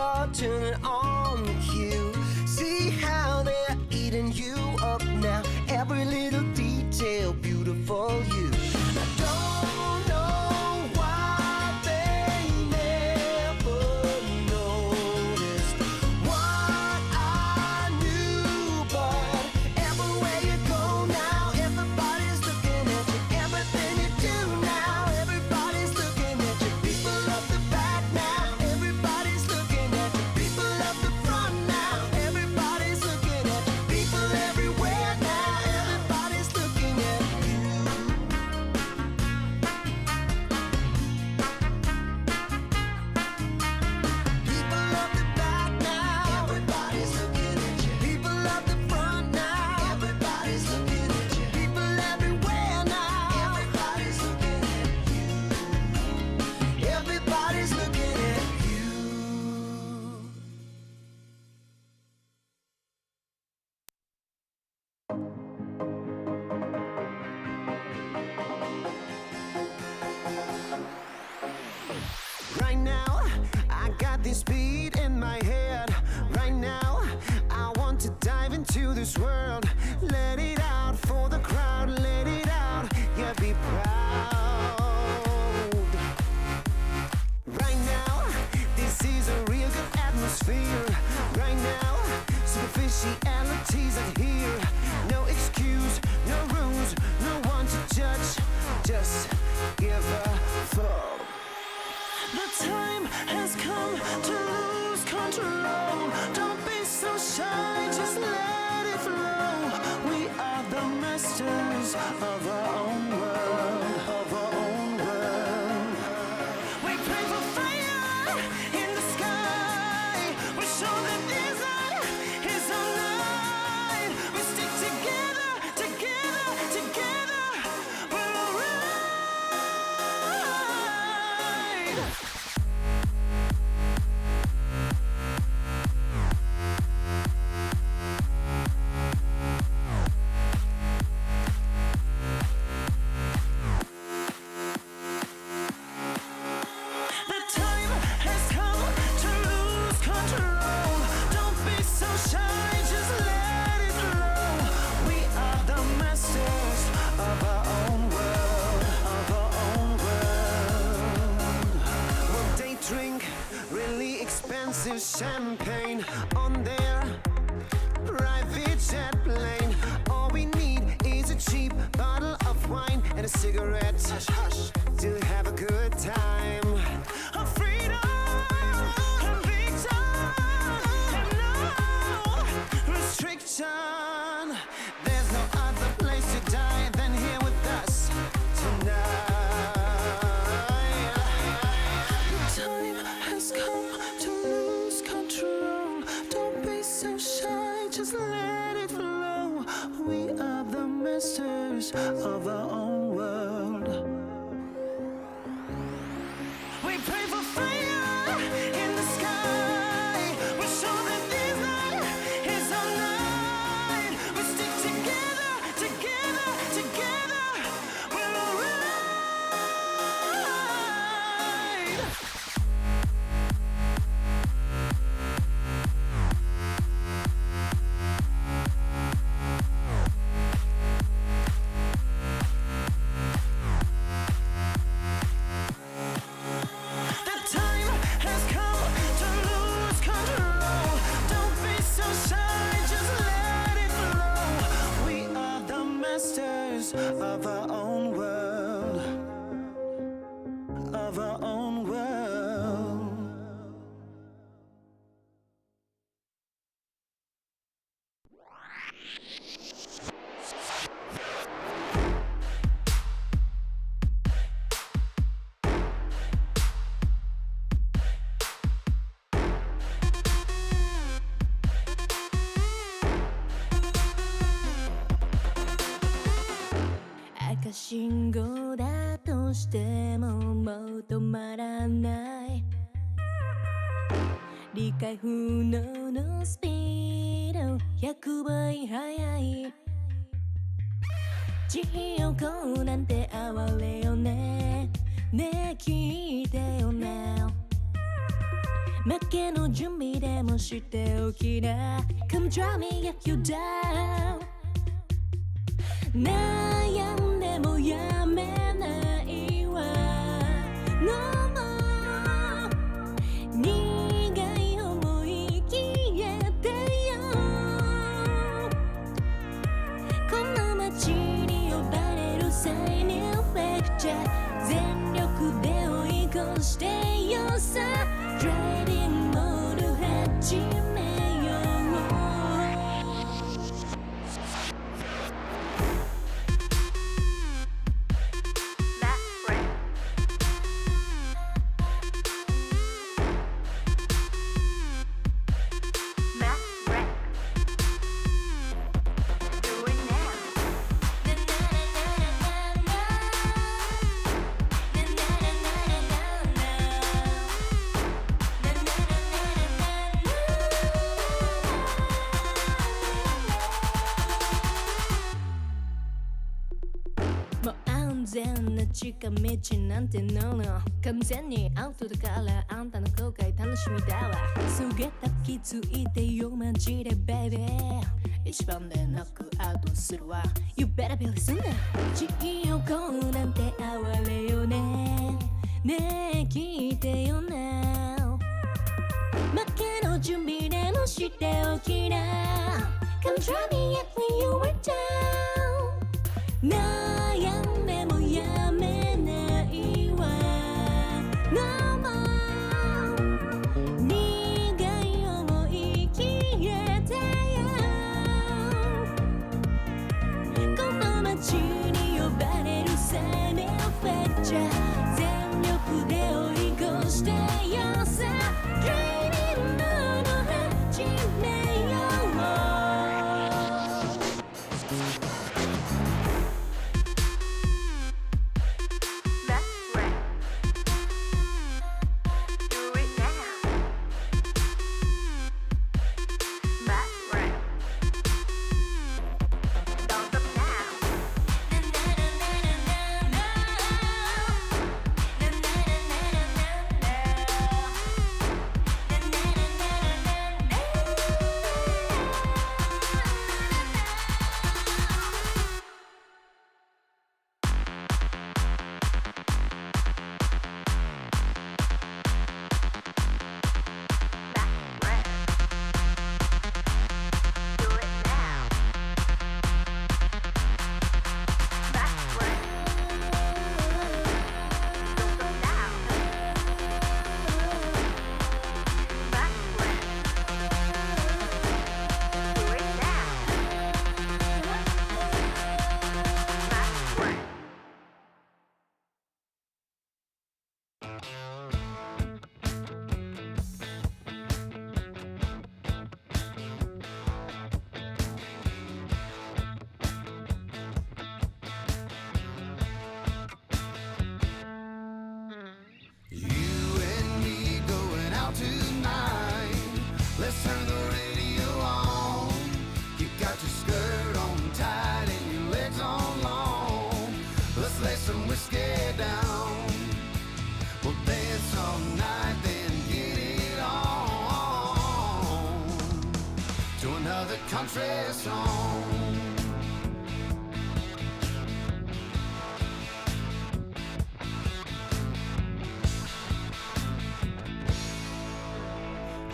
start turning on cue. See how they're eating you up now. Every little detail, beautiful you. I don't know why they never noticed what I knew, but everywhere you go now, everybody's looking at you. Everything you do now, everybody's looking at you. People up the back now, everybody's looking at you. People up the front now, everybody's looking at you. People everywhere now, everybody's looking at you. People up the back now, everybody's looking at you. People up the front now, everybody's looking at you. People everywhere now, everybody's looking at you. Everybody's looking at you. Right now, I got this beat in my head. Right now, I want to dive into this world. Let it out for the crowd, let it out, yeah, be proud. Right now, this is a real good atmosphere. Right now, superficialities are here. No excuse, no rules, no one to judge. Just give a fuck. The time has come to lose control. Don't be so shy, just let it flow. We are the masters of our own world, of our own world. We pray for fire in the sky. We show that desire is our night. We stick together, together, together. We're alright. The time has come to lose control. Don't be so shy, just let it flow. We are the masters of our own world, of our own world. Well, they drink really expensive champagne on their private jet plane. All we need is a cheap bottle of wine and a cigarette to have a good time. A freedom, a big time, and no restriction. There's no other place to die than here with us tonight. The time has come to lose control. Don't be so shy, just let it flow. We are the masters of our own world. We pray for fire in the sky. We show that this night is our night. We stick together, together, together. We're alright. The time has come to lose control. Don't be so shy, just let it flow. We are the masters of our own world, of our own world.赤信号だとしてももう止まらない。理解不能のスピード100倍速い。地横なんて哀れよね。ねえ聞いてよね。負けの準備でもしておきな Come try me get you down 悩んでもやめないわ No more 苦い思い消えてよこの街に呼ばれる際にレクチャー全力で追い越してよさ Driving mode 始めようもう安全な近道なんてのの完全にアウトだからあんたの後悔楽しみだわそげた気づいてよマジでベイベー一番でノックアウトするわ You better be listen 地横なんて哀れよねねえ聞いてよ now 負けの準備でもしておきな Come try me yet when you were down 悩んでもやめないわ No more 苦い思い消えてよこの街に呼ばれる際にフェッチャー全力で追い越してよさ Dreaming mode 始めようCountry song.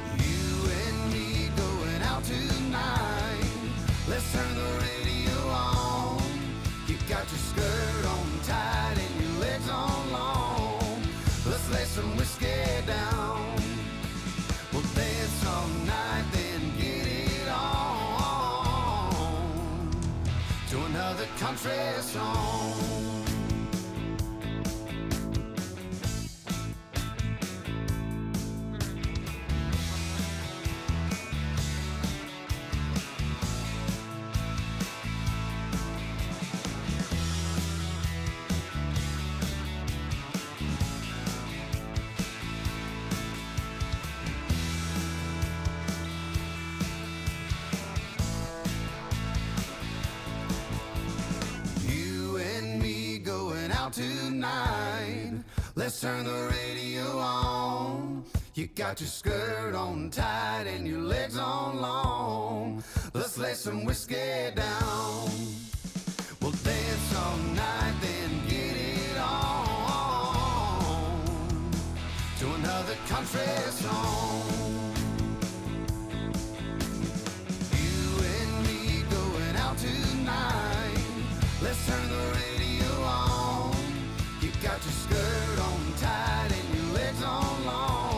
You and me going out tonight. Let's turn the radio on. You got your skirt on tight and your legs on long. Let's lay some whiskey down. We'll dance all night, then get it on. Another country song. Tonight, let's turn the radio on. You got your skirt on tight and your legs on long. Let's lay some whiskey down. We'll dance all night, then get it on to another country song. You and me going out tonight. Let's turn the radio on. You got your skirt on tight and your legs on long.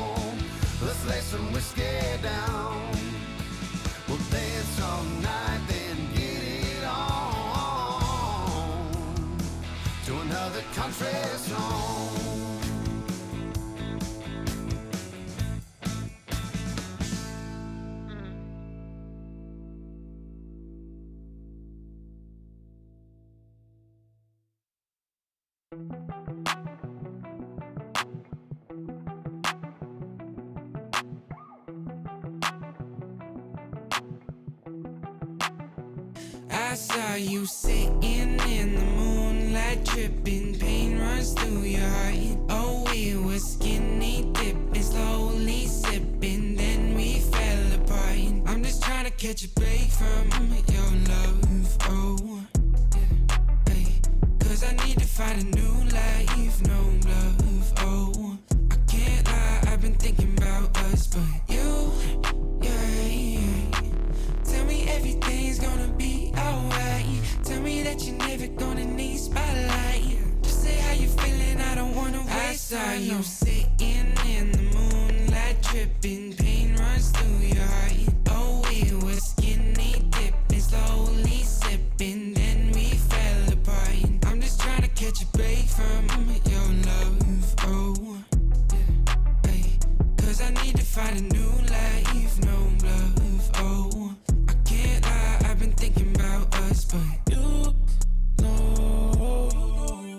Let's lay some whiskey down. We'll dance all night, then get it on to another country song. I saw you sitting in the moonlight, dripping, pain runs through your heart. Oh, we were skinny dipping, slowly sipping, then we fell apart. I'm just trying to catch a break from your love, oh, yeah, hey. Cause I need to find a new life, no love, oh. I can't lie, I've been thinking about us, but you, yeah. Tell me everything's gonna be alright. Tell me that you're never gonna need spotlight. Just say how you feeling, I don't wanna waste time. I saw you sitting in the moonlight, dripping, pain runs through your heart. Oh, we were skinny dipping, slowly sipping, then we fell apart. I'm just trying to catch a break from your love, oh, yeah, hey. Cause I need to find a new life, no love, oh. I've been thinking about us, but you know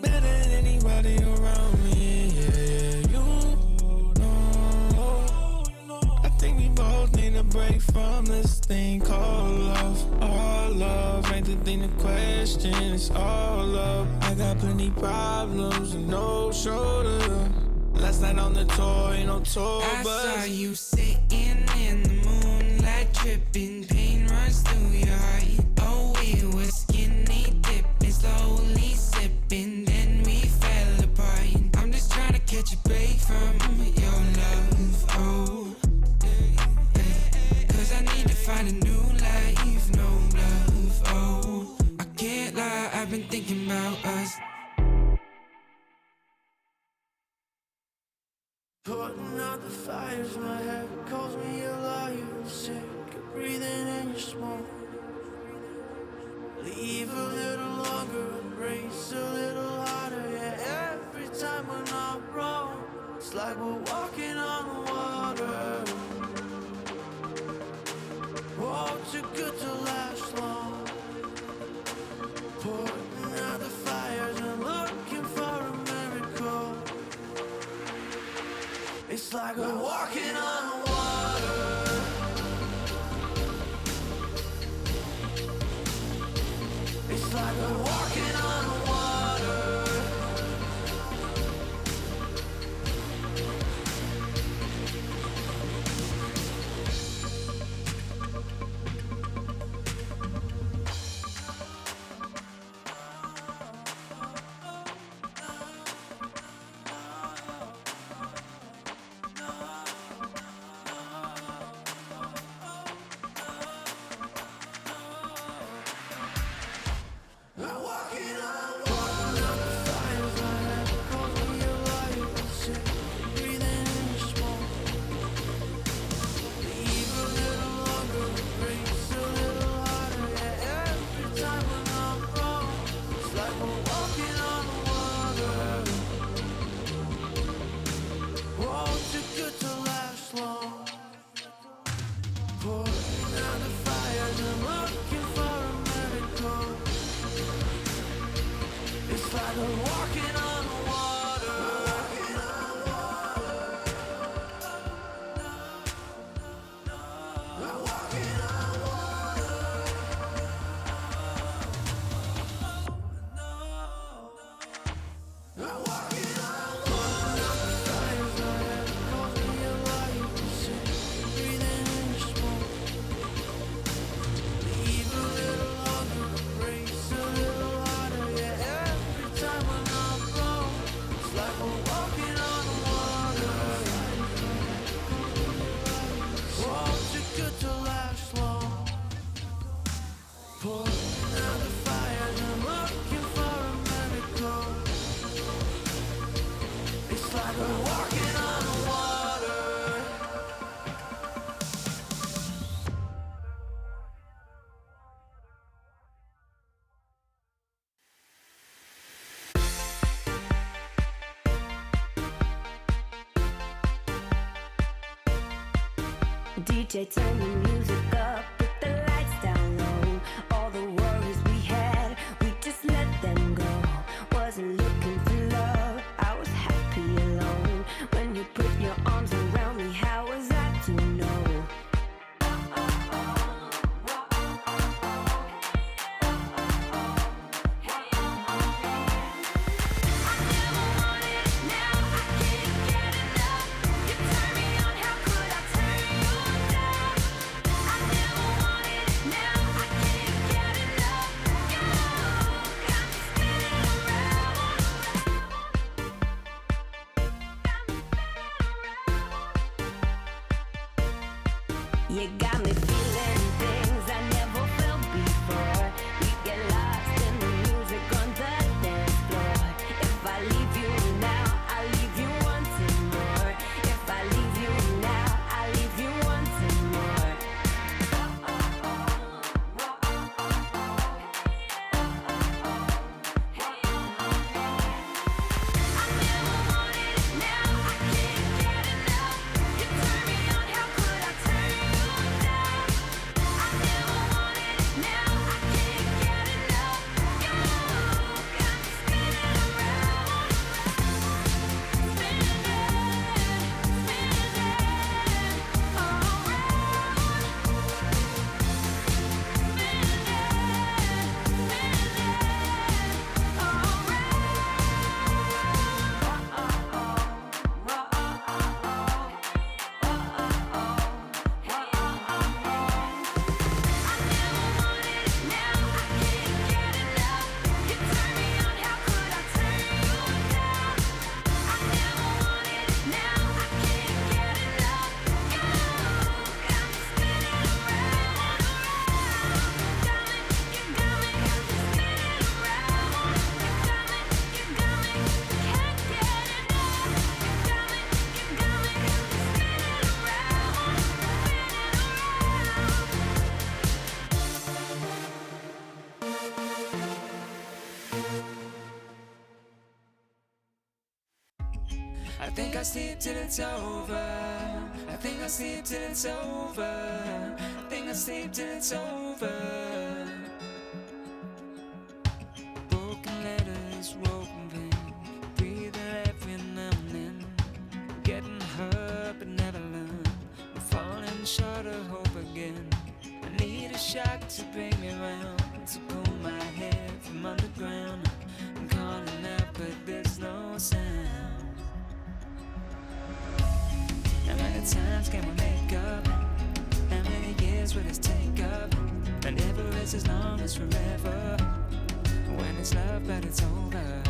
better than anybody around me. Yeah, you know. I think we both need a break from this thing called love. All love ain't the thing to question. It's all love. I got plenty problems and no shoulder. Last night on the tour, ain't no tour, but I saw you sitting in the moonlight, dripping, pain runs through your heart. Oh, we were skinny dipping, slowly sipping, then we fell apart. I'm just trying to catch a break from your love, oh, yeah. Cause I need to find a new life, no love, oh. I can't lie, I've been thinking about us. Putting out the fires, my head calls me alive. I'm sick of breathing in your smoke. Leave a little longer, embrace a little harder. Yeah, every time we're not wrong, it's like we're walking on water. Oh, too good to last long. Putting out the fires and looking for a miracle. It's like we're walking on water. It's like we're walking on water. DJ, turn the music up, put the lights down low. All the worries we had, we just let them go. Wasn't looking for love, I was happy alone. When you put your arms around me, how was I to know? You got me feeling things I never felt before. We get lost in the music on the dance floor. If I leave you now, I'll leave you wanting more. If I leave you now, I'll leave you wanting more. I never wanted it, now I can't get enough. You turn me on, how could I turn you down? I never wanted it, now I can't get enough. You got me spinning around, spinning, I think I'll sleep till it's over. I think I'll sleep till it's over. I think I'll sleep till it's over. Broken letters, broken pain, breathing every now and then. Getting hurt but never learn. I'm falling short of hope again. I need a shock to bring me round, to pull my head from underground. I'm calling out but there's no sound. How many times can we make up? How many years will this take up? And never is as long as forever. When it's love but it's over.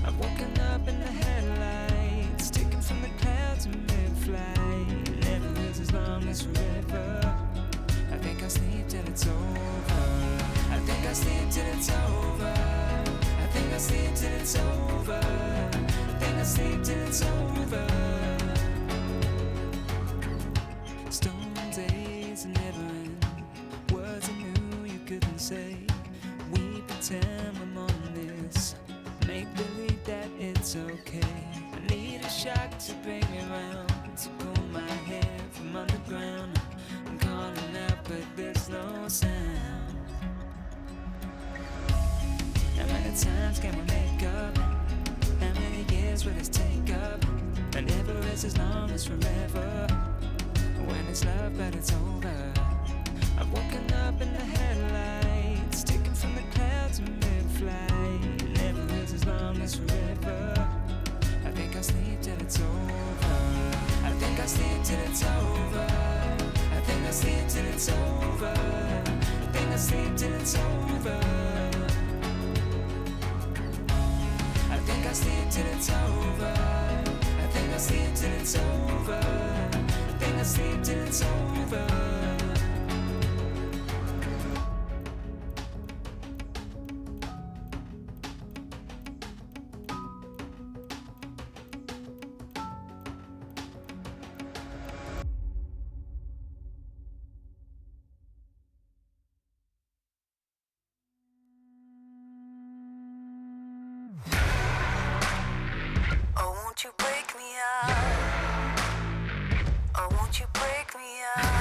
I've woken up in the headlights, taken from the clouds in mid-flight. Never is as long as forever. I think I'll sleep till it's over. I think I'll sleep till it's over. I think I'll sleep till it's over. I think I'll sleep till it's over. Stone days never end. Words I knew you couldn't say. We pretend we're more than this. Make believe that it's okay. I need a shock to bring me round, to pull my head from underground. I'm calling out but there's no sound. How many times can we make up? How many years will this take up? And never is as long as forever. When it's love but it's over. I've woken up in the headlights, taken from the clouds in mid-flight. Never is as long as forever. I think I'll sleep till it's over. I think I'll sleep till it's over. I think I'll sleep till it's over. I think I'll sleep till it's over. I think I'll sleep till it's over. I think I'll sleep till it's over. I think I'll sleep till it's over. Oh, won't you break me up? Oh, won't you break me up?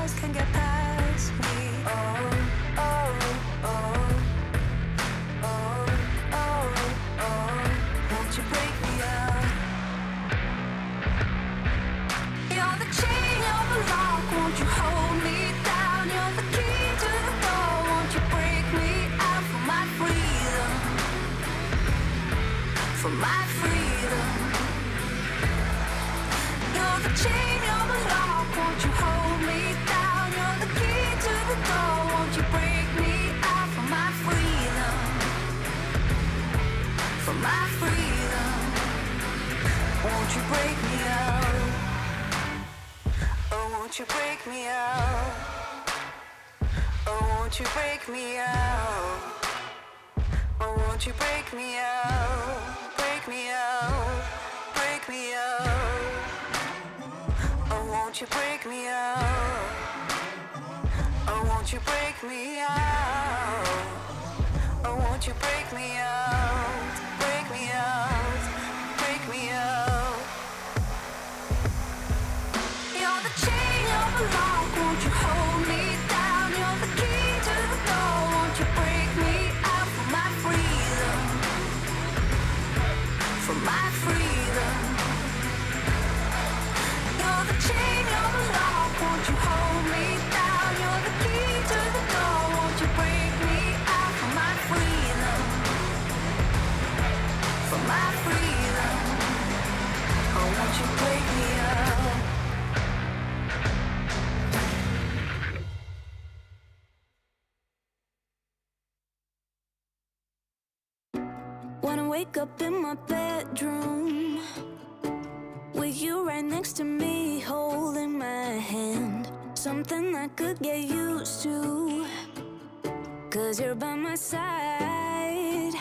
stars can get past me. Oh, oh, oh, oh, oh, oh. Won't you break me out? You're the chain, you're the lock. Won't you hold me down? You're the key to the door. Won't you break me out for my freedom? For my freedom. You're the chain, you're the lock. Won't you hold me down? You're the key to the door. Won't you break me out for my freedom? For my freedom. Won't you break me out? Oh, won't you break me out? Oh, won't you break me out? Oh, won't you break me out? Break me out, break me out. Oh, won't you break me out? Oh, won't you break me out? Oh, won't you break me out? Break me out, break me out. You're the chain, you're the lock. Won't you hold me down? You're the key to the door. Won't you break me out for my freedom? For my freedom. You're the chain, you're the lock. Won't you hold me down? You're the key to the door. Won't you break me out for my freedom? For my freedom. Oh, won't you break me out? When I wake up in my bedroom with you right next to me, holding my hand, something I could get used to, 'cause you're by my side.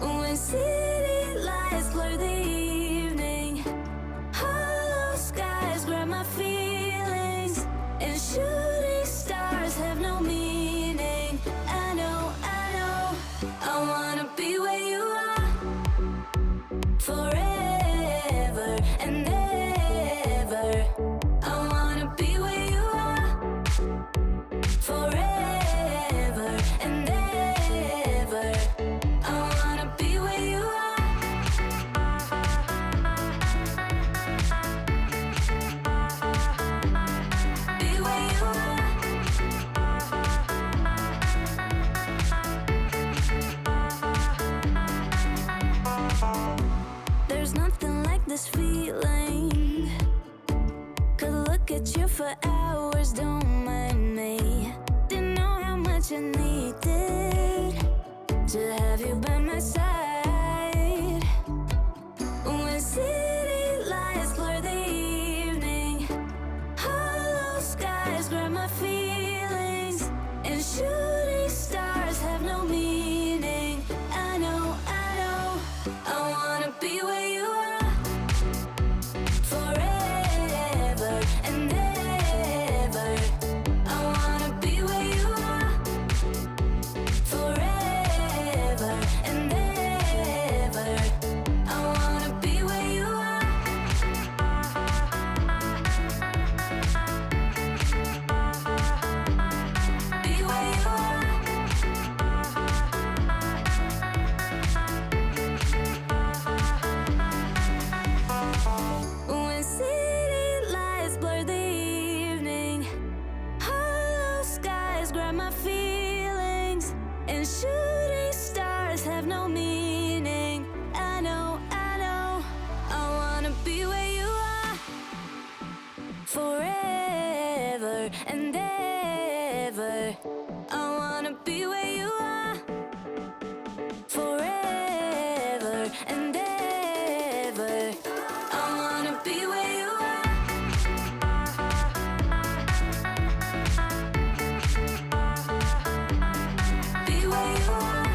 When city lights blur the evening, hollow skies grab my feelings, and shooting stars have no meaning. I know, I wanna be where you are forever and ever. I wanna be where you are forever and ever. I wanna be where you are. Be where you are. There's nothing like this feeling. Could look at you for hours, don't mind me. Didn't know how much I needed to have you by my side. When city lights blur the evening, hollow skies grab my feelings, and shooting stars have no meaning. I know, I wanna be where you are forever and ever. I wanna be where you are forever and ever. I wanna be where you are. Be where you are. When city lights blur the evening, hollow skies grab my feelings, and shooting stars have no meaning. I know, I wanna be where you are forever and ever. I wanna be where you are forever and ever. I wanna be where you are. Be where you are.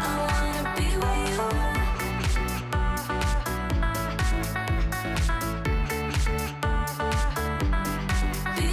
I wanna be where you are. Be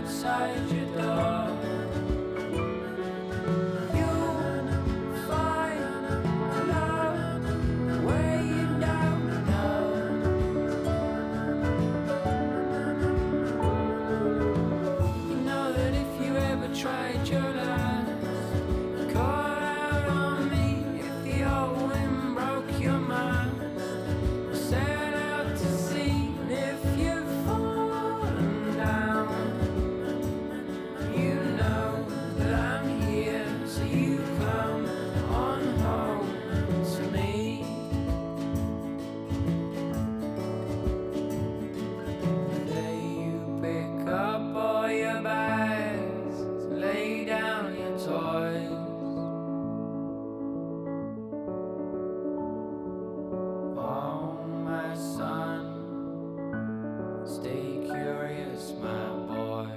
outside your door. You'll find love where you don't know. You know that if you ever tried your last, call out on me if the old wind broke your mind. Set out to sea, and if you've fallen down, you know that I'm here, so you come on home to me. Today you pick up all your bags, lay down your toys. Oh, my son, stay curious, my boy.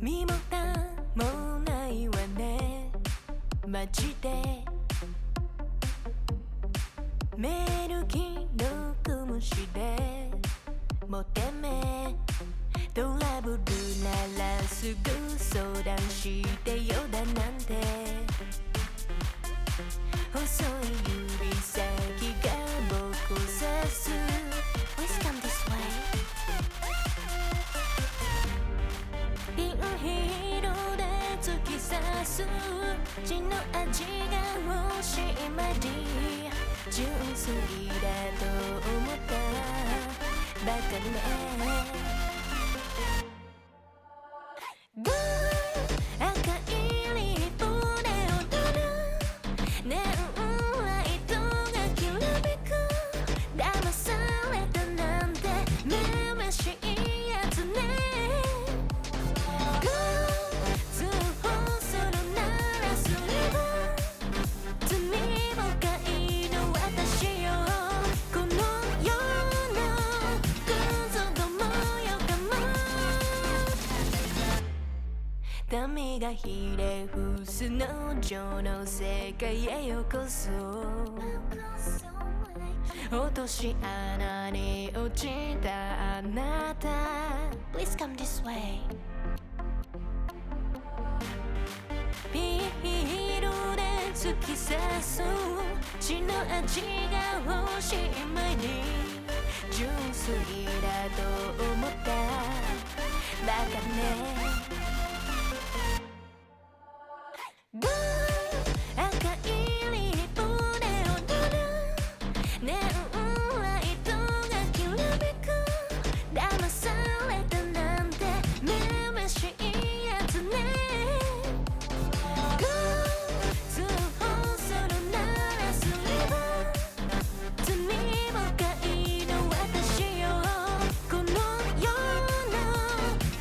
身も蓋もないわねマジでメール既読無視でもうてめトラブルならすぐ相談してよだなんて細い指先が僕を指す Please come this way ピンヒールで突き刺す血の味が欲しいまで純粋だと思ったバカねゴー赤いリップで踊るネオンライトがきらめく騙されたなんてめめしいやつねゴー通報するならすれば罪深いの私よこの世のクズどもよかも民がひれ伏す農場の世界へようこそ落とし穴に落ちたあなた Please come this way ピールで突き刺す血の味が欲しい前に純粋だと思ったバカねゴー赤いリップで踊るネオンライトがきらめく騙されたなんてめめしいやつねゴー通報するならすれば罪深いの私よこの世の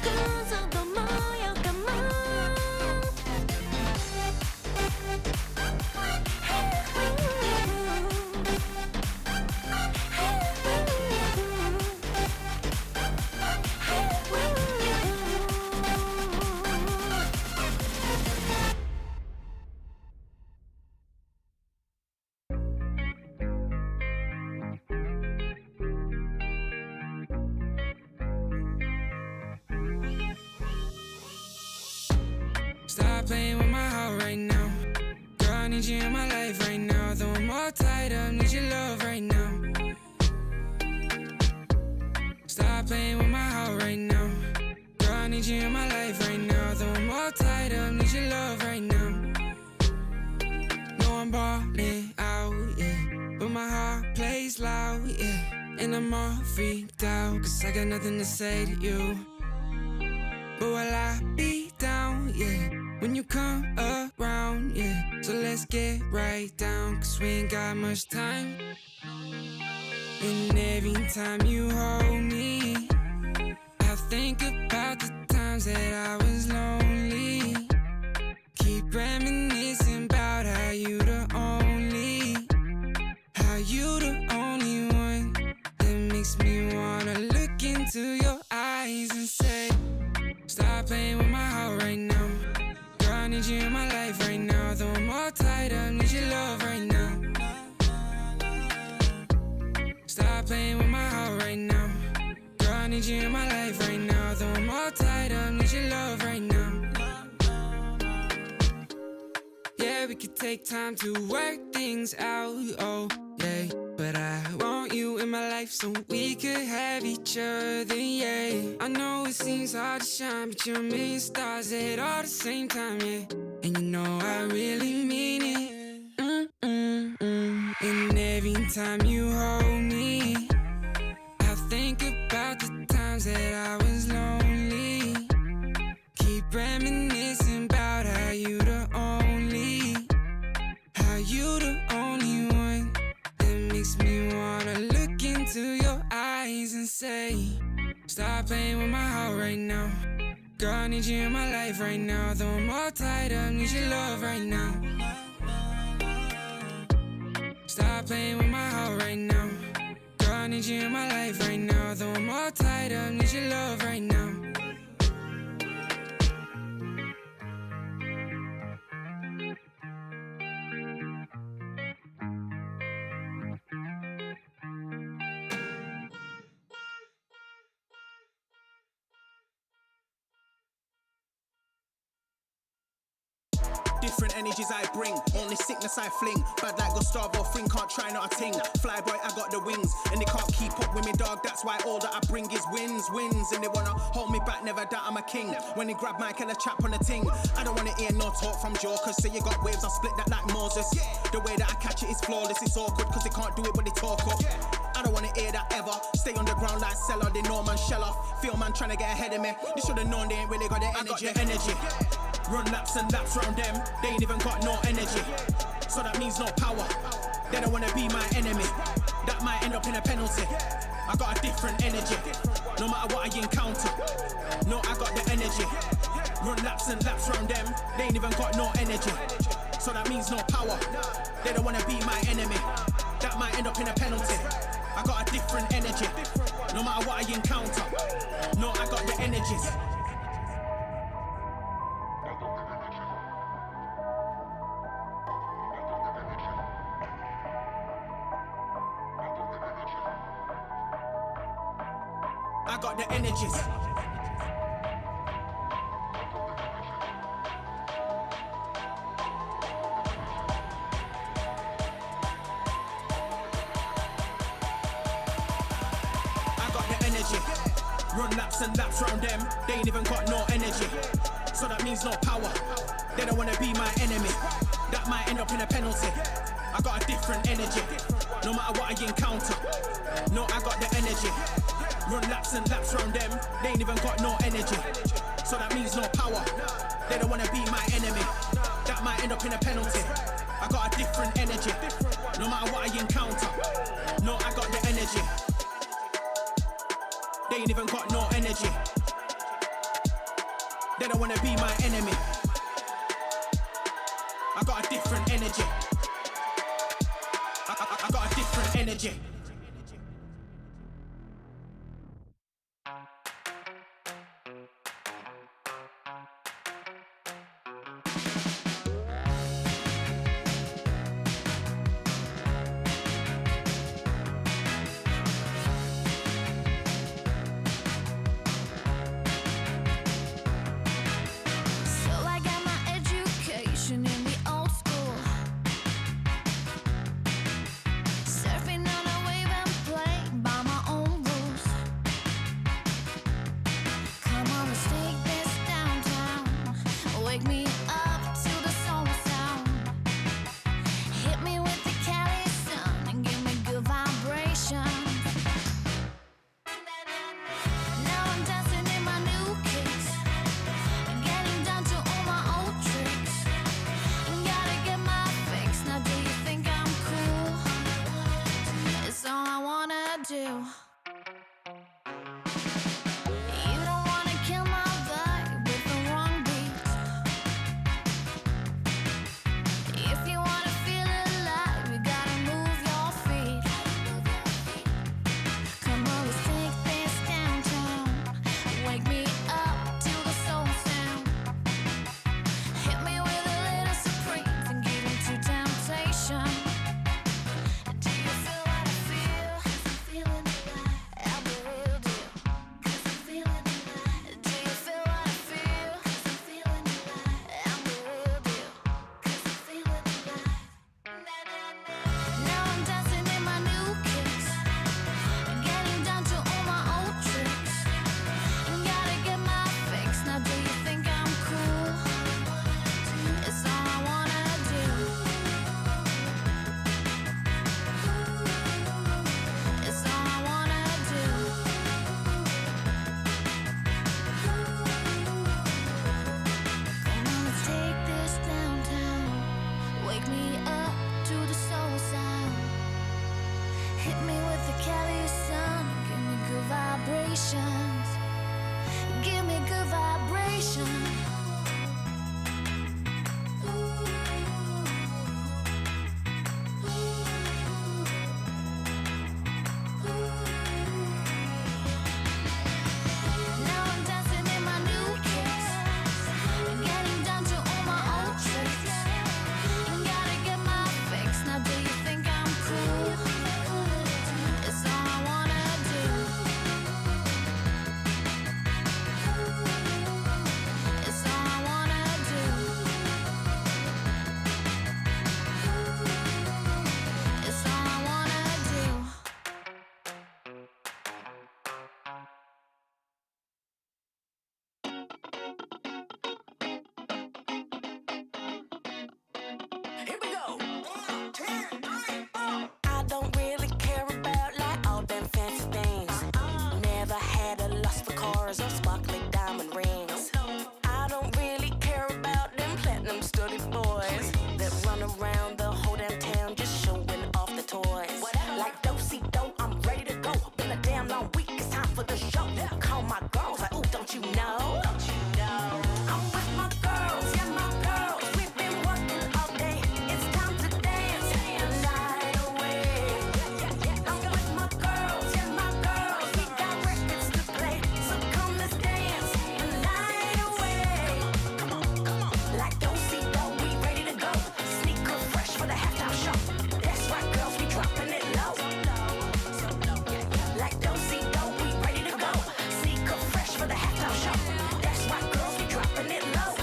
クズどもよかもStop playing with my heart right now. Girl, I need you in my life right now. Though I'm all tied up, need your love right now. Stop playing with my heart right now. Girl, I need you in my life right now. Though I'm all tied up, need your love right now. No, I'm balling out, yeah. But my heart plays loud, yeah. And I'm all freaked out, cause I got nothing to say to you. But will I be down, yeah, when you come around, yeah. So let's get right down, cause we ain't got much time. And every time you hold me, I think about the times that I was lonely. Keep reminiscing about how you the only one that makes me wanna look into your eyes and say, stop playing with my heart right now. Girl, I need you in my life right now. Though I'm all tied up, need your love need you in my life right now. Though I'm all tied up, need your love right now. Yeah, we could take time to work things out, oh yeah. But I want you in my life so we could have each other, yeah. I know it seems hard to shine, but you're a million stars at all the same time, yeah. And you know I really mean it. And every time you hold me, I think about the times that I was lonely. Keep reminiscing about how you the only one that makes me wanna look into your eyes and say, stop playing with my heart right now. Girl, I need you in my life right now. Though I'm all tied up, need your love right now. Stop playing with my heart right now. Girl, I need you in my life right now. Though I'm all tied up, need your love right now. Different energies I bring, only sickness I fling. Bad like Gustavo Fring, can't try not a ting. Flyboy, I got the wings, and they can't keep up with me, dog. That's why all that I bring is wins. And they wanna hold me back, never doubt I'm a king. When they grab Mike and a chap on the ting, I don't wanna hear no talk from jokers. Say you got waves, I'll split that like Moses. The way that I catch it is flawless, it's awkward, cause they can't do it when they talk up. I don't wanna hear that ever. Stay on the ground like Cellar, they know man shell off. Feel man trying to get ahead of me. They should've known they ain't really got the energy. I got the energy. Run laps and laps round them, they ain't even got no energy. So that means no power. They don't wanna be my enemy. That might end up in a penalty. I got a different energy, no matter what I encounter. No, I got the energy. Run laps and laps round them, they ain't even got no energy. So that means no power. They don't wanna be my enemy. That might end up in a penalty. I got a different energy, no matter what I encounter. No, I got the energies. I got the energies. I got the energy. Run laps and laps round them, they ain't even got no energy. So that means no power. They don't wanna be my enemy. That might end up in a penalty. I got a different energy, no matter what I encounter. No, I got the energy. Run laps and laps round them, they ain't even got no energy. So that means no power. They don't wanna be my enemy. That might end up in a penalty. I got a different energy, no matter what I encounter. No, I got the energy. They ain't even got no energy. They don't wanna be my enemy. I got a different energy. I got a different energy. So I got my education in the old school, surfing on a for cars or sparkly diamond rings. I don't really care about them platinum studded boys that run around the whole damn town just showing off the toys. Like do-si-do, I'm ready to go. Been a damn long week, it's time for the show. Call my girls like, ooh, don't you know? I'm with my girls, yeah, my girls. We've been working all day. It's time to dance the night away. I'm with my girls, yeah, my girls. We got records to play, so come let's dance the night away. Like do-si-do, we ready to go. Sneaker fresh for the halftime show. That's right, girls, we dropping it low. Like do-si-do, we ready to go. Sneaker fresh for the halftime show. That's right, girls, we dropping it low.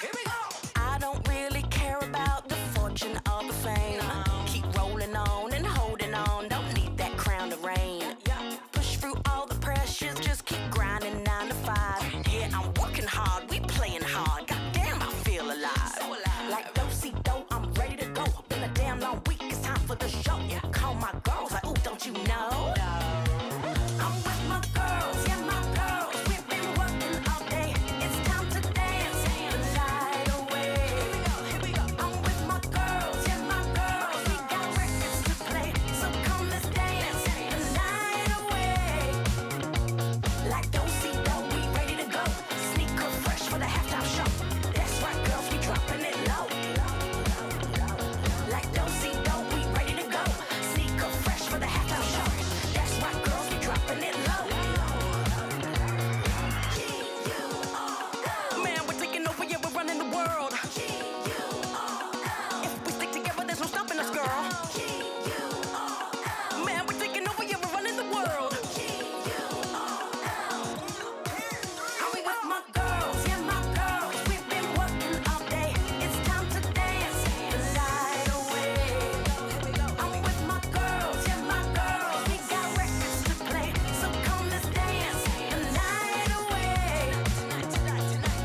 Here we go. I don't really care about the fortune or the fame. Keep rolling on and holding on. Don't need that crown to reign. Push through all the pressures, just keep grinding 9 to 5. Yeah, I'm working hard, we playing hard. Goddamn, I feel alive. Like do-si-do, I'm ready to go. Been a damn long week, it's time for the show. Call my girls like, ooh, don't you know? I'm with my girls, yeah, my girls. We've been working all day. It's time to dance the night away. I'm with my girls, yeah, my girls. We got records to play, so come let's dance the night away. Like do-si-do, we ready to go. Sneaker fresh for the halftime show. That's right, girls, we dropping it low. Like do-si-do, we ready to go. Sneaker fresh for the halftime show. That's right, girls, we dropping it low. Man, we're taking over, yeah, we're running the world. If we stick together, there's no stopping us, girl. Man, we're taking over, yeah, we're running the world. I'm with my girls, yeah, my girls. We've been working all day. It's time to dance the night away. I'm with my girls, yeah, my girls. We got records to play, so come let's dance the night away.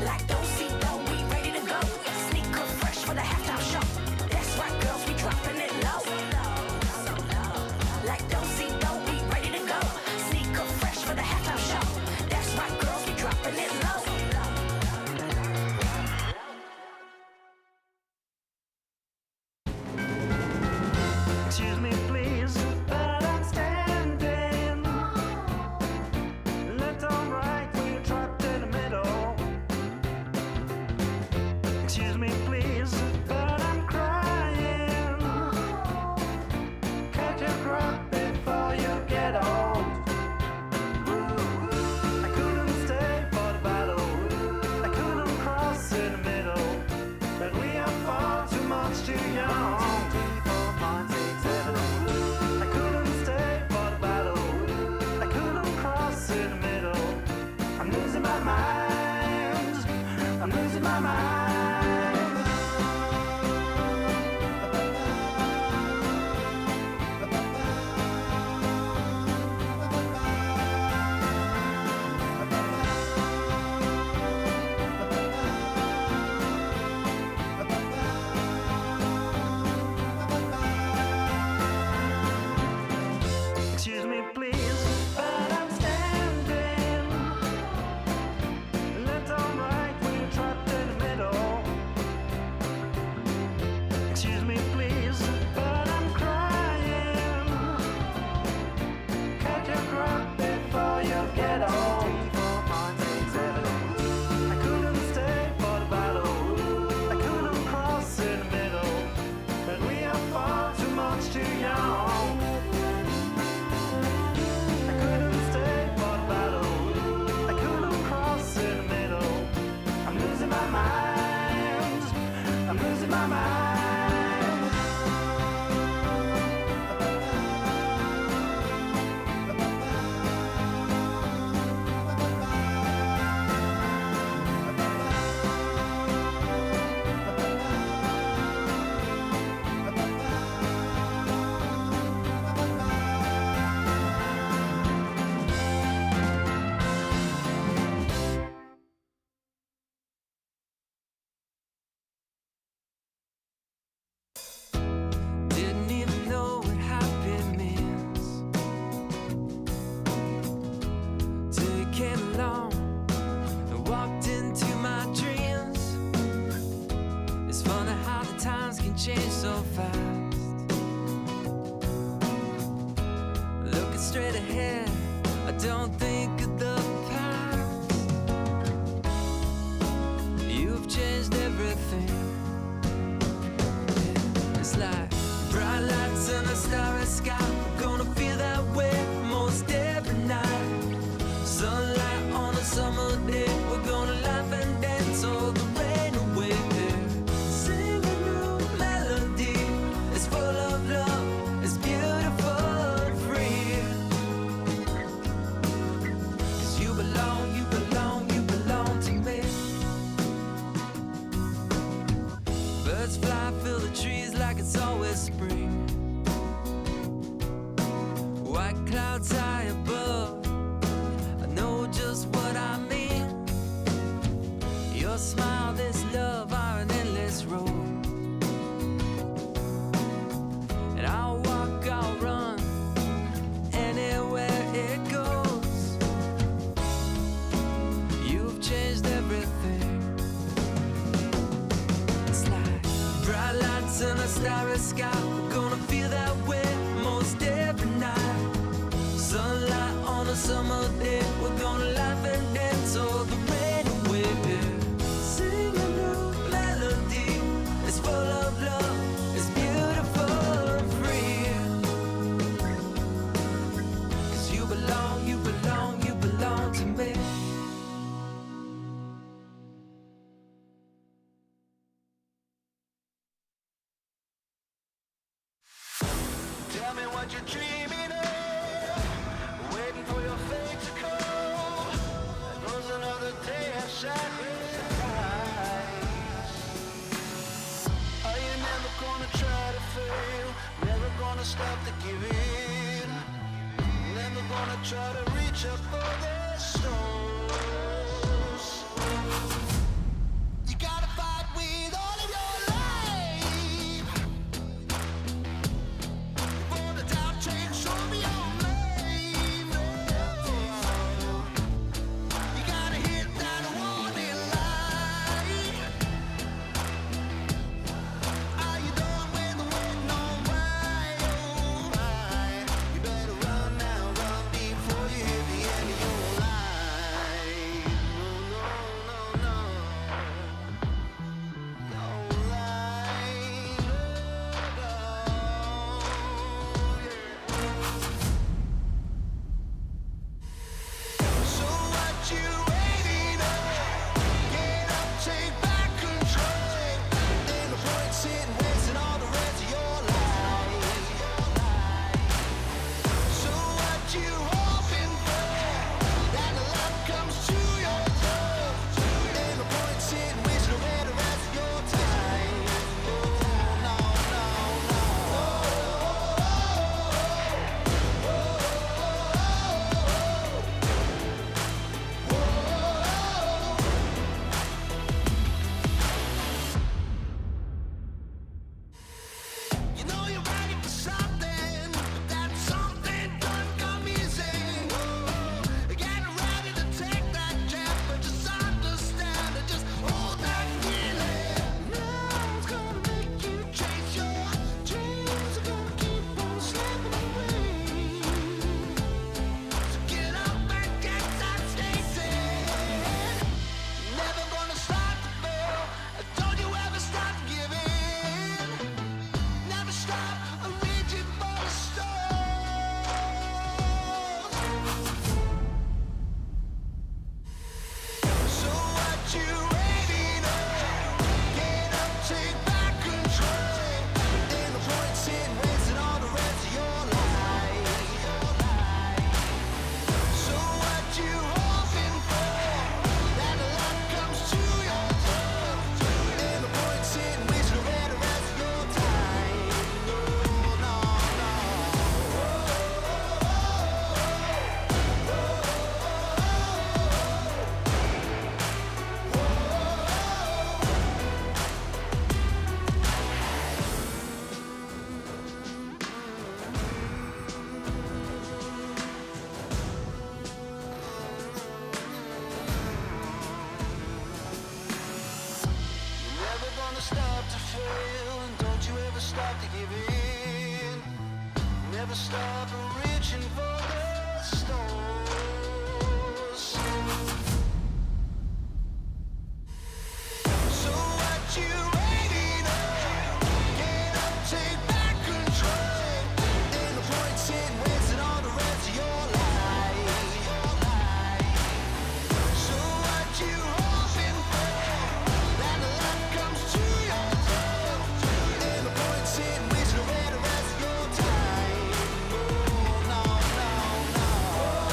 Like do-si-do, we ready to go. Sneaker fresh for the halftime show. That's right, girls, we dropping it low. Like do-si-do, we ready to go. Sneaker fresh for the halftime show. That's right, girls, we dropping it low. Excuse me, please, but I'm standing. Left on right, we're trapped in the middle. Excuse me, please, but I'm crying. Catch your breath before you get old. I couldn't stay for the battle. I couldn't cross in the middle. But we are far too much too young. 3, 4, 5, 6, 7. I couldn't stay for the battle. I couldn't cross in the middle. I'm losing my mind. I'm losing my mind. Excuse me, please, but I'm standing. Left on right, we're trapped in the middle. Excuse me, please, but I'm crying. Catch your breath before you get old. 3, 4, 5, 6, 7. I couldn't stay for the battle. I couldn't cross in the middle. But we are far too much too young. I couldn't stay for the battle. I couldn't cross in the middle. I'm losing my mind. I'm losing my mind. can change so fast. Looking straight ahead, I don't think of the past. You've changed everything. It's like bright lights and a starry sky. We're gonna feel that way most every night. Sunlight on a summer day. We're gonna laugh and dance all the rain away. Sing a new melody. It's full of love. It's beautiful and free. 'Cause you belong, you belong, you belong to me. Birds fly, fill the trees like it's always spring. White clouds high above, I know just what I mean. Your smile, this love are an endless road. And I'll walk, I'll run, anywhere it goes. You've changed everything. It's like bright lights and a starry sky. We're gonna feel that way most every night. Sunlight on a summer day. We're gonna laugh and dance all the rain away. Sing a new melody. It's full of love. It's beautiful and free. 'Cause you belong, you belong, you belong to me. Tell me what you're dreaming of, waiting for your fate to come. There goes another day of sacrifice. Are you never gonna try to fail? Never gonna stop to give in? Never gonna try to reach up for the stars? You gotta fight with all of your life. For the doubt change, show me your name. You gotta hit that warning light. Are you done with the waiting on right? Oh, right. You better run now, run before you hit the end of your life. No, no, no, no. stop to fail, and don't you ever stop to give in. Never stop reaching for the stars. So what you waiting on? Get up, take back control. In the point, sit, wasting all the rest of your life. So what you hoping for? That the light comes to your door. In the point, sit, wasting away the rest of your time. Oh, no, no, no.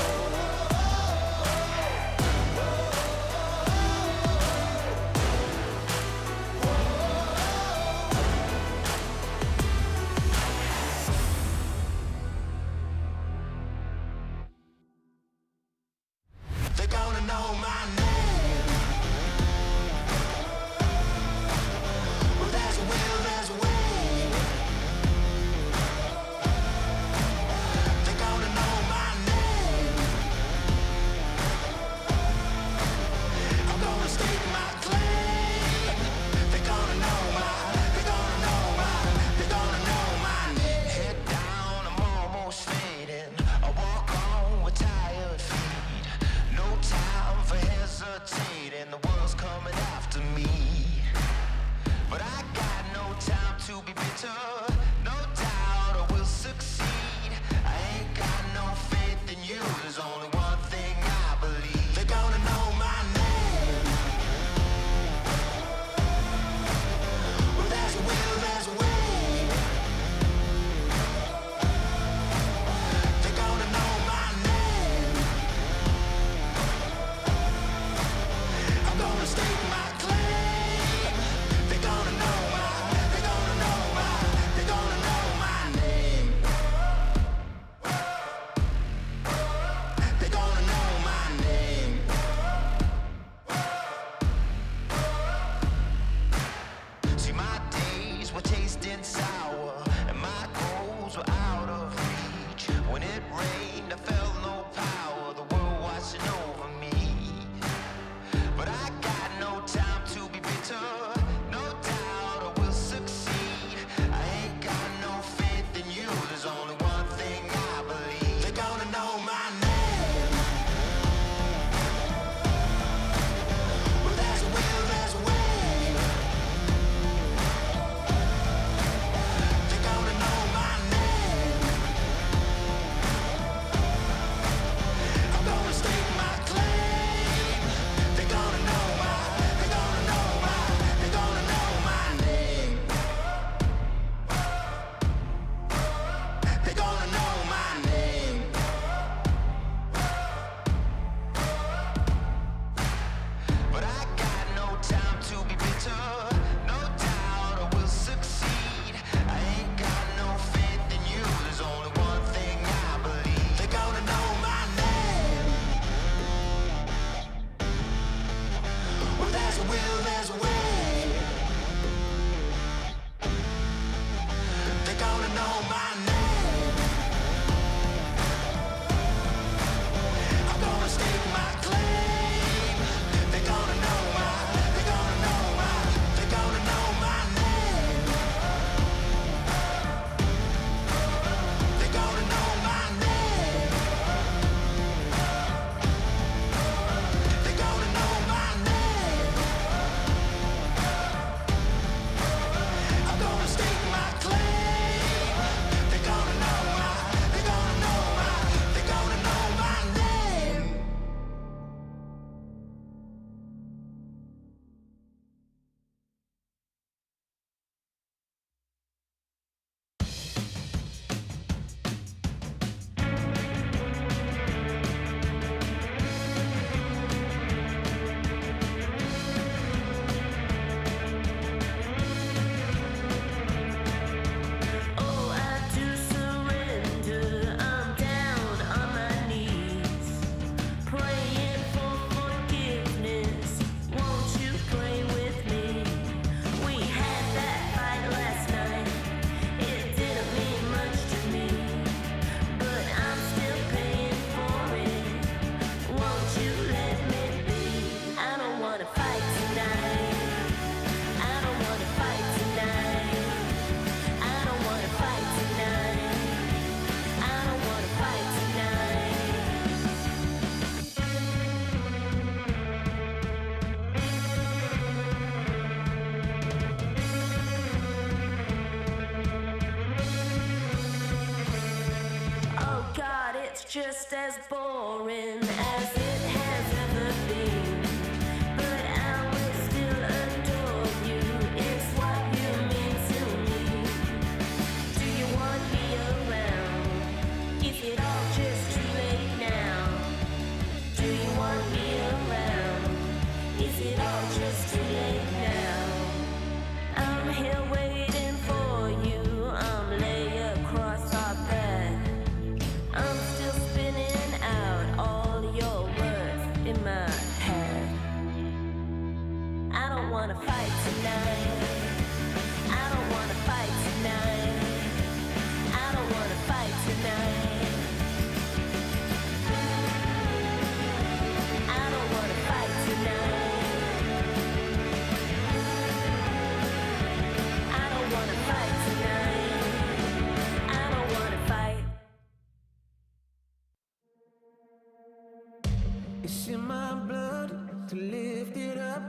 just as boring as it has ever been. But I will still adore you. It's what you mean to me. Do you want me around? Is it all just too late now? Do you want me around? Is it all just too late now? I'm here waiting for you. I'm lay across our bed. I'm still spinning out all your words in my head. I don't wanna fight tonight. I don't wanna fight tonight. I don't wanna fight tonight. I don't wanna fight tonight. I don't wanna fight tonight. I don't wanna fight. It's in my blood to lift it up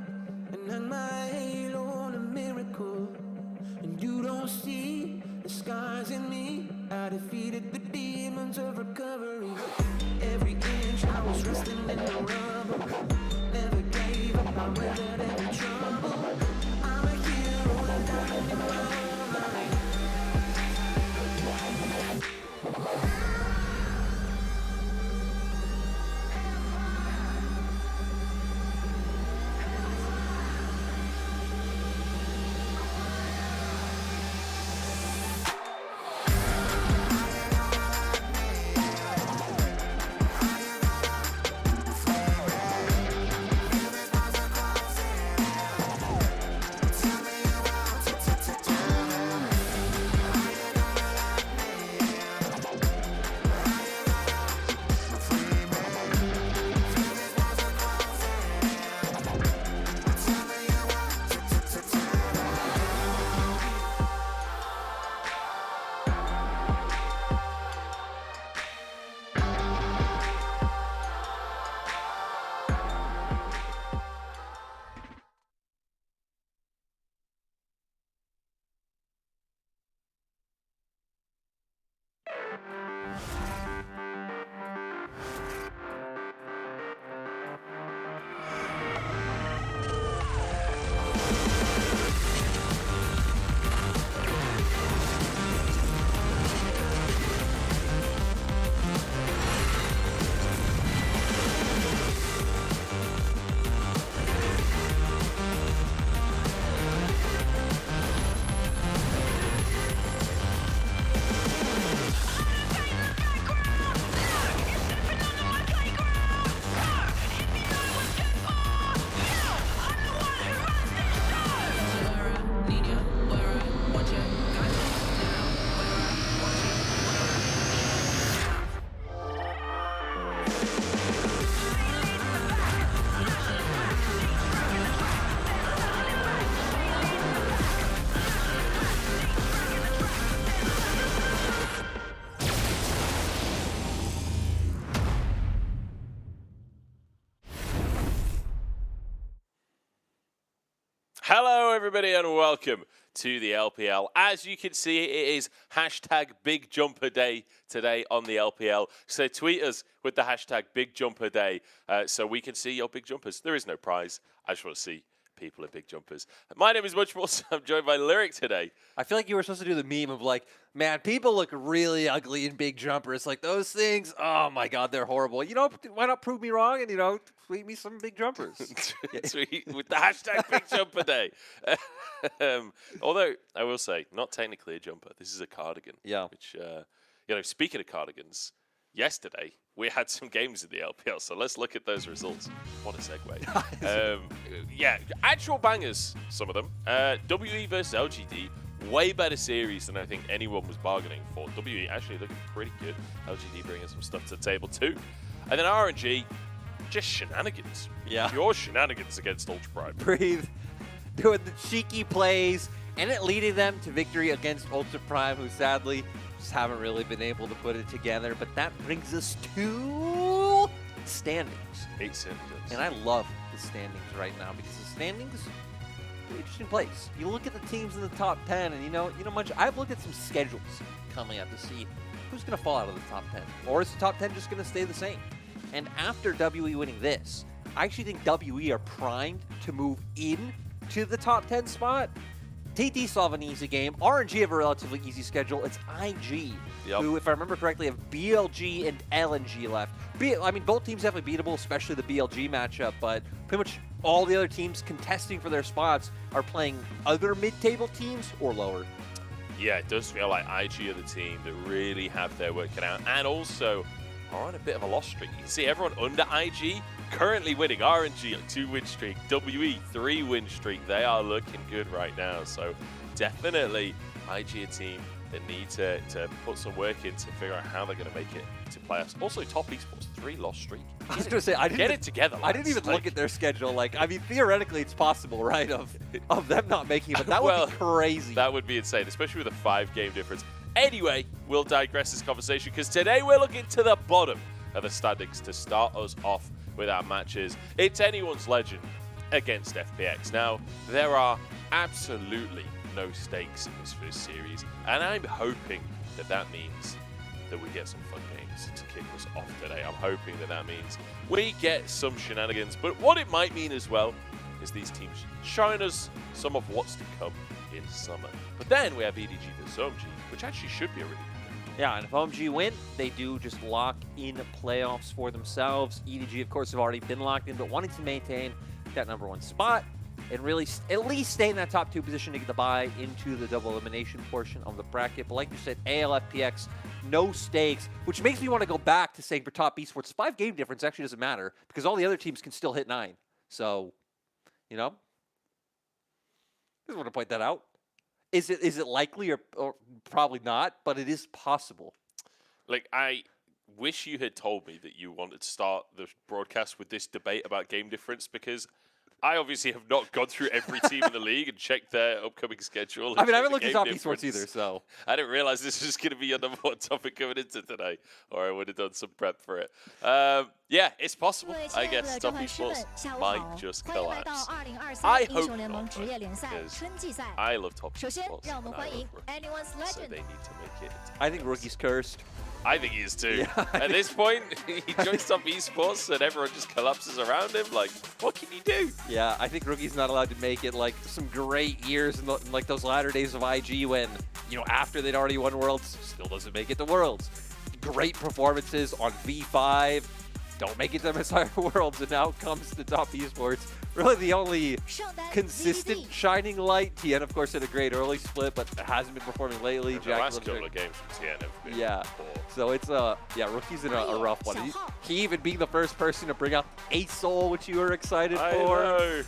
and hang my halo on a miracle. And you don't see the scars in me. I defeated the demons of recovery. Every inch I was resting in the rubble. Never gave up, I weathered every trouble. I'm a hero and I'm in my life. Hello, everybody, and welcome to the LPL. As you can see, it is hashtag Big Jumper Day today on the LPL. So tweet us with the hashtag Big Jumper Day so we can see your big jumpers. There is no prize. I just want to see people in big jumpers. My name is Much More. I'm joined by Lyric today. I feel like you were supposed to do the meme of like, man, people look really ugly in big jumpers. Like those things, oh my God, they're horrible. You know, why not prove me wrong and, you know, tweet me some big jumpers. Tweet with the hashtag Big Jumper Day. Although, I will say, not technically a jumper. This is a cardigan. Yeah. Which, you know, speaking of cardigans, yesterday we had some games in the LPL, so let's look at those results. What a segue. Yeah, actual bangers, some of them. WE versus LGD, way better series than I think anyone was bargaining for. WE actually looking pretty good. LGD bringing some stuff to the table too. And then RNG, just shenanigans. Yeah. Pure shenanigans against Ultra Prime. Breathe, doing the cheeky plays, and it leading them to victory against Ultra Prime, who sadly just haven't really been able to put it together. But that brings us to standings. 8 symptoms. And I love the standings right now because the standings, an interesting place. You look at the teams in the top 10, and you know, much. I've looked at some schedules coming up to see who's going to fall out of the top 10? Or is the top 10 just going to stay the same? And after WE winning this, I actually think WE are primed to move in to the top 10 spot. TT still have an easy game. RNG have a relatively easy schedule. It's IG, who, if I remember correctly, have BLG and LNG left. I mean, both teams definitely beatable, especially the BLG matchup, but pretty much all the other teams contesting for their spots are playing other mid-table teams or lower. Yeah, it does feel like IG are the team that really have their work cut out, and also are on a bit of a loss streak. You can see everyone under IG currently winning. RNG a 2-win streak, WE 3-win streak. They are looking good right now. So definitely IG a team that need to put some work in to figure out how they're going to make it to playoffs. Also, Top Esports 3-loss streak. I was going to say, I didn't get it together. I didn't even look at their schedule. Like, I mean, theoretically, it's possible, right, of them not making it, but that would be crazy. That would be insane, especially with a 5-game difference. Anyway, we'll digress this conversation because today we're looking to the bottom of the standings to start us off with our matches. It's anyone's legend against FPX. Now, there are absolutely no stakes in this first series, and I'm hoping that that means that we get some fun games to kick us off today. I'm hoping that that means we get some shenanigans, but what it might mean as well is these teams showing us some of what's to come in summer. But then we have EDG versus OMG, which actually should be a really good game. Yeah, and if OMG win, they do just lock in playoffs for themselves. EDG, of course, have already been locked in, but wanting to maintain that #1 spot and really at least stay in that top 2 position to get the bye into the double elimination portion of the bracket. But like you said, ALFPX, no stakes, which makes me want to go back to saying for top esports, 5-game difference actually doesn't matter because all the other teams can still hit 9. So, you know, I just want to point that out. Is it likely or probably not, but it is possible. Like, I wish you had told me that you wanted to start the broadcast with this debate about game difference because I obviously have not gone through every team in the league and checked their upcoming schedule. I mean, I haven't looked at top esports either, so. I didn't realize this was going to be your #1 topic coming into today, or I would have done some prep for it. Yeah, it's possible. I guess top esports might just collapse. I hope not, because I love top esports, and I love rookies, so they need to make it. I think Rookie's cursed. I think he is too. Yeah, At this point, he joins top esports and everyone just collapses around him. Like, what can you do? Yeah, I think Rookie's not allowed to make it. Like, some great years in like those latter days of IG when, you know, after they'd already won Worlds, still doesn't make it to Worlds. Great performances on V5, don't make it to MSI Worlds, and now comes to top esports. Really the only consistent shining light. TN, of course, had a great early split, but hasn't been performing lately. The last couple of games from TN have been poor. So it's Rookie's in a rough one. He even being the first person to bring out Ace Soul, which you were excited for. I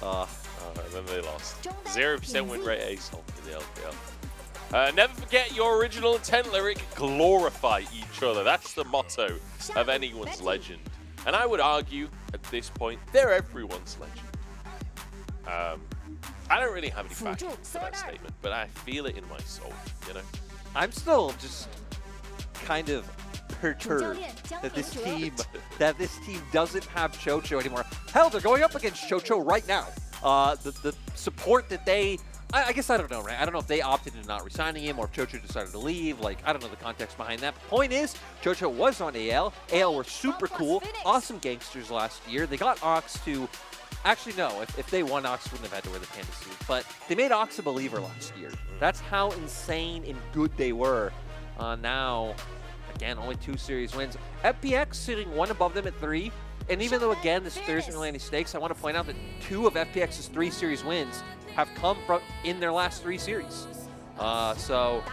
know. And then they lost. 0% win rate Ace Soul in the LPL. Never forget your original intent lyric, glorify each other. That's the motto of anyone's legend. And I would argue, at this point, they're everyone's legend. I don't really have any backing for that statement, but I feel it in my soul, you know? I'm still just kind of perturbed that this team doesn't have Chocho anymore. Hell, they're going up against Chocho right now. The support that they... I guess I don't know, right? I don't know if they opted into not resigning him or if Chocho decided to leave. Like, I don't know the context behind that. But point is, Chocho was on AL. AL were super cool, awesome gangsters last year. They got Ox to... Actually, no. If they won, Ox wouldn't have had to wear the panda suit. But they made Ox a believer last year. That's how insane and good they were. Now, again, only 2 series wins. FPX sitting 1 above them at 3. And even though, again, there isn't really any stakes, I want to point out that 2 of FPX's 3 series wins have come from in their last 3 series. So,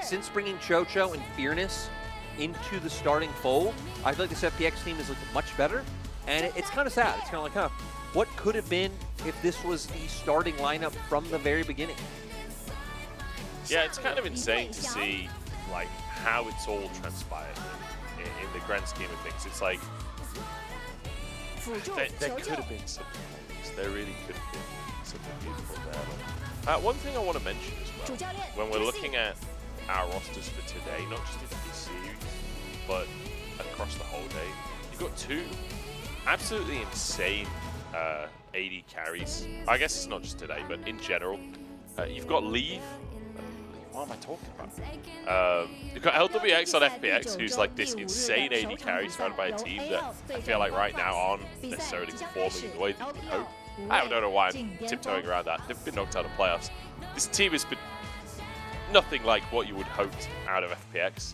since bringing Chocho and Fearness into the starting fold, I feel like this FPX team is looking much better. And it's kind of sad. It's kind of like, what could have been if this was the starting lineup from the very beginning? Yeah, it's kind of insane to see like how it's all transpired in the grand scheme of things. It's like there could have been something like this. There really could have been something beautiful there. One thing I want to mention as well, when we're looking at our rosters for today, not just in this series, but across the whole day, you've got 2 absolutely insane AD carries. I guess it's not just today, but in general. You've got Leave what am I talking about? You've got LWX on FPX, who's like this insane AD carry surrounded by a team that I feel like right now aren't necessarily performing the way that you would hope. I don't know why I'm tiptoeing around that. They've been knocked out of playoffs. This team has been nothing like what you would hope out of FPX.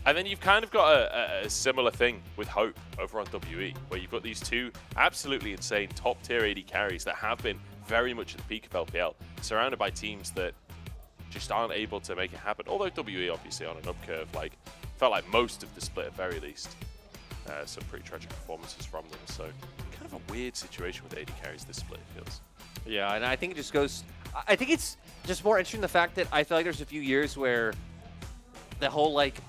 And then you've kind of got a similar thing with Hope over on WE, where you've got these two absolutely insane top-tier AD carries that have been very much at the peak of LPL, surrounded by teams that just aren't able to make it happen. Although WE obviously on an up curve, like felt like most of the split at very least. Some pretty tragic performances from them. So kind of a weird situation with AD carries this split, it feels. Yeah, and I think it just goes. I think it's just more interesting the fact that I feel like there's a few years where the whole like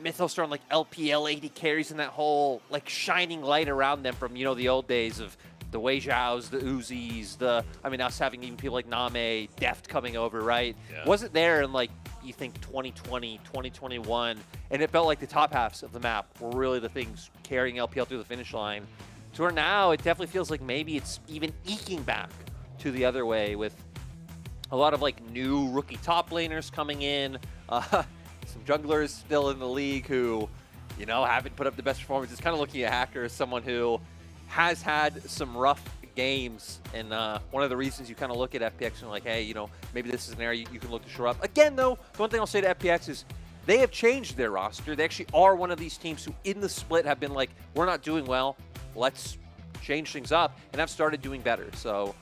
mythos around like LPL AD carries and that whole like shining light around them from, you know, the old days of the Wei Zhaos, the Uzis, us having even people like Name, Deft coming over, right? Yeah. Wasn't there in like, you think 2020, 2021, and it felt like the top halves of the map were really the things carrying LPL through the finish line. To where now it definitely feels like maybe it's even eking back to the other way with a lot of like new rookie top laners coming in, some junglers still in the league who, you know, haven't put up the best performances. Kind of looking at Hacker as someone who has had some rough games, and one of the reasons you kind of look at FPX and like, hey, you know, maybe this is an area you can look to shore up. Again, though, the one thing I'll say to FPX is they have changed their roster. They actually are one of these teams who in the split have been like, we're not doing well, let's change things up, and have started doing better. So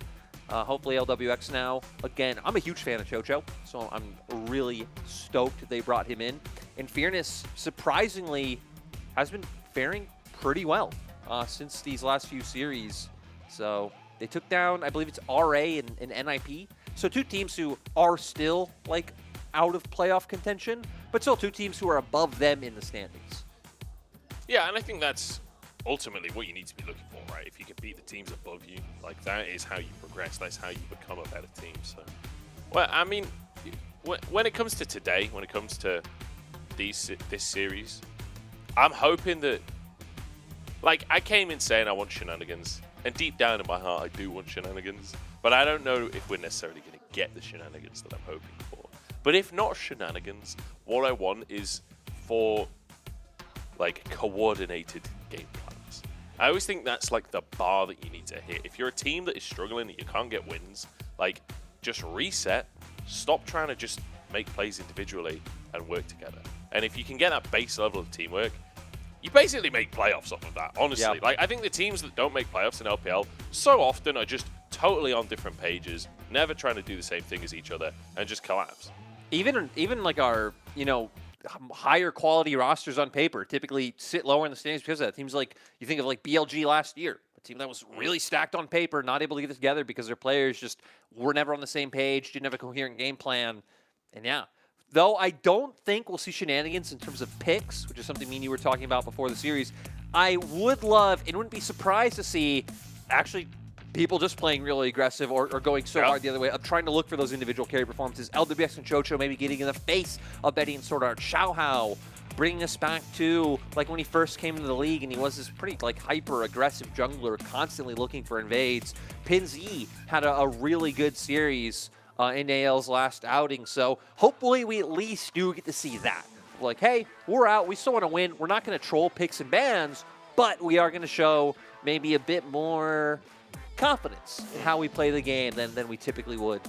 hopefully LWX now, again, I'm a huge fan of Chocho, so I'm really stoked they brought him in. And Fearness, surprisingly, has been faring pretty well since these last few series. So they took down, I believe it's RA and NIP. So two teams who are still like out of playoff contention, but still two teams who are above them in the standings. Yeah, and I think that's ultimately what you need to be looking for, right? If you can beat the teams above you, like that is how you progress. That's how you become a better team. So, well, I mean, when it comes to today, when it comes to this series, I'm hoping that, like, I came in saying I want shenanigans, and deep down in my heart, I do want shenanigans, but I don't know if we're necessarily going to get the shenanigans that I'm hoping for. But if not shenanigans, what I want is for, like, coordinated game plans. I always think that's, like, the bar that you need to hit. If you're a team that is struggling, that you can't get wins, like, just reset, stop trying to just make plays individually and work together. And if you can get that base level of teamwork, you basically make playoffs off of that, honestly. Yeah. Like, I think the teams that don't make playoffs in LPL so often are just totally on different pages, never trying to do the same thing as each other, and just collapse. Even like our, you know, higher quality rosters on paper typically sit lower in the standings because of that. Teams like, you think of like BLG last year, a team that was really stacked on paper, not able to get it together because their players just were never on the same page, didn't have a coherent game plan. And yeah, though I don't think we'll see shenanigans in terms of picks, which is something me and you were talking about before the series, I would love, and wouldn't be surprised to see actually people just playing really aggressive or going so hard the other way, of trying to look for those individual carry performances. LWX and Chocho maybe getting in the face of Betty and Sword Art. Xiaohao bringing us back to like when he first came into the league and he was this pretty like hyper aggressive jungler constantly looking for invades. Pinzi had a really good series in AL's last outing, so hopefully we at least do get to see that. Like, hey, we're out, we still want to win, we're not going to troll picks and bans, but we are going to show maybe a bit more confidence in how we play the game than we typically would.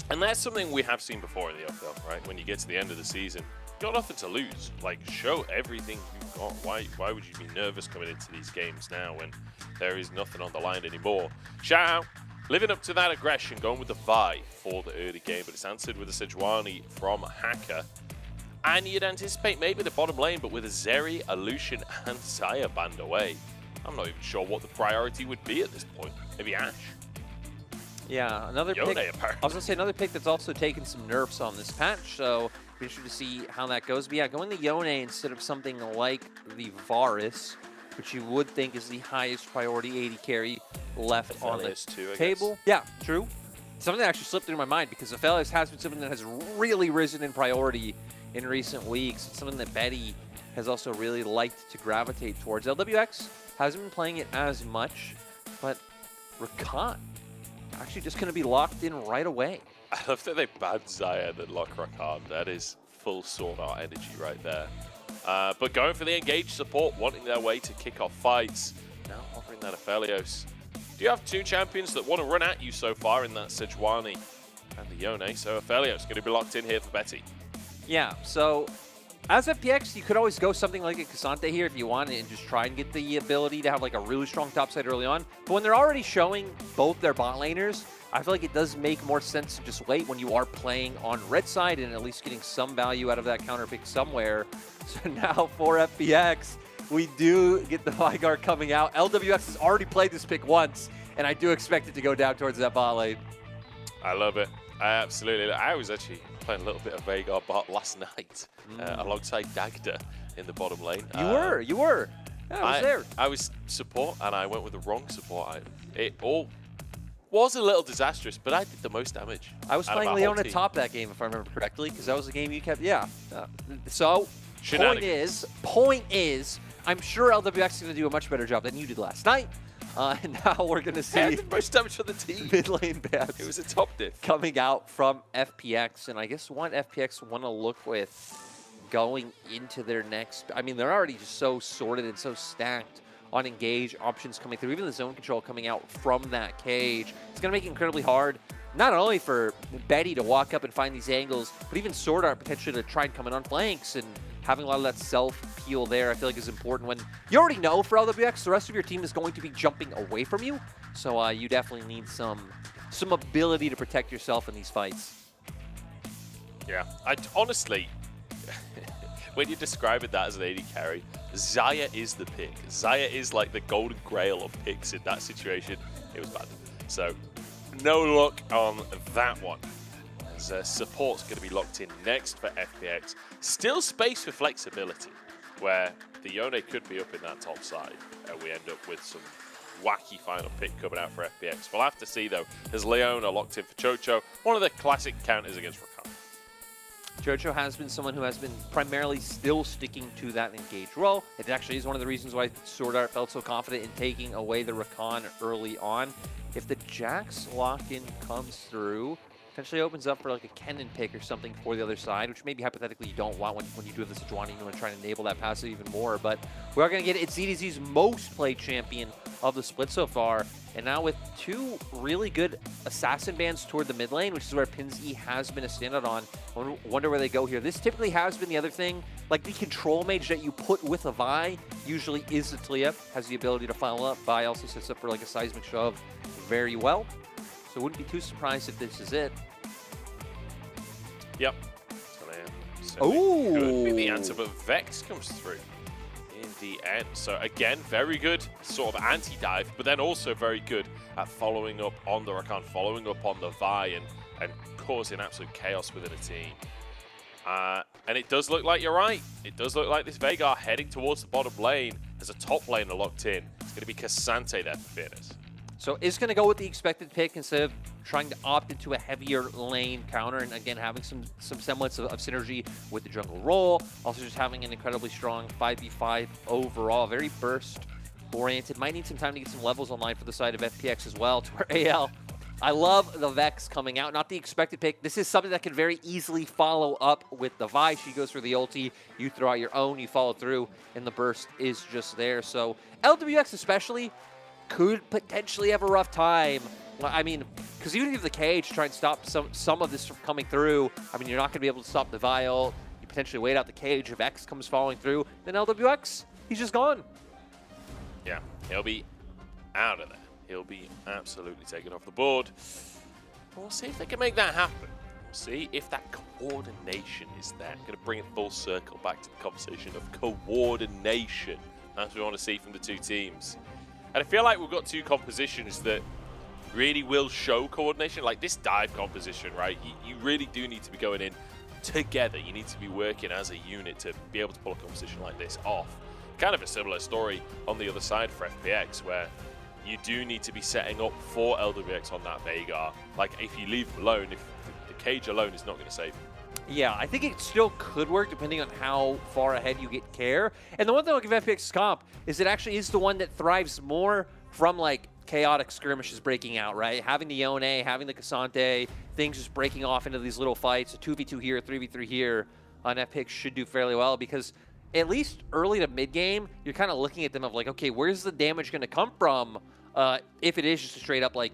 And that's something we have seen before in the FPL, right? When you get to the end of the season, you've got nothing to lose. Like, show everything you've got. Why would you be nervous coming into these games now when there is nothing on the line anymore? Shout out, living up to that aggression, going with the Vi for the early game, but it's answered with a Sejuani from Hacker. And you'd anticipate maybe the bottom lane, but with a Zeri, a Lucian, and Zaya banned away, I'm not even sure what the priority would be at this point. Maybe Ashe. Yeah, another Yone, pick. apparently. I was going to say another pick that's also taken some nerfs on this patch, so be interested to see how that goes. But yeah, going the Yone instead of something like the Varus, which you would think is the highest priority AD carry left on the table. Yeah, true. Something that actually slipped through my mind because Aphelios has been something that has really risen in priority in recent weeks. It's something that Betty has also really liked to gravitate towards. LWX hasn't been playing it as much, but Rakan actually just going to be locked in right away. I love that they banned Zaya and lock Rakan. That is full Sword Art energy right there. But going for the engaged support, wanting their way to kick off fights. Now offering that Aphelios. Do you have two champions that want to run at you so far in that Sejuani and the Yone? So Aphelios going to be locked in here for Betty. Yeah, so as FPX, you could always go something like a Cassante here if you want and just try and get the ability to have like a really strong top side early on. But when they're already showing both their bot laners, I feel like it does make more sense to just wait when you are playing on red side and at least getting some value out of that counter pick somewhere. So now for FPX, we do get the Vygar coming out. LWX has already played this pick once, and I do expect it to go down towards that bot lane. I love it. Absolutely. I was actually playing a little bit of Veigar bot last night alongside Dagda in the bottom lane. You were. Yeah, I was there. I was support, and I went with the wrong support item. It all was a little disastrous, but I did the most damage. I was playing Leona top that game, if I remember correctly, because that was the game you kept. Yeah. So, point is, I'm sure LWX is going to do a much better job than you did last night. And now we're going to see the most damage on the team. Mid lane bans. It was a top diff coming out from FPX, and I guess what FPX want to look with going into their next. I mean, they're already just so sorted and so stacked on engage options coming through. Even the zone control coming out from that cage. It's going to make it incredibly hard, not only for Betty to walk up and find these angles, but even Sword Art potentially to try and come in on flanks, and having a lot of that self-peel there I feel like is important when you already know for LWX the rest of your team is going to be jumping away from you. So you definitely need some ability to protect yourself in these fights. Yeah, I honestly, when you describe it that as an AD carry, Zaya is the pick. Zaya is like the golden grail of picks in that situation. It was bad. So no luck on that one. As support's going to be locked in next for FPX. Still space for flexibility, where the Yone could be up in that top side, and we end up with some wacky final pick coming out for FPX. We'll have to see, though, as Leona locked in for Chocho, one of the classic counters against Rakan. Chocho has been someone who has been primarily still sticking to that engaged role. It actually is one of the reasons why Sword Art felt so confident in taking away the Rakan early on. If the Jax lock-in comes through, potentially opens up for like a Kennen pick or something for the other side, which maybe hypothetically you don't want when you do have the Sejuani. You want to try and enable that passive even more. But we are going to get it's EDG's most played champion of the split so far. And now with two really good assassin bans toward the mid lane, which is where Pinzi has been a standout on. I wonder where they go here. This typically has been the other thing. Like the control mage that you put with a Vi usually is the Talia, has the ability to follow up. Vi also sets up for like a seismic shove very well. So wouldn't be too surprised if this is it. Yep. Could be the answer, but Vex comes through in the end. So again, very good sort of anti-dive, but then also very good at following up on the Rakan, following up on the Vi, and causing absolute chaos within a team. And it does look like you're right. It does look like this Veigar heading towards the bottom lane as a top laner locked in. It's going to be Cassante there for fairness. So is going to go with the expected pick instead of trying to opt into a heavier lane counter, and again having some semblance of synergy with the jungle role. Also just having an incredibly strong 5v5 overall, very burst oriented. Might need some time to get some levels online for the side of FPX as well. To where AL, I love the Vex coming out, not the expected pick. This is something that could very easily follow up with the Vi. She goes for the ulti, you throw out your own, you follow through, and the burst is just there. So LWX especially could potentially have a rough time. I mean, because even if the cage try and stop some of this from coming through, I mean, you're not going to be able to stop the Vial. You potentially wait out the cage. If X comes following through, then LWX, he's just gone. Yeah, he'll be out of there. He'll be absolutely taken off the board. We'll see if they can make that happen. We'll see if that coordination is there. I'm going to bring it full circle back to the conversation of coordination. That's what we want to see from the two teams. And I feel like we've got two compositions that really will show coordination. Like this dive composition, right? You really do need to be going in together. You need to be working as a unit to be able to pull a composition like this off. Kind of a similar story on the other side for FPX, where you do need to be setting up for LWX on that Veigar. Like if you leave him alone, if the cage alone is not going to save him. Yeah, I think it still could work depending on how far ahead you get care. And the one thing I'll give FPX comp is it actually is the one that thrives more from like chaotic skirmishes breaking out, right? Having the Yone, having the Cassante, things just breaking off into these little fights, a 2v2 here, a 3v3 here on FPX should do fairly well because at least early to mid-game, you're kind of looking at them of like, okay, where's the damage going to come from if it is just a straight up like,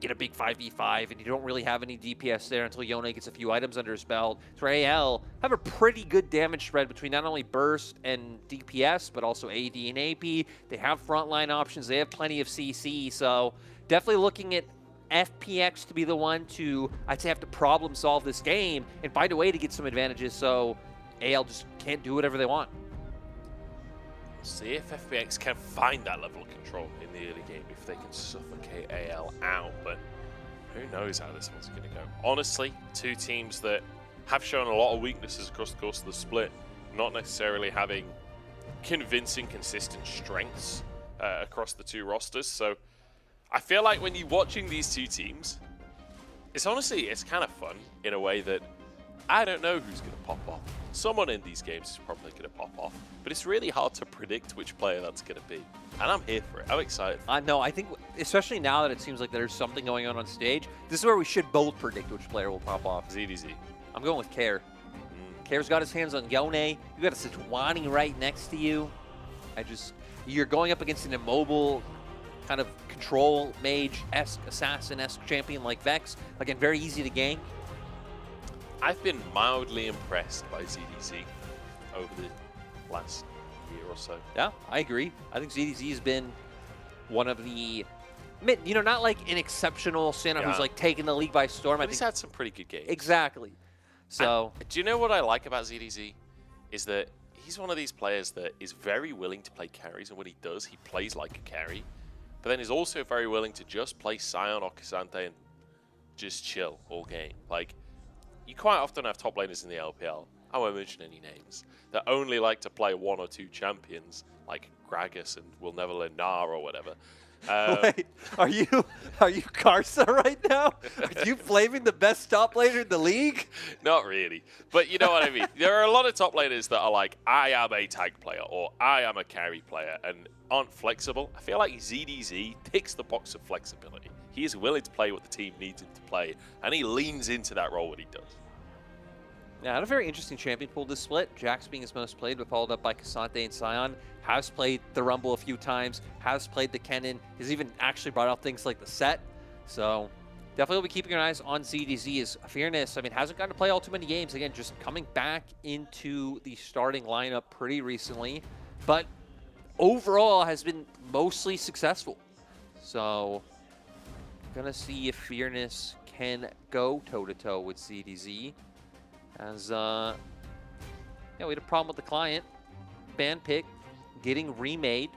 get a big 5v5 and you don't really have any DPS there until Yone gets a few items under his belt. So AL have a pretty good damage spread between not only burst and DPS, but also AD and AP. They have frontline options. They have plenty of CC. So definitely looking at FPX to be the one to, I'd say, have to problem solve this game and find a way to get some advantages so AL just can't do whatever they want. See if FPX can find that level of control in the early game, if they can suffocate AL out, but who knows how this one's going to go. Honestly, two teams that have shown a lot of weaknesses across the course of the split, not necessarily having convincing, consistent strengths across the two rosters. So I feel like when you're watching these two teams, it's kind of fun in a way that I don't know who's going to pop off. Someone in these games is probably going to pop off, but it's really hard to predict which player that's going to be. And I'm here for it. I'm excited. No, I think, especially now that it seems like there's something going on stage, this is where we should both predict which player will pop off. ZDZ. I'm going with Care. Care's got his hands on Yone. You got a Sejuani right next to you. You're going up against an immobile kind of control mage-esque, assassin-esque champion like Vex. Again, very easy to gank. I've been mildly impressed by ZDZ over the last year or so. Yeah, I agree. I think ZDZ has been one of the, not like an exceptional Santa who's like taking the league by storm. But he's had some pretty good games. Exactly. So, and do you know what I like about ZDZ? Is that he's one of these players that is very willing to play carries, and when he does, he plays like a carry. But then he's also very willing to just play Sion or Cassante and just chill all game. Like, you quite often have top laners in the LPL, I won't mention any names, that only like to play one or two champions, like Gragas and Will Never Learn Gnar or whatever. Wait, are you Karsa right now? Are you flaming the best top laner in the league? Not really, but you know what I mean. There are a lot of top laners that are like, I am a tank player or I am a carry player and aren't flexible. I feel like ZDZ ticks the box of flexibility. He is willing to play what the team needs him to play, and he leans into that role when he does. Yeah, had a very interesting champion pool this split. Jax being his most played, but followed up by Cassante and Sion. Has played the Rumble a few times, has played the Kennen, has even actually brought out things like the set. So definitely will be keeping our eyes on ZDZ. As Fearness, hasn't gotten to play all too many games. Again, just coming back into the starting lineup pretty recently, but overall has been mostly successful. So gonna see if Fearness can go toe-to-toe with ZDZ. As, we had a problem with the client. Ban pick getting remade.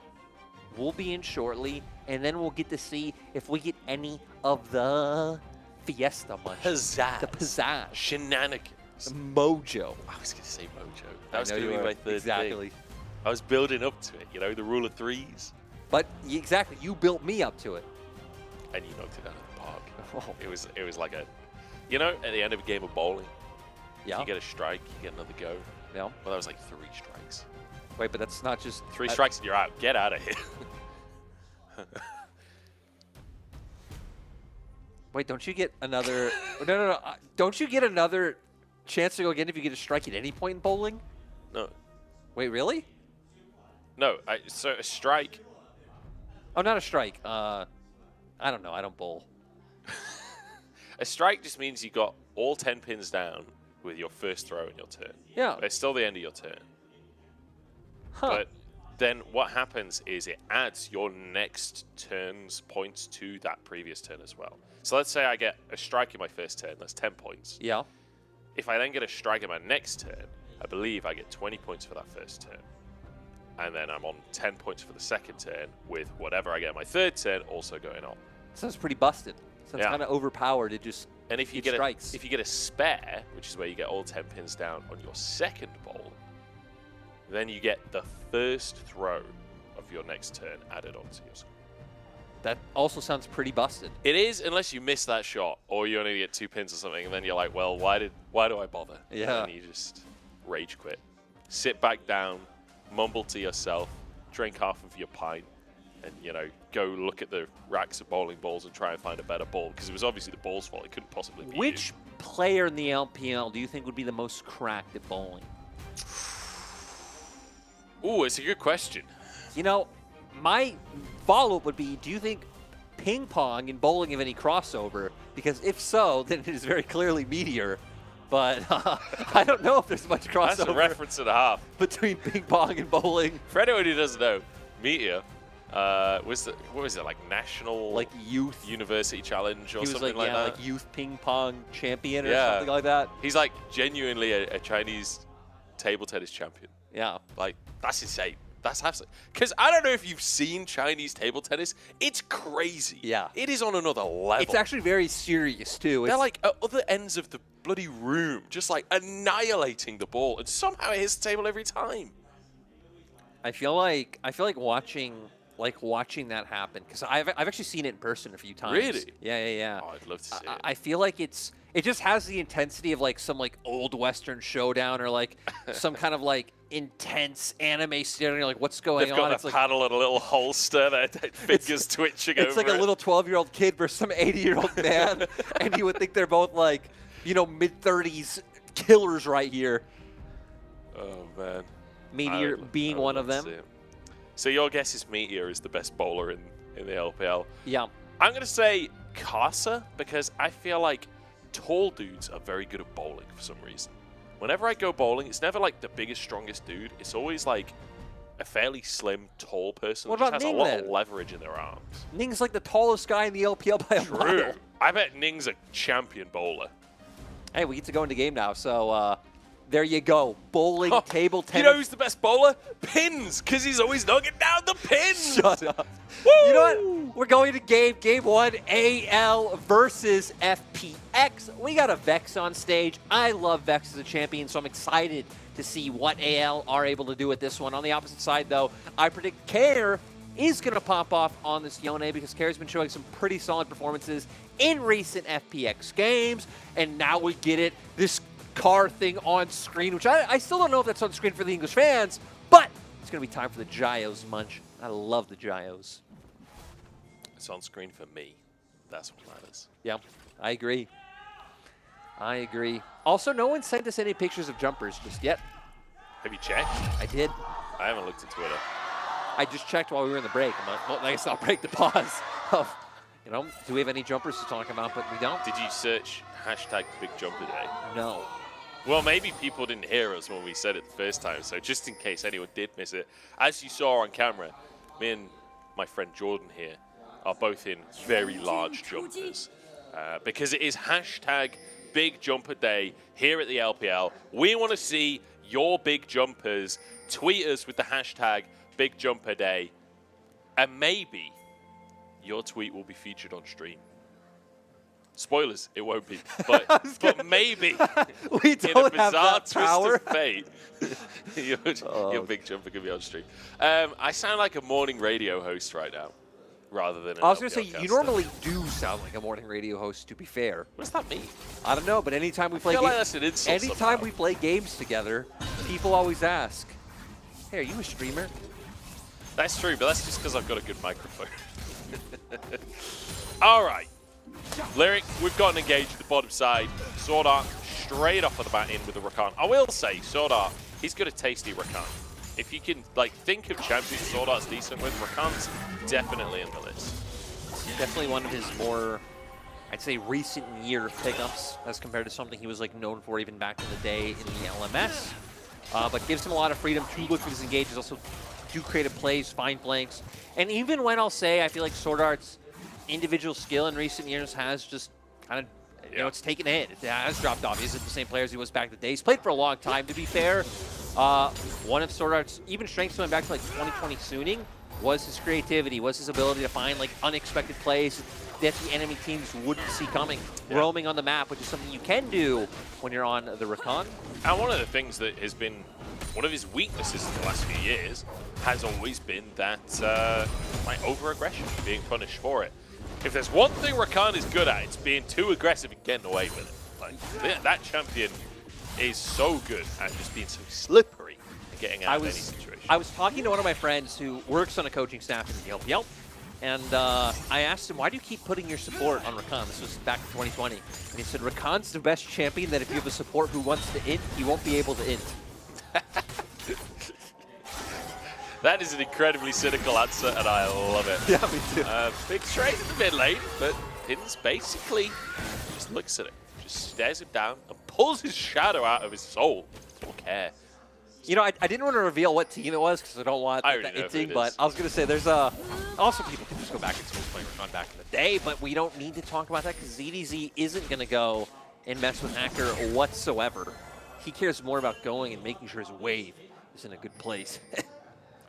We'll be in shortly, and then we'll get to see if we get any of the Fiesta money. Pizzazz. The pizzazz. Shenanigans. The mojo. I was going to say mojo. That was going to be my third exactly. thing. I was building up to it, the rule of threes. But exactly, you built me up to it. And you knocked it out of the park. Oh. It was like a, at the end of a game of bowling, Yeah. if you get a strike, you get another go. Yeah. Well, that was like 3 strikes. Wait, but that's not just 3 strikes and you're out. Get out of here. Wait, don't you get another? No. Don't you get another chance to go again if you get a strike at any point in bowling? No. Wait, really? No. So a strike. Oh, not a strike. I don't know. I don't bowl. A strike just means you got all 10 pins down with your first throw in your turn. Yeah. But it's still the end of your turn. Huh. But then what happens is it adds your next turn's points to that previous turn as well. So let's say I get a strike in my first turn, that's 10 points. Yeah. If I then get a strike in my next turn, I believe I get 20 points for that first turn. And then I'm on 10 points for the second turn, with whatever I get in my third turn also going on. Sounds pretty busted. Sounds Yeah. kind of overpowered. It just And if you get strikes. if you get a spare, which is where you get all 10 pins down on your second bowl, then you get the first throw of your next turn added onto your score. that also sounds pretty busted. It is, unless you miss that shot, or you only get 2 pins or something, and then you're like, well, why do I bother? Yeah. And you just rage quit. Sit back down, mumble to yourself, drink half of your pint, and go look at the racks of bowling balls and try and find a better ball, because it was obviously the ball's fault. It couldn't possibly be Which you. player in the LPL do you think would be the most cracked at bowling? Ooh, it's a good question. My follow-up would be, do you think ping pong and bowling have any crossover? Because if so, then it is very clearly Meteor. But I don't know if there's much crossover That's a reference and a half. between ping pong and bowling. For anyone who doesn't know, Meteor what was it, like National Like youth. University Challenge or He was something like, that? like youth ping pong champion or Yeah. something like that. He's like genuinely a Chinese table tennis champion. Yeah. Like, that's insane. That's absolutely... Because I don't know if you've seen Chinese table tennis. It's crazy. Yeah. It is on another level. It's actually very serious, too. They're like at other ends of the bloody room, just like annihilating the ball, and somehow it hits the table every time. I feel like watching that happen, because I've actually seen it in person a few times. Really? Yeah. Oh, I'd love to see it. I feel like it just has the intensity of like some like old Western showdown, or like some kind of like intense anime steering. Like, what's going They've on? got It's a like paddle and a little holster. Their fingers twitching over it's like a it. little 12-year-old kid versus some 80-year-old man, and you would think they're both like mid-30s killers right here. Oh man. Meteor being one of them. So your guess is Meteor is the best bowler in the LPL. Yeah. I'm going to say Casa, because I feel like tall dudes are very good at bowling for some reason. Whenever I go bowling, it's never like the biggest, strongest dude. It's always like a fairly slim, tall person What that about just has a Ning, lot then? of leverage in their arms. Ning's like the tallest guy in the LPL by a True. mile. I bet Ning's a champion bowler. Hey, we get to go into game now, so there you go. Bowling, Oh, table tennis. You know who's the best bowler? Pins, because he's always knocking down the pins. Shut up. Woo! You know what? We're going to game one, AL versus FPX. We got a Vex on stage. I love Vex as a champion, so I'm excited to see what AL are able to do with this one. On the opposite side, though, I predict Care is going to pop off on this Yone, because Care's been showing some pretty solid performances in recent FPX games, and now we get it. This car thing on screen, which I still don't know if that's on screen for the English fans, but it's going to be time for the Gyos munch. I love the Gyos. It's on screen for me. That's what matters. Yeah, I agree. Also, no one sent us any pictures of jumpers just yet. Have you checked? I did. I haven't looked at Twitter. I just checked while we were in the break. I'm like, well, I guess I'll break the pause of, do we have any jumpers to talk about? But we don't. Did you search hashtag Big Jumper Day? No. Well, maybe people didn't hear us when we said it the first time, so just in case anyone did miss it, as you saw on camera, me and my friend Jordan here are both in very large jumpers, because it is hashtag Big Jumper Day here at the LPL. We want to see your big jumpers. Tweet us with the hashtag Big Jumper Day, and maybe your tweet will be featured on stream. Spoilers, it won't be, but maybe We in a don't have bizarre that twist power. of fate, your big jumper could be on stream. I sound like a morning radio host right now, rather than an I was going to say, LPL you caster. normally do sound like a morning radio host, to be fair. What does that mean? I don't know, but anytime we play feel like that's an insult anytime somehow. we play games together, people always ask, hey, are you a streamer? That's true, but that's just because I've got a good microphone. All right. Lyric, we've got an engage at the bottom side. Sword Art straight off of the bat in with the Rakan. I will say, Sword Art, he's got a tasty Rakan. If you can think of champions Sword Art's decent with, Rakan's definitely in the list. Definitely one of his more, I'd say, recent year pickups as compared to something he was known for even back in the day in the LMS. But gives him a lot of freedom to look for his engages, also do creative plays, find flanks. And even when I'll say I feel like Sword Art's individual skill in recent years has just kind of, it's taken a hit. It has dropped off. He isn't the same player as he was back in the day. He's played for a long time, to be fair. One of Sword Art's even strengths going back to 2020 Suning was his creativity, was his ability to find unexpected plays that the enemy teams wouldn't see coming, roaming on the map, which is something you can do when you're on the Rakan. And one of the things that has been one of his weaknesses in the last few years has always been that over-aggression, being punished for it. If there's one thing Rakan is good at, it's being too aggressive and getting away with it. That champion is so good at just being so slippery and getting out of any situation. I was talking to one of my friends who works on a coaching staff in the LPL, and I asked him, why do you keep putting your support on Rakan? This was back in 2020. And he said, Rakan's the best champion that if you have a support who wants to int, he won't be able to int. That is an incredibly cynical answer, and I love it. Yeah, me too. Big trade in the mid lane, but Pins basically just looks at it, just stares him down, and pulls his shadow out of his soul. Don't care. You know, I didn't want to reveal what team it was because I don't want the inting, but I was going to say there's also people can just go back and see playing Rakan back in the day, but we don't need to talk about that because ZDZ isn't going to go and mess with Hacker whatsoever. He cares more about going and making sure his wave is in a good place.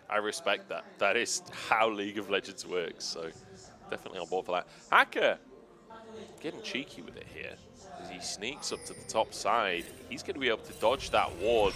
I respect that. That is how League of Legends works, so definitely on board for that. Hacker getting cheeky with it here. As he sneaks up to the top side, he's going to be able to dodge that ward.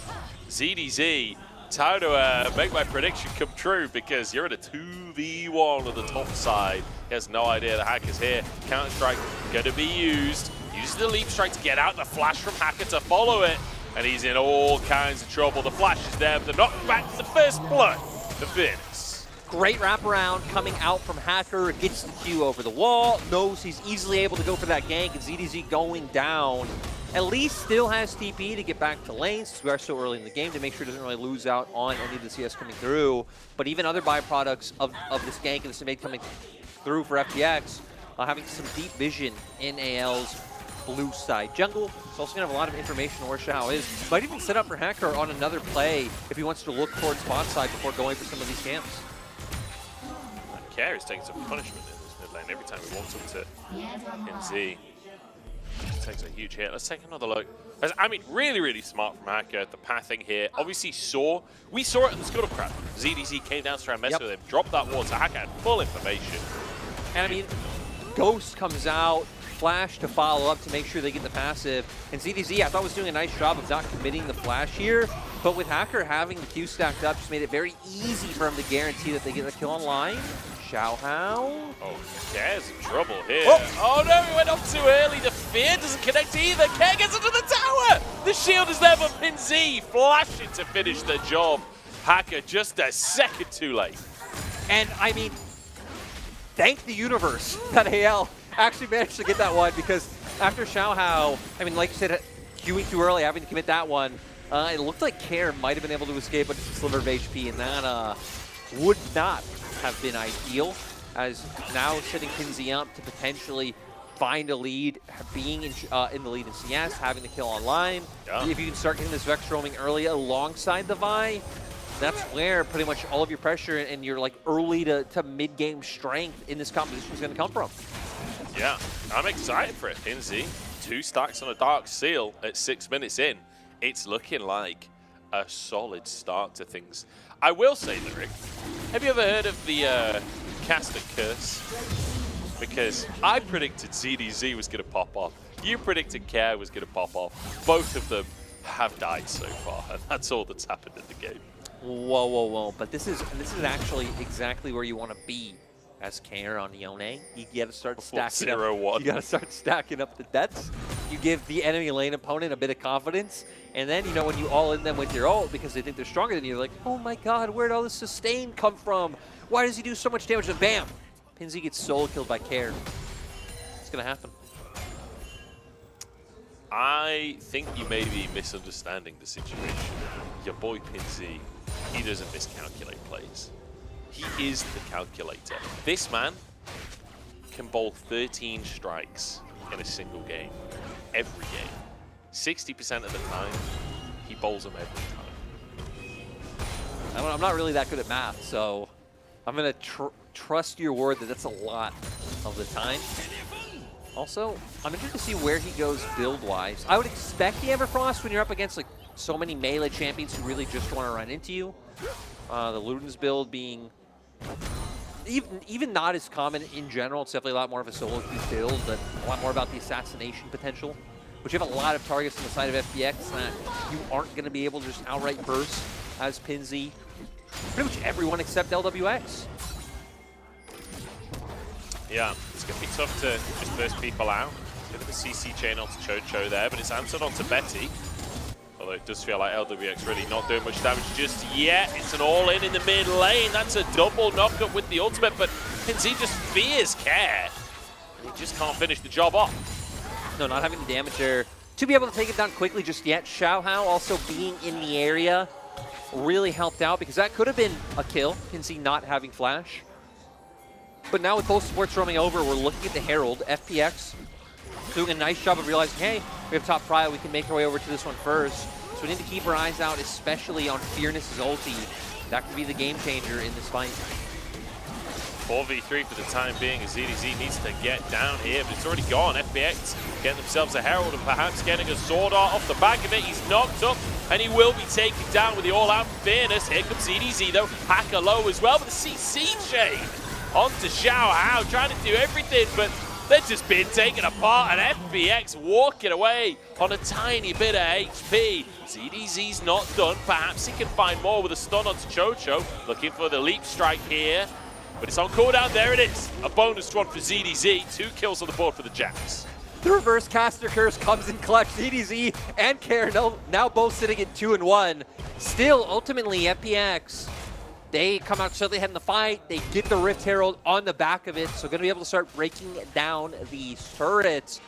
ZDZ, time to make my prediction come true because you're in a 2v1 on the top side. He has no idea that Hacker's here. Counter-Strike going to be used. Uses the Leap Strike to get out the flash from Hacker to follow it. And he's in all kinds of trouble. The flash is there, but the knockback to the first blood. The Vince. Great wraparound coming out from Hacker, gets the Q over the wall, knows he's easily able to go for that gank, and ZDZ going down. At least still has TP to get back to lanes, since we are so early in the game, to make sure he doesn't really lose out on any of the CS coming through. But even other byproducts of this gank and this invade coming through for FPX, having some deep vision in AL's blue side jungle. It's also going to have a lot of information on where Xiao is. Might even set up for Hacker on another play if he wants to look towards spawn side before going for some of these camps. Care is taking some punishment in this mid lane every time he walks up to NZ. He takes a huge hit. Let's take another look. I mean, really, really smart from Hacker. The pathing here. Obviously we saw it in the Scuttle Crab. ZDZ came down to try and mess with him, dropped that wall to Hacker, had full information. And I mean, Ghost comes out, Flash to follow up to make sure they get the passive. And ZDZ, I thought, was doing a nice job of not committing the flash here. But with Hacker having the Q stacked up, just made it very easy for him to guarantee that they get the kill online. Xiao Hao. Oh, Care's in trouble here. Oh no, he went up too early. The fear doesn't connect either. Care gets into the tower. The shield is there for Pinz, flashing to finish the job. Hacker just a second too late. And I mean, thank the universe that AL actually managed to get that one, because after Xiao Hao, I mean, like you said, queuing too early, having to commit that one, it looked like Care might have been able to escape, but it's a sliver of HP, and that would not have been ideal, as now setting Pinz up to potentially find a lead, being in the lead in CS, having the kill online. Yeah. If you can start getting this Vex roaming early alongside the Vi, that's where pretty much all of your pressure and your like early to mid-game strength in this competition is going to come from. Yeah, I'm excited for it. Pinz, 2 stacks on a Dark Seal at 6 minutes in. It's looking like a solid start to things. I will say, Lyric, have you ever heard of the Caster Curse? Because I predicted ZDZ was going to pop off. You predicted Care was going to pop off. Both of them have died so far, and that's all that's happened in the game. Whoa, whoa, whoa. But this is actually exactly where you want to be as Care on Yone. You got to start stacking up. 0-1. You got to start stacking up the deaths. You give the enemy lane opponent a bit of confidence, and then, you know, when you all in them with your ult because they think they're stronger than you, like, oh my god, where'd all this sustain come from? Why does he do so much damage? And bam! Pinz gets solo killed by Care. It's going to happen. I think you may be misunderstanding the situation. Your boy Pinz, he doesn't miscalculate plays. He is the calculator. This man can bowl 13 strikes in a single game, every game. 60% of the time, he bowls them every time. I'm not really that good at math, so I'm going to trust your word that that's a lot of the time. Also, I'm interested to see where he goes build-wise. I would expect the Everfrost when you're up against like so many melee champions who really just want to run into you. The Luden's build being even not as common in general. It's definitely a lot more of a solo queue build, but a lot more about the assassination potential, which you have a lot of targets on the side of FPX that you aren't going to be able to just outright burst as Pinz. Pretty much everyone except LWX. Yeah, it's going to be tough to just burst people out. Bit of a CC chain onto Chocho there, but it's answered onto Betty. Although it does feel like LWX really not doing much damage just yet. It's an all-in in the mid lane. That's a double knockup with the ultimate, but PinZ just fears Care. And he just can't finish the job off. No, not having the damage there to be able to take it down quickly just yet. Xiaohao also being in the area really helped out because that could have been a kill, PinZ not having flash. But now with both supports roaming over, we're looking at the Herald. FPX doing a nice job of realizing, hey, we have top prio, we can make our way over to this one first. So we need to keep our eyes out, especially on Fearness's ulti. That could be the game changer in this fight. 4v3 for the time being as EDG needs to get down here, but it's already gone. FPX getting themselves a Herald and perhaps getting a Sword Art off the back of it. He's knocked up and he will be taken down with the all-out Fearness. Here comes EDG though, Hacker low as well, but the CC chain onto Xiaohao, trying to do everything, but they're just being taken apart, and FPX walking away on a tiny bit of HP. ZDZ's not done. Perhaps he can find more with a stun onto Chocho. Looking for the leap strike here, but it's on cooldown. There it is. A bonus one for ZDZ. 2 kills on the board for the Jacks. The reverse caster curse comes in clutch. ZDZ and Care now both sitting at 2 and 1. Still, ultimately, FPX, they come out steadily ahead in the fight. They get the Rift Herald on the back of it, so going to be able to start breaking down these turrets.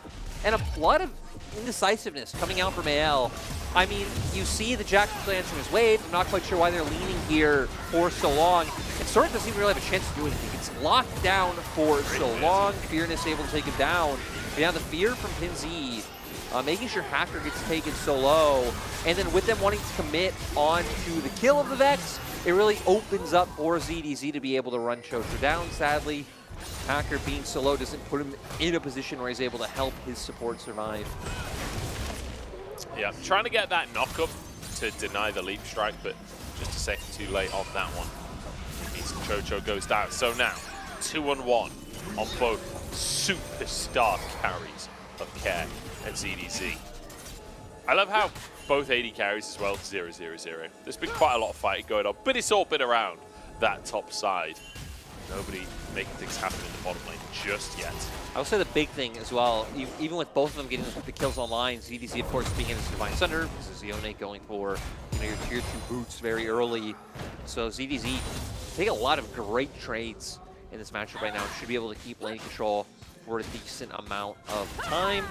And a lot of indecisiveness coming out from AL. I mean, you see the Jack answering his wave. I'm not quite sure why they're leaning here for so long. And Sword doesn't even really have a chance to do anything. It's locked down for so long. Fearness able to take it down. But now the fear from PinZ, making sure Hacker gets taken so low. And then with them wanting to commit on to the kill of the Vex, it really opens up for ZDZ to be able to run Chocho down, sadly. Hacker being so low doesn't put him in a position where he's able to help his support survive. Yeah, trying to get that knockup to deny the leap strike, but just a second too late on that one. It means Chocho goes down. So now, 2-on-1 on both superstar carries of Care and ZDZ. I love how both AD carries as well, 0-0-0. There's been quite a lot of fighting going on, but it's all been around that top side. Nobody making things happen in the bottom lane just yet. I will say the big thing as well, even with both of them getting the kills online, ZDZ of course being in his Divine Thunder, this is Yone going for your tier 2 boots very early. So ZDZ take a lot of great trades in this matchup right now. Should be able to keep lane control for a decent amount of time.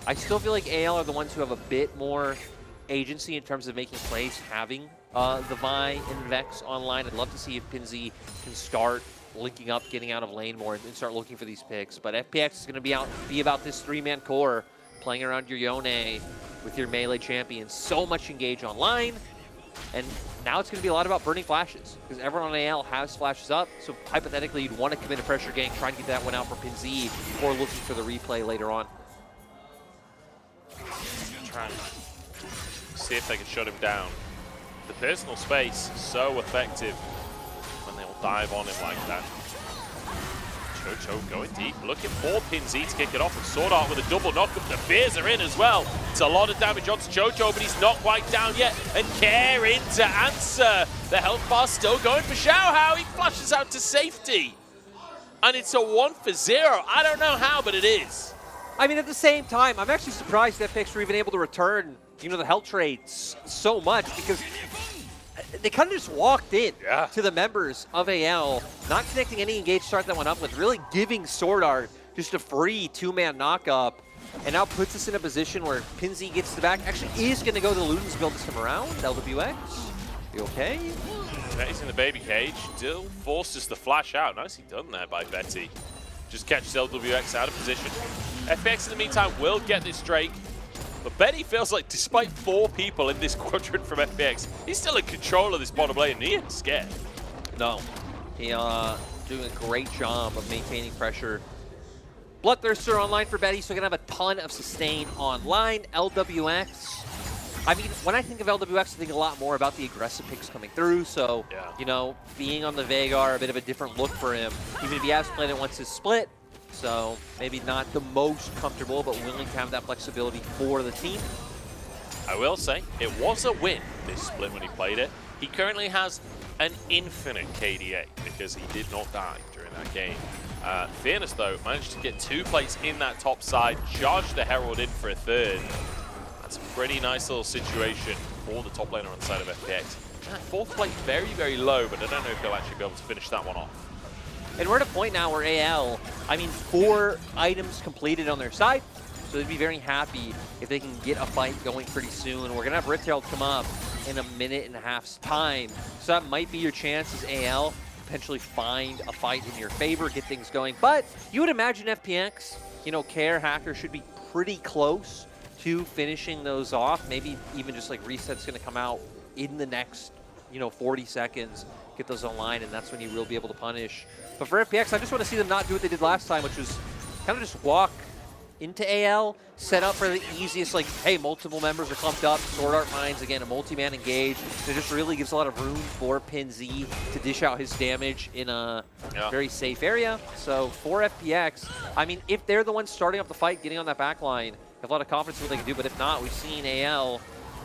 I still feel like AL are the ones who have a bit more agency in terms of making plays, having the Vi and Vex online. I'd love to see if PinZ can start linking up, getting out of lane more, and start looking for these picks. But FPX is going to be about this 3-man core, playing around your Yone with your melee champions. So much engage online, and now it's going to be a lot about burning flashes, because everyone on AL has flashes up, so hypothetically you'd want to commit a pressure gank, try and get that one out for PinZ, or looking for the replay later on. Trying to see if they can shut him down. The personal space, so effective when they'll dive on him like that. Chocho going deep, looking for PinZ to kick it off, and Sword Art with a double knockup. The Fears are in as well. It's a lot of damage onto Chocho, but he's not quite down yet. And Care in to answer. The health bar still going for Xiaohao. He flushes out to safety. And it's a 1-for-0. I don't know how, but it is. I mean, at the same time, I'm actually surprised that FPX were even able to return, the health trades so much, because they kind of just walked in to the members of AL, not connecting any engaged start that went up with, really giving Sword Art just a free 2-man knock-up, and now puts us in a position where PinZ gets the back. Actually is going to go to Luden's build this time around. LWX, you okay? Betty's in the baby cage, still forces the flash out. Nicely done there by Betty. Just catches LWX out of position. FPX in the meantime will get this Drake. But Betty feels like despite 4 people in this quadrant from FPX, he's still in control of this bottom lane and he ain't scared. No. He doing a great job of maintaining pressure. Bloodthirster online for Betty, so gonna have a ton of sustain online. LWX. I mean, when I think of LWX, I think a lot more about the aggressive picks coming through. So, being on the Veigar, a bit of a different look for him. Even if he has played it once his split, so maybe not the most comfortable, but willing to have that flexibility for the team. I will say, it was a win, this split, when he played it. He currently has an infinite KDA because he did not die during that game. Fearness, though, managed to get 2 plates in that top side, charged the Herald in for a third. That's a pretty nice little situation for the top laner on the side of FPX. Yeah, fourth place very, very low, but I don't know if they'll actually be able to finish that one off. And we're at a point now where AL, I mean, 4 items completed on their side, so they'd be very happy if they can get a fight going pretty soon. We're going to have Riptail come up in a minute and a half's time, so that might be your chance as AL, potentially find a fight in your favor, get things going. But you would imagine FPX, you know, Care, Hacker should be pretty close to finishing those off. Maybe even just like Reset's going to come out in the next, you know, 40 seconds, get those online, and that's when you will be able to punish. But for FPX, I just want to see them not do what they did last time, which was kind of just walk into AL, set up for the easiest, like, hey, multiple members are clumped up, Sword Art Mines, again, a multi-man engage. It just really gives a lot of room for PinZ to dish out his damage in a very safe area. So for FPX, I mean, if they're the ones starting up the fight, getting on that back line, have a lot of confidence in what they can do, but if not, we've seen AL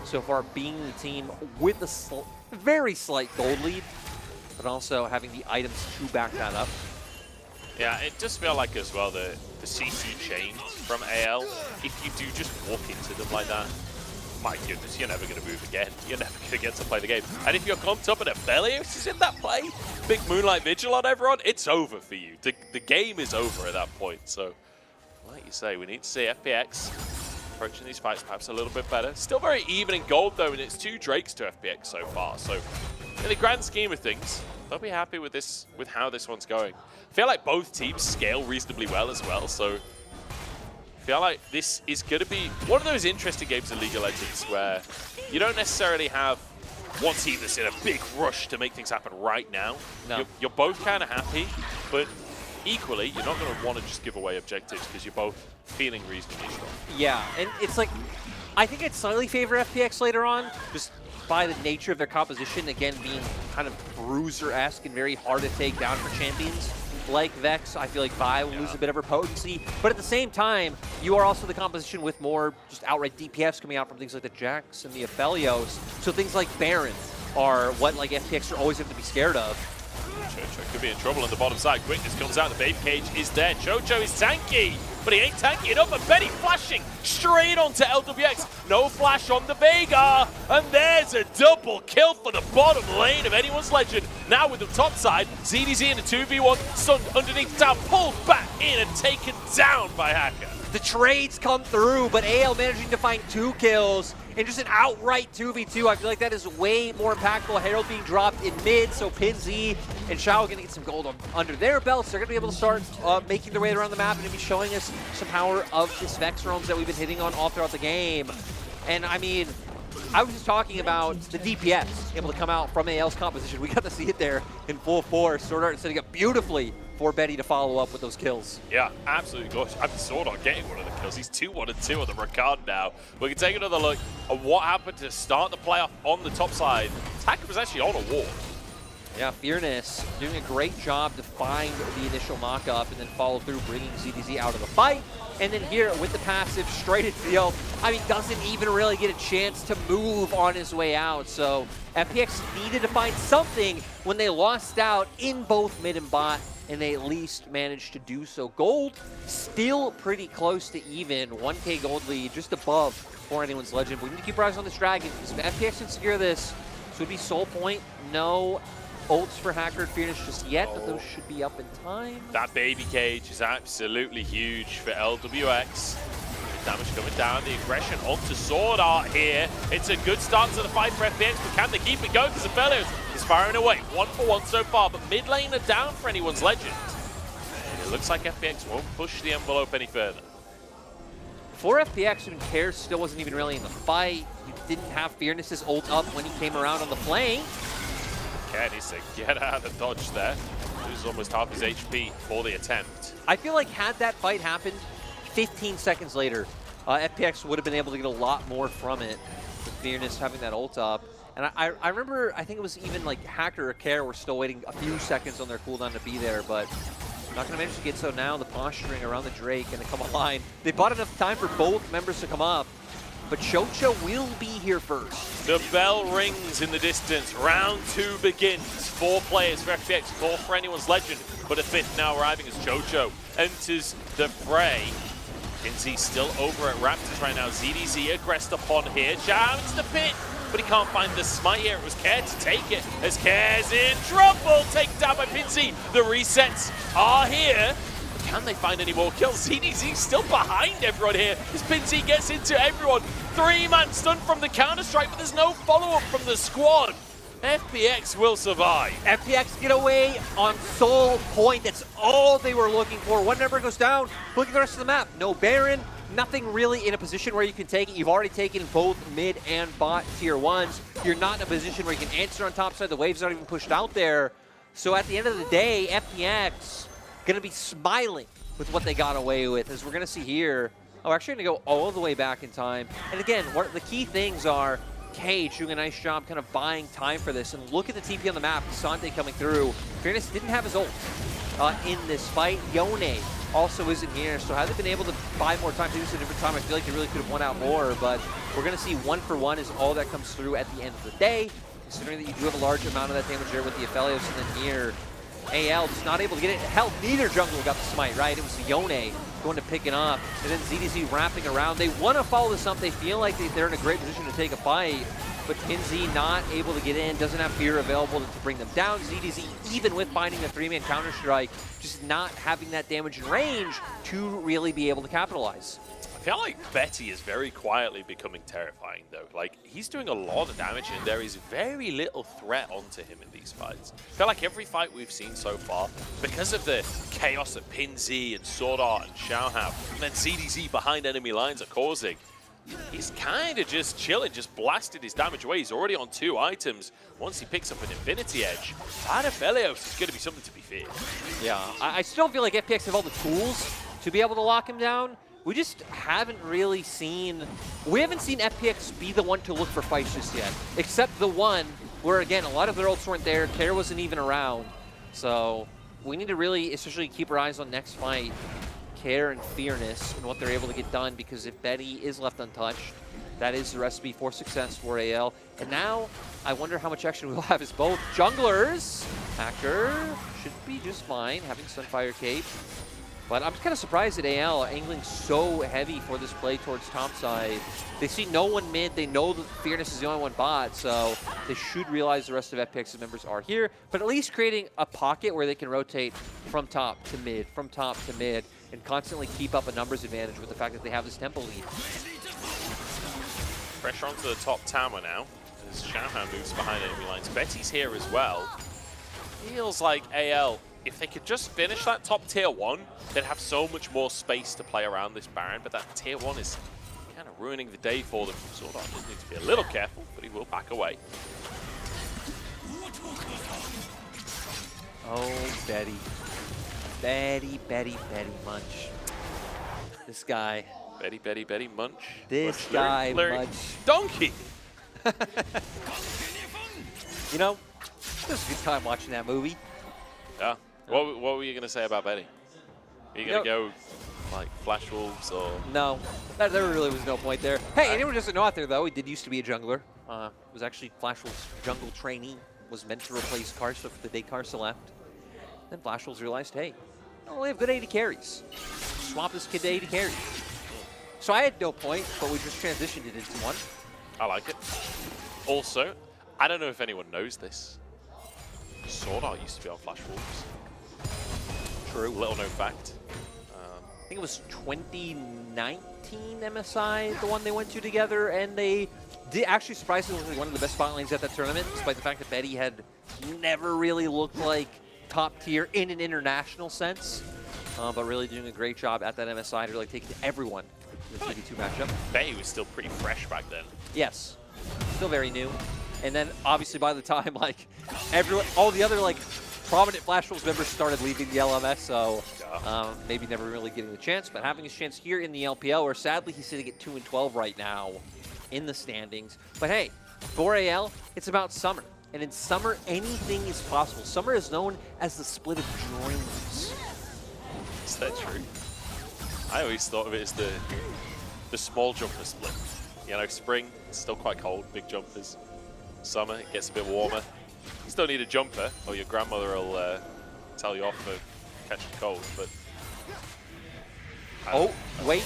so far being the team with a very slight gold lead, but also having the items to back that up. Yeah, it does feel like as well the CC change from AL, if you do just walk into them like that, my goodness, you're never going to move again. You're never going to get to play the game. And if you're clumped up and Aphelios is in that play, big Moonlight Vigil on everyone, it's over for you. The game is over at that point. So, like you say, we need to see FPX approaching these fights perhaps a little bit better. Still very even in gold though, and it's 2 Drakes to FPX so far. So, in the grand scheme of things, they'll be happy with this, with how this one's going. I feel like both teams scale reasonably well as well, so I feel like this is going to be one of those interesting games in League of Legends where you don't necessarily have one team that's in a big rush to make things happen right now. No. You're both kind of happy, but equally, you're not going to want to just give away objectives because you're both feeling reasonably strong. Yeah, and it's like, I think I'd slightly favor FPX later on, just by the nature of their composition, again, being kind of bruiser-esque and very hard to take down for champions. Like Vex, I feel like Vi will lose a bit of her potency, but at the same time, you are also the composition with more just outright DPS coming out from things like the Jax and the Aphelios. So things like Baron are what like FPX are always have to be scared of. Chocho could be in trouble on the bottom side. Quickness comes out, the baby cage is there. Chocho is tanky, but he ain't tanky enough, and Betty flashing straight onto LWX. No flash on the Veigar, and there's a double kill for the bottom lane of anyone's legend. Now with the top side, ZDZ in a 2v1, stunned underneath the tower, pulled back in and taken down by Hacker. The trades come through, but AL managing to find 2 kills and just an outright 2v2. I feel like that is way more impactful. Herald being dropped in mid, so PinZ and Shao are going to get some gold under their belts. They're going to be able to start making their way around the map and be showing us some power of this Vex roams that we've been hitting on all throughout the game. And I mean, I was just talking about the DPS able to come out from AL's composition. We got to see it there in full force. Sword Art setting up beautifully for Betty to follow up with those kills. Yeah, absolutely gorgeous. I'm Sword Art getting one of the kills. He's 2-1-2 on the Ricard now. We can take another look at what happened to start the playoff on the top side. Hacker was actually on a wall. Yeah, Fearness doing a great job to find the initial mock-up and then follow through, bringing ZDZ out of the fight. And then here with the passive straight into the ult, I mean, doesn't even really get a chance to move on his way out. So FPX needed to find something when they lost out in both mid and bot, and they at least managed to do so. Gold still pretty close to even, 1K gold lead, just above for anyone's legend. But we need to keep our eyes on this dragon, because if FPX can secure this, this would be Soul Point. No ults for Hacker and Fearness just yet, but those should be up in time. That baby cage is absolutely huge for LWX. Damage coming down, the aggression onto Sword Art here. It's a good start to the fight for FPX, but can they keep it going? Because Aphelios is firing away. 1-for-1 so far, but mid lane are down for anyone's legend. And it looks like FPX won't push the envelope any further. For FPX, when Care still wasn't even really in the fight, he didn't have Fearness's ult up when he came around on the flank. Care needs to get out of the dodge there. Loses almost half his HP for the attempt. I feel like had that fight happened 15 seconds later, FPX would have been able to get a lot more from it with Fearness having that ult up. And I remember, I think it was even like Hacker or Care were still waiting a few seconds on their cooldown to be there, but not going to manage to get so now. The posturing around the Drake and to come online. They bought enough time for both members to come up, but Chocho will be here first. The bell rings in the distance. Round 2 begins. 4 players for FPX, 4 for anyone's legend, but a 5th now arriving as Chocho enters the fray. Kinsey still over at Raptors right now. ZDZ aggressed upon here. Jam into the pit, but he can't find the smite here. It was Care to take it, as Care's in trouble. Taken down by Pinsy. The resets are here. But can they find any more kills? ZDZ still behind everyone here as Pinsy gets into everyone. 3-man stun from the Counter-Strike, but there's no follow-up from the squad. FPX will survive. FPX get away on sole point. That's all they were looking for. One member goes down. Look at the rest of the map. No Baron. Nothing really in a position where you can take it. You've already taken both mid and bot tier 1s. You're not in a position where you can answer on top side. The wave's not even pushed out there. So at the end of the day, FPX going to be smiling with what they got away with. As we're going to see here. Oh, actually going to go all the way back in time. And again, what the key things are, Cage doing a nice job kind of buying time for this. And look at the TP on the map. Sante coming through. Fairness didn't have his ult in this fight. Yone also isn't here. So had they been able to buy more time, maybe it's a different time, I feel like they really could have won out more. But we're going to see 1-for-1 is all that comes through at the end of the day. Considering that you do have a large amount of that damage there with the Aphelios, and then here, AL just not able to get it. Hell, neither jungle got the smite, right? It was Yone going to pick it up, and then ZDZ wrapping around. They want to follow this up. They feel like they're in a great position to take a fight, but Kinsey not able to get in, doesn't have fear available to bring them down. ZDZ, even with finding the 3-man Counter-Strike, just not having that damage in range to really be able to capitalize. I feel like Betty is very quietly becoming terrifying, though. Like, he's doing a lot of damage, and there is very little threat onto him in these fights. I feel like every fight we've seen so far, because of the chaos that Pinsy and Sword Art and Shao have, and then ZDZ behind enemy lines are causing, he's kind of just chilling, just blasted his damage away. He's already on 2 items. Once he picks up an Infinity Edge, that Aphelios is going to be something to be feared. Yeah, I still feel like FPX have all the tools to be able to lock him down. We just haven't really seen, we haven't seen FPX be the one to look for fights just yet. Except the one where, again, a lot of their ults weren't there. Care wasn't even around. So we need to really, especially keep our eyes on next fight. Care and Fearness and what they're able to get done, because if Betty is left untouched, that is the recipe for success for AL. And now, I wonder how much action we'll have as both junglers. Hacker should be just fine, having Sunfire Cape. But I'm kind of surprised that AL are angling so heavy for this play towards topside. They see no one mid. They know that Fearness is the only one bot, so they should realize the rest of FPX's members are here. But at least creating a pocket where they can rotate from top to mid, from top to mid, and constantly keep up a numbers advantage with the fact that they have this tempo lead. Pressure onto the top tower now, as Shao moves behind enemy lines. Betty's here as well. Feels like AL, if they could just finish that top tier 1, they'd have so much more space to play around this Baron, but that tier 1 is kind of ruining the day for them. Sword Art does need to be a little careful, but he will back away. Oh, Betty. Betty Munch. This guy. Betty Munch. This guy, Munch. Donkey! You know, it was a good time watching that movie. Yeah. What were you going to say about Betty? Are you going to go like Flash Wolves or? No, there really was no point there. Hey, anyone who doesn't know out there though, he did used to be a jungler. Was actually Flash Wolves' jungle trainee. Was meant to replace Karsa for the day Karsa left. Then Flash Wolves realized, hey, I only have good AD carries. Swap this kid to AD carry. So I had no point, but we just transitioned it into one. I like it. Also, I don't know if anyone knows this. Sword Art used to be on Flash Wolves. True. Little known fact. I think it was 2019 MSI, the one they went to together, and they did actually surprisingly one of the best spot lanes at that tournament, despite the fact that Betty had never really looked like top tier in an international sense, but really doing a great job at that MSI to really take it to everyone in the 2v2 matchup. Betty was still pretty fresh back then. Yes, still very new. And then obviously by the time like everyone, all the other like prominent Flash Wolves members started leaving the LMS, so maybe never really getting the chance, but having his chance here in the LPL, where sadly he's sitting at 2-12 right now in the standings. But hey, for AL, it's about summer. And in summer, anything is possible. Summer is known as the split of dreams. Is that true? I always thought of it as the small jumper split. You know, spring, it's still quite cold, big jumpers. Summer, it gets a bit warmer. You still need a jumper, or your grandmother will tell you off for catching cold, but Oh, wait.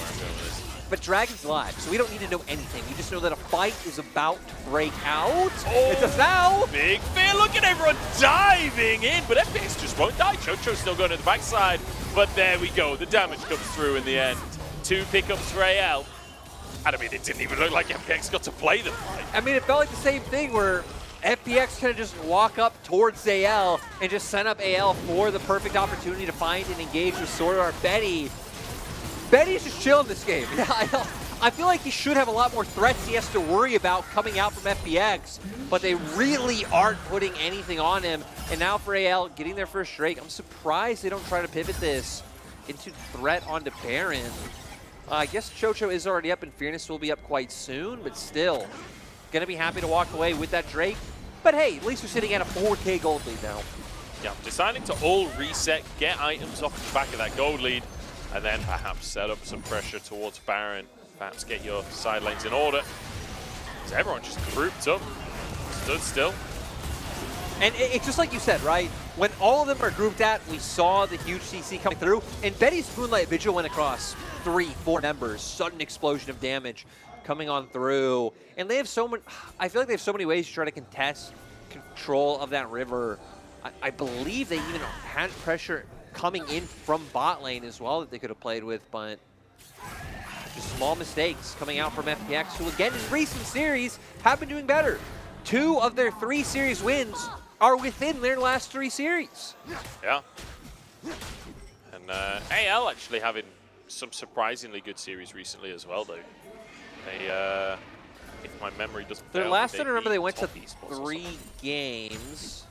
But Dragon's live, so we don't need to know anything. We just know that a fight is about to break out. It's a foul. Big fear. Look at everyone diving in, but FPX just won't die. Chocho's still going to the backside, but there we go. The damage comes through in the end. 2 pickups for AL. And I mean, it didn't even look like FPX got to play them. I mean, it felt like the same thing where FPX kind of just walk up towards AL and just set up AL for the perfect opportunity to find and engage with Sword Art Betty. Betty's just chilling this game. I feel like he should have a lot more threats he has to worry about coming out from FPX, but they really aren't putting anything on him. And now for AL, getting their first Drake, I'm surprised they don't try to pivot this into threat onto Baron. I guess Chocho is already up, and Fearness will be up quite soon, but still, gonna be happy to walk away with that Drake. But hey, at least we're sitting at a 4K gold lead now. Yeah, deciding to all reset, get items off the back of that gold lead, and then perhaps set up some pressure towards Baron. Perhaps get your side lanes in order. Because everyone just grouped up, stood still. And it's just like you said, right? When all of them are grouped at, we saw the huge CC coming through, and Betty's Moonlight Vigil went across 3-4 members. Sudden explosion of damage coming on through. And they have so many, I feel like they have so many ways to try to contest control of that river. I believe they even had pressure coming in from bot lane as well that they could have played with, but just small mistakes coming out from FPX, who again in recent series have been doing better. 2 of their 3 series wins are within their last 3 series. Yeah. And AL actually having some surprisingly good series recently as well, though. They, if my memory doesn't fail, Their last, I beat remember they went to Top Esports or 3 something. games.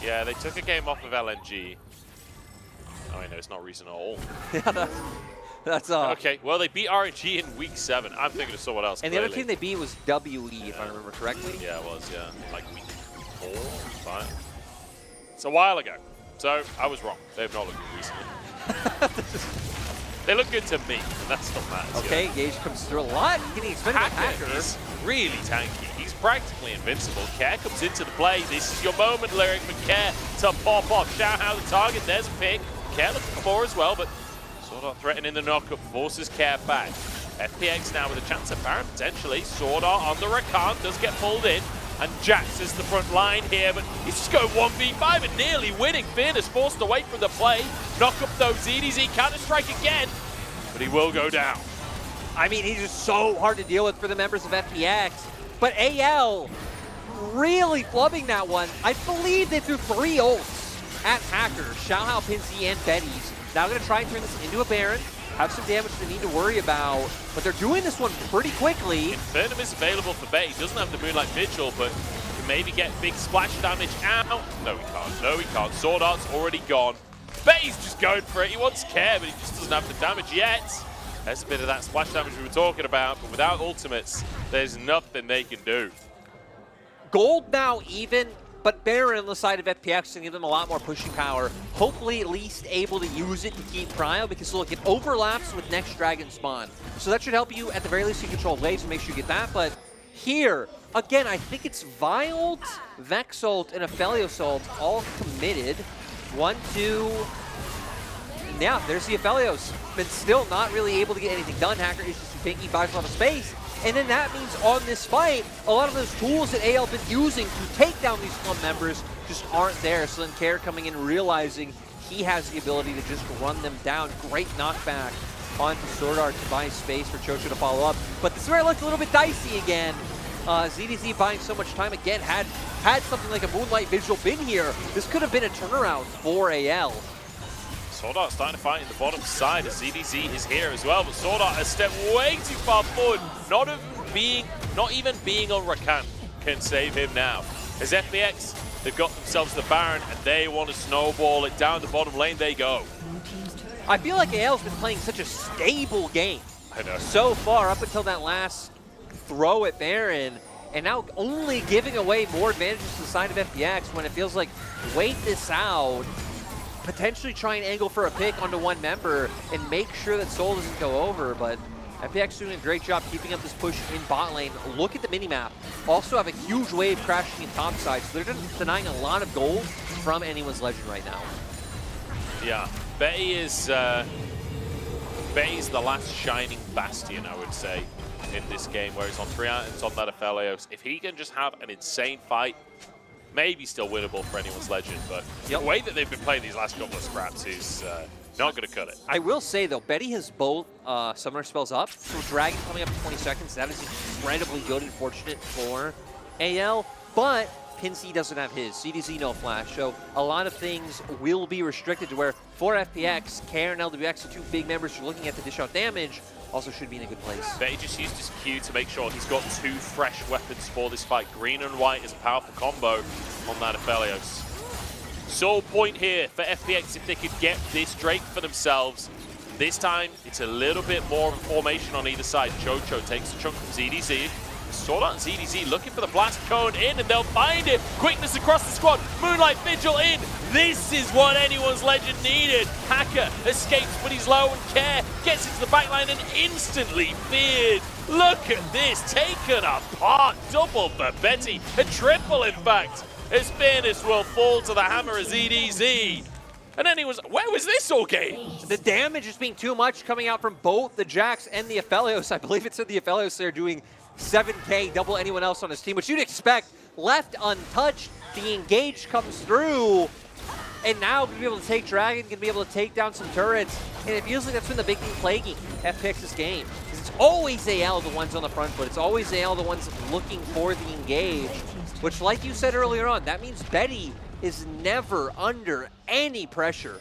Yeah, they took a game off of LNG. Oh, I know, it's not recent at all. Yeah, that's Okay, well, they beat RNG in week 7. I'm thinking of someone else. And the other clearly. team they beat was WE, if I remember correctly. Yeah, it was, yeah. Like week 4, 5. It's a while ago. So, I was wrong. They have not looked good recently. They look good to me, and that's what matters. Okay, Gage comes through a lot, getting expended on Hacker Hacker. is really tanky. He's practically invincible. Care comes into the play. This is your moment, Lyric, for Care to pop off. Shout out the target. There's a pick. Care looking for more as well, but Sword Art threatening the knockup, forces Care back. FPX now with a chance at Baron, potentially. Sword Art on the Rakan, does get pulled in. And Jax is the front line here, but he's just going 1v5 and nearly winning. Fearness forced away from the play. Knock up those EDG, counter-strike again, but he will go down. I mean, he's just so hard to deal with for the members of FPX. But AL really flubbing that one. I believe they threw 3 ults at Hacker, Xiaohao, Pinsy, and Betty's. Now going to try and turn this into a Baron. Have some damage they need to worry about, but they're doing this one pretty quickly. Infernum is available for Betty. Doesn't have the Moonlight Vigil, but can maybe get big splash damage out. No, he can't. No, he can't. Sword Art's already gone. Betty's just going for it. He wants Care, but he just doesn't have the damage yet. There's a bit of that splash damage we were talking about, but without ultimates, there's nothing they can do. Gold now even, but Baron on the side of FPX can give them a lot more pushing power. Hopefully at least able to use it to keep Cryo, because look, it overlaps with next Dragon spawn. So that should help you at the very least you control waves, so make sure you get that. But here, again, I think it's Vialt, Vexalt, and Aphelios ult all committed. 1, 2, yeah, there's the Aphelios. But still not really able to get anything done. Hacker is just too pinky, buys a lot of space. And then that means on this fight, a lot of those tools that AL been using to take down these club members just aren't there. So then Care coming in, realizing he has the ability to just run them down. Great knockback onto Sword Art to buy space for Chocho to follow up. But this is where it looked a little bit dicey again. ZDZ buying so much time again. Had something like a Moonlight Vigil been here, this could have been a turnaround for AL. Sword Art starting to fight in the bottom side as ZDZ is here as well, but Sword Art has stepped way too far forward. Not even being on Rakan can save him now. As FPX, they've got themselves the Baron and they want to snowball it down the bottom lane. They go. I feel like AL's been playing such a stable game. I know. So far, up until that last throw at Baron, and now only giving away more advantages to the side of FPX when it feels like wait this out, potentially try and angle for a pick onto one member and make sure that Soul doesn't go over, but FPX doing a great job keeping up this push in bot lane. Look at the minimap. Also have a huge wave crashing in top side, so they're just denying a lot of gold from anyone's legend right now. Yeah, Betty is Bay's the last shining bastion, I would say, in this game, where he's on 3 items on that Aphelios. If he can just have an insane fight, maybe still winnable for anyone's legend, but the way that they've been playing these last couple of scraps is not going to cut it. I will say, though, Betty has both summoner spells up, so Dragon coming up in 20 seconds. That is incredibly good and fortunate for AL, but Pinsy doesn't have his. CDZ no flash, so a lot of things will be restricted to where for FPX, Care and LWX, the two big members who are looking at the dish out damage, also should be in a good place. Betty just used his Q to make sure he's got 2 fresh weapons for this fight. Green and white is a powerful combo on that Aphelios. Sole point here for FPX if they could get this Drake for themselves. This time, it's a little bit more of a formation on either side. Chocho takes a chunk from ZDZ. Sword Art and ZDZ looking for the blast cone in, and they'll find it. Quickness across the squad. Moonlight Vigil in. This is what anyone's legend needed. Hacker escapes, but he's low, and Care gets into the backline and instantly feared. Look at this, taken apart. Double for Betty, a triple in fact, as Fairness will fall to the hammer of ZDZ. And then he was, where was this all game? The damage is being too much coming out from both the Jax and the Aphelios. I believe it said the Aphelios they're doing 7K, double anyone else on his team, which you'd expect. Left untouched, the engage comes through, and now going to be able to take Dragon, going to be able to take down some turrets, and it feels like that's been the big thing plaguing FPX's game. Because it's always AL the ones on the front foot, it's always AL the ones looking for the engage, which, like you said earlier on, that means Betty is never under any pressure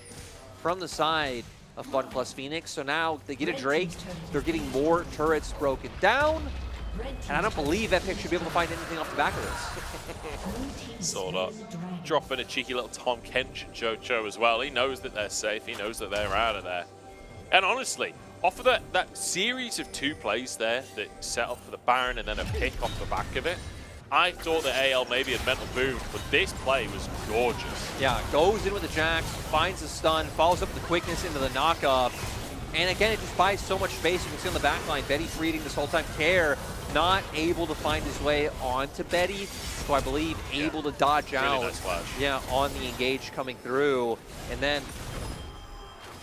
from the side of Fun plus Phoenix. So now they get a Drake, they're getting more turrets broken down, and I don't believe FPX should be able to find anything off the back of this. Sort of. Dropping a cheeky little Tom Kench and Jojo as well. He knows that they're safe, he knows that they're out of there. And honestly, off of that series of 2 plays there that set up for the Baron and then a pick off the back of it, I thought that AL maybe had mental boom, but this play was gorgeous. Yeah, goes in with the Jax, finds the stun, follows up the quickness into the knockup. And again, it just buys so much space. You can see on the back line, Betty reading this whole time. Care not able to find his way onto Betty, so I believe able to dodge Really out. nice flash. Yeah, on the engage coming through. And then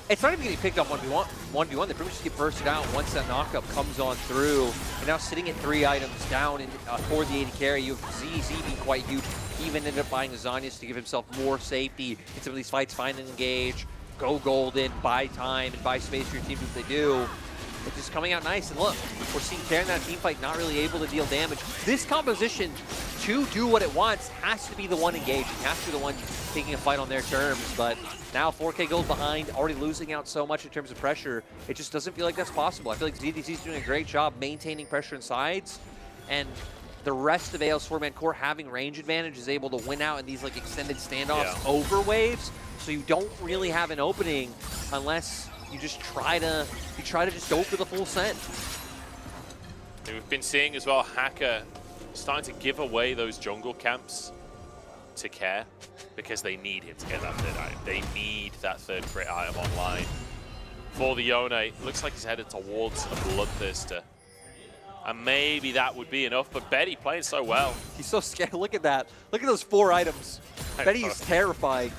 it's not even getting picked up 1v1. They pretty much just get bursted out once that knockup comes on through. And now sitting at 3 items down in, for the AD carry, you have ZZ being quite huge. He even ended up buying the Zanyas to give himself more safety in some of these fights, find an engage, go golden, buy time, and buy space for your team if they do. It's just coming out nice. And look, we're seeing Care in that team fight not really able to deal damage. This composition, to do what it wants, has to be the one engaging, has to be the one taking a fight on their terms. But now 4K gold behind, already losing out so much in terms of pressure, it just doesn't feel like that's possible. I feel like ZDC's doing a great job maintaining pressure in sides, and the rest of AL's 4-man core having range advantage is able to win out in these like extended standoffs over waves. So you don't really have an opening unless you just try to just go for the full send. We've been seeing as well Hacker starting to give away those jungle camps to Care because they need him to get that 3rd item. They need that 3rd crit item online. For the Yone, looks like he's headed towards a Bloodthirster. And maybe that would be enough, but Betty playing so well. He's so scared. Look at that. Look at those 4 items. Betty's terrified.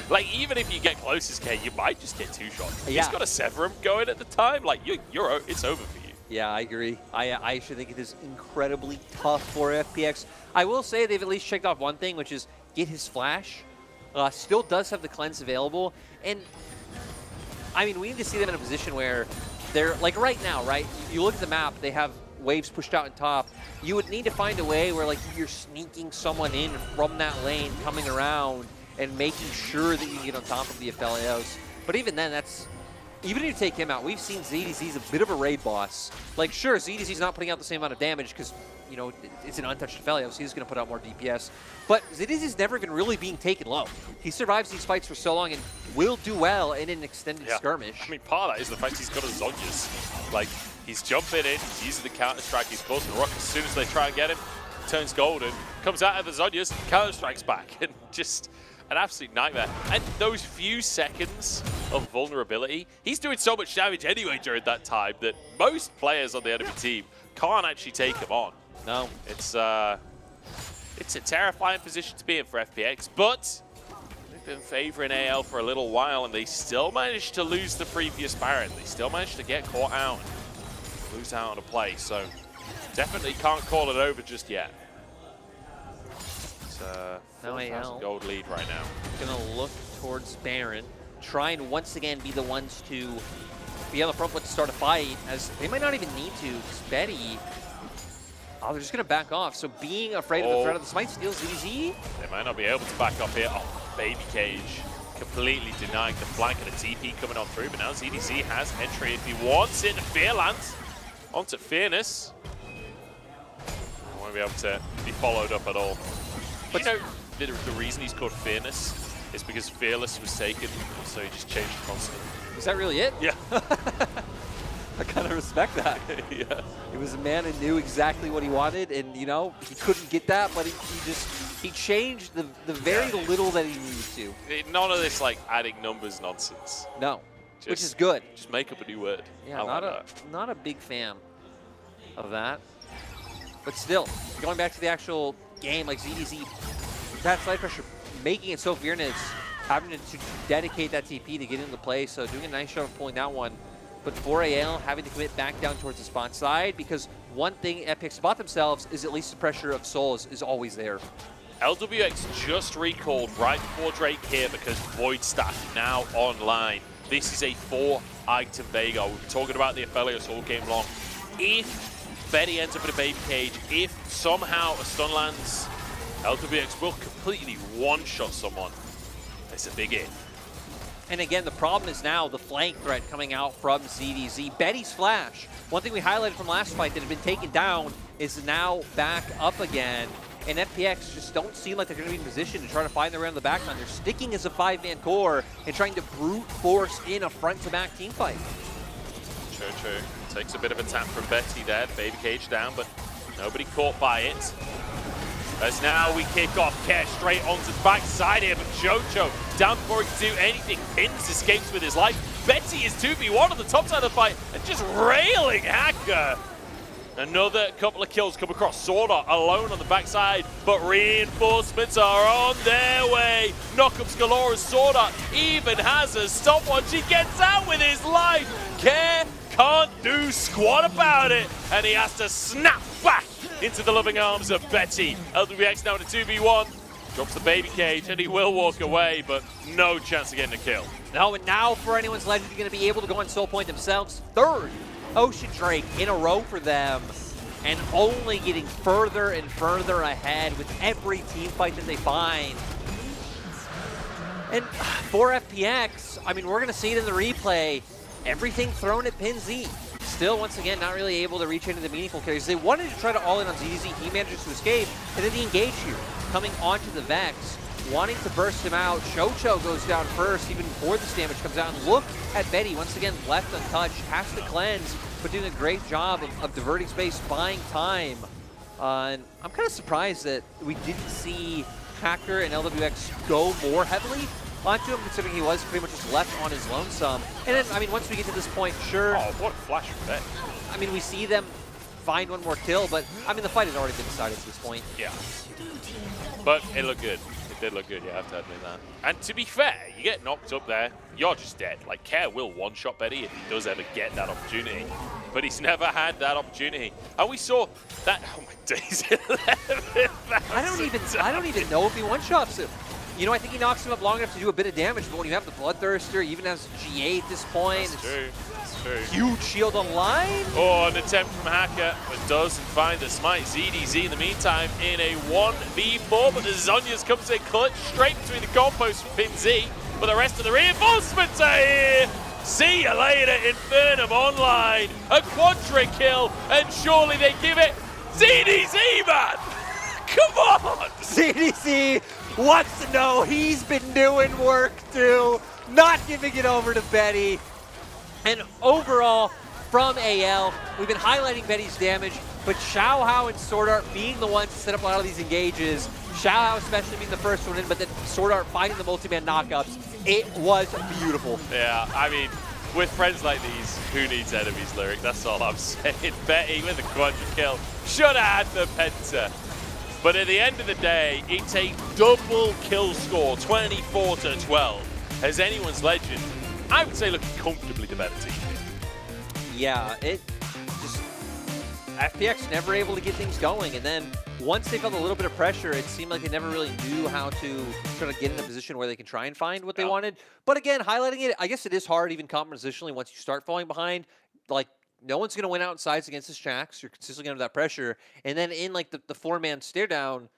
Like, even if you get close as K, you might just get 2 shots. Yeah. He's got a Severum going at the time. Like, it's over for you. Yeah, I agree. I actually think it is incredibly tough for FPX. I will say they've at least checked off one thing, which is get his flash. Still does have the cleanse available. And, I mean, we need to see them in a position where they're, like right now, right? You look at the map, they have waves pushed out on top. You would need to find a way where, like, you're sneaking someone in from that lane, coming around, and making sure that you can get on top of the Aphelios. But even then, even if you take him out, we've seen ZDZ's a bit of a raid boss. Like, sure, ZDZ's not putting out the same amount of damage because, you know, it's an untouched Aphelios, so he's going to put out more DPS. But ZDZ's never even really being taken low. He survives these fights for so long and will do well in an extended skirmish. I mean, part of that is the fact he's got a Zonyas. Like, he's jumping in, he's using the counter-strike, he's causing a ruck. As soon as they try and get him, turns golden, comes out of the Zonyas, counter-strikes back, and just an absolute nightmare. And those few seconds of vulnerability, he's doing so much damage anyway during that time that most players on the enemy team can't actually take him on. No. It's a terrifying position to be in for FPX, but been favoring AL for a little while, and they still managed to lose the previous Baron. They still managed to get caught out and lose out on a play, so definitely can't call it over just yet. It's a 4,000 gold lead right now. Gonna look towards Baron, try and once again be the ones to be on the front foot to start a fight, as they might not even need to, because Betty, they're just gonna back off. So being afraid of the threat of the smite steals EDG. They might not be able to back up here. Oh, Baby Cage completely denying the flank and a TP coming on through, but now ZDZ has entry if he wants it. Fear lands onto Fearness. Won't be able to be followed up at all. But you know, the reason he's called Fearness is because Fearless was taken, so he just changed the consonant. Is that really it? Yeah. I kind of respect that. Yeah. He was a man who knew exactly what he wanted, and you know, he couldn't get that, but he changed the very little that he needed to. None of this like adding numbers nonsense. No, which is good. Just make up a new word. Yeah, not a big fan of that. But still, going back to the actual game, like ZDZ, that side pressure, making it so Fearness having to dedicate that TP to get into play, so doing a nice job of pulling that one. But for AL, having to commit back down towards the spawn side, because one thing FPX spot themselves is at least the pressure of Souls is always there. LWX just recalled right before Drake here because Void Staff now online. This is a 4-item Veigar. We've been talking about the Aphelios all game long. If Betty ends up in a Baby Cage, if somehow a stun lands, LWX will completely one-shot someone. It's a big if. And again, the problem is now the flank threat coming out from ZDZ. Betty's flash, one thing we highlighted from last fight that had been taken down, is now back up again. And FPX just don't seem like they're going to be in position to try to find their way on the backline. They're sticking as a 5-man core and trying to brute force in a front-to-back team fight. True. Takes a bit of a tap from Betty there. Baby Cage down, but nobody caught by it. As now we kick off Care straight onto the backside here, but Jojo down before he can do anything. Pins escapes with his life. Betty is 2v1 on the top side of the fight and just railing Hacker. Another couple of kills come across. Sword Art alone on the backside, but reinforcements are on their way. Knockups galore as Sword Art even has a stopwatch. He gets out with his life. Care can't do squat about it, and he has to snap back into the loving arms of Betty. LWX now in a 2v1. Drops the Baby Cage, and he will walk away, but no chance of getting a kill. No, and now for anyone's Legend going to be able to go on Soul Point themselves. Third Ocean Drake in a row for them, and only getting further and further ahead with every team fight that they find. And for FPX, I mean, we're going to see it in the replay. Everything thrown at Pin Z. Still, once again, not really able to reach into the meaningful carries. They wanted to try to all in on ZZ. He manages to escape, and then the engage here, coming onto the Vex, wanting to burst him out. Chocho goes down first, even before this damage comes out. And look at Betty, once again, left untouched, has to cleanse, but doing a great job of diverting space, buying time. And I'm kind of surprised that we didn't see Hacker and LWX go more heavily onto him, considering he was pretty much just left on his lonesome. And then, I mean, once we get to this point, sure. Oh, what a flash from Betty. I mean, we see them find one more kill, but, I mean, the fight has already been decided at this point. Yeah. But it looked good. It did look good, you have to admit that. And to be fair, you get knocked up there, you're just dead. Like, Care will one-shot Betty if he does ever get that opportunity. But he's never had that opportunity. And we saw that, oh my days, I don't even know if he one-shots him. You know, I think he knocks him up long enough to do a bit of damage, but when you have the Bloodthirster, even has GA at this point, That's true. Huge shield online. Oh, an attempt from Hacker, but doesn't find the smite. ZDZ in the meantime in a 1v4, but the Zonias comes in clutch straight between the goalposts from Pin Z, but the rest of the reinforcements are here. See you later, Infernum online. A quadra kill, and surely they give it ZDZ, man. Come on. ZDZ wants to know he's been doing work too, not giving it over to Betty. And overall, from AL, we've been highlighting Betty's damage, but Xiaohao and Sword Art being the ones to set up a lot of these engages, Xiaohao especially being the first one in, but then Sword Art finding the multi-man knockups, it was beautiful. Yeah, I mean, with friends like these, who needs enemies lyric? That's all I'm saying. Betty with a quadra kill. Should have had the penta. But at the end of the day, it's a double kill score, 24-12. As anyone's legend, I would say looking comfortably the better team. Yeah, it just FPX never able to get things going, and then once they felt a little bit of pressure, it seemed like they never really knew how to sort of get in a position where they can try and find what they wanted. But again, highlighting it, I guess it is hard even compositionally once you start falling behind. Like, no one's going to win outsides against the Shacks. You're consistently under that pressure. And then in like the four-man stare down,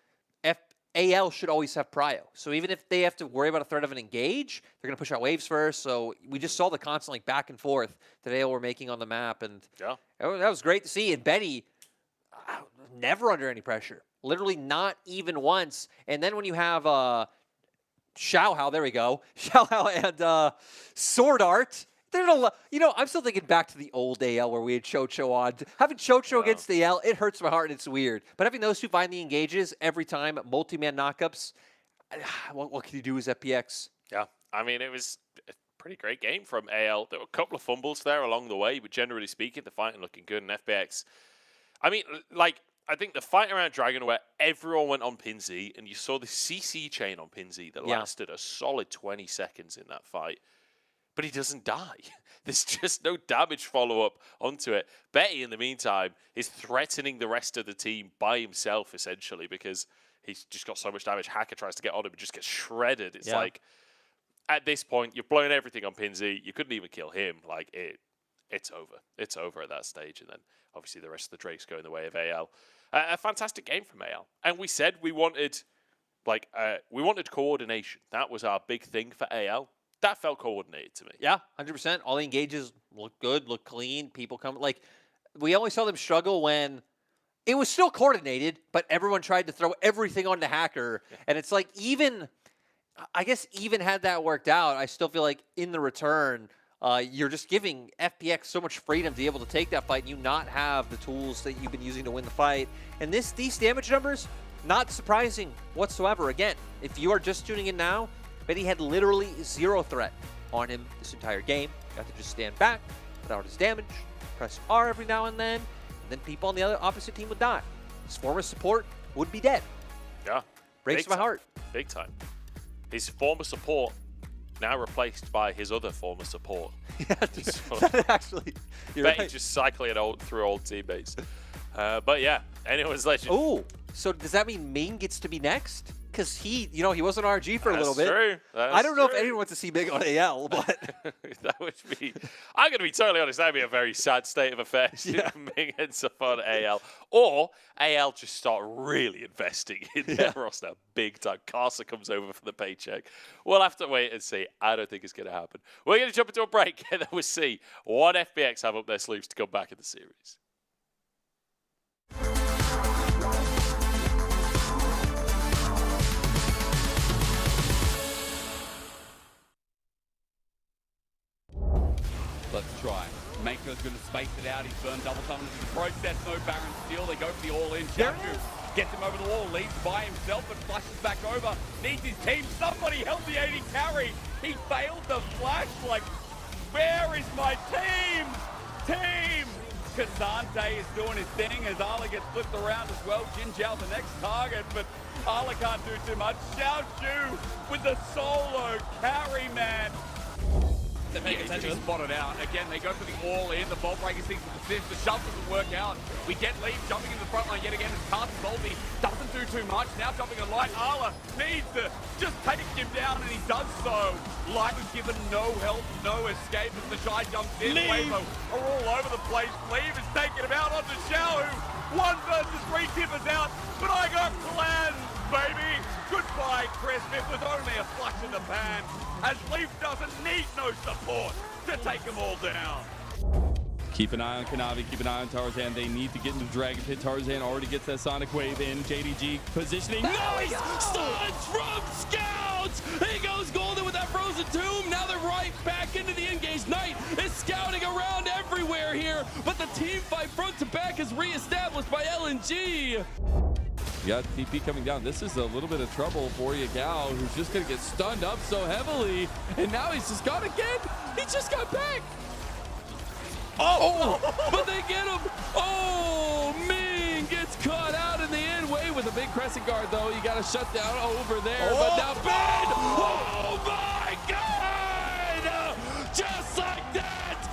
AL should always have prio. So even if they have to worry about a threat of an engage, they're going to push out waves first. So we just saw the constant like back and forth that AL were making on the map. And that was great to see. And Betty, never under any pressure. Literally not even once. And then when you have Xiaohao, there we go. Xiaohao and Sword Art. I'm still thinking back to the old AL where we had Chocho on. Having Chocho against the AL, it hurts my heart and it's weird. But having those two find the engages every time, multi-man knockups, what can you do as FPX? Yeah, I mean, it was a pretty great game from AL. There were a couple of fumbles there along the way, but generally speaking, the fighting looking good. And FPX, I mean, like, I think the fight around Dragon where everyone went on Pinzi, and you saw the CC chain on Pinzi that lasted a solid 20 seconds in that fight. But he doesn't die. There's just no damage follow-up onto it. Betty, in the meantime, is threatening the rest of the team by himself, essentially, because he's just got so much damage. Hacker tries to get on him and just gets shredded. It's like, at this point, you're blowing everything on Pinzi. You couldn't even kill him. Like, it's over. It's over at that stage. And then, obviously, the rest of the Drakes go in the way of AL. A fantastic game from AL. And we said we wanted, coordination. That was our big thing for AL. That felt coordinated to me. Yeah, 100%. All the engages look good, look clean. People come. Like, we always saw them struggle when it was still coordinated, but everyone tried to throw everything on the Hacker. Yeah. And it's like, even had that worked out, I still feel like in the return, you're just giving FPX so much freedom to be able to take that fight and you not have the tools that you've been using to win the fight. And these damage numbers, not surprising whatsoever. Again, if you are just tuning in now, Betty had literally zero threat on him this entire game. Got to just stand back, put out his damage, press R every now and then people on the other opposite team would die. His former support would be dead. Yeah. Breaks my heart. Big time. His former support now replaced by his other former support. Actually, you're Betty right. just cycling through old teammates. But yeah, anyone's legend. Ooh, so does that mean Ming gets to be next? Because he wasn't RG for a little bit. True. I don't know if anyone wants to see Ming on AL, but that would be. I'm going to be totally honest. That'd be a very sad state of affairs if Ming ends up on AL, or AL just start really investing in their roster big time. Carson comes over for the paycheck. We'll have to wait and see. I don't think it's going to happen. We're going to jump into a break, and then we'll see what FPX have up their sleeves to come back in the series. Let's try. Mako's going to space it out. He's burned double time into the process. No Baron steal. They go for the all-in. Shaku gets him over the wall. Leads by himself but flashes back over. Needs his team. Somebody help the AD carry. He failed the flash. Like, where is my team? Team! Kazante is doing his thing as Ala gets flipped around as well. Jin Zhao's the next target, but Ala can't do too much. Xiao Shu with the solo carry, man. He's spotted out. Again, they go for the all-in. The ball breaker sees the assist. The shove doesn't work out. We get Leaf jumping in the front line yet again as Carson's ulti doesn't do too much. Now jumping a Light. Ala needs to just take him down, and he does so. Light was given no help, no escape as the Shy jumps in. Waves are all over the place. Leaf is taking him out onto Xiao. 1 versus 3 tippers out, but I got plans, baby. Goodbye, Chris. It was only a flash in the pan, as Leaf doesn't need no support to take them all down. Keep an eye on Kanavi, keep an eye on Tarzan. They need to get into the Dragon Pit. Tarzan already gets that Sonic Wave in. JDG positioning. Nice! Stuns from Scouts! He goes golden with that Frozen Tomb. Now they're right back into the engage. Knight is scouting around everywhere here, but the team fight front to back is reestablished by LNG. You got TP coming down. This is a little bit of trouble for Yagao, who's just going to get stunned up so heavily. And now he's just gone again. He just got back. Oh, but they get him. Oh, Ming gets caught out in the end way with a big crescent guard, though. You got to shut down over there. But now Ben! Oh, my God! Just like that!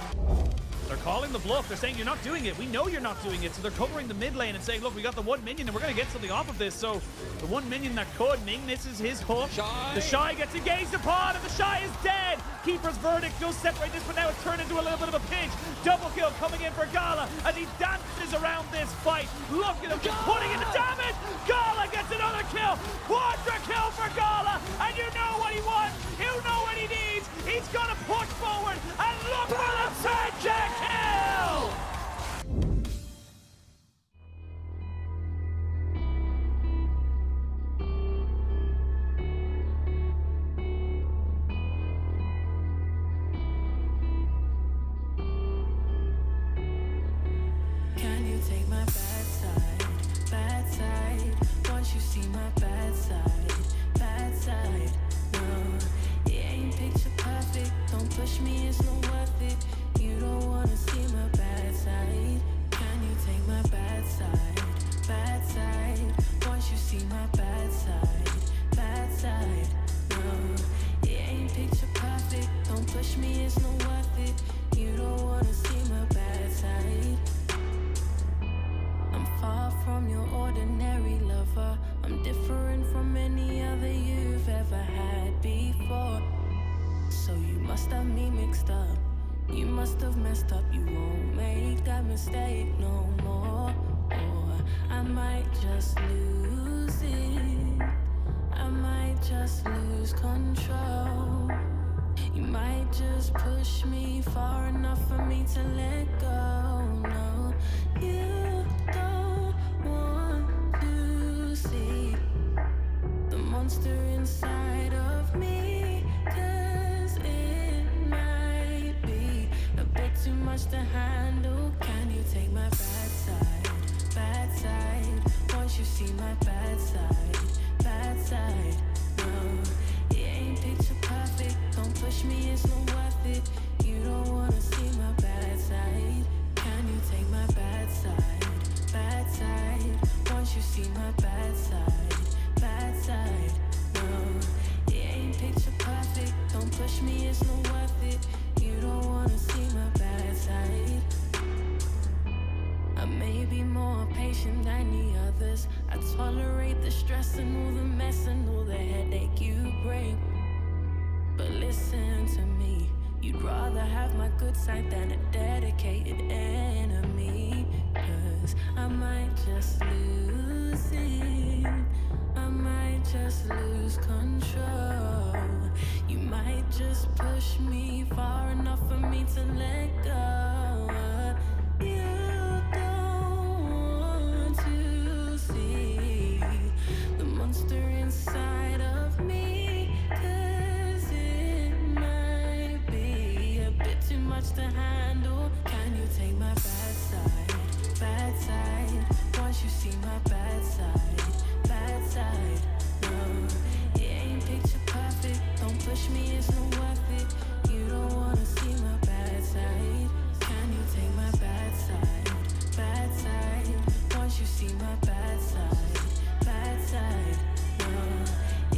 They're calling the bluff. They're saying, you're not doing it. We know you're not doing it. So they're covering the mid lane and saying, look, we got the one minion and we're going to get something off of this. So the one minion that could, Ming misses his hook. Shy. The Shy gets engaged upon and the Shy is dead. Keeper's verdict does separate this, but now it's turned into a little bit of a pinch. Double kill coming in for Gala as he dances around this fight. Look at him just putting in the damage. Gala gets another kill. Quadra kill for Gala. And you know what he wants. You know what he needs. He's going to push forward and look for the Sanjay kill. Can you take my bad side? Bad side. Once you see my bad side, bad side. No, it ain't picture perfect. Don't push me, it's not worth it. You don't wanna see my bad side. Can you take my bad side? Bad side. Once you see my bad side, bad side. No, it ain't picture perfect. Don't push me, it's not worth it. You don't wanna see my bad side. I'm far from your ordinary lover. I'm different from any other you've ever had before. So you must have me mixed up. You must have messed up. You won't make that mistake no more. Or I might just lose it. I might just lose control. You might just push me far enough for me to let go. No, you don't want to see the monster inside of me. 'Cause it might be a bit too much to handle. Can you take my bad side? Bad side. Once you see my bad side, bad side. No, it ain't picture perfect. Don't push me, it's not worth it. You don't wanna see my bad side. Can you take my bad side? Bad side. Once you see my bad side, bad side. No, it ain't picture perfect. Don't push me, it's not worth it. You don't wanna see my bad side. I may be more patient than the others. I tolerate the stress and all the mess and all the headache you bring. But listen to me, you'd rather have my good side than a dedicated enemy. 'Cause I might just lose it. I might just lose control. You might just push me far enough for me to let go. You don't want to see the monster inside of me. 'Cause it might be a bit too much to handle. Can you take my bad side? Bad side. Once you see my bad side, bad side. No, it ain't picture perfect. Don't push me, it's not worth it. You don't wanna see my bad side. Can you take my bad side? Bad side. Once you see my bad side, bad side. No,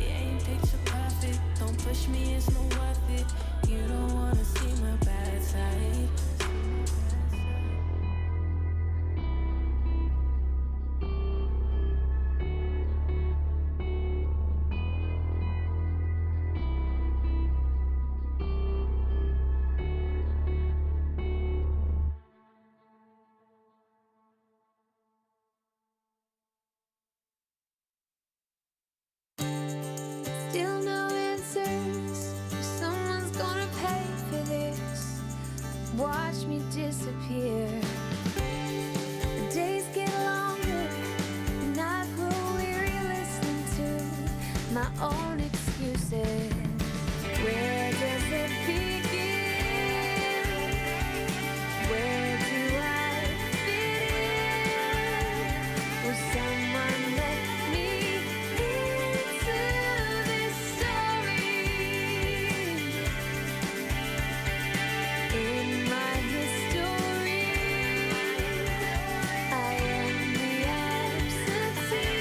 it ain't picture perfect. Don't push me, it's not worth it. You don't wanna see my bad side. Still no answers. Someone's gonna pay for this. Watch me disappear. The days get longer, and I grow weary listening to my own excuses. Where does it begin? Where do I fit in? Will someone let me into this story? In my history, I am the absentee.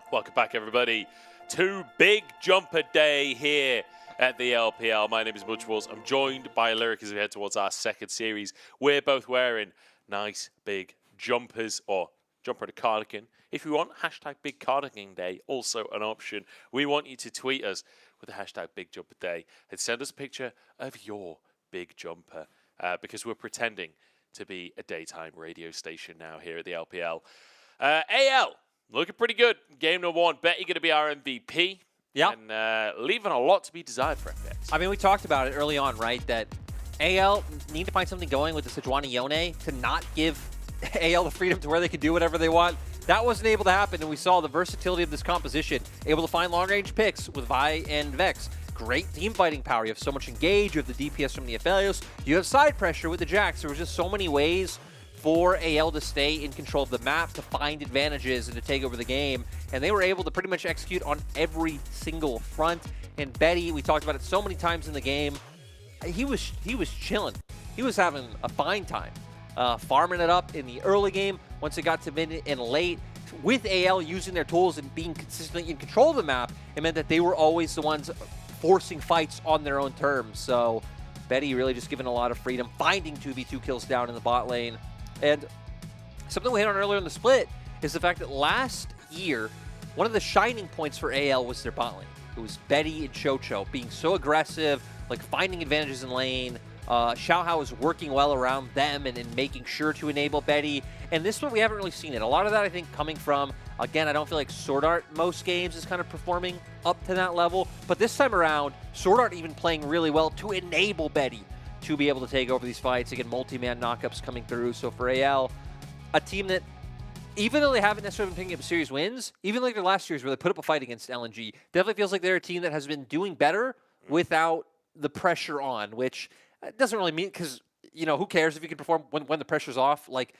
Welcome back, everybody, to Big Jumper Day here at the LPL. My name is Butch Walls. I'm joined by Lyric as we head towards our second series. We're both wearing nice big jumpers, or jumper and a cardigan. If you want, hashtag Big Cardigan Day, also an option. We want you to tweet us with the hashtag Big Jumper Day and send us a picture of your big jumper, because we're pretending to be a daytime radio station now here at the LPL. AL, looking pretty good. Game number 1, Betty going to be our MVP. Yeah. And leaving a lot to be desired for FPX. I mean, we talked about it early on, right? That AL need to find something going with the Sejuani Yone to not give AL the freedom to where they can do whatever they want. That wasn't able to happen, and we saw the versatility of this composition, able to find long-range picks with Vi and Vex. Great team fighting power. You have so much engage. You have the DPS from the Aphelios. You have side pressure with the Jax. There was just so many ways for AL to stay in control of the map, to find advantages, and to take over the game. And they were able to pretty much execute on every single front. And Betty, we talked about it so many times in the game, he was chilling. He was having a fine time. Farming it up in the early game. Once it got to mid and late, with AL using their tools and being consistently in control of the map, it meant that they were always the ones forcing fights on their own terms. So Betty really just given a lot of freedom, finding 2v2 kills down in the bot lane. And something we hit on earlier in the split is the fact that last year, one of the shining points for AL was their bot lane. It was Betty and Chocho being so aggressive, like finding advantages in lane. Xiaohao is working well around them and making sure to enable Betty. And this one, we haven't really seen it. A lot of that, I think, coming from, again, I don't feel like Sword Art most games is kind of performing up to that level. But this time around, Sword Art even playing really well to enable Betty to be able to take over these fights. Again, multi-man knockups coming through. So for AL, a team that, even though they haven't necessarily been picking up series wins, even like their last series where they put up a fight against LNG, definitely feels like they're a team that has been doing better without the pressure on, which doesn't really mean, because, you know, who cares if you can perform when the pressure's off? Like,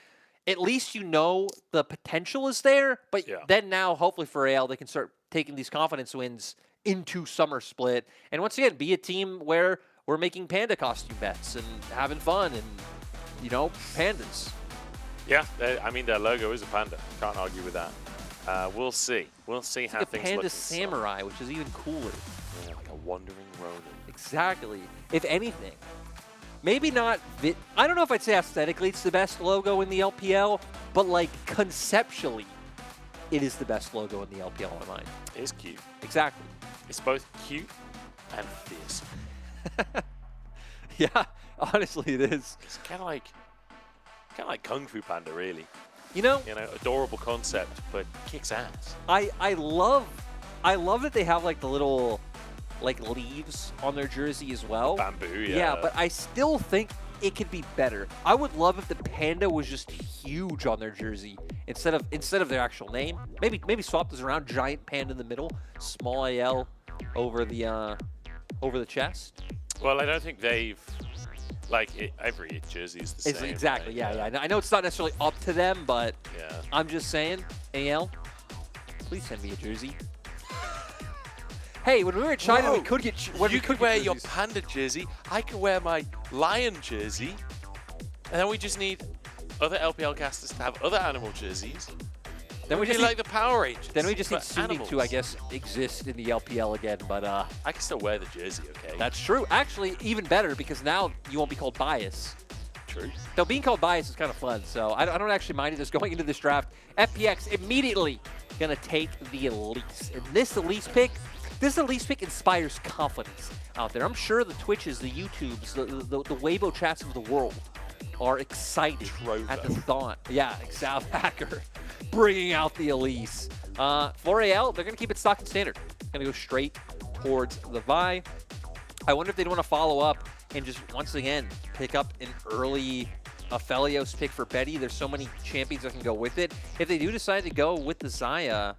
at least you know the potential is there, but then now, hopefully for AL, they can start taking these confidence wins into Summer Split. And once again, be a team where we're making panda costume bets and having fun and, you know, pandas. Yeah, I mean, their logo is a panda. Can't argue with that. We'll see. We'll see how like things a look. panda samurai, which is even cooler. Yeah, like a wandering Ronin. Exactly. If anything. Maybe not, I don't know if I'd say aesthetically it's the best logo in the LPL, but like conceptually, it is the best logo in the LPL in my mind. It is cute. Exactly. It's both cute and fierce. Yeah, honestly it is. It's kind of like Kung Fu Panda, really. You know, adorable concept, but kicks ass. I love that they have like the little like leaves on their jersey as well. Bamboo, yeah. Yeah, but I still think it could be better. I would love if the panda was just huge on their jersey instead of their actual name. Maybe swap this around, giant panda in the middle, small AL over the chest. Well, I don't think they've every jersey is the same. Exactly. Right? Yeah. I know it's not necessarily up to them, but yeah. I'm just saying, AL, please send me a jersey. Hey, when we were in China, we could get. You could wear your panda jersey. I could wear my lion jersey, and then we just need other LPL casters to have other animal jerseys. Then we just like the Power Rangers. Then we just need Sunny to, I guess, exist in the LPL again. But I can still wear the jersey, okay? That's true. Actually, even better because now you won't be called Bias. True. Though being called Bias is kind of fun, so I don't actually mind it. Just going into this draft, FPX immediately gonna take the Elise, and this Elise pick inspires confidence out there. I'm sure the Twitches, the YouTubes, the Weibo chats of the world are excited at the thought. Yeah, Exal Hacker bringing out the Elise. For AL, they're going to keep it stock and standard. Going to go straight towards the Vi. I wonder if they'd want to follow up and just, once again, pick up an early Aphelios pick for Betty. There's so many champions that can go with it. If they do decide to go with the Xayah,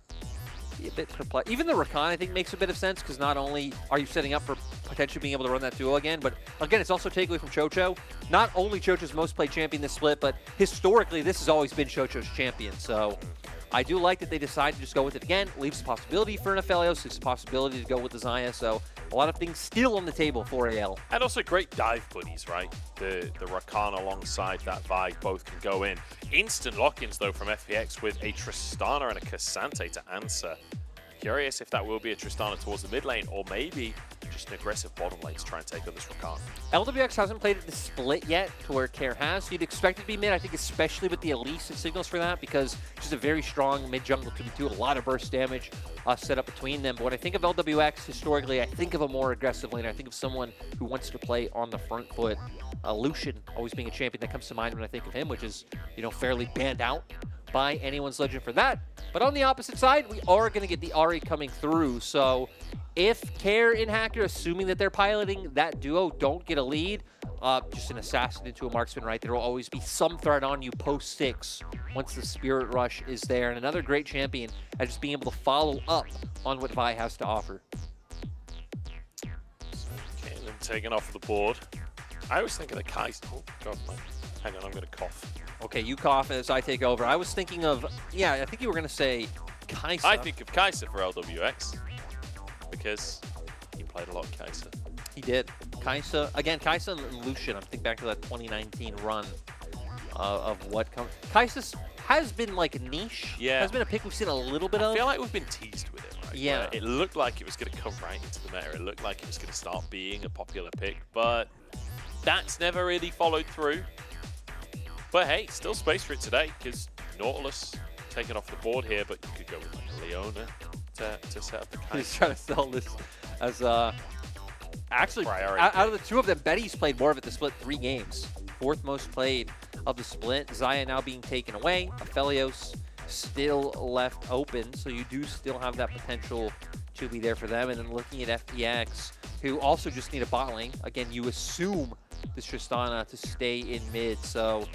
a bit perplexed. Even the Rakan, I think, makes a bit of sense, because not only are you setting up for potentially being able to run that duo again, but again, it's also takeaway from Chocho. Not only Chocho's most played champion this split, but historically, this has always been Chocho's champion. So I do like that they decided to just go with it again. Leaves the possibility for an Aphelios, leaves the possibility to go with the Xayah. So a lot of things still on the table for AL. And also great dive buddies, right? The Rakan alongside that Vi both can go in. Instant lock-ins, though, from FPX with a Tristana and a Cassante to answer. Curious if that will be a Tristana towards the mid lane, or maybe just an aggressive bottom lane to try and take on this Rakan. LWX hasn't played at the split yet to where Care has. You'd expect it to be mid, I think, especially with the Elise, it signals for that, because just a very strong mid jungle 2v2, a lot of burst damage set up between them. But when I think of LWX historically, I think of a more aggressive lane. I think of someone who wants to play on the front foot. Lucian always being a champion that comes to mind when I think of him, which is, you know, fairly banned out by anyone's legend for that. But on the opposite side, we are going to get the Ahri coming through. So if Care and Hacker, assuming that they're piloting that duo, don't get a lead, just an assassin into a marksman, right? There will always be some threat on you post 6 once the Spirit Rush is there. And another great champion at just being able to follow up on what Vi has to offer. Caitlyn taken off the board. I was thinking of Kai'Sa. Oh, God, hang on, I'm going to cough. Okay, you cough as I take over. I was thinking of, yeah, I think you were going to say Kai'Sa. I think of Kai'Sa for LWX because he played a lot of Kai'Sa. He did. Kai'Sa, again, Kai'Sa and Lucian. I'm thinking back to that 2019 run of what comes. Kai'Sa has been like niche. Yeah. Has been a pick we've seen a little bit of. I feel like we've been teased with it, right? Yeah. Where it looked like it was going to come right into the meta. It looked like it was going to start being a popular pick, but that's never really followed through. But hey, still space for it today, because Nautilus taken off the board here, but you could go with like a Leona to set up the Kai'Sa. He's trying to sell this as actually, Priority out of the two of them, Betty's played more of it the split 3 games. 4th most played of the split. Xayah now being taken away. Aphelios still left open, so you do still have that potential to be there for them. And then looking at FPX, who also just need a bot lane. Again, you assume this Tristana to stay in mid, so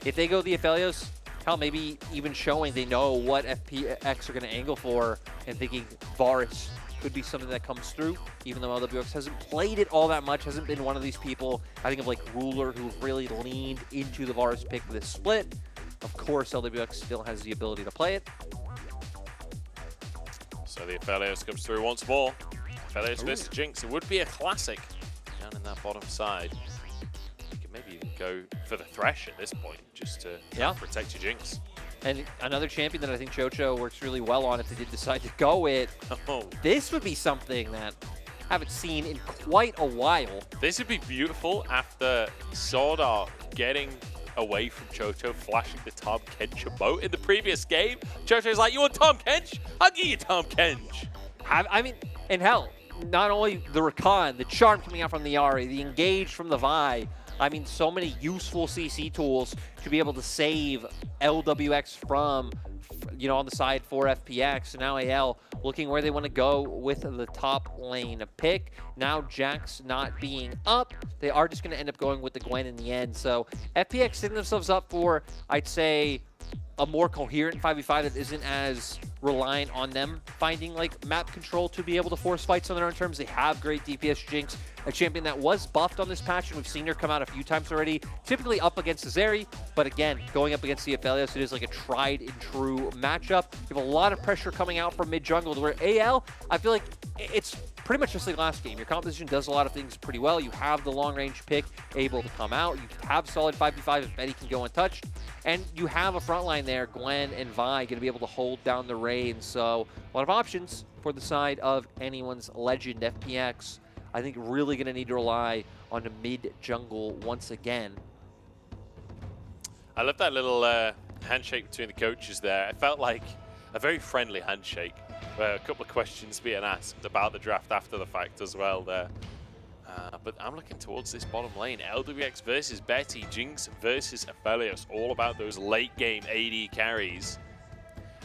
if they go the Aphelios, hell, maybe even showing they know what FPX are going to angle for and thinking Varus could be something that comes through, even though LWX hasn't played it all that much, hasn't been one of these people. I think of like Ruler, who really leaned into the Varus pick for this split. Of course, LWX still has the ability to play it. So the Aphelios comes through once more. Aphelios versus Jinx. It would be a classic down in that bottom side. You could maybe even go for the Thresh at this point, just to protect your Jinx. And another champion that I think Chocho works really well on if they did decide to go it. This would be something that I haven't seen in quite a while. This would be beautiful after Swordart getting away from Chocho, flashing the Tom Kench emote in the previous game. Chocho's like, you want Tom Kench? I'll give you Tom Kench. I mean, and hell, not only the Rakan, the Charm coming out from the Ahri, the Engage from the Vi. I mean, so many useful CC tools to be able to save LWX from, you know, on the side for FPX. So now AL looking where they want to go with the top lane pick. Now Jax not being up, they are just going to end up going with the Gwen in the end. So FPX setting themselves up for, I'd say, a more coherent 5v5 that isn't as reliant on them finding like map control to be able to force fights on their own terms. They have great DPS Jinx, a champion that was buffed on this patch, and we've seen her come out a few times already, typically up against Azeri, but again, going up against the Aphelios, it is like a tried and true matchup. You have a lot of pressure coming out from mid jungle, where AL, I feel like it's pretty much just like last game. Your composition does a lot of things pretty well. You have the long range pick able to come out. You have solid 5v5 if Betty can go untouched. And you have a front line there, Gwen and Vi, going to be able to hold down the reins. So a lot of options for the side of anyone's legend. FPX, I think, really going to need to rely on the mid jungle once again. I love that little handshake between the coaches there. It felt like a very friendly handshake. A couple of questions being asked about the draft after the fact as well there. But I'm looking towards this bottom lane. LWX versus Betty, Jinx versus Aphelios. All about those late game AD carries.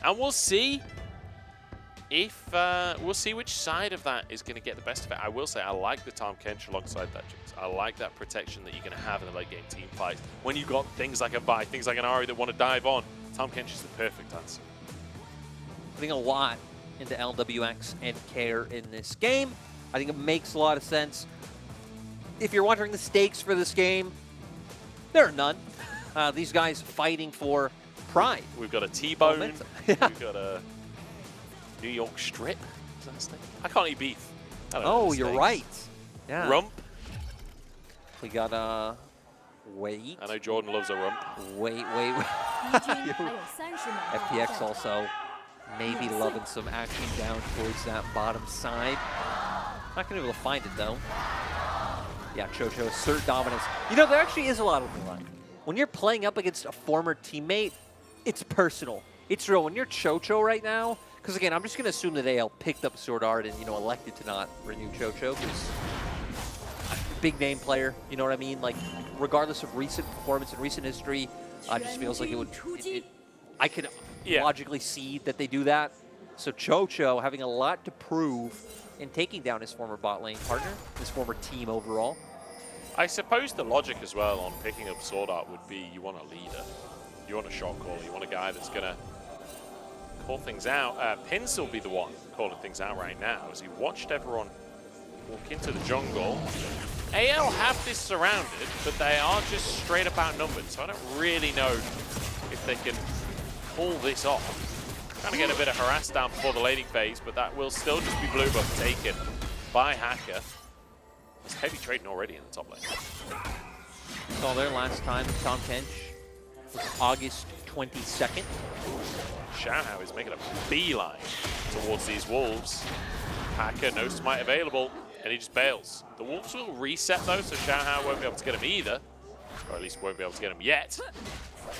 And we'll see if, we'll see which side of that is going to get the best of it. I will say I like the Tom Kench alongside that Jinx. I like that protection that you're going to have in the late game team fight. When you've got things like a Vi, things like an Ahri that want to dive on, Tom Kench is the perfect answer. Putting a lot into LWX and Care in this game. I think it makes a lot of sense. If you're wondering the stakes for this game, there are none. These guys fighting for Pride. We've got a T-bone. Momentum. We've got a New York strip. Is that his name? I can't eat beef. I don't know Oh, his you're names. right. Yeah. Rump. We got wait. I know Jordan loves a rump. Wait. 敌军还有30秒到 FPX 战场 also maybe loving some action down towards that bottom side. Not gonna be able to find it though. Yeah, Chocho assert dominance. You know, there actually is a lot of line. When you're playing up against a former teammate, it's personal. It's real. When you're Chocho right now, because again, I'm just gonna assume that AL picked up Sword Art and elected to not renew Chocho because big name player. You know what I mean? Like, regardless of recent performance and recent history, it just feels like it would. I could logically see that they do that. So Chocho having a lot to prove in taking down his former bot lane partner, his former team overall. I suppose the logic as well on picking up Sword Art would be you want a leader. You want a shot caller. You want a guy that's going to call things out. Pins will be the one calling things out right now as he watched everyone walk into the jungle. AL have this surrounded, but they are just straight up outnumbered, so I don't really know if they can pull this off. Trying to get a bit of harass down before the laning phase, but that will still just be blue buff taken by Hacker. It's heavy trading already in the top lane. Saw there last time, Tom Kench was August 22nd. Xiaohao is making a beeline towards these wolves. Hacker, no smite available, and he just bails. The wolves will reset though, so Xiaohao won't be able to get him either. Or at least won't be able to get him yet.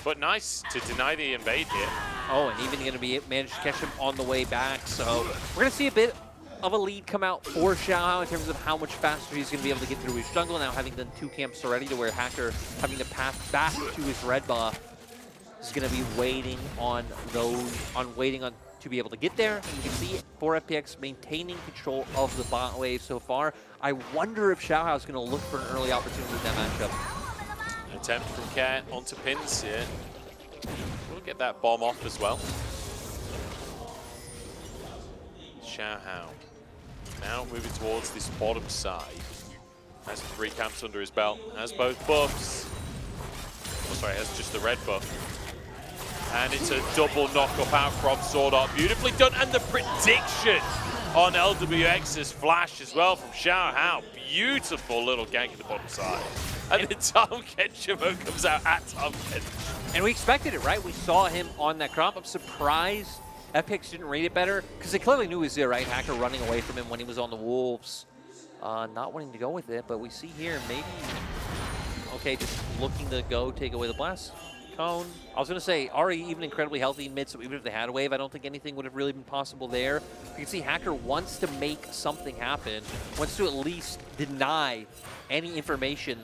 But nice to deny the invade here. Oh, and even going to be manage to catch him on the way back. So we're going to see a bit of a lead come out for Xiaohao in terms of how much faster he's going to be able to get through his jungle. Now having done 2 camps already, to where Hacker having to pass back to his red buff is going to be waiting on to be able to get there. And you can see for FPX maintaining control of the bot wave so far. I wonder if Xiaohao is going to look for an early opportunity in that matchup. Attempt from Cat onto Pins here. We'll get that bomb off as well. Xiaohao now moving towards this bottom side. Has 3 camps under his belt. Has both buffs. Oh, sorry, has just the red buff. And it's a double knock-up out from Sword Art. Beautifully done. And the prediction on LWX's flash as well from Xiaohao. Beautiful little gank at the bottom side. And then Tom Kenshimo comes out at Tom Kenshimo. And we expected it, right? We saw him on that crop. I'm surprised FPX didn't read it better, because they clearly knew he was there, right? Hacker running away from him when he was on the Wolves. Not wanting to go with it, but we see here maybe, okay, just looking to go take away the blast cone. I was going to say, already even incredibly healthy in mid, so even if they had a wave, I don't think anything would have really been possible there. You can see Hacker wants to make something happen, wants to at least deny any information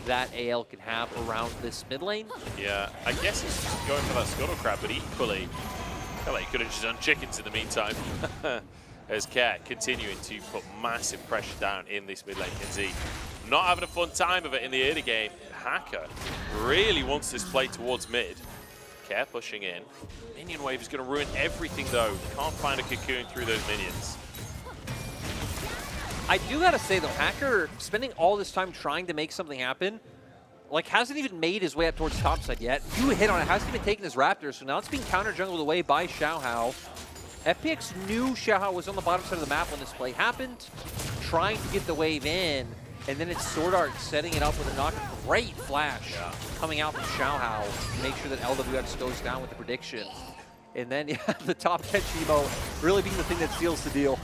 that AL can have around this mid lane. Yeah, I guess he's just going for that scuttle crab, but equally, I feel like he could have just done chickens in the meantime. As Cat continuing to put massive pressure down in this mid lane. Kenzie not having a fun time of it in the early game. Hacker really wants this play towards mid. Cat pushing in. Minion wave is going to ruin everything though. Can't find a cocoon through those minions. I do gotta say though, Hacker spending all this time trying to make something happen, like hasn't even made his way up towards top side yet. You hit on it, hasn't even taken his Raptor, so now it's being counter jungled away by Xiaohao. FPX knew Xiaohao was on the bottom side of the map when this play happened, trying to get the wave in, and then it's Sword Art setting it up with a knock. Great flash coming out from Xiaohao to make sure that LWX goes down with the prediction. And then the top 10 Chibo really being the thing that seals the deal.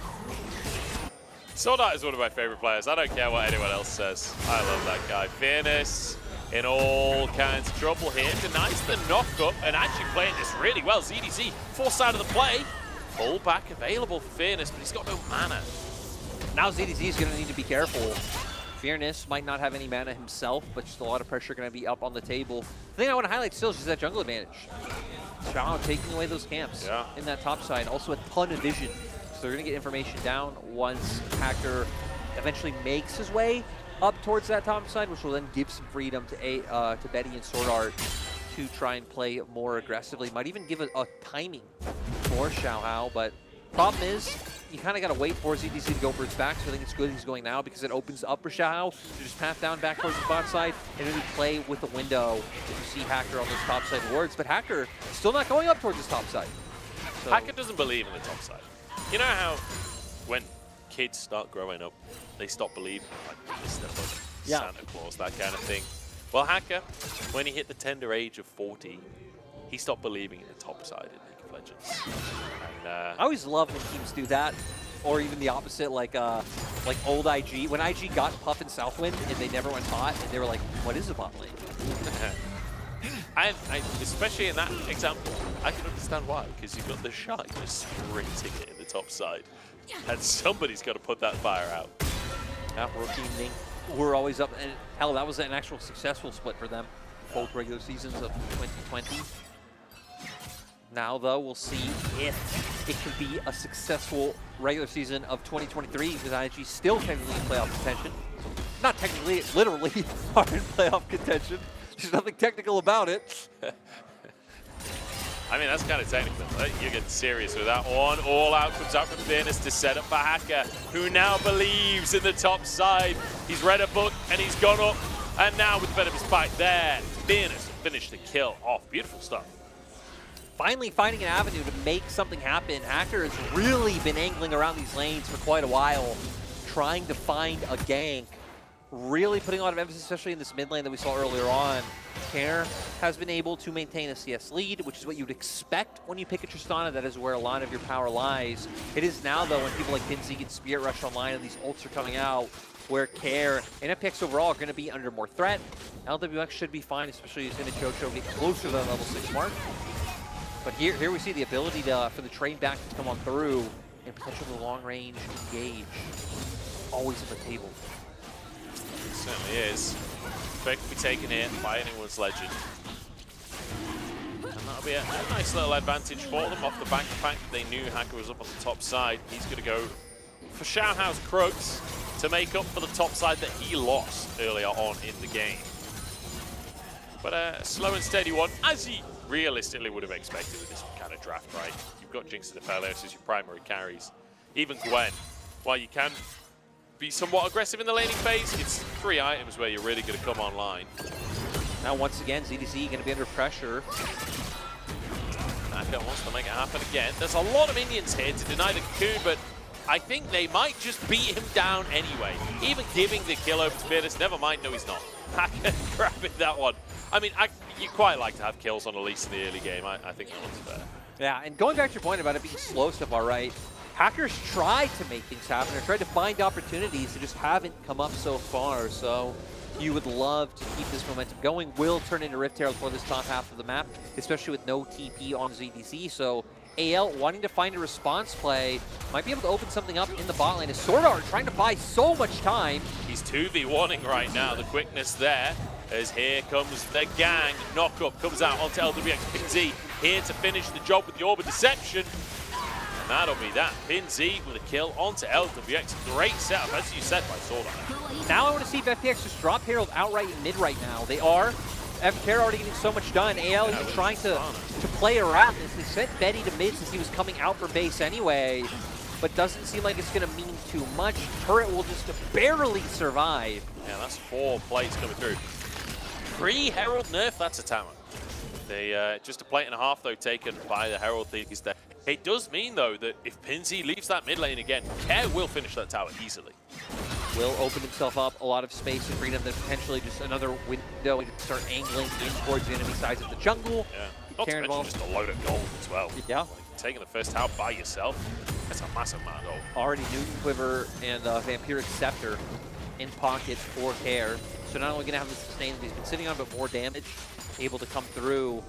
Sword Art is one of my favorite players. I don't care what anyone else says. I love that guy. Fairness in all kinds of trouble here. Denies the knock-up and actually playing this really well. ZDC, full side of the play. Pull back available for Fairness, but he's got no mana. Now ZDZ is going to need to be careful. Fairness might not have any mana himself, but just a lot of pressure going to be up on the table. The thing I want to highlight still is just that jungle advantage. Xiao taking away those camps in that top side. Also a ton of vision. So they're going to get information down once Hacker eventually makes his way up towards that top side, which will then give some freedom to Betty and Sword Art to try and play more aggressively. Might even give a timing for Xiaohao, but problem is you kind of got to wait for ZDC to go for his back, so I think it's good he's going now because it opens up for Xiao to just path down back towards the bot side and really play with the window if you see Hacker on those top side wards. But Hacker still not going up towards his top side. So Hacker doesn't believe in the top side. You know how when kids start growing up, they stop believing in like Mr. Hood, Santa Claus, that kind of thing. Well, Hacker, when he hit the tender age of 40, he stopped believing in the top side in League of Legends. And, I always love when teams do that, or even the opposite, like old IG. When IG got Puff and Southwind and they never went hot, and they were like, "What is a bot lane?" I especially in that example, I can understand why, because you've got the Shy just sprinting it in the top side, and somebody's got to put that fire out. That rookie Ning were always up, and hell, that was an actual successful split for them, both regular seasons of 2020. Now, though, we'll see if it can be a successful regular season of 2023 with IG still technically in playoff contention. Not technically, literally are in playoff contention. There's nothing technical about it. I mean, that's kind of technical, right? You're getting serious with that one. All out comes out from Fairness to set up for Hacker, who now believes in the top side. He's read a book and he's gone up. And now with the bit of his fight there, Fairness finished the kill off. Beautiful stuff. Finally finding an avenue to make something happen. Hacker has really been angling around these lanes for quite a while, trying to find a gank. Really putting a lot of emphasis, especially in this mid lane that we saw earlier on. Care has been able to maintain a CS lead, which is what you'd expect when you pick a Tristana. That is where a lot of your power lies. It is now, though, when people like Pinsy get Spirit Rush online and these ults are coming out, where Care and FPX overall are going to be under more threat. LWX should be fine, especially as going to Chocho get closer to the level 6 mark. But here we see the ability for the train back to come on through and potentially long-range engage. Always on the table. It certainly is. Fake will be taken here by anyone's legend. And that'll be a nice little advantage for them off the back of the fact that they knew Hacker was up on the top side. He's going to go for Xiaohao's Krugs to make up for the top side that he lost earlier on in the game. But a slow and steady one, as he realistically would have expected with this kind of draft, right? You've got Jinx and Aphelios as your primary carries. Even Gwen, while you can be somewhat aggressive in the laning phase, it's 3 items where you're really going to come online. Now, once again, ZDZ going to be under pressure. Naka wants to make it happen again. There's a lot of minions here to deny the cocoon, but I think they might just beat him down anyway. Even giving the kill over to Fearless, never mind, no he's not. Hacker grabbing that one. I mean, you quite like to have kills on Elise in the early game. I think that one's fair. Yeah, and going back to your point about it being slow so far, right? Hackers tried to make things happen or tried to find opportunities that just haven't come up so far. So you would love to keep this momentum going. Will turn into Rift Herald for this top half of the map, especially with no TP on ZDC. So AL wanting to find a response play might be able to open something up in the bot lane. As Swordart trying to buy so much time. He's 2v1ing right now. The quickness there, as here comes the gang. Knockup comes out onto LWX. Pinsy here to finish the job with the Orb of Deception. And that'll be that. Pinsy with a kill onto LWX. Great setup, as you said, by Swordart. Now I want to see if FPX just drop Herald outright in mid right now. They are. FPX already getting so much done. AL even trying to play around this. He sent Betty to mid since he was coming out for base anyway, but doesn't seem like it's going to mean too much. Turret will just barely survive. Yeah, that's 4 plays coming through. Pre-Herald nerf, that's a talent. They just a plate and a half, though, taken by the Herald Thieves there. It does mean, though, that if Pinsy leaves that mid lane again, Care will finish that tower easily. Will open himself up a lot of space and freedom, then potentially just another window and start angling in towards the enemy sides of the jungle. Yeah, not to mention just a load of gold as well. Yeah. Like, taking the first tower by yourself, that's a massive amount of gold. Already Newton Quiver and Vampiric Scepter in pocket for Care. So not only going to have the sustain that he's been sitting on, but more damage able to come through.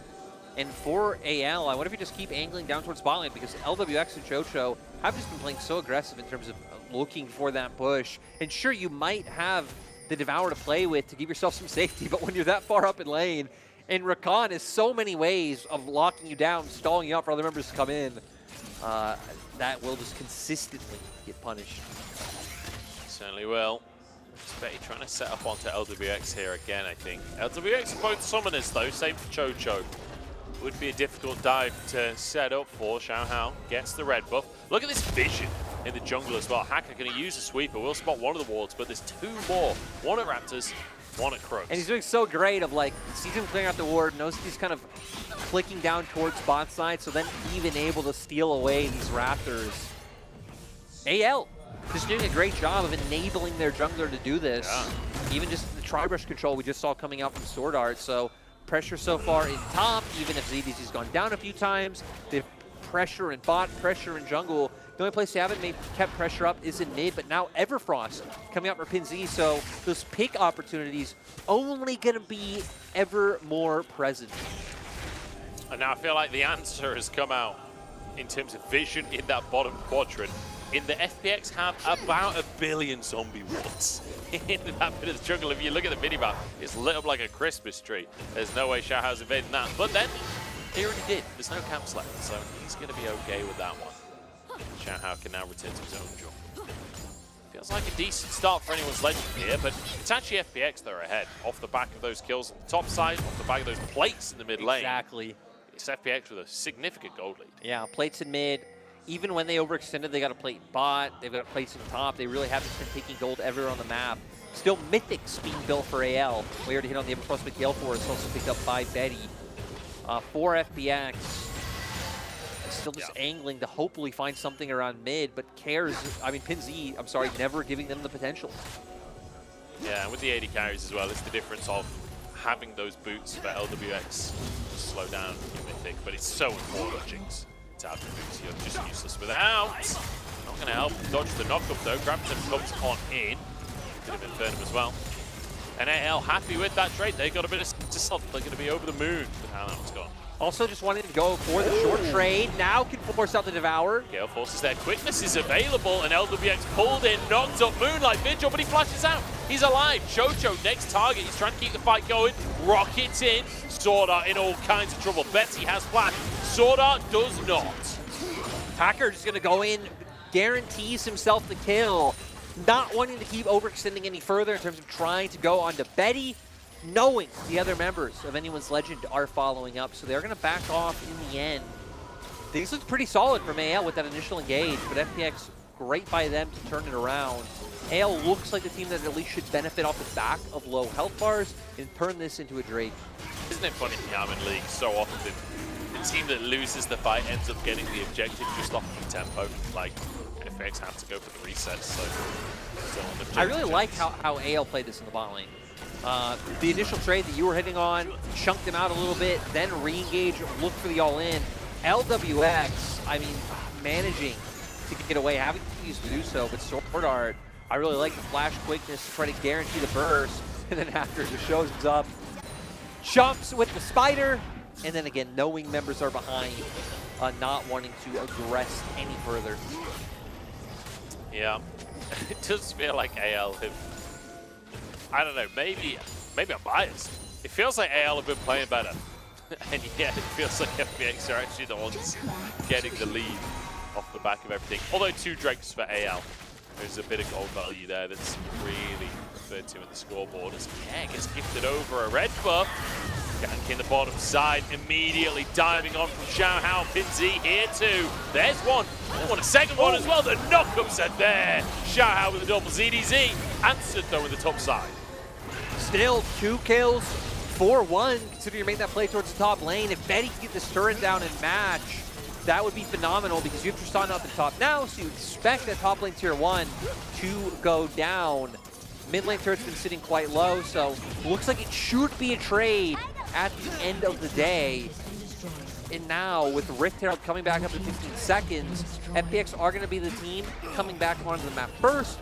And for AL, I wonder if you just keep angling down towards bot lane, because LWX and Chocho have just been playing so aggressive in terms of looking for that push. And sure, you might have the Devour to play with to give yourself some safety, but when you're that far up in lane, and Rakan has so many ways of locking you down, stalling you out for other members to come in, that will just consistently get punished. Certainly will. Betty trying to set up onto LWX here again, I think. LWX are both summoners, though, same for Chocho. Would be a difficult dive to set up for. Xiaohao gets the red buff. Look at this vision in the jungle as well. Hacker going to use the sweeper. We'll spot one of the wards, but there's two more. One at Raptors, one at Crooks. And he's doing so great of like, sees him clearing out the ward, knows he's kind of clicking down towards bot side, so then even able to steal away these Raptors. AL just doing a great job of enabling their jungler to do this. Yeah. Even just the tri-brush control we just saw coming out from Sword Art, so pressure so far in top, even if ZDZ's gone down a few times. The pressure in bot, pressure in jungle. The only place they haven't kept pressure up is in mid, but now Everfrost coming out for PinZ, so those pick opportunities only going to be ever more present. And now I feel like the answer has come out in terms of vision in that bottom quadrant. In the FPX have about 1 billion zombie wards in that bit of the jungle. If you look at the minimap, it's lit up like a Christmas tree. There's no way Xiaohao's invading that. But then, he already did. There's no camps left, so he's going to be okay with that one. Xiaohao can now return to his own jungle. Feels like a decent start for anyone's legend here, but it's actually FPX that are ahead off the back of those kills on the top side, off the back of those plates in the mid lane. Exactly. It's FPX with a significant gold lead. Yeah, plates in mid. Even when they overextended, they got a plate in bot, they've got plates in top. They really haven't been taking gold everywhere on the map. Still Mythics being built for AL. We already hit on the Everfrost McHale for us, also picked up by Betty. For FPX, still just angling to hopefully find something around mid, but PinZ, I'm sorry, never giving them the potential. Yeah, and with the AD carries as well, it's the difference of having those boots for LWX to slow down your Mythic, but it's so important, Jinx, to have the boots. You're just useless without. Not going to help dodge the knockup though. Grabton comes on in. Could have Infernum as well. And AL happy with that trade. They got a bit of self. They're going to be over the moon with how that one's gone. Also just wanted to go for the short trade. Now can force out the Devour. Gale forces their quickness is available, and LWX pulled in, knocked up Moonlight Vigil, but he flashes out. He's alive. Chocho, next target. He's trying to keep the fight going. Rockets in. Sword Art in all kinds of trouble. Betsy has flash. Sword Art does not. Hacker just going to go in, guarantees himself the kill. Not wanting to keep overextending any further in terms of trying to go onto Betty, knowing the other members of anyone's legend are following up, so they're going to back off in the end. Things look pretty solid from AL with that initial engage, but FPX, great by them to turn it around. AL looks like the team that at least should benefit off the back of low health bars and turn this into a Drake. Isn't it funny in the Yaman League, so often the team that loses the fight ends up getting the objective just off the tempo. Like, FPX have to go for the resets, so I really like how AL played this in the bot lane. The initial trade that you were hitting on, chunked him out a little bit, then re-engage, look for the all-in. LWX, I mean, managing to get away, having to do so, but Sword Art, I really like the flash quickness to try to guarantee the burst, and then after it just shows up, jumps with the spider, and then again, knowing members are behind, not wanting to aggress any further. Yeah, it does feel like AL have, I don't know, maybe I'm biased. It feels like AL have been playing better. And yeah, it feels like FPX are actually the ones getting the lead off the back of everything. Although 2 Drakes for AL. There's a bit of gold value there that's really referred to in the scoreboard as Kang gets gifted over a red buff. Gank in the bottom side, immediately diving on from Xiaohao. PinZ here too. There's one. They want a second one as well. The knock-up set there. Xiaohao with a double ZDZ. Answered though with the top side. Still 2 kills, 4-1, considering you make that play towards the top lane. If Betty can get this turret down and match, that would be phenomenal because you have Tristan up the top now, so you expect that top lane tier 1 to go down. Mid lane turret's been sitting quite low, so looks like it should be a trade at the end of the day. And now, with Rift Herald coming back up in 15 seconds, FPX are going to be the team coming back onto the map first,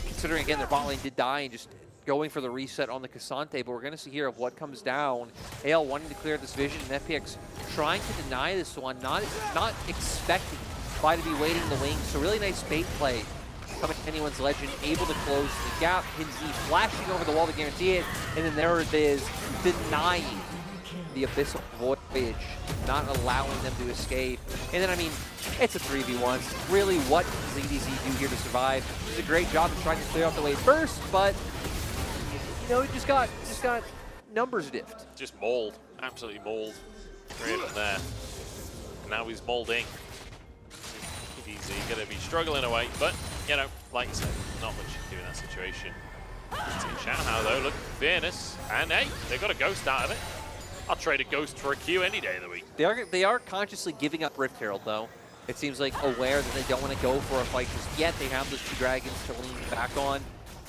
considering, again, their bot lane did die and just going for the reset on the Cassante, but we're going to see here of what comes down. AL wanting to clear this vision, and FPX trying to deny this one, not expecting Spy to be waiting in the wings, so really nice bait play. Coming to anyone's legend, able to close the gap. PinZ flashing over the wall to guarantee it, and then there it is, denying the Abyssal Voyage, not allowing them to escape. And then, I mean, it's a 3v1. Really, what does EDG do here to survive? Does a great job of trying to clear out the way first, but you know, it just got numbers diffed. Just mauled, absolutely mauled. 3 of them there. And now he's molding. EDZ going to be struggling away, but, you know, like you said, not much you can do in that situation. Xiaohao, though, look for fairness, and hey, they got a ghost out of it. I'll trade a ghost for a Q any day of the week. They are consciously giving up Rift Herald, though. It seems like aware that they don't want to go for a fight just yet. They have those 2 dragons to lean back on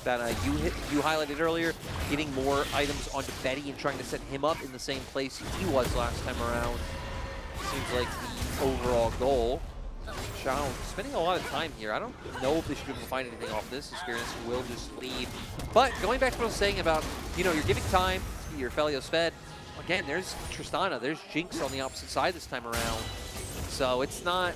that you highlighted earlier, getting more items onto Betty and trying to set him up in the same place he was last time around. Seems like the overall goal. Xiao spending a lot of time here. I don't know if they should be able to find anything off this. Experience will just leave. But going back to what I was saying about, you know, you're giving time to your Felios fed. Again, there's Tristana, there's Jinx on the opposite side this time around. So it's not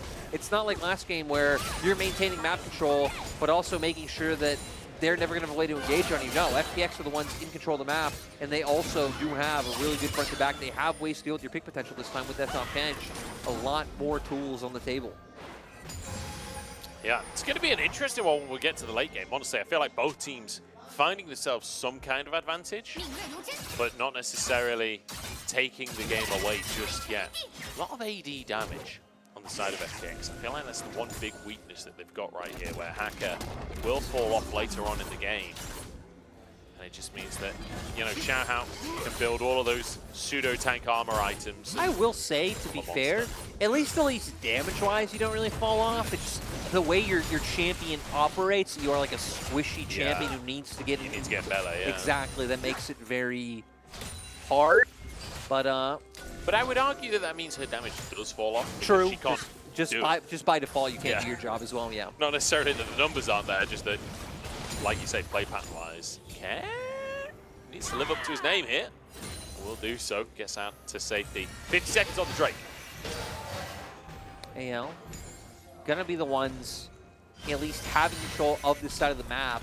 like last game where you're maintaining map control, but also making sure that they're never going to have a way to engage on you. No, FPX are the ones in control of the map, and they also do have a really good front to back. They have ways to deal with your pick potential this time with that top bench. A lot more tools on the table. Yeah, it's going to be an interesting one when we get to the late game. Honestly, I feel like both teams finding themselves some kind of advantage, but not necessarily taking the game away just yet. A lot of AD damage on the side of FPX. I feel like that's the one big weakness that they've got right here, where Hacker will fall off later on in the game. And it just means that, you know, Xiaohao can build all of those pseudo-tank armor items. I will say, to be fair, at least damage-wise, you don't really fall off. It's the way your champion operates. You are like a squishy champion who needs to get... You need to get better, yeah. Exactly. That makes it very hard. But I would argue that that means her damage does fall off. True. She can't just by default, you can't do your job as well, yeah. Not necessarily that the numbers aren't there, just that, like you say, play pattern-wise, needs to live up to his name here. Will do so. Gets out to safety. 50 seconds on the Drake. AL gonna be the ones at least having control of this side of the map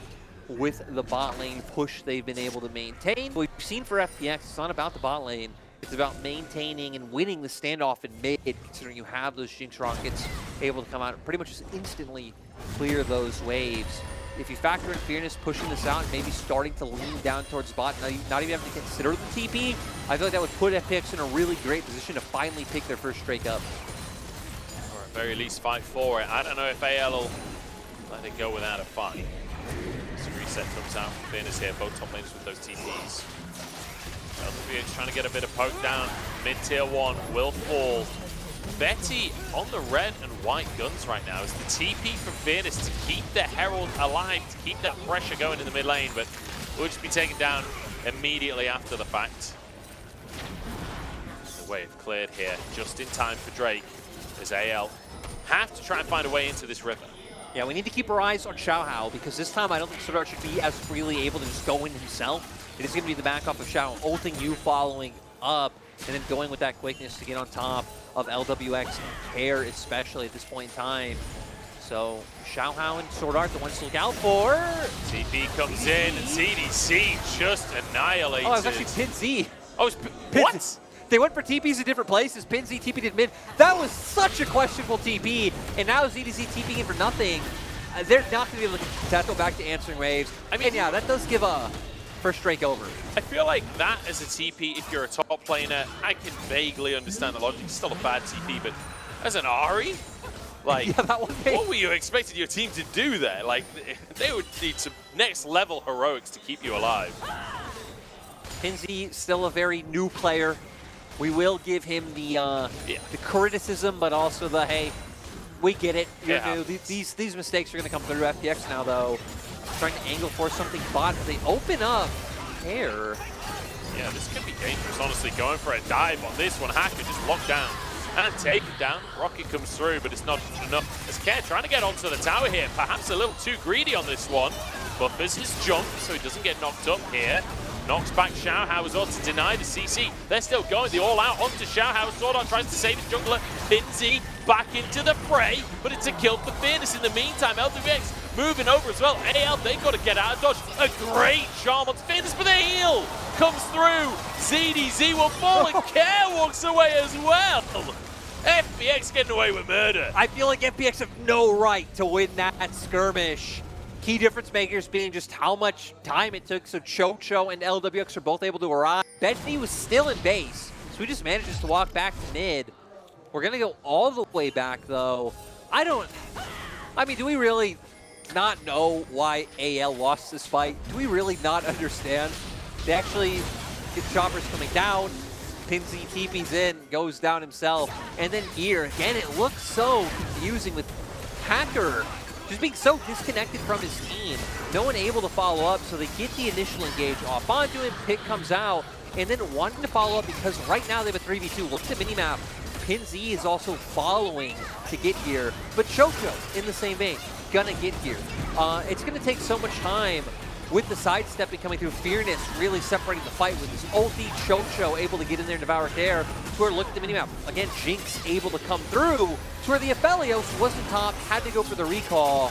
with the bot lane push they've been able to maintain. What we've seen for FPX, it's not about the bot lane. It's about maintaining and winning the standoff in mid, considering you have those Jinx rockets able to come out and pretty much just instantly clear those waves. If you factor in fairness, pushing this out and maybe starting to lean down towards bot, not even having to consider the TP, I feel like that would put FPX in a really great position to finally pick their first Drake up. Or at very least fight for it. I don't know if AL will let it go without a fight. Some reset comes out from Fairness here, both top laners with those TPs. LPX trying to get a bit of poke down. Mid-tier 1 will fall. Betty on the red and white guns right now is the TP from Fairness to keep the Herald alive, to keep that pressure going in the mid lane, but will just be taken down immediately after the fact. The wave cleared here just in time for Drake as AL have to try and find a way into this river. Yeah, we need to keep our eyes on Xiaohao because this time I don't think Sodart should be as freely able to just go in himself. It is going to be the back off of Xiao, ulting you, following up, and then going with that quickness to get on top of LWX and Care, especially at this point in time. So Xiaohao and Sodart, the ones to look out for. TP comes in, and ZDC just annihilated. Oh, it was actually Pin Z. Oh, what? They went for TPs in different places. Pin Z TP'd in mid. That was such a questionable TP, and now ZDC TPing in for nothing. They're not going to be able to go back to answering waves. I mean, yeah, that does give a first Drake over. I feel like that as a TP, if you're a top laner, I can vaguely understand the logic. It's still a bad TP, but as an Ahri, like, yeah, what were you expecting your team to do there? Like, they would need some next level heroics to keep you alive. Pinzy, still a very new player. We will give him the criticism, but also the, hey, we get it. You're new. These mistakes are going to come through FPX now, though. Trying to angle for something bot, but they open up Care. Yeah, this could be dangerous, honestly. Going for a dive on this one. Hacker just locked down and taken down. Rocket comes through, but it's not enough. As Care trying to get onto the tower here. Perhaps a little too greedy on this one. Buffers his jump so he doesn't get knocked up here. Knocks back Xiaohao as well to deny the CC. They're still going the all-out onto Xiaohao. Sordon tries to save his jungler. Pinzy back into the fray, but it's a kill for Fairness in the meantime. LWX moving over as well. AL, they've got to get out of dodge. A great charm on Fairness, but the heal comes through. ZDZ will fall and Care walks away as well. FPX getting away with murder. I feel like FPX have no right to win that skirmish. Key difference makers being just how much time it took, so Chocho and LWX are both able to arrive. Betty was still in base, so he just manages to walk back to mid. We're going to go all the way back, though. I mean, do we really not know why AL lost this fight? Do we really not understand? They actually get choppers coming down. Pinsy TP's in, goes down himself, and then here again, it looks so confusing with Hacker just being so disconnected from his team. No one able to follow up, so they get the initial engage off onto him. Pick comes out, and then wanting to follow up because right now they have a 3v2. Look at the minimap. Pinsy is also following to get here, but Chocho in the same vein, gonna get here. It's gonna take so much time with the sidestepping coming through. Fearness really separating the fight with his ulti. Chocho able to get in there and devour care. To where, look at the minimap. Again, Jinx able to come through. To where the Aphelios wasn't top, had to go for the recall.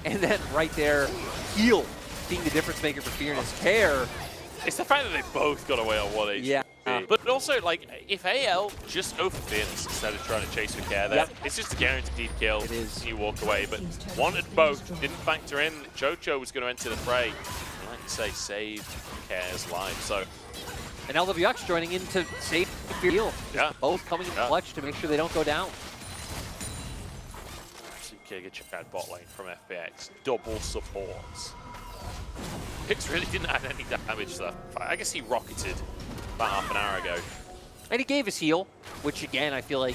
And then right there, heal being the difference maker for Fearness. Care. It's the fact that they both got away on 1 HP. Yeah. But also, like, if AL just go for Fearness instead of trying to chase for care there, it's just a guaranteed kill. It is. You walk away, but wanted both. Didn't factor in. Chocho was going to enter the fray. I like to say, save Care's life. So, And LWX joining in to save the heal. Yeah. Both coming in clutch to make sure they don't go down. CK get your bad bot lane from FPX. Double supports. Pix really didn't add any damage though. I guess he rocketed about half an hour ago. And he gave his heal, which again, I feel like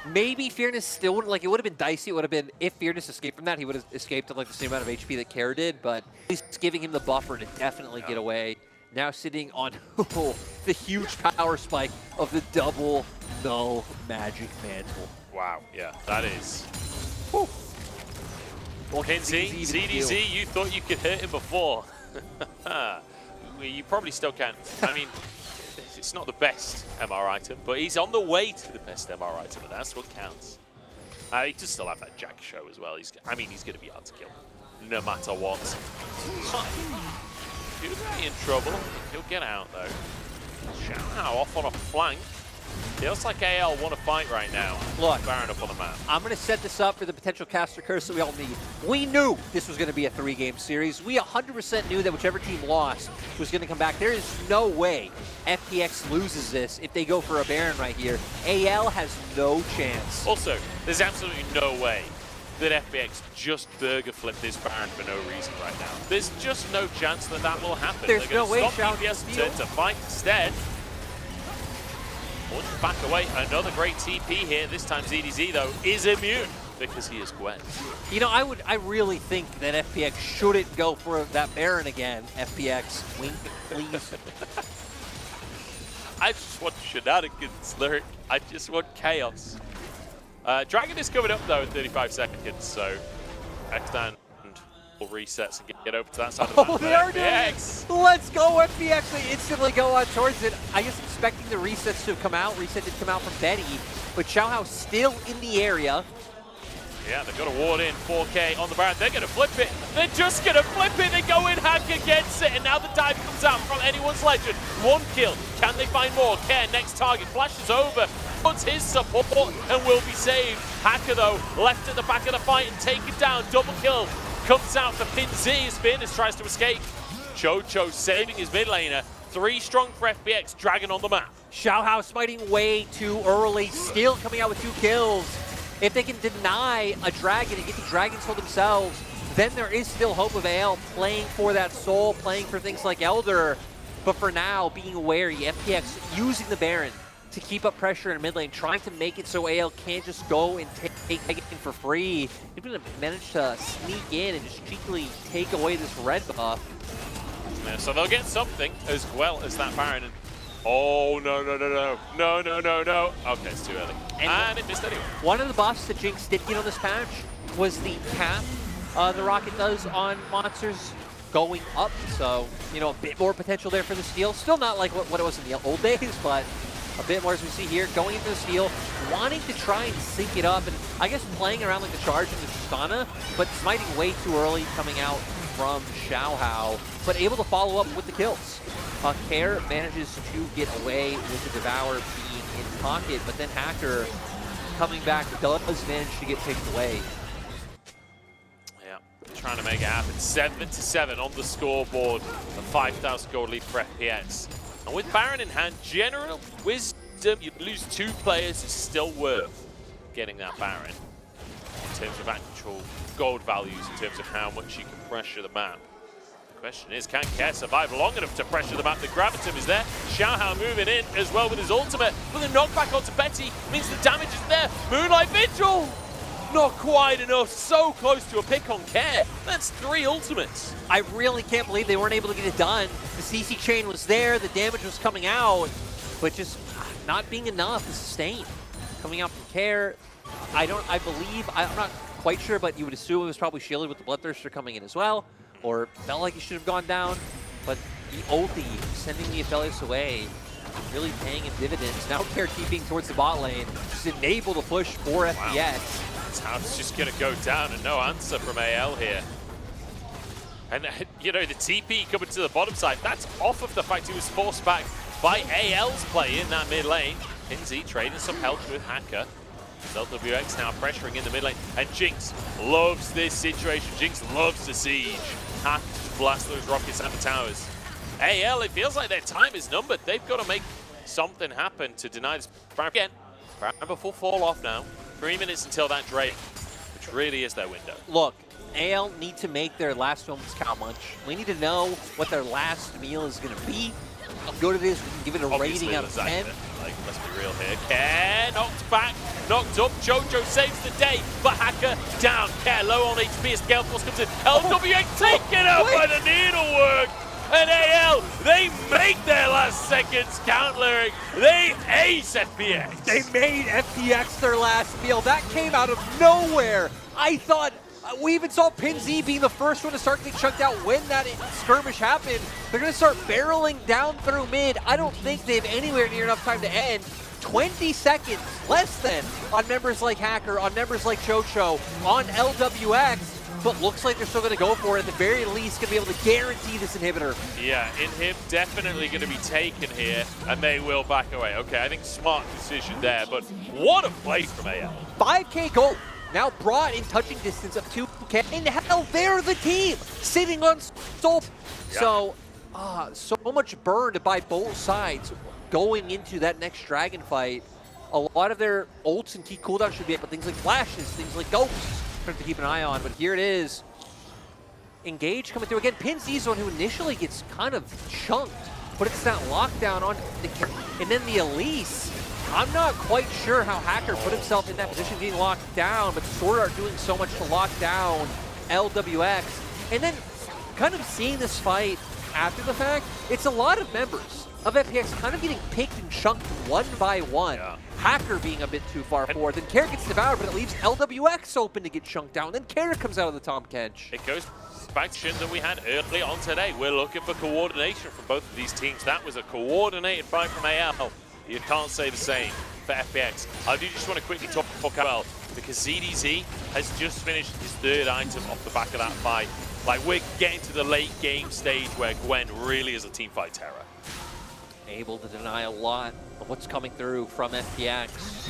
maybe Fearness still wouldn't, like, it would have been dicey. It would have been, if Fearness escaped from that, he would have escaped at like the same amount of HP that Care did, but at least giving him the buffer to definitely get away. Now sitting on the huge power spike of the double null magic mantle. Wow, yeah, that is. Whew. Well, Pinsy, ZDZ, you thought you could hit him before. You probably still can. I mean, it's not the best MR item, but he's on the way to the best MR item, and that's what counts. He does still have that Jack show as well. I mean, he's going to be hard to kill, no matter what. He'll be in trouble. He'll get out, though. Xiao off on a flank. Feels like AL want to fight right now. Look, Baron up on the map. I'm going to set this up for the potential caster curse that we all need. We knew this was going to be a 3-game series. We 100% knew that whichever team lost was going to come back. There is no way FPX loses this if they go for a Baron right here. AL has no chance. Also, there's absolutely no way that FPX just burger flip this Baron for no reason right now. There's just no chance that that will happen. There's They're no way stop DPS and turn to fight instead. Launch back away. Another great TP here. This time ZDZ, though, is immune because he is Gwen. You know, I really think that FPX shouldn't go for that Baron again. FPX, wink, please. I just want shenanigans, Lyric. I just want chaos. Dragon is coming up, though, in 35 seconds, so Extant will resets and get over to that side of the map. Oh, they are doing it! Let's go, FPX! They instantly go on towards it. I guess expecting the resets to come out. Reset did come out from Betty, but Xiaohao still in the area. Yeah, they've got a ward in, 4K on the Baron. They're going to flip it. They're just going to flip it. They go in, Hacker gets it, and now the dive comes out from anyone's legend. 1 kill. Can they find more? Care, next target, flashes over, puts his support, and will be saved. Hacker, though, left at the back of the fight and taken down. Double kill comes out for Pinsy as Fearness tries to escape. Chocho saving his mid laner. 3 strong for FPX, Dragon on the map. Xiaohao smiting way too early, still coming out with 2 kills. If they can deny a Dragon and get the Dragons for themselves, then there is still hope of AL playing for that soul, playing for things like Elder. But for now, being wary, FPX using the Baron to keep up pressure in mid lane, trying to make it so AL can't just go and take it for free. They're going to manage to sneak in and just cheekily take away this red buff. Yeah, so they'll get something as well as that Baron. And oh, no. Okay, it's too early. And it missed anyway. One of the buffs that Jinx did get on this patch was the cap the Rocket does on monsters going up. So, you know, a bit more potential there for the steal. Still not like what it was in the old days, but a bit more as we see here. Going into the steal, wanting to try and sync it up, and I guess playing around like the charge and the Tristana, but smiting way too early coming out from Xiaohao, but able to follow up with the kills. Care manages to get away with the Devour being in pocket, but then Hacker coming back does manage to get picked away. Yeah, trying to make it happen. 7-7 on the scoreboard. A 5,000 gold lead for FPX. And with Baron in hand, general wisdom, you lose 2 players, it's still worth getting that Baron. terms of actual gold values, in terms of how much you can pressure the map. The question is, can Care survive long enough to pressure the map? The Gravitum is there. Xiaohao moving in as well with his ultimate. But the knockback onto Betty means the damage is there. Moonlight Vigil! Not quite enough. So close to a pick on Care. That's 3 ultimates. I really can't believe they weren't able to get it done. The CC chain was there, the damage was coming out, but just not being enough to sustain. Coming out from Care, I'm not quite sure, but you would assume it was probably shielded with the Bloodthirster coming in as well, or felt like he should have gone down, but the ulti, sending the Aphelios away, really paying him dividends. Now Care keeping towards the bot lane, just enable the push for FPX. It's just going to go down and no answer from AL here. And, you know, the TP coming to the bottom side, that's off of the fact he was forced back by AL's play in that mid lane. Pinzy trading some health with Hacker. LWX now pressuring in the mid lane. And Jinx loves this situation. Jinx loves the siege. Hacker to blast those rockets at the towers. AL, it feels like their time is numbered. They've got to make something happen to deny this. Again, Bramble full fall off now. 3 minutes until that Drake, which really is their window. Look, AL need to make their last moments count much. We need to know what their last meal is going to be. How good it is, we can give it a rating out of 10. Like, let's be real here. Care knocked back, knocked up. Jojo saves the day, but Hacker down. Care low on HP as Gale Force comes in. LWX taken out by the needlework. And AL, they make their last seconds count, Lyric. They ace FPX. They made FPX their last meal. That came out of nowhere. I thought, we even saw Pinzy being the first one to start getting chunked out when that skirmish happened. They're going to start barreling down through mid. I don't think they have anywhere near enough time to end. 20 seconds, less than, on members like Hacker, on members like Chocho, on LWX. But looks like they're still going to go for it. At the very least, going to be able to guarantee this inhibitor. Yeah, Inhib definitely going to be taken here, and they will back away. Okay, I think smart decision there, but what a play from AL. 5K gold, now brought in touching distance of 2K. And hell, they're the team sitting on Soul. Yeah. So much burned by both sides going into that next Dragon fight. A lot of their ults and key cooldowns should be up, but things like flashes, things like ghosts, to keep an eye on, but here it is. Engage coming through again. Pinzy's the one who initially gets kind of chunked, but it's that lockdown on the and then the Elise. I'm not quite sure how Hacker put himself in that position being locked down, but Sword Art doing so much to lock down LWX. And then kind of seeing this fight after the fact, it's a lot of members of FPX kind of getting picked and chunked one by one. Yeah. Hacker being a bit too far forward. Then Care gets devoured, but it leaves LWX open to get chunked down. Then Care comes out of the Tom Kench. It goes back to that we had early on today. We're looking for coordination from both of these teams. That was a coordinated fight from AL. You can't say the same for FPX. I do just want to quickly talk about because ZDZ has just finished his 3rd item off the back of that fight. Like, we're getting to the late game stage where Gwen really is a teamfight terror. Able to deny a lot of what's coming through from FPX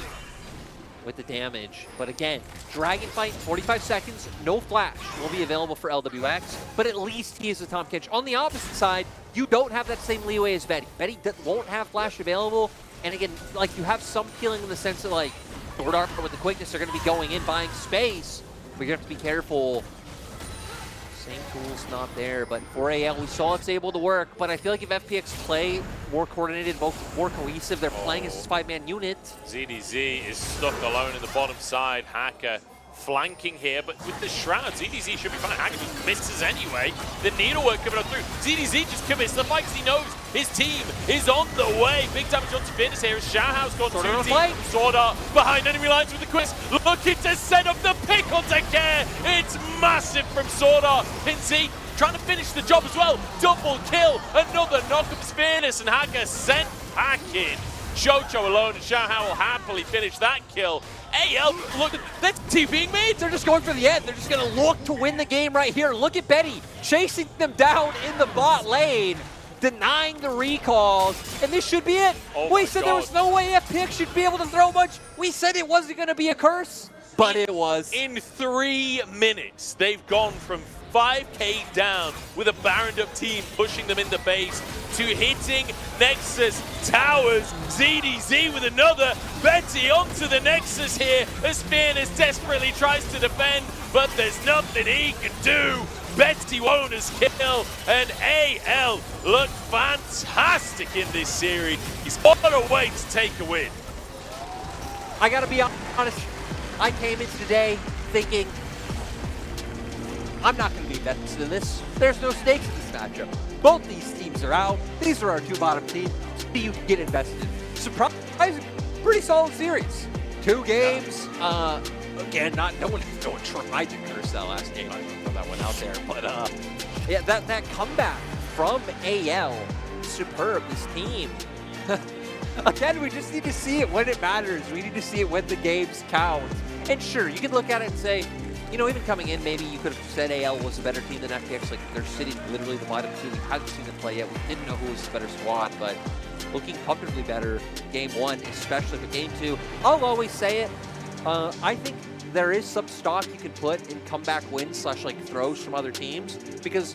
with the damage. But again, Dragon fight, 45 seconds, no flash will be available for LWX, but at least he is a Tom Kench. On the opposite side, you don't have that same leeway as Betty. Betty won't have flash available, and again, like, you have some feeling in the sense that, like, Sword Art with the quickness, they're going to be going in, buying space, but you have to be careful. Same tool's not there, but for AL, we saw it's able to work, but I feel like if FPX play more coordinated, more cohesive, they're playing as a 5-man unit. ZDZ is stuck alone in the bottom side. Hacker flanking here, but with the Shroud, ZDZ should be fine. Hacker just misses anyway. The needlework coming up through. ZDZ just commits the fight because he knows his team is on the way. Big damage onto Fitness here as Xiaohao's got two teams. Sword Art behind enemy lines with the quiz. Looking to set up the pick onto Care. It's massive from Sword Art. Pinzy trying to finish the job as well. Double kill. Another knock-up Fearless, and Hacker sent back in. Chocho alone, and Xiaohao will happily finish that kill. AL, look, that's TPing mid. They're just going for the end. They're just going to look to win the game right here. Look at Betty chasing them down in the bot lane, denying the recalls, and this should be it. We said there was no way FPX should be able to throw much. We said it wasn't going to be a curse. but it was. In 3 minutes, they've gone from 5k down with a Baroned up team pushing them in the base to hitting Nexus Towers. ZDZ with another. Betty onto the Nexus here as Fearless desperately tries to defend, but there's nothing he can do. Betty won his kill, and AL look fantastic in this series. What a way to take a win. I gotta be honest, I came in today thinking, I'm not gonna be invested in this. There's no stakes in this matchup. Both these teams are out. These are our two bottom teams. You can get invested in. Surprising, pretty solid series. 2 games. Again, no one tried to curse that last game. I don't know that one out there, but yeah, that comeback from AL, superb. This team. Again, we just need to see it when it matters. We need to see it when the games count. And sure, you can look at it and say, you know, even coming in, maybe you could have said AL was a better team than FPX. Like, they're sitting literally the bottom 2. We hadn't seen them play yet. We didn't know who was the better squad, but looking comfortably better game 1, especially for game 2. I'll always say it. I think there is some stock you can put in comeback wins / like throws from other teams, because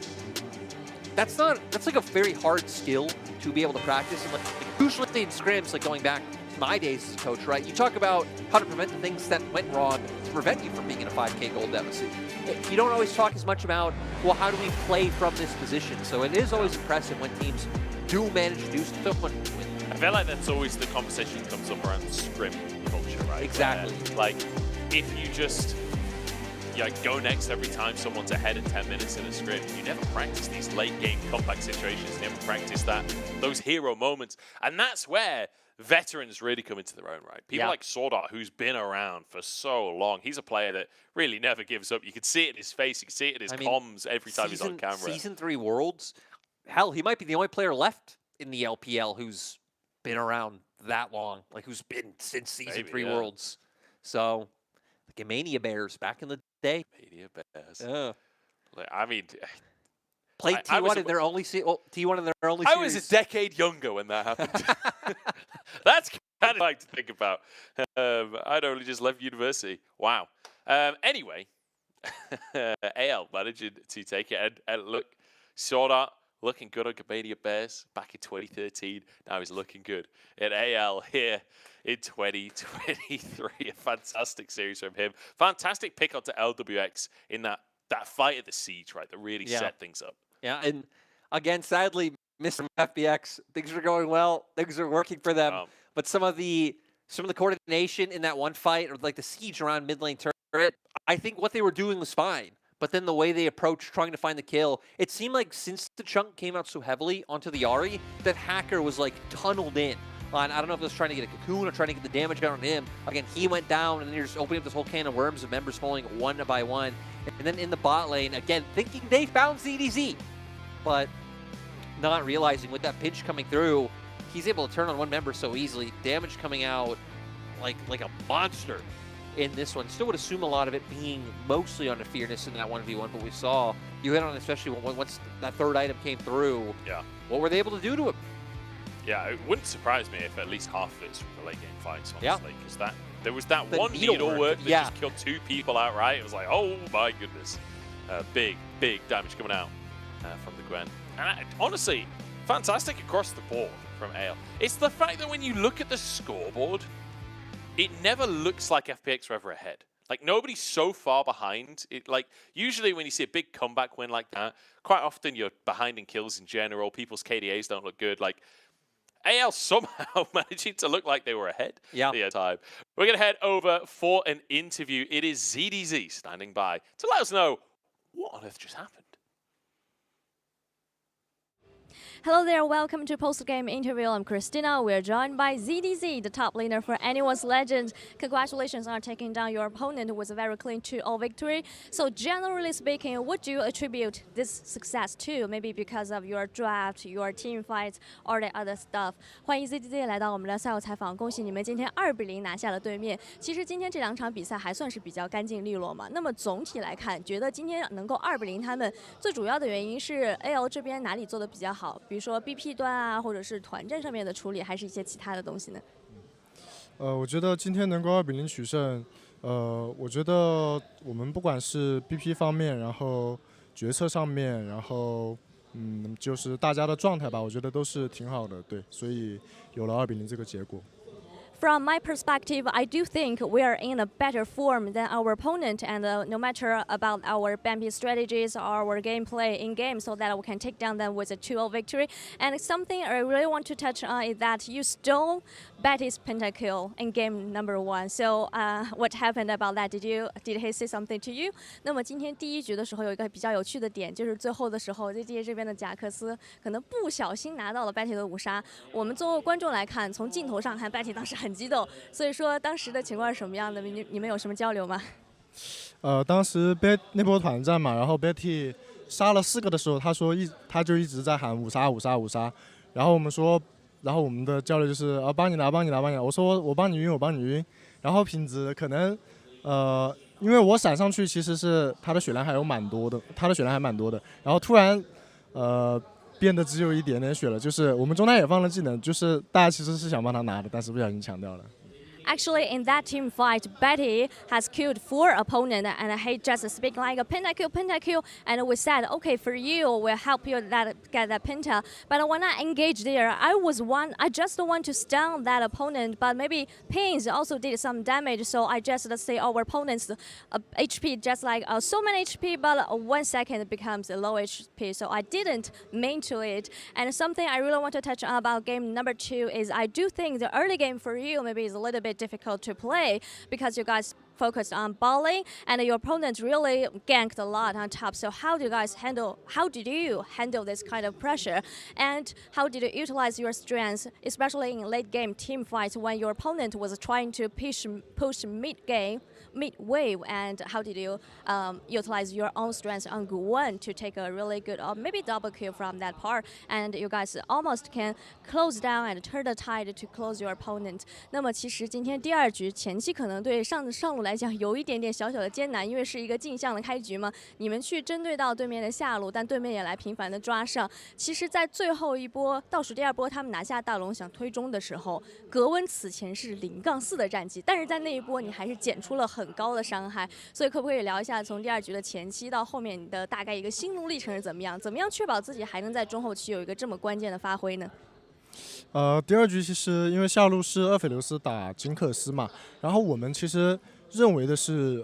that's like a very hard skill to be able to practice. And like usually in scrims, like going back to my days as a coach, right? You talk about how to prevent the things that went wrong to prevent you from being in a 5K gold deficit. You don't always talk as much about, well, how do we play from this position? So it is always impressive when teams do manage to do so much. I feel like that's always the conversation comes up around scrim culture, right? Exactly. Where, like, if you just go next every time someone's ahead in 10 minutes in a scrim, you never practice these late game comeback situations, you never practice those hero moments. And that's where veterans really come into their own, right? People like Swordart, who's been around for so long, he's a player that really never gives up. You can see it in his face, you can see it in his comms every time he's on camera. Season 3 Worlds, hell, he might be the only player left in the LPL who's been around that long, like who's been since Season 3 Worlds. So, the Gamania Bears back in the day. Gamania Bears. Yeah. I mean, played T1 in their only T1 in their only I series. was a decade younger when that happened. That's kind of like to think about. I'd only just left university. Wow. Anyway, AL managed to take it, and look, Swordart looking good on Gamania Bears back in 2013. Now he's looking good at AL here in 2023. A fantastic series from him. Fantastic pick onto LWX in that fight at the siege, right? That really set things up. Yeah, and again, sadly, Mr. FPX, things are going well. Things are working for them. But some of the coordination in that one fight, or like the siege around mid lane turret, I think what they were doing was fine. But then the way they approached trying to find the kill, it seemed like since the chunk came out so heavily onto the Ahri, that Hacker was like tunneled in. And I don't know if it was trying to get a cocoon or trying to get the damage out on him. Again, he went down, and then you're just opening up this whole can of worms of members falling one by one. And then in the bot lane, again, thinking they found ZDZ, but not realizing with that pinch coming through, he's able to turn on one member so easily. Damage coming out like a monster in this one. Still would assume a lot of it being mostly on the Fearness in that 1v1, but we saw you hit on, especially once that third item came through. Yeah. What were they able to do to him? Yeah, it wouldn't surprise me if at least half of it's from the late game fights, honestly, because there was that one needlework that just killed 2 people outright. It was like, oh my goodness. Big damage coming out from the Gwen. And honestly, fantastic across the board from AL. It's the fact that when you look at the scoreboard, it never looks like FPX are ever ahead. Like, nobody's so far behind. Like, usually when you see a big comeback win like that, quite often you're behind in kills in general. People's KDAs don't look good. Like, AL somehow managing to look like they were ahead the time. We're going to head over for an interview. It is ZDZ standing by to let us know what on earth just happened. Hello there, welcome to post-game interview. I'm Christina. We're joined by ZDZ, the top laner for Anyone's Legend. Congratulations on taking down your opponent with a very clean 2-0 victory. So generally speaking, what do you attribute this success to? Maybe because of your draft, your team fights, or the other stuff. 欢迎 ZDZ 来到我们的赛后采访，恭喜你们今天2-0拿下了对面。其实今天这2场比赛还算是比较干净利落嘛。那么总体来看，觉得今天能够2-0他们，最主要的原因是 AL 这边哪里做的比较好？比如说 BP 端啊，或者是团战上面的处理，还是一些其他的东西呢？我觉得今天能够2-0取胜，我觉得我们不管是 BP 方面，然后决策上面，然后就是大家的状态吧，我觉得都是挺好的，对，所以有了2-0这个结果。From my perspective, I do think we are in a better form than our opponent, and no matter about our BMP strategies or our gameplay in game, so that we can take down them with a 2-0 victory. And something I really want to touch on is that you stole Betty's pentakill in game number 1. So what happened about that? Did he say something to you? 那么今天第一局的时候有一个比较有趣的点，就是最后的时候 EDG 这边的贾克斯可能不小心拿到了 Betty 的5杀。我们作为观众来看，从镜头上看 Betty 当时很激动，所以说当时的情况是什么样的？你们有什么交流吗？当时那波团战嘛，然后 Betty 杀了4个的时候，他就一直在喊5杀5杀5杀，然后我们的交流就是帮你拿，我说我帮你晕，然后品质可能因为我闪上去其实是他的血量还蛮多的，然后突然变得只有一点点血了，就是我们中单也放了技能，就是大家其实是想帮他拿的，但是不小心抢掉了。Actually, in that team fight, Betty has killed 4 opponents, and he just speak like a pentakill, and we said, okay, for you, we'll help you get that penta. But when I engaged there, I just want to stun that opponent, but maybe pings also did some damage, so I just say our opponent's HP just like so many HP, but 1 second becomes a low HP, so I didn't mean to it. And something I really want to touch on about game number 2 is I do think the early game for you maybe is a little bit difficult to play because you guys focused on balling and your opponent really ganked a lot on top. So how did you handle this kind of pressure, and how did you utilize your strengths, especially in late game team fights when your opponent was trying to push mid wave, and how did you utilize your own strengths on Gu1 to take a really good or maybe double kill from that part, and you guys almost can close down and turn the tide to close your opponent. 那么其实今天第2局前期可能对上路来讲有一点点小小的艰难，因为是一个镜像的开局嘛，你们去针对到对面的下路，但对面也来频繁的抓上。其实在最后一波倒数第2波他们拿下大龙想推中的时候，格温此前是0-4的战绩，但是在那一波你还是减出了很高的伤害，所以可不可以聊一下从第2局的前期到后面你的大概一个心路历程是怎么样？怎么样确保自己还能在中后期有一个这么关键的发挥呢？第2局其实因为下路是厄斐琉斯打金克斯嘛，然后我们其实认为的是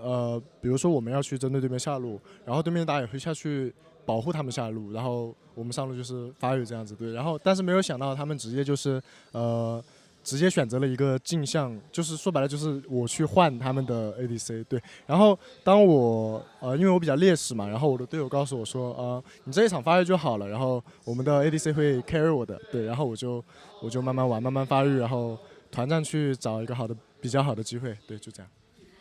比如说我们要去针对对面下路，然后对面打野会下去保护他们下路，然后我们上路就是发育这样子，对，然后但是没有想到他们直接就是直接选择了一个镜像，就是说白了就是我去换他们的 ADC， 对。然后当我因为我比较劣势嘛，然后我的队友告诉我说你这一场发育就好了，然后我们的 ADC 会 carry 我的，对，然后我就慢慢玩，慢慢发育，然后团战去找一个比较好的机会，对，就这样。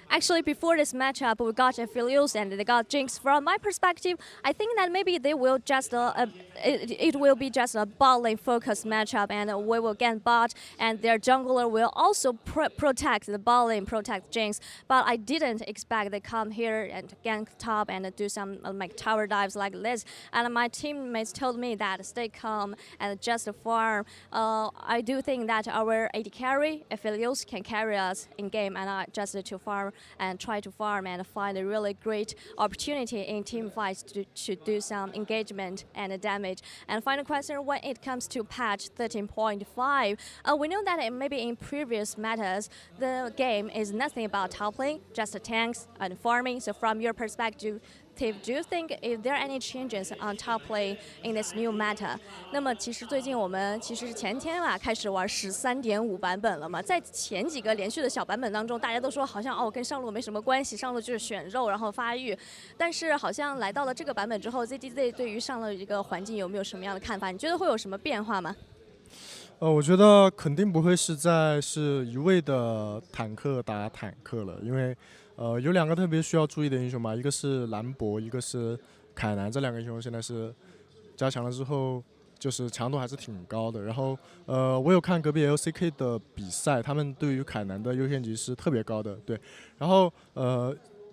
Actually, before this matchup, we got FPX and they got Jinx. From my perspective, I think that maybe they will just it will be just a bot lane focused matchup, and we will get bot, and their jungler will also protect the bot lane, protect Jinx. But I didn't expect they come here and gank top and do some like tower dives like this. And my teammates told me that stay calm and just farm. I do think that our AD carry FPX can carry us in game, and just to farm and try to farm and find a really great opportunity in team fights to do some engagement and damage. And final question, when it comes to patch 13.5, we know that maybe in previous metas, the game is nothing about top lane, just tanks and farming. So from your perspective, do you think if there are any changes on top lane in this new meta？ 那么其实最近我们其实前天开始玩13.5版本了嘛，在前几个连续的小版本当中，大家都说好像跟上路没什么关系，上路就是选肉然后发育，但是好像来到了这个版本之后 ，ZDZ 对于上路一个环境有没有什么样的看法？你觉得会有什么变化吗？我觉得肯定不会是一味的坦克打坦克了，因为有2个特别需要注意的英雄嘛，一个是兰博，一个是凯南，这2个英雄现在是加强了之后，就是强度还是挺高的。然后我有看隔壁 LCK 的比赛，他们对于凯南的优先级是特别高的，对。然后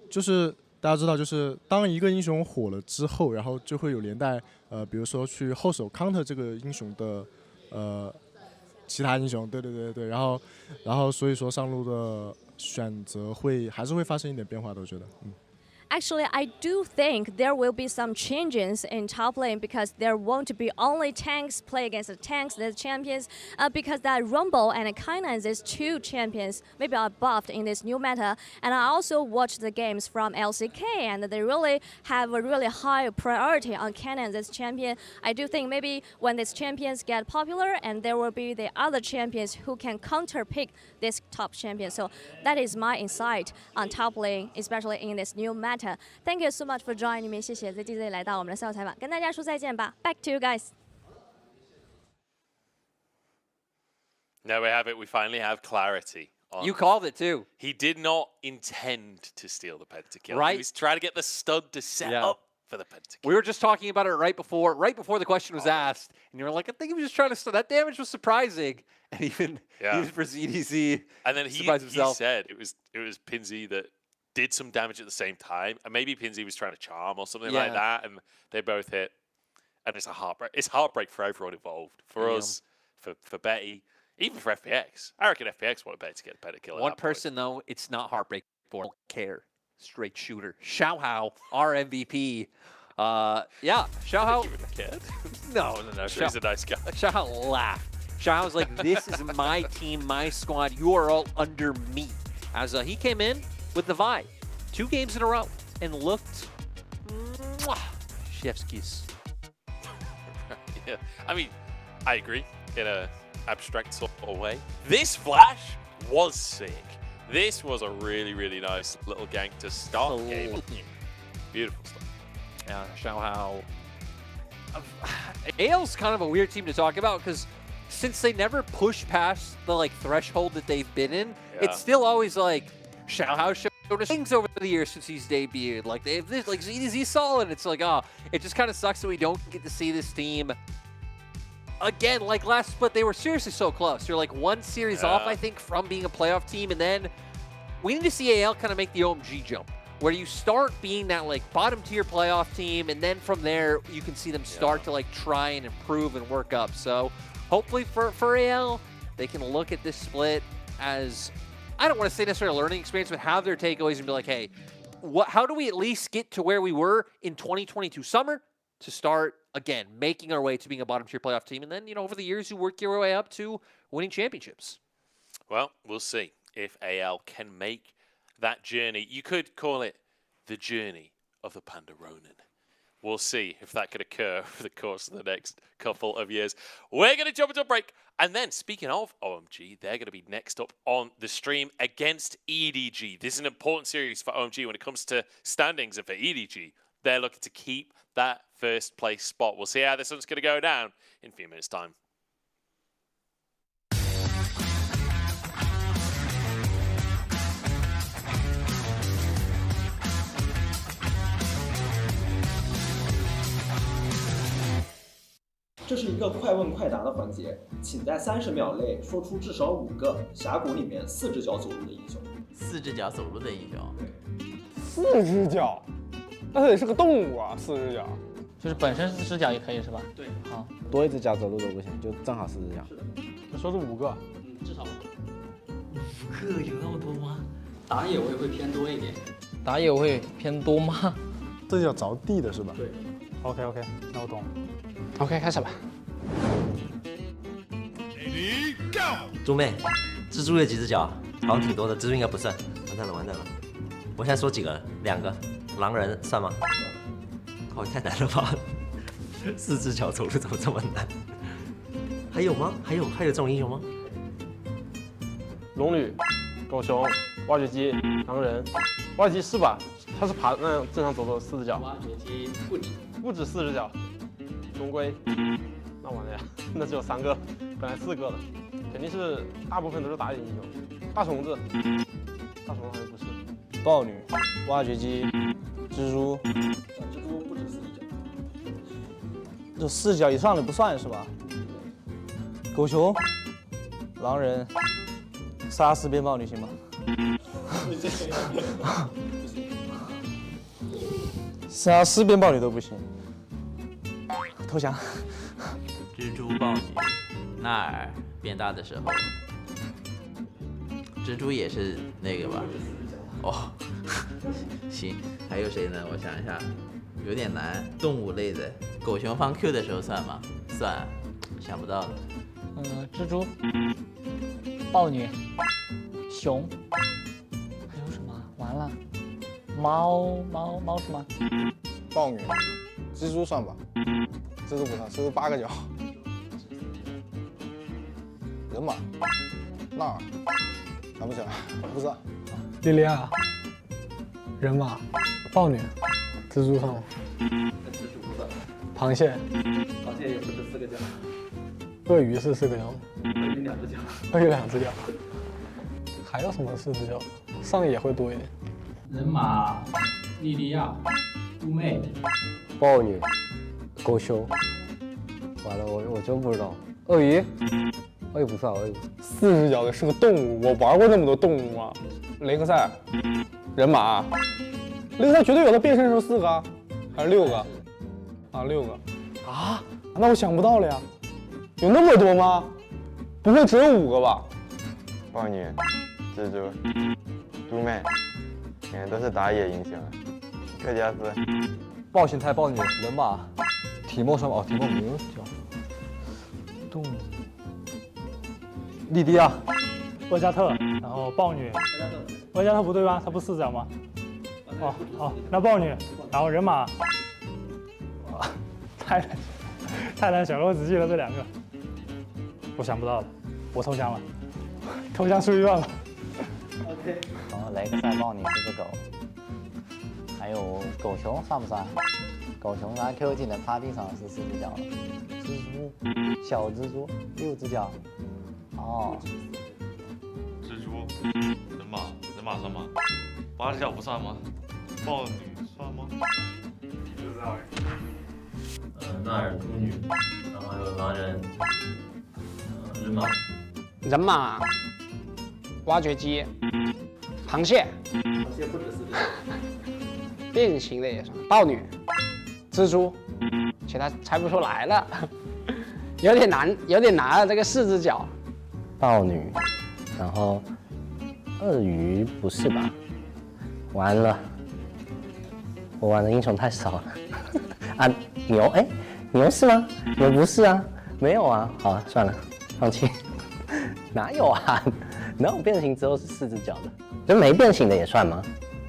就是大家知道，就是当一个英雄火了之后，然后就会有连带比如说去后手 counter 这个英雄的其他英雄，对，然后所以说上路的选择还是会发生一点变化的，我觉得。Actually, I do think there will be some changes in top lane because there won't be only tanks play against the tanks, the champions, because that Rumble and Kaina, these two champions, maybe are buffed in this new meta. And I also watched the games from LCK, and they really have a really high priority on Kaina, this champion. I do think maybe when these champions get popular, and there will be the other champions who can counter-pick this top champion. So that is my insight on top lane, especially in this new meta.Thank you so much for joining me. 谢谢 ZDZ 来到我们的赛后采访，跟大家说再见吧。Back to you guys. There we have it. We finally have clarity. You called it too. He did not intend to steal the pentakill. Right. He was trying to get the stud to set up for the pentakill. We were just talking about it right before the question was asked, and you were like, I think he was just trying to stun. That damage was surprising, and even for ZDZ, and then he said it was Pinsy that did some damage at the same time, and maybe Pinsy was trying to charm or something like that, and they both hit, and it's a heartbreak. It's heartbreak for everyone involved. For us, for Betty, even for FPX. I reckon FPX wanted Betty to get a better kill. One person though, it's not heartbreak for. Don't care. Straight shooter. Xiaohao, our MVP. Xiaohao. No. He's a nice guy. Xiaohao laughed. Xiaohao's like, this is my team, my squad. You are all under me. As he came in with the Vi, 2 games in a row, and looked chef's kiss. Yeah, I mean, I agree in a abstract sort of way. This flash was sick. This was a really, really nice little gank to start the game. Beautiful stuff. Yeah, Xiaohao. AL's kind of a weird team to talk about because since they never push past the threshold that they've been in, it's still always like Xiaohao showed us things over the years since he's debuted. Like they have this, like ZDZ solid. It's like, it just kind of sucks that we don't get to see this team again. Like last split, they were seriously so close. They're like 1 series off, I think, from being a playoff team. And then we need to see AL kind of make the OMG jump, where you start being that bottom tier playoff team, and then from there you can see them start to try and improve and work up. So hopefully for AL, they can look at this split as, I don't want to say necessarily a learning experience, but have their takeaways and be like, hey, how do we at least get to where we were in 2022 summer to start, again, making our way to being a bottom-tier playoff team? And then, over the years, you work your way up to winning championships. Well, we'll see if AL can make that journey. You could call it the journey of the Panda Ronin. We'll see if that could occur over the course of the next couple of years. We're going to jump into a break. And then, speaking of OMG, they're going to be next up on the stream against EDG. This is an important series for OMG when it comes to standings. And for EDG, they're looking to keep that first place spot. We'll see how this one's going to go down in a few minutes' time. 这是一个快问快答的环节，请在30秒内说出至少5个峡谷里面4只脚走路的英雄。4只脚走路的英雄，4只脚，那它得是个动物啊，4只脚，就是本身4只脚也可以是吧？对，好，多1只脚走路都不行，就正好4只脚。是的，你说是5个，至少5个，有那么多吗？打野位会偏多一点。打野位偏多吗？4只脚着地的是吧？对。OK， 那我懂了。OK， 开始吧。猪妹，蜘蛛有几只脚？好像挺多的，蜘蛛应该不算。完蛋了。我现在说几个？2个。狼人算吗？靠，太难了吧！4只脚走路怎么这么难？还有吗？还有这种英雄吗？龙女、狗熊、挖掘机、狼人。挖掘机是吧？它是爬那正常走路4只脚。挖掘机不止4只脚。龙龟，那完了呀，那只有3个，本来4个的，肯定是大部分都是打野英雄。大虫子好像不是。豹女、挖掘机、蜘蛛。蜘蛛不止4只脚。这4只脚以上的不算是吧？狗熊、狼人、杀4边豹女行吗？杀4边豹女都不行。投降。蜘蛛、豹女、纳尔变大的时候，蜘蛛也是那个吧？哦，行，还有谁呢？我想一下，有点难。动物类的，狗熊放 Q 的时候算吗？算啊，想不到了。蜘蛛、豹女、熊，还有什么？完了，猫是吗？豹女、蜘蛛算吧？蜘蛛不算，蜘蛛8个脚。人马、纳尔，想不起来，不知道。莉莉娅、人马、豹女、蜘蛛算吗？蜘蛛不算。螃蟹，螃蟹也不是4个脚。鳄鱼是4个脚吗？鳄鱼2只脚。鳄鱼2只脚。还有什么4只脚？上野会多一点。人马、莉莉娅、猪妹、豹女、狗熊。完了，我真不知道。鳄鱼不算，鳄鱼4只脚的是个动物，我玩过那么多动物吗？雷克赛、人马，雷克赛绝对有，它变身时候4个啊，还是6个？啊，6个。啊？那我想不到了呀，有那么多吗？不会只有5个吧？豹女、蜘蛛、猪妹，感觉都是打野英雄。克加斯、豹形态豹女、人马、提莫算吧？哦，提莫没有脚。动物。莉迪亚、厄加特，然后豹女，厄加特不对吧？它不4只脚吗？哦好，那豹女，然后人马，太难想了，我只记得这2个，我想不到了，我投降了，投降出去算了。OK。然后雷克赛豹女是只狗，还有狗熊算不算？狗熊拿 Q 技能趴地上是4只脚了，蜘蛛，小蜘蛛6只脚。哦，蜘蛛、人马算吗？8只脚不算吗？豹女算吗？不知道哎。纳尔秃女，然后还有狼人，人马、挖掘机、螃蟹，螃蟹不止4只脚。变形的也算，豹女、蜘蛛，其他猜不出来了，有点难啊，这个4只脚。豹女，然后鳄鱼不是吧？完了，我玩的英雄太少了。啊，牛，哎，牛是吗？牛不是啊，没有啊。好了，算了，放弃。哪有啊？哪有变形之后是4只脚的？就没变形的也算吗？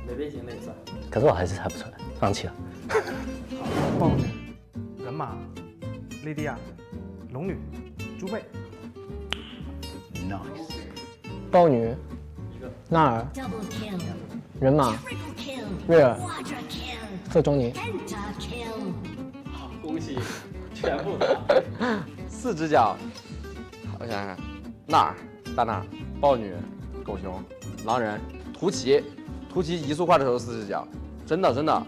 没变形的也算。可是我还是猜不出来，放弃了。豹女、人马、莉迪亚、龙女、猪妹。Nice。豹女、纳尔、人马、瑞尔、特中尼。好，恭喜，全部4只脚，我想想看，纳尔、大纳尔、豹女、狗熊、狼人、图奇移速快的时候4只脚，真的，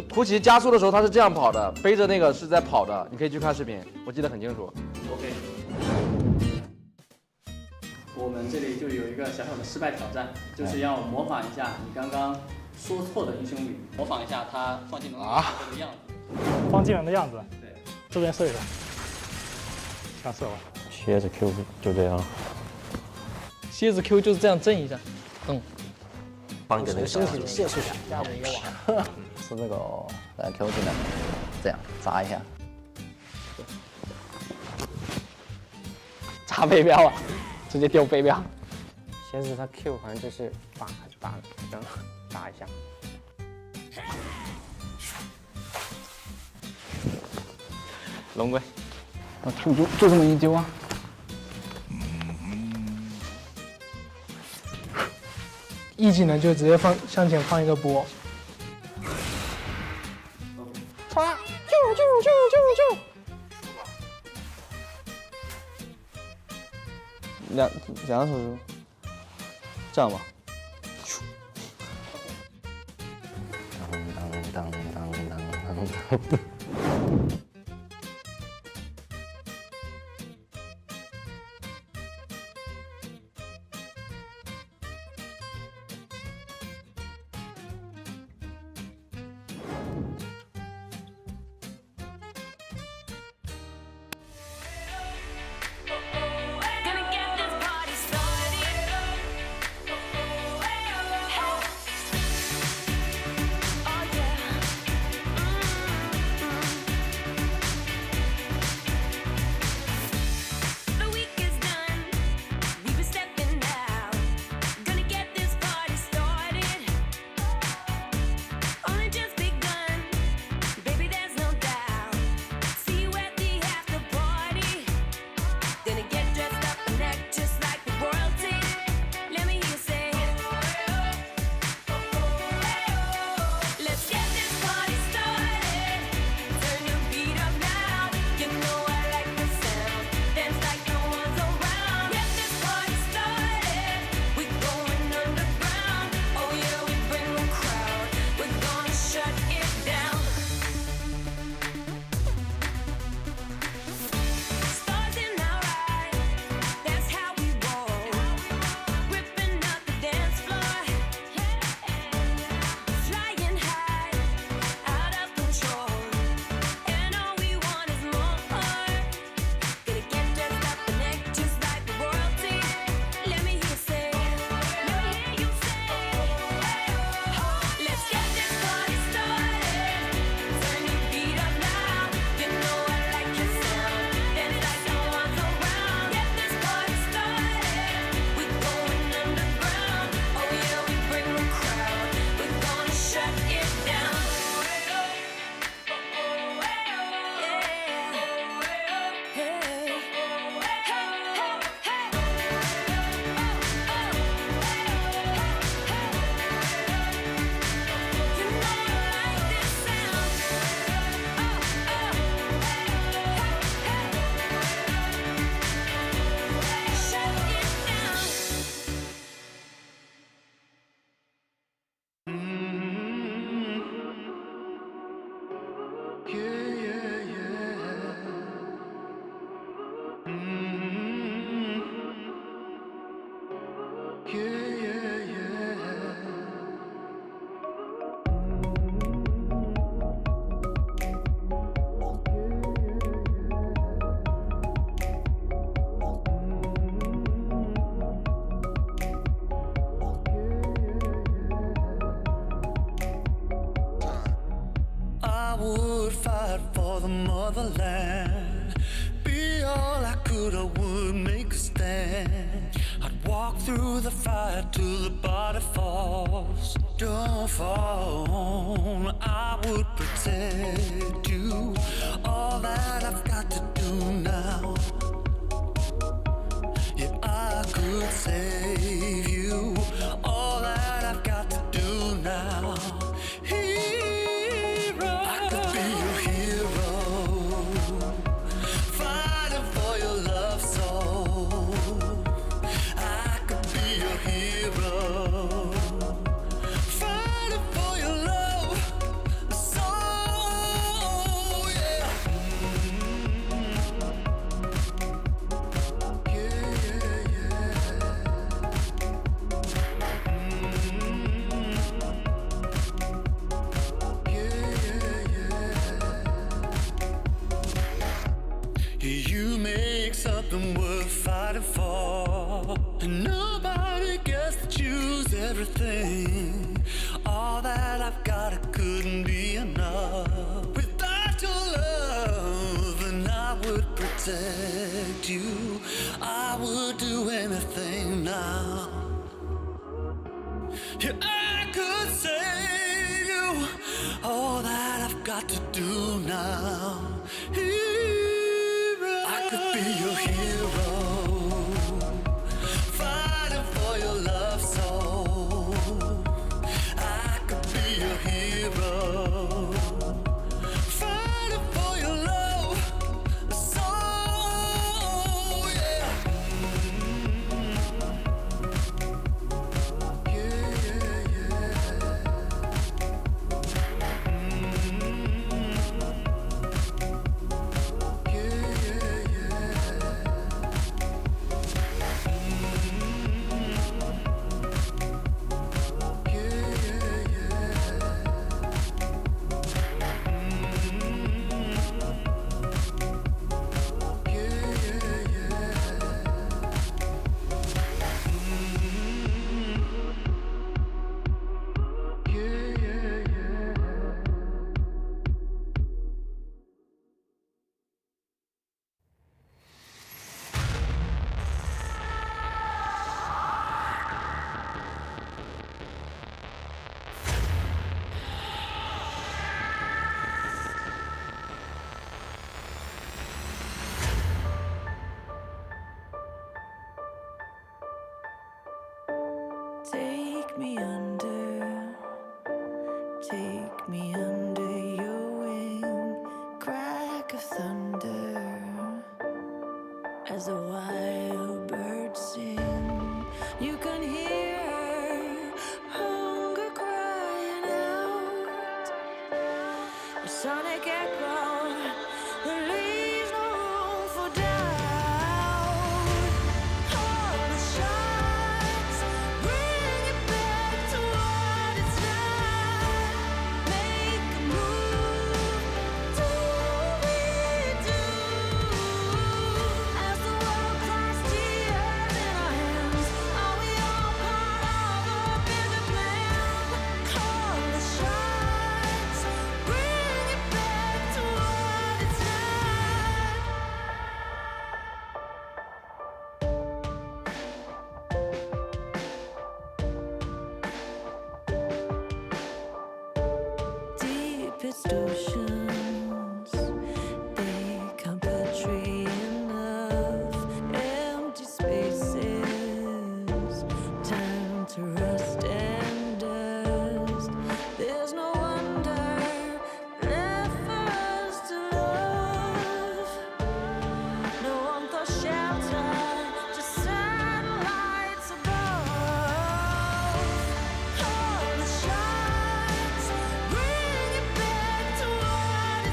图奇加速的时候他是这样跑的，背着那个是在跑的，你可以去看视频，我记得很清楚。OK。我们这里就有一个小小的失败挑战，就是要模仿一下你刚刚说错的英雄语，模仿一下他放技能的样子。放技能的样子。对，这边射一个，想射吧。蝎子 Q 就这样。蝎子 Q 就是这样震一下，帮你的那个身体的射速加了一个网。是那个Q 技能，这样砸一下。砸飞镖啊！直接丢飞镖。蝎子它 Q 好像就是打一下。龙龟，啊 Q 就这么一丢啊。E 技能就直接向前放一个波。唰，救！两手手，这样吧。当。Gonna get this party started. would fight for the motherland. Be all I could, I would make a stand. I'd walk through the fire till the body falls. Don't fall, I would protect you. All that I've got to do now. Yeah, I could save you. All that I've got to do now. Hero, I could be your hero. Fighting for your love soul. I could be your hero. Fighting for your love soul, yeah. You make something worth fighting for, and nobody gets to choose everything. All that I've got, it couldn't be enough. Without your love, and I would protect you. I would do anything now. Yeah, I could save you. All that I've got to do now. I could be your hero, fighting for your love soul. I could be your hero, fighting for your love soul, yeah. Take me under your wing, crack of thunder, as a wild bird sing. You can hear hunger crying out, a sonic echo that leaves no room for doubt. All the shots bring it back to what it's not. Make a move, do we do? As the world cries tears in our hands, are we all part of a bigger plan? Call the shots, bring it back to what it's not. Deepest oceans, they can't portray enough. Empty spaces, time to rust and dust. There's no wonder left for us to love. No warmth or shelter, just satellites above. All the shots bring it back to what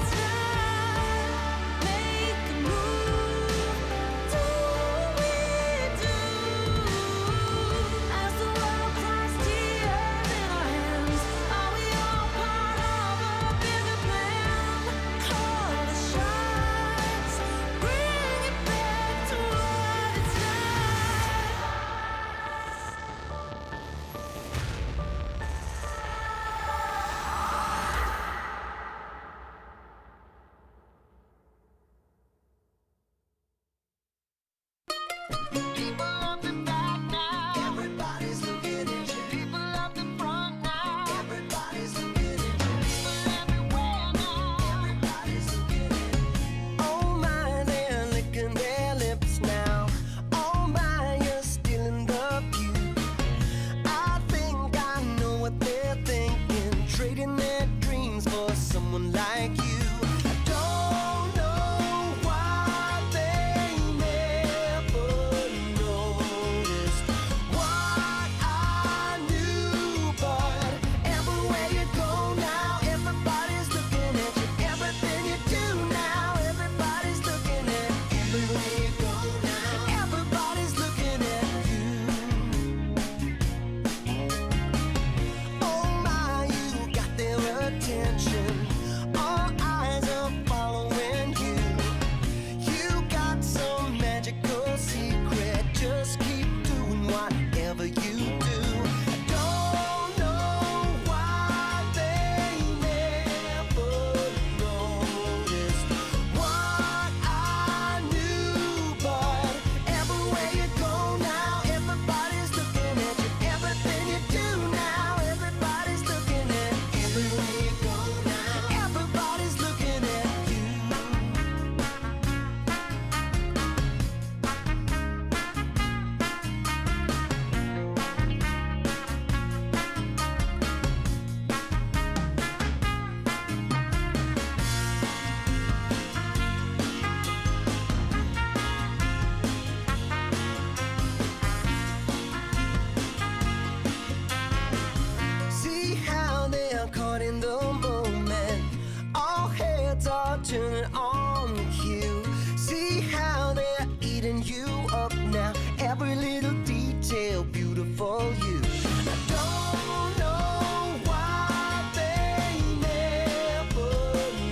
start turning on cue. See how they're eating you up now. Every little detail, beautiful you. I don't know why they never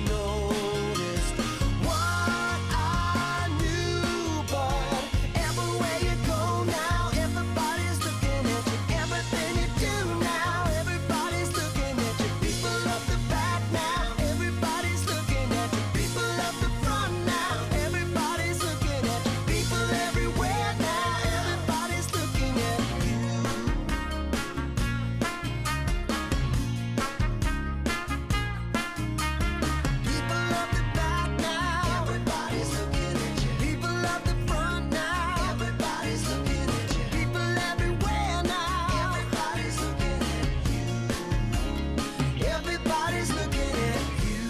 noticed what I knew, but everywhere you go now, everybody's looking at you. Everything you do now, everybody's looking at you. People up the back now, everybody's looking at you. People up the front now, everybody's looking at you. People everywhere now, everybody's looking at you. People up the back now, everybody's looking at you. People up the front now, everybody's looking at you. People everywhere now, everybody's looking at you. Everybody's looking at you.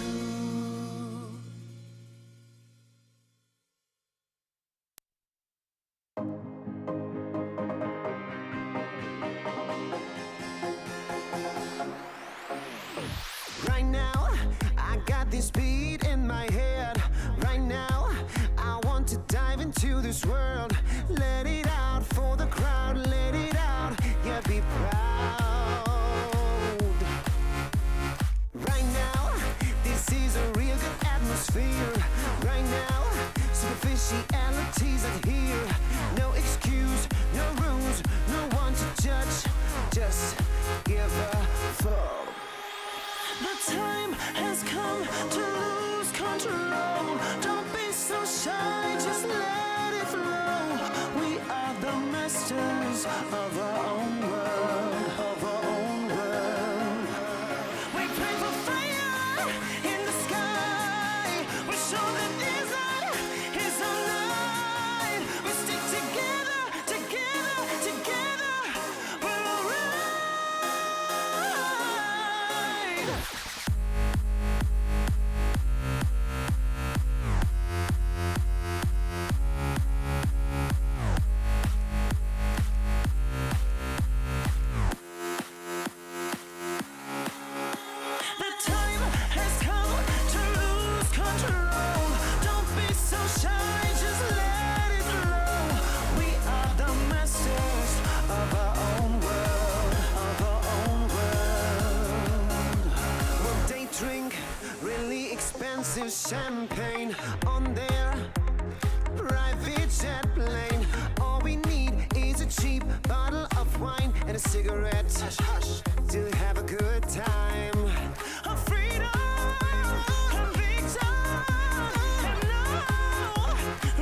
Right now, I got this beat in my head. Right now, I want to dive into this world. Let it out for the crowd, let it out, yeah, be proud. Right now, this is a real good atmosphere. Right now, superficialities are here. No excuse, no rules, no one to judge. Just give a fuck. The time has come to lose control. Don't be so shy, just let it flow. We are the masters of our own world, of our own world. We pray for fire in the sky. We show that this night is our night. We stick together, together, together. We're alright. The time has come to lose control. Don't be so shy, just let it flow. We are the masters of our own world, of our own world. Well, they drink really expensive champagne on their private jet plane. All we need is a cheap bottle of wine and a cigarette to have a good time. A freedom, conviction, and no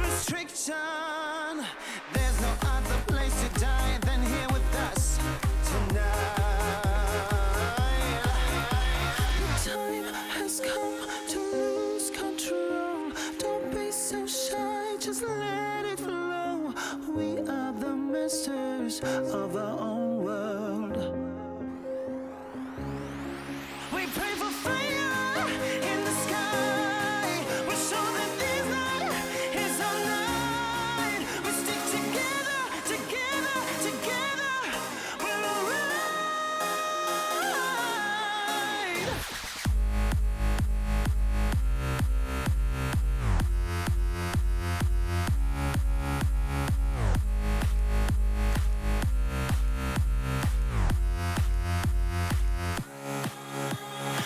restriction. There's no other place to die than here with us tonight. The time has come to lose control. Don't be so shy, just let it flow. We are the masters of our own world. We pray for fire in the sky. We show that this night is our night. We stick together, together, together. We're alright.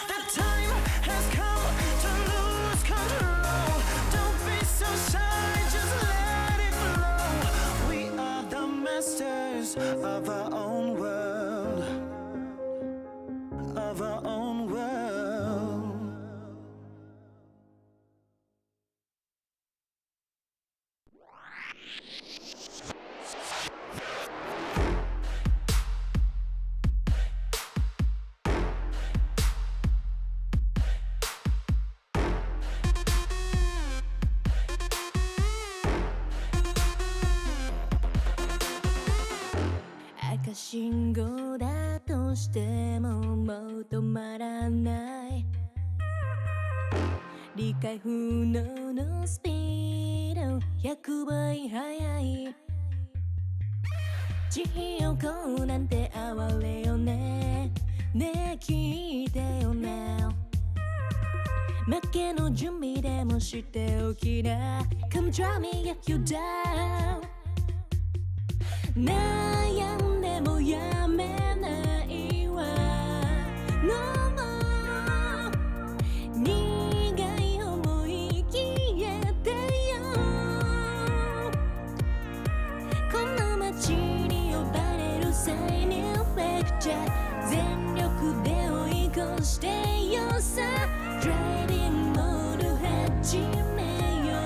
The time has come to lose control. Don't be so shy, just let it flow. We are the masters of our own world, of our own world.赤信号だとしてももう止まらない理解不能のスピード100倍速い地獄なんて哀れよねねえ聞いてよ now 負けの準備でもしておきな Come drive me get you down 悩んでもやめないわ No more 苦い思い消えてよこの街に呼ばれるサイニンフレクチャー全力で追い越してよさ Driving mode 始めよ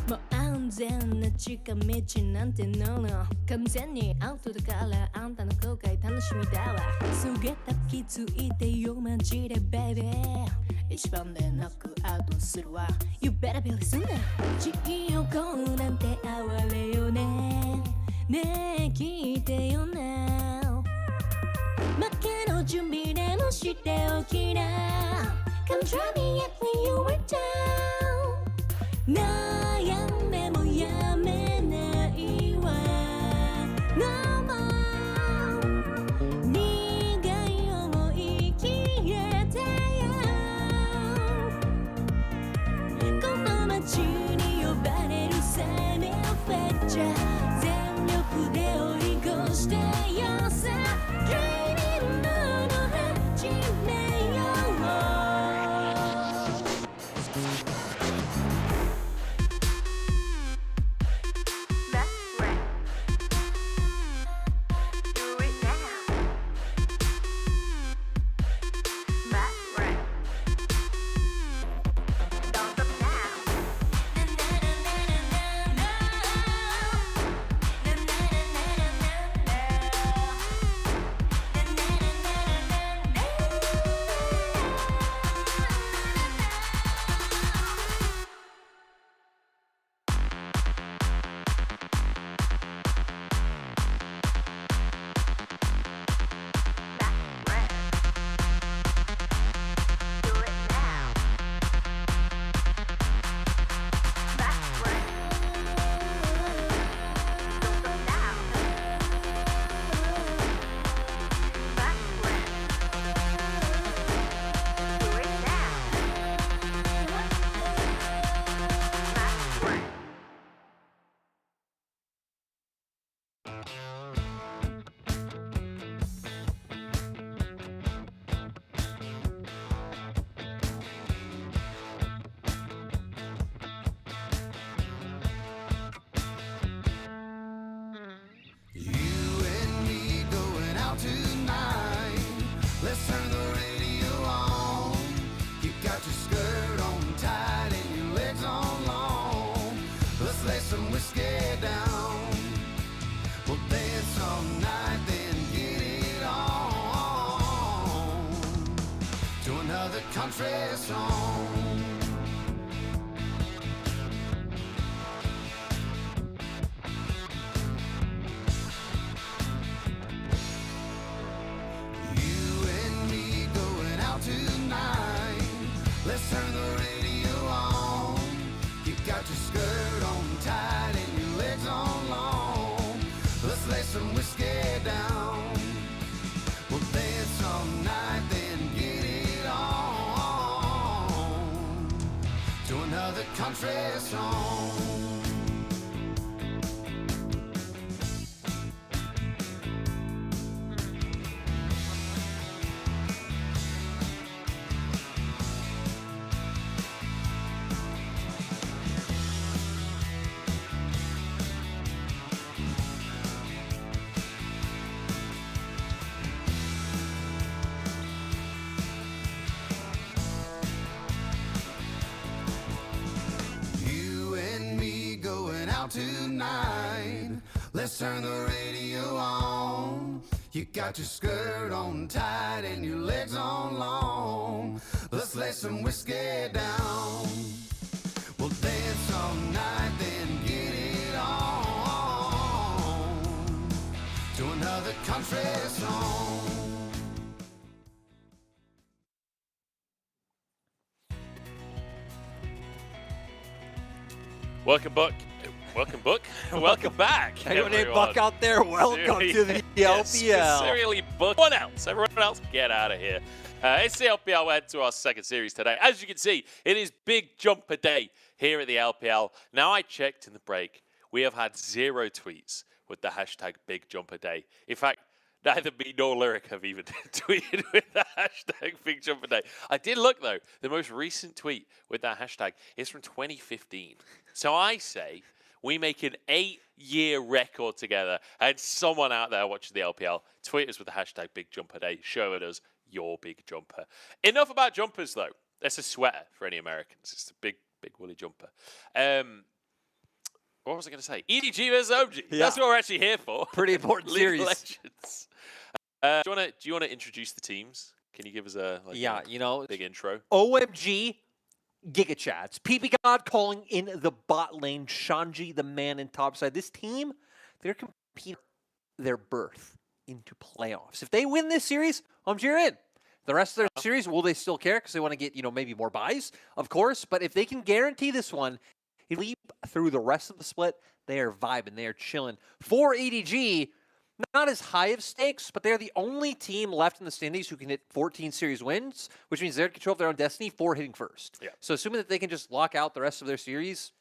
うもう安全な近道なんてのの完全にアウトだからあんたの後悔楽しみだわすげた気づいてよマジでベイビー一番でノックアウトするわ You better be listening 地横なんて哀れよねねえ聞いてよな負けの準備でもしておきな Come try me yet when you were down 悩んでもやめないわ No more 苦い思い消えてよこの街に呼ばれるサイニンフレクチャー全力で追い越してよさ Dreaming mode 始めようcountry song. You and me going out tonight. Let's turn the radio on. You got your skirt on tight and your legs on long. Let's lay some whiskey down. We'll dance all night, then get it on to another country song. Tonight, let's turn the radio on. You got your skirt on tight and your legs on long. Let's lay some whiskey down. We'll dance all night, then get it on to another country song. Welcome, Buck. Welcome, Buck. Welcome back. Anyone named Buck out there? Welcome to the LPL. Yes, sincerely, Buck. Everyone else, get out of here. It's the LPL. We're to our second series today. As you can see, it is Big Jumper Day here at the LPL. Now, I checked in the break. We have had 0 tweets with the hashtag Big Jumper Day. In fact, neither me nor Lyric have even tweeted with the hashtag Big Jumper Day. I did look, though. The most recent tweet with that hashtag is from 2015. So I say we make an 8-year record together, and someone out there watching the LPL, tweet us with the hashtag Big Jumper Day, showing us your big jumper. Enough about jumpers, though. That's a sweater for any Americans. It's a big, big woolly jumper. What was I going to say? EDG versus OMG. Yeah. That's what we're actually here for. Pretty important League of series. Legends. Do you want to introduce the teams? Can you give us a big intro? OMG Giga Chats. PB God calling in the bot lane. Shanji, the man in topside. This team, they're competing their berth into playoffs. If they win this series, OMG are in. The rest of their series, will they still care? Because they want to get, maybe more buys, of course. But if they can guarantee this one, leap through the rest of the split, they are vibing. They are chilling. For EDG, not as high of stakes, but they're the only team left in the standings who can hit 14 series wins, which means they're in control of their own destiny for hitting first. Yeah. So assuming that they can just lock out the rest of their series,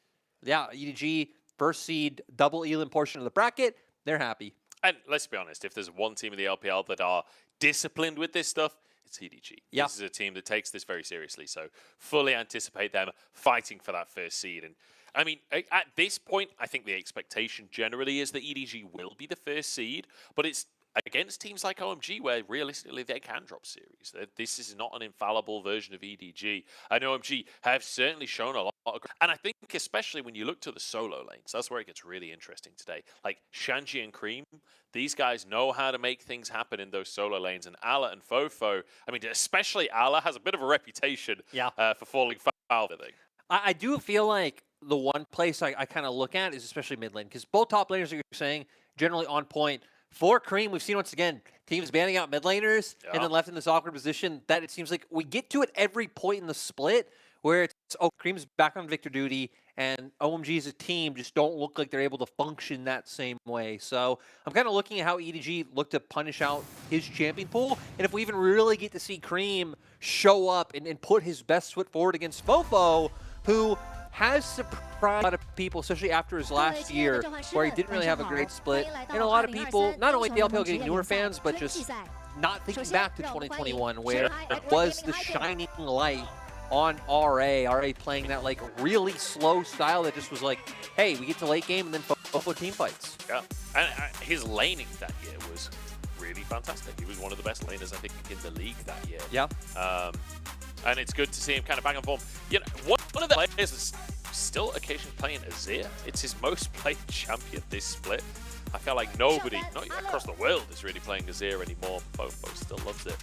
EDG, first seed, double Elam portion of the bracket, they're happy. And let's be honest, if there's one team in the LPL that are disciplined with this stuff, it's EDG. Yeah. This is a team that takes this very seriously. So fully anticipate them fighting for that first seed. And I mean, at this point, I think the expectation generally is that EDG will be the first seed, but it's against teams like OMG where realistically they can drop series. This is not an infallible version of EDG. I know OMG have certainly shown a lot of, and I think especially when you look to the solo lanes, that's where it gets really interesting today. Like Shanji and Cream, these guys know how to make things happen in those solo lanes, and Ala and Fofo, I mean, especially Ala has a bit of a reputation for falling foul, I think. I do feel like the one place I kind of look at is especially mid lane, because both top laners, you're saying, generally on point. For Cream, we've seen once again teams banning out mid laners and then left in this awkward position that it seems like we get to at every point in the split where it's, Cream's back on Victor duty and OMG as a team just don't look like they're able to function that same way. So I'm kind of looking at how EDG look to punish out his champion pool, and if we even really get to see Cream show up and put his best foot forward against Fofo, who has surprised a lot of people, especially after his last year, where he didn't really have a great split. And a lot of people, not only the LPL getting newer fans, but just not thinking back to 2021, where it was the shining light on RA playing that like really slow style that just was like, hey, we get to late game and then Fofo team fights. Yeah, and his laning that year was really fantastic. He was one of the best laners, I think, in the league that year. Yeah. And it's good to see him kind of back and forth. You know, one of the players is still occasionally playing Azir. It's his most played champion this split. I feel like nobody, not across the world, is really playing Azir anymore. Fofo still loves it.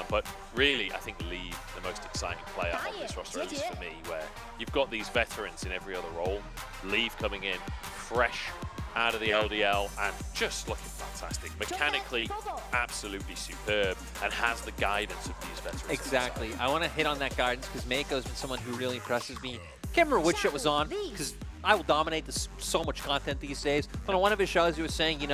But really, I think Lee, the most exciting player on this roster, at least for me, where you've got these veterans in every other role. Leave coming in, fresh out of the LDL, and just looking fantastic. Mechanically, absolutely superb, and has the guidance of these veterans. Exactly. I want to hit on that guidance because Mako's been someone who really impresses me. Can't remember which shit was on, because I will dominate this so much content these days. But on one of his shows, he was saying,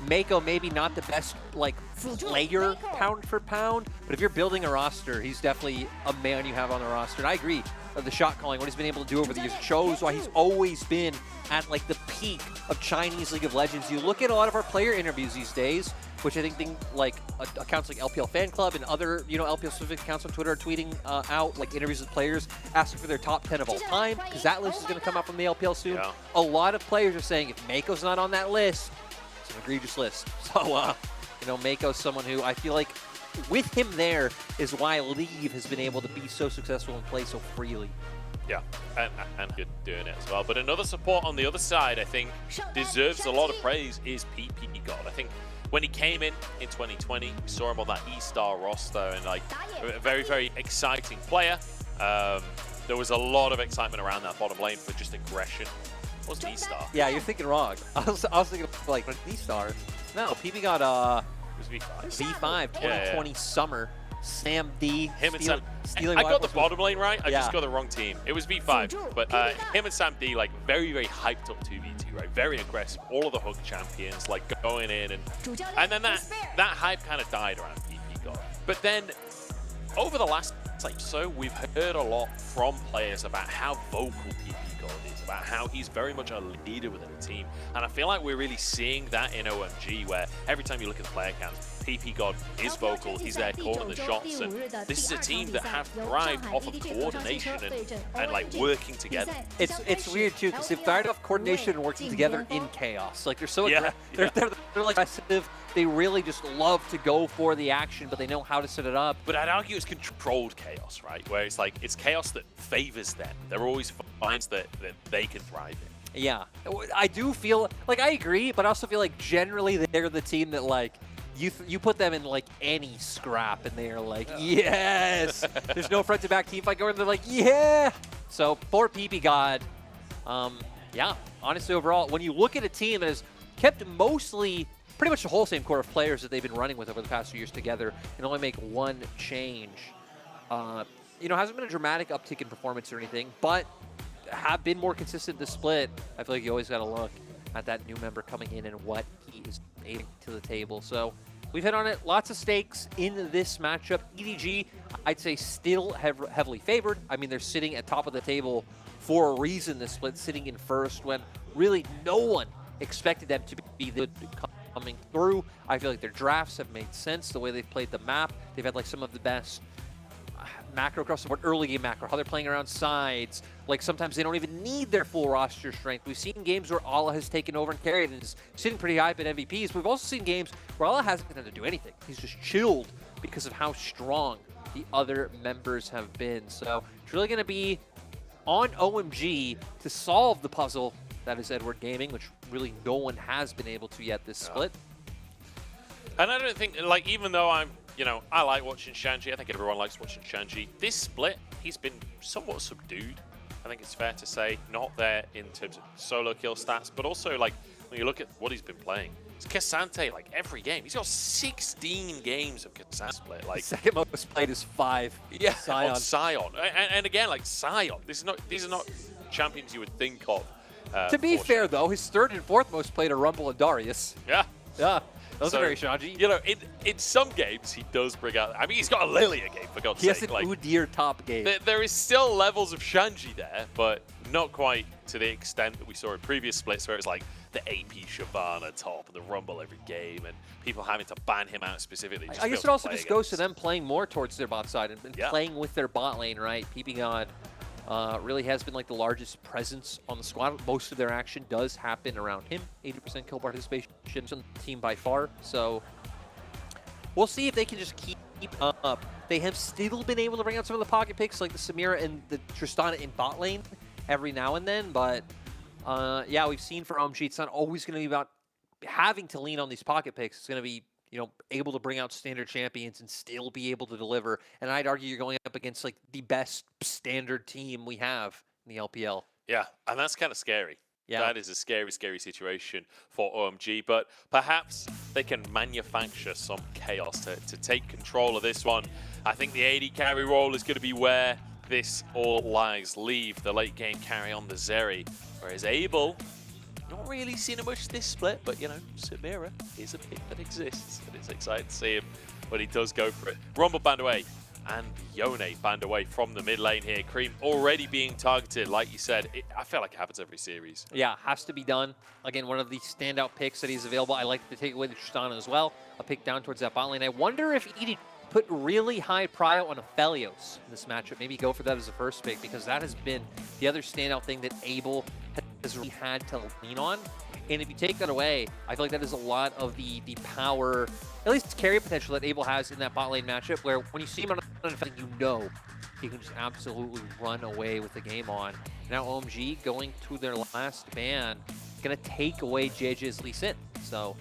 Mako maybe not the best like player pound for pound, but if you're building a roster, he's definitely a man you have on the roster. And I agree. The shot calling, what he's been able to do over the years, shows why he's always been at like the peak of Chinese League of Legends. You look at a lot of our player interviews these days, which I think like accounts like LPL Fan Club and other LPL specific accounts on Twitter are tweeting out like interviews with players asking for their top 10 of all time, because that list is going to come out from the LPL soon. Yeah. A lot of players are saying if Mako's not on that list, it's an egregious list. So Mako's someone who I feel like with him there is why Leave has been able to be so successful and play so freely. Yeah, and good doing it as well. But another support on the other side, I think, deserves a lot of praise is PP God. I think when he came in 2020, we saw him on that E-Star roster and like a very, very exciting player. There was a lot of excitement around that bottom lane for just aggression. What was E-Star? Yeah, you're thinking wrong. I was thinking like E-Star. No, PP got it was V5. V5 2020 summer. Sam D. Him and Sam. I got the bottom lane right. I just got the wrong team. It was V5, but him and Sam D like very, very hyped up 2v2, right? Very aggressive. All of the hook champions like going in and then that hype kind of died around PP God. But then over the last so we've heard a lot from players about how vocal PP God is, about how he's very much a leader within the team, and I feel like we're really seeing that in OMG, where every time you look at the player count, PP God is vocal, he's there calling the shots, and this is a team that have thrived off of coordination and like working together. It's weird too, because they've thrived off coordination and working together in chaos. Like they're so they're like aggressive. They really just love to go for the action, but they know how to set it up. But I'd argue it's controlled chaos, right? Where it's like, it's chaos that favors them. There always finds that they can thrive in. Yeah, I do feel, like I agree, but I also feel like generally they're the team that like, you put them in like any scrap and they're like, yes! There's no front to back team fight going, and they're like, yeah! So for PP God, yeah, honestly overall, when you look at a team that has kept mostly pretty much the whole same core of players that they've been running with over the past few years together and only make one change. You know, hasn't been a dramatic uptick in performance or anything, but have been more consistent this split. I feel like you always got to look at that new member coming in and what he is adding to the table. So we've hit on it. Lots of stakes in this matchup. EDG, I'd say, still heavily favored. I mean, they're sitting at top of the table for a reason this split, sitting in first when really no one expected them to be the coming through. I feel like their drafts have made sense, the way they've played the map. They've had like some of the best macro across the board, early game macro, how they're playing around sides. Like sometimes they don't even need their full roster strength. We've seen games where Allah has taken over and carried and is sitting pretty high up at MVPs. We've also seen games where Allah hasn't had to do anything. He's just chilled because of how strong the other members have been. So it's really going to be on OMG to solve the puzzle that is Edward Gaming, which really no one has been able to yet this split. And I don't think, like, even though I like watching Shanji, I think everyone likes watching Shanji, this split, he's been somewhat subdued. I think it's fair to say, not there in terms of solo kill stats, but also, like, when you look at what he's been playing, it's Cassante, like, every game. He's got 16 games of Cassante split. Like, second most played is 5. Yeah, Sion. on Sion. And again, like, Sion. These are not champions you would think of. To be fair, though, his third and fourth most played are Rumble and Darius. Yeah. Yeah. Those are very Shanji. You know, in some games, he does bring out... I mean, he's got a Lilia game, for God's sake. He has an Udyr top game. There is still levels of Shanji there, but not quite to the extent that we saw in previous splits, where it's like the AP Shyvana top and the Rumble every game, and people having to ban him out specifically. I guess it also just goes to them playing more towards their bot side and playing with their bot lane, right? PP God really has been like the largest presence on the squad. Most of their action does happen around him. 80% kill participation on the team by far. So we'll see if they can just keep up. They have still been able to bring out some of the pocket picks like the Samira and the Tristana in bot lane every now and then. But yeah, we've seen for OMG, it's not always going to be about having to lean on these pocket picks. It's going to be, you know, able to bring out standard champions and still be able to deliver. And I'd argue you're going up against like the best standard team we have in the LPL. Yeah, and that's kind of scary. Yeah. That is a scary, scary situation for OMG, but perhaps they can manufacture some chaos to take control of this one. I think the AD carry role is going to be where this all lies. Leave the late game carry on the Zeri, whereas Abel, not really seen him much this split, but you know, Samira is a pick that exists, and it's exciting to see him when he does go for it. Rumble banned away, and Yone banned away from the mid lane here. Cream already being targeted, like you said. I feel like it happens every series. Yeah, has to be done. Again, one of the standout picks that he's available. I like to take away the Tristana as well. A pick down towards that bot lane. I wonder if EDG put really high prio on Aphelios in this matchup. Maybe go for that as a first pick, because that has been the other standout thing that Abel has really had to lean on. And if you take that away, I feel like that is a lot of the power, at least carry potential that Abel has in that bot lane matchup, where when you see him on an effect, you know he can just absolutely run away with the game on. Now OMG going to their last ban, gonna take away JJ's Lee Sin. So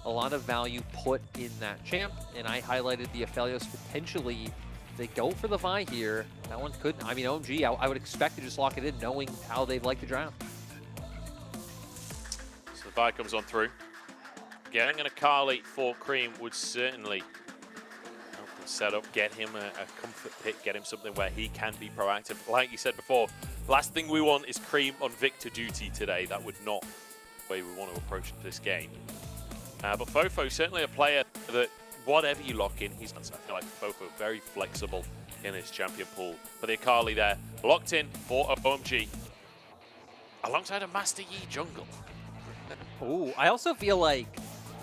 a lot of value put in that champ, and I highlighted the Aphelios potentially. If they go for the Vi here, that one could, I mean, OMG, I would expect to just lock it in knowing how they'd like to drown. So the Vi comes on through. Getting an Akali for Cream would certainly help them set up, get him a comfort pick, get him something where he can be proactive. Like you said before, last thing we want is Cream on Victor duty today. That would not be the way we want to approach this game. But Fofo, certainly a player that whatever you lock in, he's, I feel like Fofo very flexible in his champion pool. But the Akali there, locked in for OMG, alongside a Master Yi jungle. Ooh, I also feel like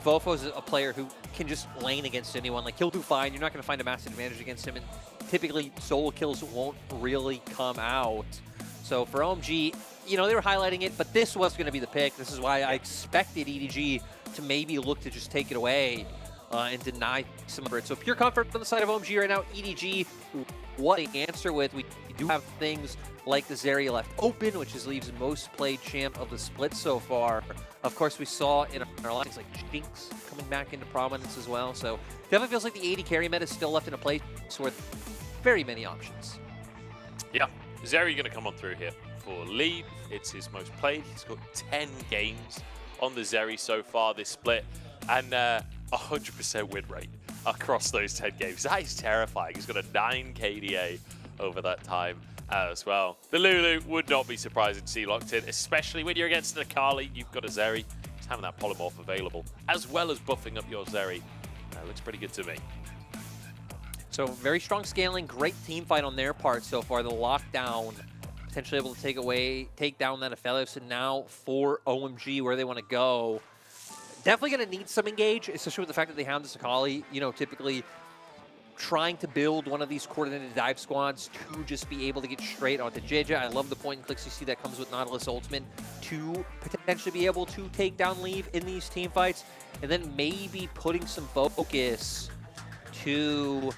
Fofo's a player who can just lane against anyone. Like, he'll do fine. You're not going to find a massive advantage against him. And typically, solo kills won't really come out. So for OMG, you know, they were highlighting it, but this was going to be the pick. This is why I expected EDG to maybe look to just take it away and deny some of it. So pure comfort on the side of OMG right now. EDG, what they answer with. We do have things like the Zeri left open, which is Leaves' most played champ of the split so far. Of course, we saw in our last things like Jinx coming back into prominence as well. So definitely feels like the AD carry meta is still left in a place with very many options. Yeah, Zeri going to come on through here for Leave. It's his most played. He's got 10 games on the Zeri so far this split, and 100% win rate across those 10 games. That is terrifying. He's got a 9 KDA over that time as well. The Lulu would not be surprising to see locked in, especially when you're against an Akali. You've got a Zeri. Just having that polymorph available, as well as buffing up your Zeri. Looks pretty good to me. So very strong scaling, great team fight on their part so far. The lockdown, potentially able to take down that Aphelios, and now for OMG, where they want to go. Definitely going to need some engage, especially with the fact that they have this Akali. You know, typically trying to build one of these coordinated dive squads to just be able to get straight onto JJ. I love the point and clicks you see that comes with Nautilus Ultimate to potentially be able to take down Leave in these team fights, and then maybe putting some focus to,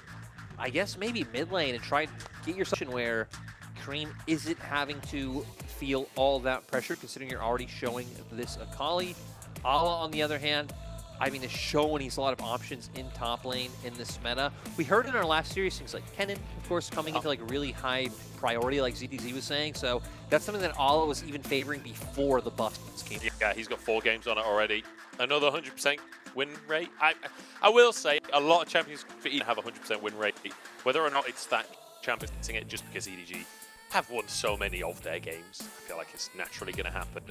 I guess, maybe mid lane and try and get your situation where Cream isn't having to feel all that pressure, considering you're already showing this Akali. Ala, on the other hand, I mean, is showing he's a lot of options in top lane in this meta. We heard in our last series things like Kennen, of course, coming into like really high priority, like ZDZ was saying. So that's something that Ala was even favoring before the buffs came. Yeah, he's got 4 games on it already. Another 100% win rate. I will say a lot of champions for EDG have 100% win rate. Whether or not it's that champions getting it just because EDG have won so many of their games, I feel like it's naturally going to happen.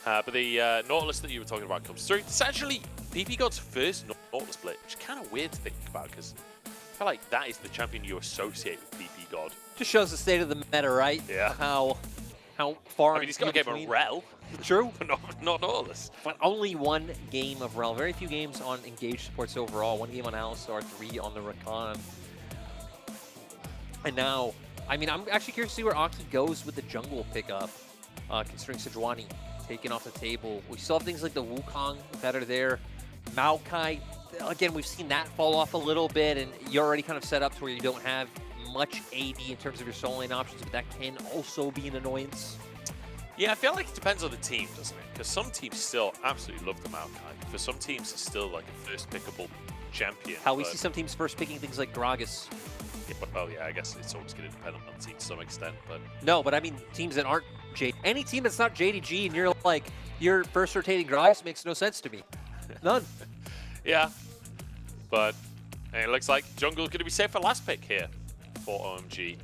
But the Nautilus that you were talking about comes through. It's actually PP God's first Nautilus split, which is kind of weird to think about, because I feel like that is the champion you associate with PP God. Just shows the state of the meta, right? Yeah. How far. I mean, he's got a game of Rel. True. But not Nautilus. But only 1 game of Rel. Very few games on engaged supports overall. 1 game on Alistar, 3 on the Rakan. And now, I mean, I'm actually curious to see where Aki goes with the jungle pickup, considering Sejuani taken off the table. We still have things like the Wukong that are there. Maokai, again, we've seen that fall off a little bit, and you're already kind of set up to where you don't have much AD in terms of your solo lane options, but that can also be an annoyance. Yeah, I feel like it depends on the team, doesn't it? Because some teams still absolutely love the Maokai. For some teams, it's still like a first pickable champion. How we see some teams first picking things like Gragas. Yeah, well, yeah, I guess it's always going to depend on the team to some extent, but... No, but I mean teams that aren't any team that's not JDG and you're like, your first rotating Gragas makes no sense to me. None. Yeah, but it looks like jungle's going to be safe for last pick here for OMG.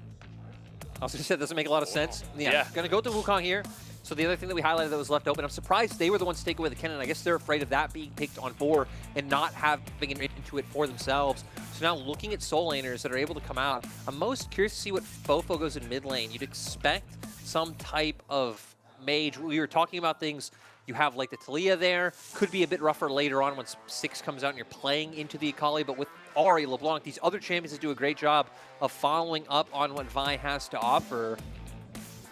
I was going to say, it doesn't make a lot of sense. Yeah. Going to go to Wukong here. So the other thing that we highlighted that was left open, I'm surprised they were the ones to take away the Kennen. I guess they're afraid of that being picked on 4 and not having an into it for themselves. So now looking at soul laners that are able to come out, I'm most curious to see what Fofo goes in mid lane. You'd expect some type of mage. We were talking about things, you have like the Talia there, could be a bit rougher later on when 6 comes out and you're playing into the Akali, but with Ahri, LeBlanc, these other champions that do a great job of following up on what Vi has to offer,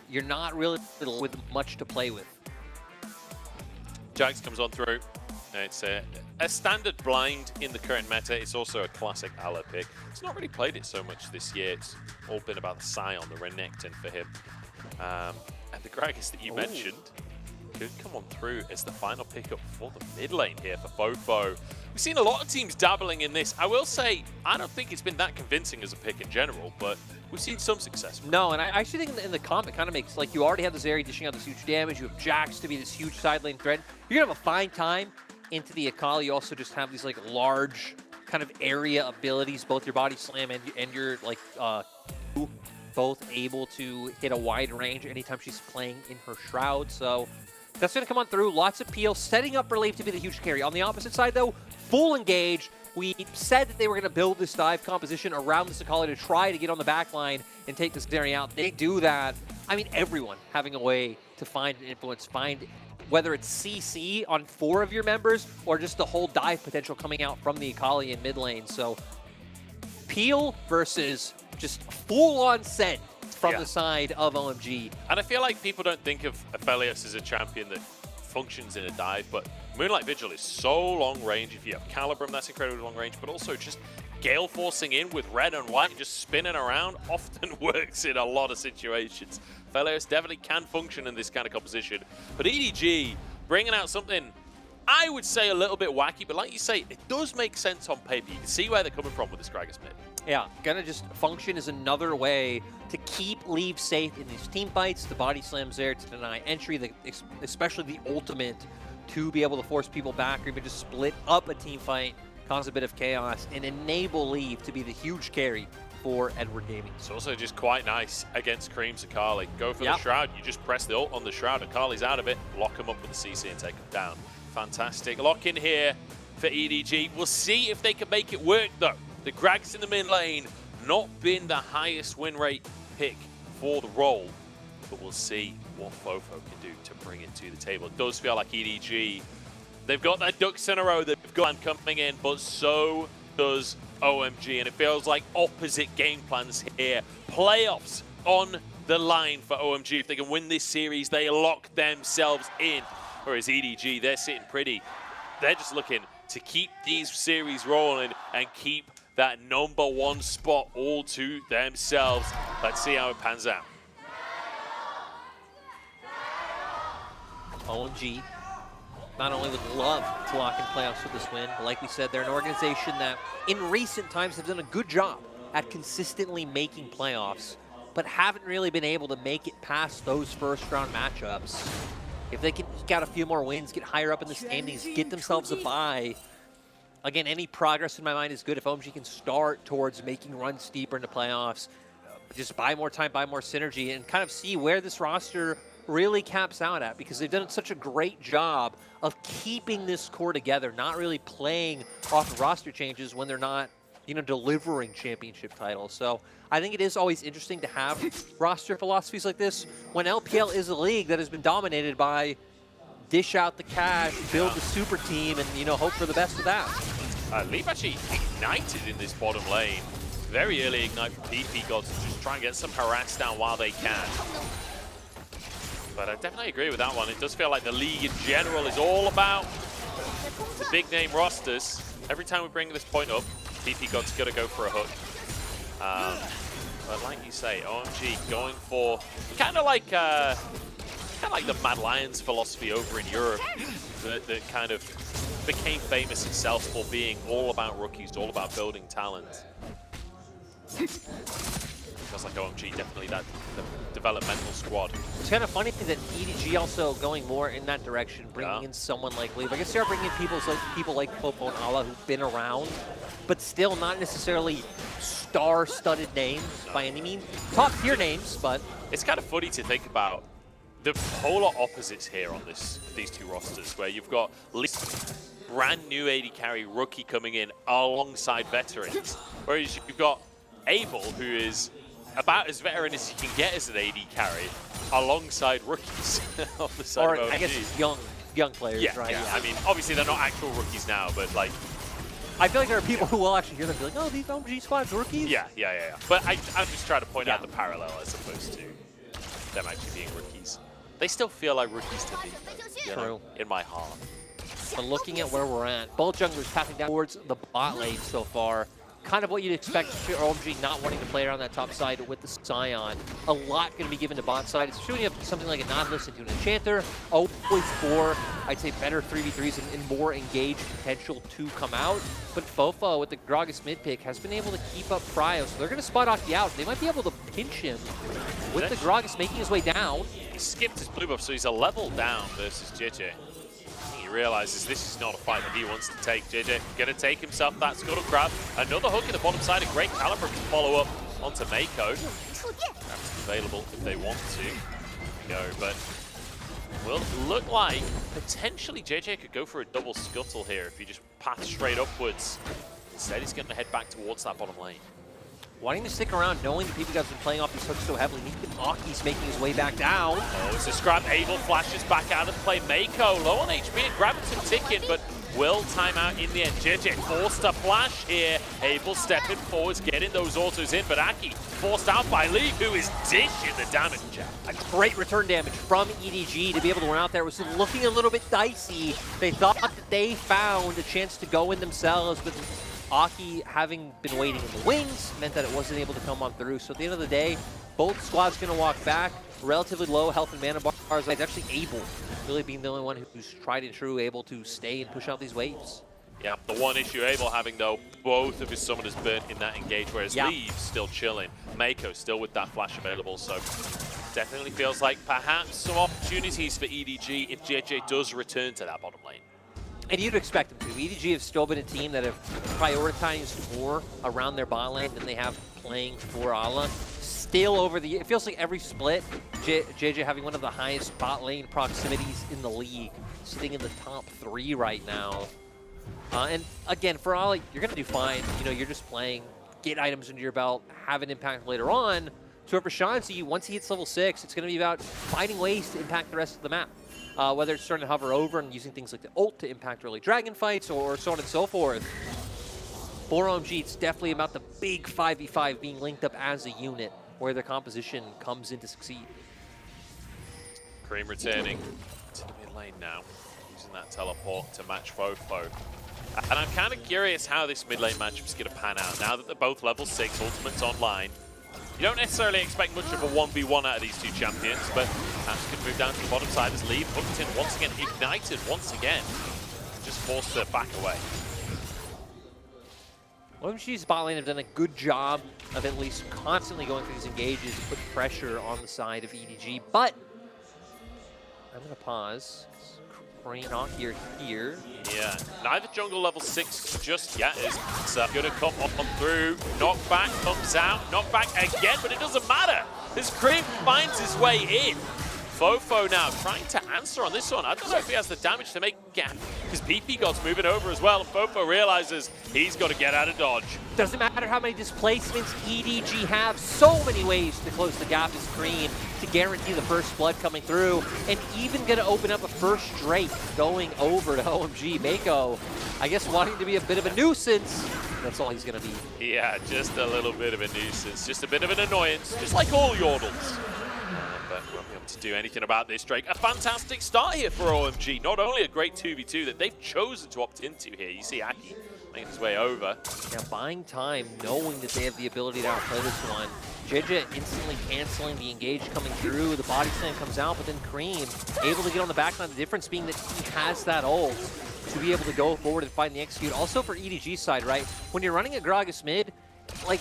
you're not really with much to play with. Jax comes on through. It's a standard blind in the current meta. It's also a classic Ala pick. It's not really played it so much this year. It's all been about the Scion, the Renekton for him. And the Gragas that you mentioned could come on through as the final pickup for the mid lane here for Fofo. We've seen a lot of teams dabbling in this. I will say, I don't think it's been that convincing as a pick in general, but we've seen some success. No, and I actually think in the comp it kind of makes, like, you already have the Zeri dishing out this huge damage. You have Jax to be this huge side lane threat. You're going to have a fine time into the Akali. You also just have these, like, large kind of area abilities, both your body slam and your, like, both able to hit a wide range anytime she's playing in her shroud. So that's going to come on through. Lots of peel, setting up Relief to be the huge carry. On the opposite side, though, full engage. We said that they were going to build this dive composition around this Akali to try to get on the back line and take this Zeri out. They do that. I mean, everyone having a way to find an influence, find whether it's CC on 4 of your members or just the whole dive potential coming out from the Akali in mid lane. So peel versus just full-on send from the side of OMG. And I feel like people don't think of Aphelios as a champion that functions in a dive, but Moonlight Vigil is so long range. If you have Calibrum, that's incredibly long range, but also just Gale forcing in with red and white, just spinning around, often works in a lot of situations. Aphelios definitely can function in this kind of composition, but EDG bringing out something I would say a little bit wacky, but like you say, it does make sense on paper. You can see where they're coming from with this Gragas mid. Yeah, gonna just function as another way to keep Leave safe in these team fights. The body slams there to deny entry, especially the ultimate to be able to force people back or even just split up a team fight, cause a bit of chaos, and enable Leave to be the huge carry for Edward Gaming. It's also just quite nice against Cream's Akali. Go for the Shroud, you just press the ult on the Shroud, Akali's out of it, lock him up with the CC and take him down. Fantastic. Lock in here for EDG. We'll see if they can make it work though. The Gragas in the mid lane, not been the highest win rate pick for the role, but we'll see what Fofo can do to bring it to the table. It does feel like EDG, they've got that ducks in a row, they've got them coming in, but so does OMG, and it feels like opposite game plans here. Playoffs on the line for OMG. If they can win this series, they lock themselves in. Whereas EDG, they're sitting pretty. They're just looking to keep these series rolling and keep that #1 spot all to themselves. Let's see how it pans out. OMG not only would love to lock in playoffs with this win, but like we said, they're an organization that in recent times have done a good job at consistently making playoffs, but haven't really been able to make it past those first round matchups. If they can eke out a few more wins, get higher up in the standings, get themselves a bye, again, any progress in my mind is good. If OMG can start towards making runs deeper into playoffs, just buy more time, buy more synergy, and kind of see where this roster really caps out at, because they've done such a great job of keeping this core together, not really playing off of roster changes when they're not, you know, delivering championship titles. So I think it is always interesting to have roster philosophies like this when LPL is a league that has been dominated by dish out the cash, build the super team, and, you know, hope for the best of that. Leave actually ignited in this bottom lane. Very early ignite for PP Gods to just try and get some harass down while they can. But I definitely agree with that one. It does feel like the league in general is all about the big name rosters. Every time we bring this point up, PP God's got to go for a hook. But like you say, OMG going for kind of like the Mad Lions philosophy over in Europe that kind of became famous itself for being all about rookies, all about building talent. Feels like OMG definitely the developmental squad. It's kind of funny that EDG also going more in that direction, bringing in someone like Leave. I guess they're bringing in people like Popo and Ala who've been around, but still not necessarily star-studded names by any means. Top-tier names, but... It's kind of funny to think about the polar opposites here on these two rosters, where you've got brand new AD carry rookie coming in alongside veterans, whereas you've got Abel, who is about as veteran as you can get as an AD carry, alongside rookies on the side of OMG. I guess young players, right? Yeah. I mean, obviously they're not actual rookies now, but like... I feel like there are people who will actually hear them be like, oh, these OMG squads rookies? Yeah. But I'm just trying to point out the parallel as opposed to them actually being rookies. They still feel like rookies to me, you know, in my heart. But looking at where we're at, both junglers tapping down towards the bot lane so far. kind of what you'd expect for OMG not wanting to play around that top side with the Scion. A lot going to be given to bot side, especially when you have something like a Nautilus into an Enchanter. Always for, I'd say, better 3v3s and more engaged potential to come out. But Fofo with the Gragas mid pick has been able to keep up Prio, so they're going to spot Aki out. They might be able to pinch him with the Gragas making his way down. He skipped his blue buff, so he's a level down versus JJ. He realizes this is not a fight that he wants to take. JJ gonna take himself that scuttle crab. Another hook in the bottom side, a great caliber to follow up onto Mako. That's available if they want to go, but will look like potentially JJ could go for a double scuttle here if he just paths straight upwards. Instead, he's gonna head back towards that bottom lane. Wanting to stick around, knowing the people guys have been playing off these hooks so heavily. Aki's making his way back down. Oh, it's a scrap. Abel flashes back out of play. Mako low on HP and Graviton ticking, but will time out in the end. JJ forced to flash here. Abel stepping forwards, getting those autos in, but Aki forced out by Lee, who is dishing the damage. A great return damage from EDG to be able to run out there. It was looking a little bit dicey. They thought that they found a chance to go in themselves, but Aki, having been waiting in the wings, meant that it wasn't able to come on through. So at the end of the day, both squads going to walk back. Relatively low health and mana bars. It's actually Abel really being the only one who's tried and true, able to stay and push out these waves. Yeah, the one issue Abel having, though, both of his summoners burnt in that engage, whereas Lee's still chilling. Mako still with that flash available, so definitely feels like perhaps some opportunities for EDG if JJ does return to that bottom lane. And you'd expect them to. EDG have still been a team that have prioritized more around their bot lane than they have playing for Ala. Still over the, it feels like every split, JJ having one of the highest bot lane proximities in the league, sitting in the top 3 right now. And again, for Ala, you're going to do fine. You know, you're just playing, get items into your belt, have an impact later on. So for Shanzi, once he hits level 6, it's going to be about finding ways to impact the rest of the map. Whether it's starting to hover over and using things like the ult to impact early dragon fights or so on and so forth. For OMG, it's definitely about the big 5v5 being linked up as a unit where their composition comes in to succeed. Cream returning to the mid lane now, using that teleport to match Fofo. And I'm kind of curious how this mid lane matchup is going to pan out now that they're both level 6, Ultimate's online. You don't necessarily expect much of a 1v1 out of these two champions, but that's going to move down to the bottom side as Lee hooked in once again, ignited once again, just forced to back away. OMG's bot lane have done a good job of at least constantly going through these engages to put pressure on the side of EDG, but I'm going to pause. Crane here. Yeah, neither jungle level 6 just yet is going to come on through. Knockback comes out, knockback again, but it doesn't matter. This Cream finds his way in. Fofo now trying to answer on this one. I don't know if he has the damage to make gap, because PP God's moving over as well, and Fofo realizes he's got to get out of dodge. Doesn't matter how many displacements EDG have, so many ways to close the gap is Cream to guarantee the first blood coming through, and even going to open up a first Drake going over to OMG. Mako, I guess, wanting to be a bit of a nuisance. That's all he's going to be. Yeah, just a little bit of a nuisance, just a bit of an annoyance, just like all Yordles. But we won't be able to do anything about this, Drake. A fantastic start here for OMG. Not only a great 2v2 that they've chosen to opt into here. You see Aki making his way over. Yeah, buying time, knowing that they have the ability to outplay this one. JJ instantly canceling the engage coming through. The body slam comes out, but then Cream able to get on the back line. The difference being that he has that ult to be able to go forward and find the execute. Also for EDG side, right? When you're running a Gragas mid, like,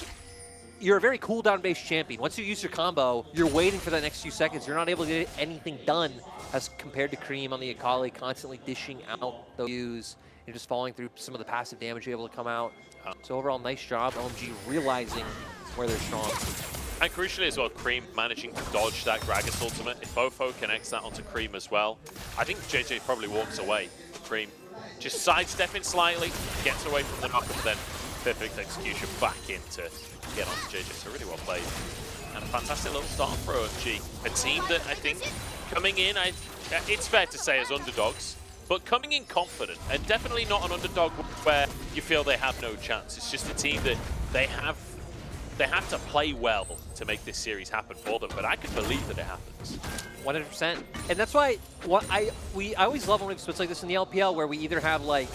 you're a very cooldown-based champion. Once you use your combo, you're waiting for that next few seconds. You're not able to get anything done as compared to Cream on the Akali, constantly dishing out those views and just falling through some of the passive damage able to come out. So overall, nice job. OMG realizing where they're strong. And crucially as well, Cream managing to dodge that Gragas ultimate. If Fofo connects that onto Cream as well, I think JJ probably walks away. Cream just sidestepping slightly, gets away from the knock-up, then perfect execution back in to get on to JJ. So really well played. And a fantastic little start for OMG. A team that I think coming in, it's fair to say as underdogs, but coming in confident, and definitely not an underdog where you feel they have no chance. It's just a team that they have to play well to make this series happen for them, but I can believe that it happens. 100%. And that's why I always love when we have splits like this in the LPL where we either have like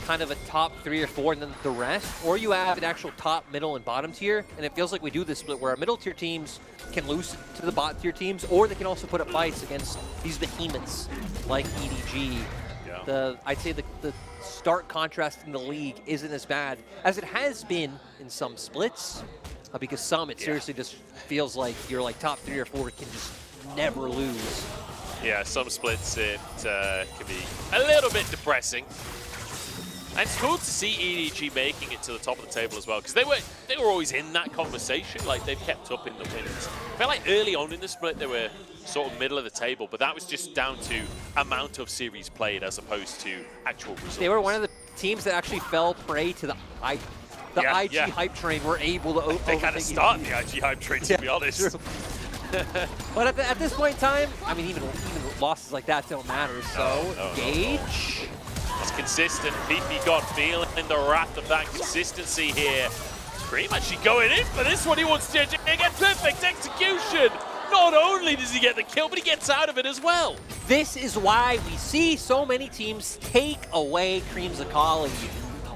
kind of a top 3 or 4 and then the rest, or you have an actual top, middle, and bottom tier, and it feels like we do this split where our middle tier teams can lose to the bottom tier teams, or they can also put up fights against these behemoths like EDG. Yeah. I'd say the stark contrast in the league isn't as bad as it has been in some splits, because some it seriously just feels like your like top 3 or 4 can just never lose. Yeah, some splits it can be a little bit depressing. And it's cool to see EDG making it to the top of the table as well, because they were always in that conversation. Like, they've kept up in the wins. I felt like early on in the split they were sort of middle of the table, but that was just down to amount of series played as opposed to actual results. They were one of the teams that actually fell prey to the hype. The IG hype train were able to They kind of started the IG hype train, to be honest. But at this point in time, I mean, even losses like that don't matter. So, Gage. That's consistent. PP God feeling the wrath of that consistency here. Cream actually going in for this one. He wants to get perfect execution. Not only does he get the kill, but he gets out of it as well. This is why we see so many teams take away Cream Zakali.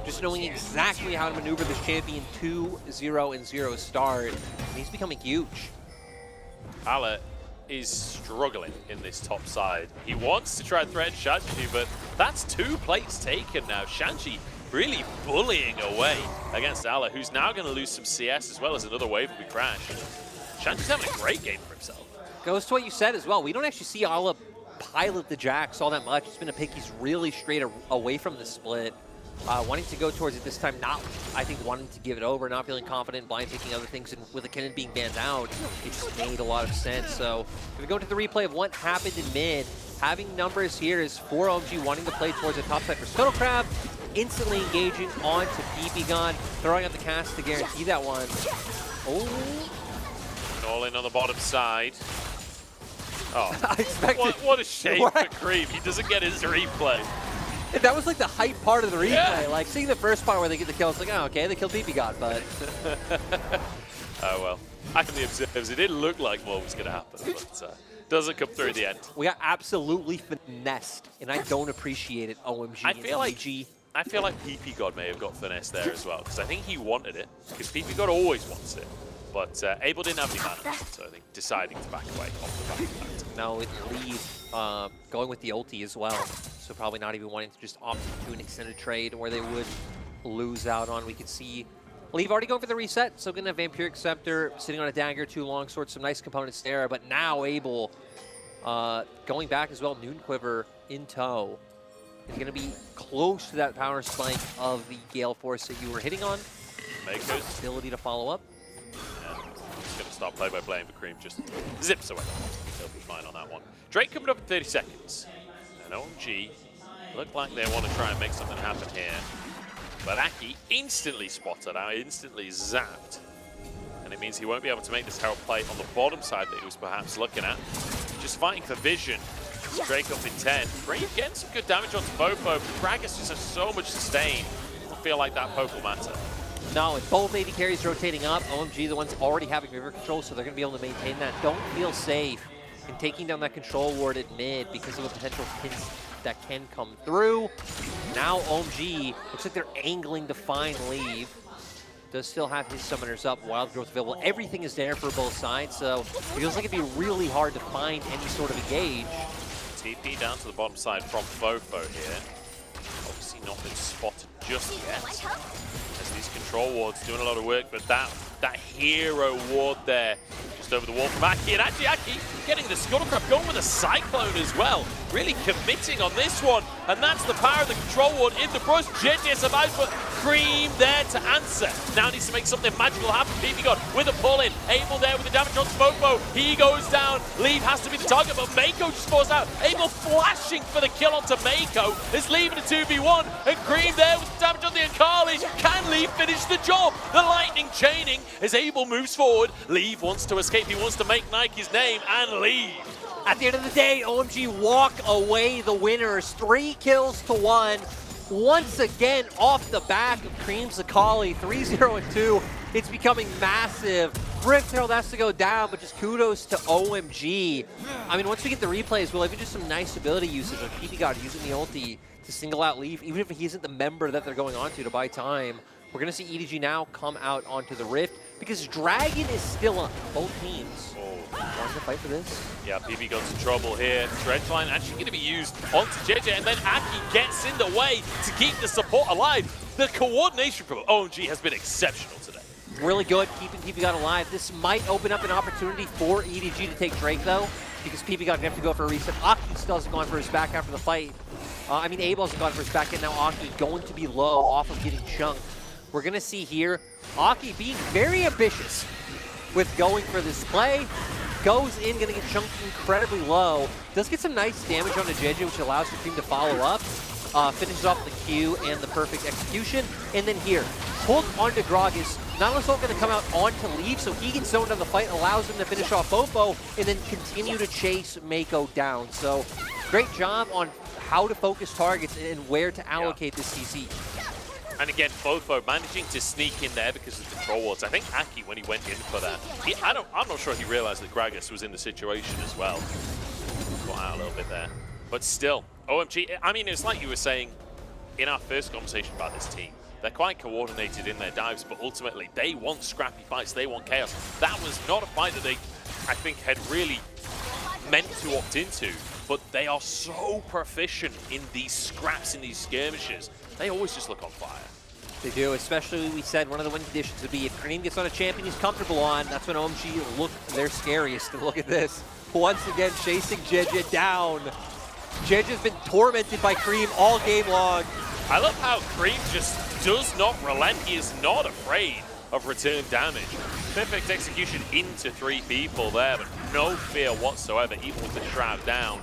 Just knowing exactly how to maneuver this champion 2-0-0 start. And he's becoming huge. Ala is struggling in this top side. He wants to try and threaten Shanji, but that's 2 plates taken now. Shanji really bullying away against Ala, who's now going to lose some CS as well as another wave will be crashed. Shanji's having a great game for himself. Goes to what you said as well. We don't actually see Ala pilot the Jax all that much. It's been a pick he's really straight away from the split. Wanting to go towards it this time, not, I think, wanting to give it over, not feeling confident, blind picking other things, and with a cannon being banned out, it just made a lot of sense. So, if we go to the replay of what happened in mid, having numbers here is for OMG wanting to play towards the top side for Scuttlecrab, instantly engaging onto PP Gun, throwing out the cast to guarantee that one. Oh. All in on the bottom side. Oh, I expected. What a shame for Cream. He doesn't get his replay. That was like the hype part of the replay. Like seeing the first part where they get the kill, it's like, oh, okay, they killed PP God, but. Oh well. I can the observers. It didn't look like more was going to happen, but doesn't come through in the end. We got absolutely finessed, and I don't appreciate it. OMG. I feel like PP God may have got finesse there as well, because I think he wanted it, because PP God always wants it. But Abel didn't have any mana, so I think deciding to back away off the back of that. No, it leaves going with the ulti as well. So probably not even wanting to just opt into an extended trade where they would lose out on. We could see Leave already going for the reset, so gonna have Vampiric Scepter, sitting on a dagger, 2 longswords, some nice components there, but now Abel going back as well, Noon Quiver in tow. Is gonna be close to that power spike of the Gale Force that you were hitting on. Mako's ability to follow up. Yeah, just gonna start play by playing, but Cream just zips away. He'll be fine on that one. Drake coming up in 30 seconds. And OMG look like they want to try and make something happen here. But Aki instantly spotted out, instantly zapped. And it means he won't be able to make this Herald play on the bottom side that he was perhaps looking at. Just fighting for vision. Drake up in 10. Cream getting some good damage onto Fofo. Gragas just has so much sustain. I don't feel like that poke will matter. No, with both AD carries rotating up, OMG the ones already having river control, so they're going to be able to maintain that. Don't feel safe in taking down that control ward at mid because of a potential pin that can come through. Now OMG looks like they're angling to find Leave. Does still have his summoners up, wild growth available. Everything is there for both sides, so it feels like it'd be really hard to find any sort of engage. TP down to the bottom side from Fofo here. Obviously not been spotted just yet. As these control wards doing a lot of work, but that hero ward there just over the wall from Aki. And actually Aki getting the Scuttlecrab, going with a Cyclone as well. Really committing on this one. And that's the power of the control ward in the brush. JJ survives, but Cream there to answer. Now needs to make something magical happen. PP God with a pull-in. Abel there with the damage on Fofo. He goes down. Leave has to be the target, but Mako just falls out. Abel flashing for the kill onto Mako. Is leaving a 2v1. And Cream there with the damage on the Akali. Can Leave finish the job? The lightning chaining as Abel moves forward. Leave wants to escape. He wants to make Nike's name and leave. At the end of the day, OMG walk away the winners. 3 kills to 1. Once again, off the back of Cream Zakali, 3-0-2. It's becoming massive. Rift Herald has to go down, but just kudos to OMG. I mean, once we get the replays, we'll even just some nice ability usage, like PP God using the ulti to single out Leaf, even if he isn't the member that they're going on to buy time. We're going to see EDG now come out onto the Rift because Dragon is still up. Both teams want to fight for this. Yeah, PB got into trouble here. Dredgeline actually going to be used onto JJ, and then Aki gets in the way to keep the support alive. The coordination from OMG has been exceptional today. Really good, keeping PB God alive. This might open up an opportunity for EDG to take Drake, though, because PB God going to have to go for a reset. Aki still hasn't gone for his back after the fight. I mean, Abel hasn't gone for his back, and now Aki going to be low off of getting chunked. We're going to see here Aki being very ambitious with going for this play. Goes in, going to get chunked incredibly low. Does get some nice damage onto JJ, which allows the team to follow up. Finishes off the Q and the perfect execution. And then here, hook onto Gragas. Not only going to come out onto Leaf, so he gets zoned on the fight, allows him to finish off Fofo, and then continue to chase Mako down. So great job on how to focus targets and where to allocate this CC. And again, Fofo managing to sneak in there because of the troll wards. I think Aki, when he went in for that, I'm not sure he realized that Gragas was in the situation as well. Got out a little bit there. But still, OMG, I mean, it's like you were saying in our first conversation about this team. They're quite coordinated in their dives, but ultimately they want scrappy fights, they want chaos. That was not a fight that they, I think, had really meant to opt into, but they are so proficient in these scraps, in these skirmishes. They always just look on fire. They do, especially, we said, one of the win conditions would be if Cream gets on a champion he's comfortable on, that's when OMG look their scariest. And look at this. Once again, chasing JJ down. JJ's been tormented by Cream all game long. I love how Cream just does not relent. He is not afraid of return damage. Perfect execution into 3 people there, but no fear whatsoever, even with the Shroud down.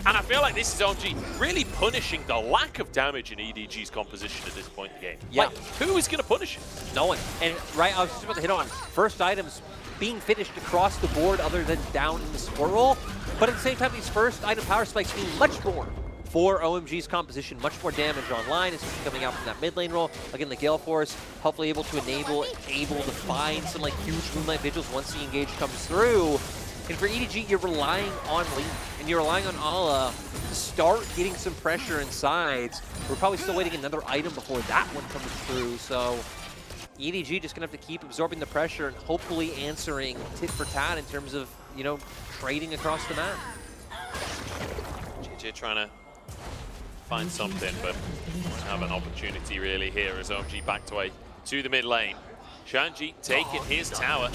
And I feel like this is OMG really punishing the lack of damage in EDG's composition at this point in the game. Yeah. Like, who is going to punish it? No one. And right, I was just about to hit on first items being finished across the board other than down in the support role. But at the same time, these first item power spikes mean much more for OMG's composition, much more damage online, especially coming out from that mid lane role. Again, the Gale Force, hopefully able to able to find some like huge Moonlight Vigils once the engage comes through. And for EDG, you're relying on Leaf, and you're relying on Ala to start getting some pressure inside. We're probably still waiting another item before that one comes through, so EDG just gonna have to keep absorbing the pressure and hopefully answering tit for tat in terms of, you know, trading across the map. JJ trying to find something, but won't have an opportunity really here as OMG backed away to the mid lane. Shanji taking his tower.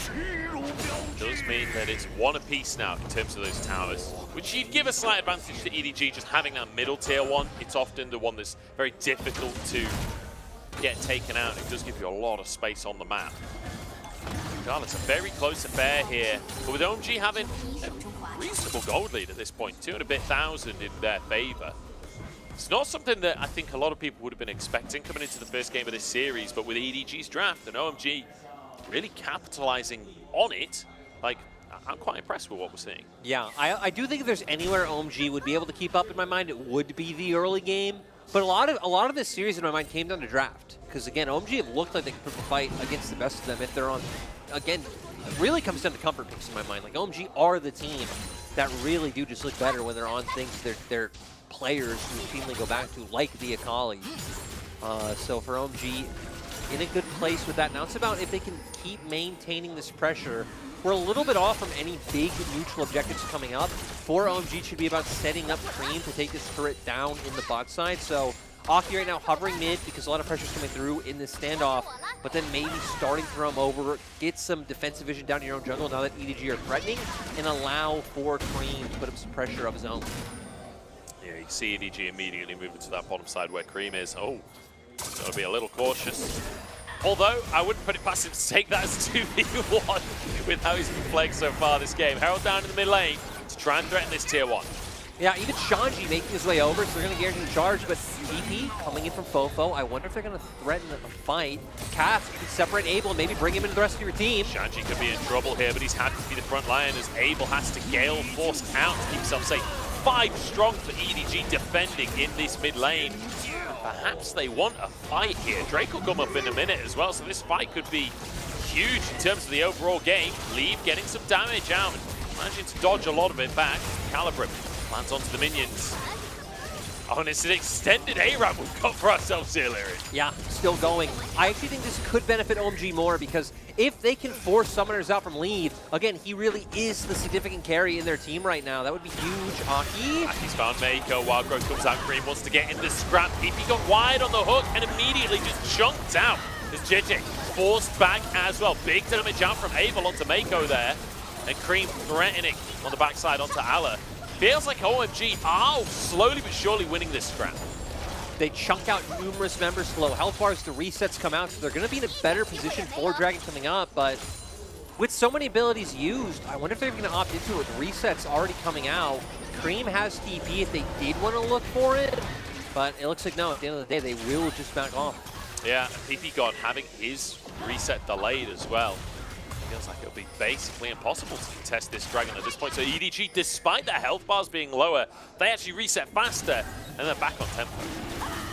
Does mean that it's one apiece now in terms of those towers, which you'd give a slight advantage to EDG just having that middle tier one. It's often the one that's very difficult to get taken out. It does give you a lot of space on the map. Regardless, a very close affair here, but with OMG having a reasonable gold lead at this point, 200,000 in their favor. It's not something that I think a lot of people would have been expecting coming into the first game of this series, but with EDG's draft and OMG really capitalizing on it, like, I'm quite impressed with what we're seeing. Yeah, I do think if there's anywhere OMG would be able to keep up in my mind, it would be the early game. But a lot of this series in my mind came down to draft, because again, OMG have looked like they could put the fight against the best of them if they're on. Again, it really comes down to comfort picks in my mind. Like OMG are the team that really do just look better when they're on things they're players who routinely go back to, like the Akali. So for OMG, in a good place with that. Now it's about if they can keep maintaining this pressure. We're a little bit off from any big neutral objectives coming up. For OMG, it should be about setting up Cream to take this turret down in the bot side. So Aki right now hovering mid because a lot of pressure's coming through in this standoff, but then maybe starting to roam over, get some defensive vision down to your own jungle now that EDG are threatening, and allow for Cream to put up some pressure of his own. Yeah, you see EDG immediately moving to that bottom side where Cream is. Oh, got to be a little cautious. Although, I wouldn't put it past him to take that as 2v1 with how he's been playing so far this game. Herald down in the mid lane to try and threaten this tier 1. Yeah, even Shanji making his way over, so they're going to guarantee the charge, but TP coming in from Fofo. I wonder if they're going to threaten a fight. Cass, you can separate Abel and maybe bring him into the rest of your team. Shanji could be in trouble here, but he's happy to be the front line as Abel has to Gale Force out to keep himself safe. 5 strong for EDG defending in this mid lane. Perhaps they want a fight here. Drake will come up in a minute as well, so this fight could be huge in terms of the overall game. Leave getting some damage out, managing to dodge a lot of it back. Calibrim lands onto the minions. Oh, and it's an extended A-Rap we've got for ourselves here, Larry. Yeah, still going. I actually think this could benefit OMG more because if they can force Summoners out from lead, again, he really is the significant carry in their team right now. That would be huge. Aki? Aki's found Mako. Wild Growth comes out. Cream wants to get in the scrap. PP got wide on the hook and immediately just chunked out. As JJ forced back as well. Big damage out from Abel onto Mako there. And Cream threatening on the backside onto Ala. Feels like OMG are slowly but surely winning this scrap. They chunk out numerous members to low health bars. The resets come out, so they're going to be in a better position for Dragon coming up. But with so many abilities used, I wonder if they're going to opt into it with resets already coming out. Cream has TP if they did want to look for it, but it looks like no, at the end of the day, they will just back off. Yeah, PP God having his reset delayed as well. Feels like it'll be basically impossible to contest this Dragon at this point. So EDG, despite their health bars being lower, they actually reset faster, and they're back on tempo.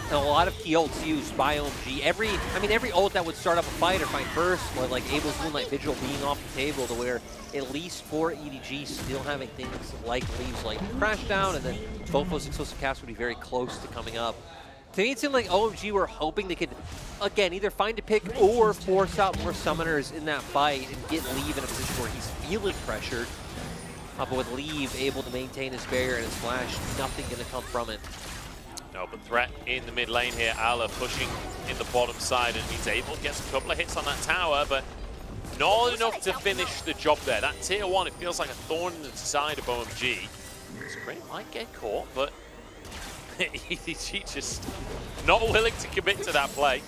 And a lot of key ults used by OMG. Every ult that would start up a fight or fight first, or like Abel's Moonlight Vigil being off the table to where at least for EDG still having things like leaves like Crash Down, and then both those explosive casts would be very close to coming up. To me, it seemed like OMG were hoping they could, again, either find a pick or force out more Summoners in that fight and get Leave in a position where he's feeling pressured. But with Leave able to maintain his barrier and his flash, nothing going to come from it. No, but threat in the mid lane here. Ala pushing in the bottom side and means Abel gets a couple of hits on that tower, but not enough to finish the job there. That tier 1, it feels like a thorn in the side of OMG. Scream might get caught, but EDG just not willing to commit to that play.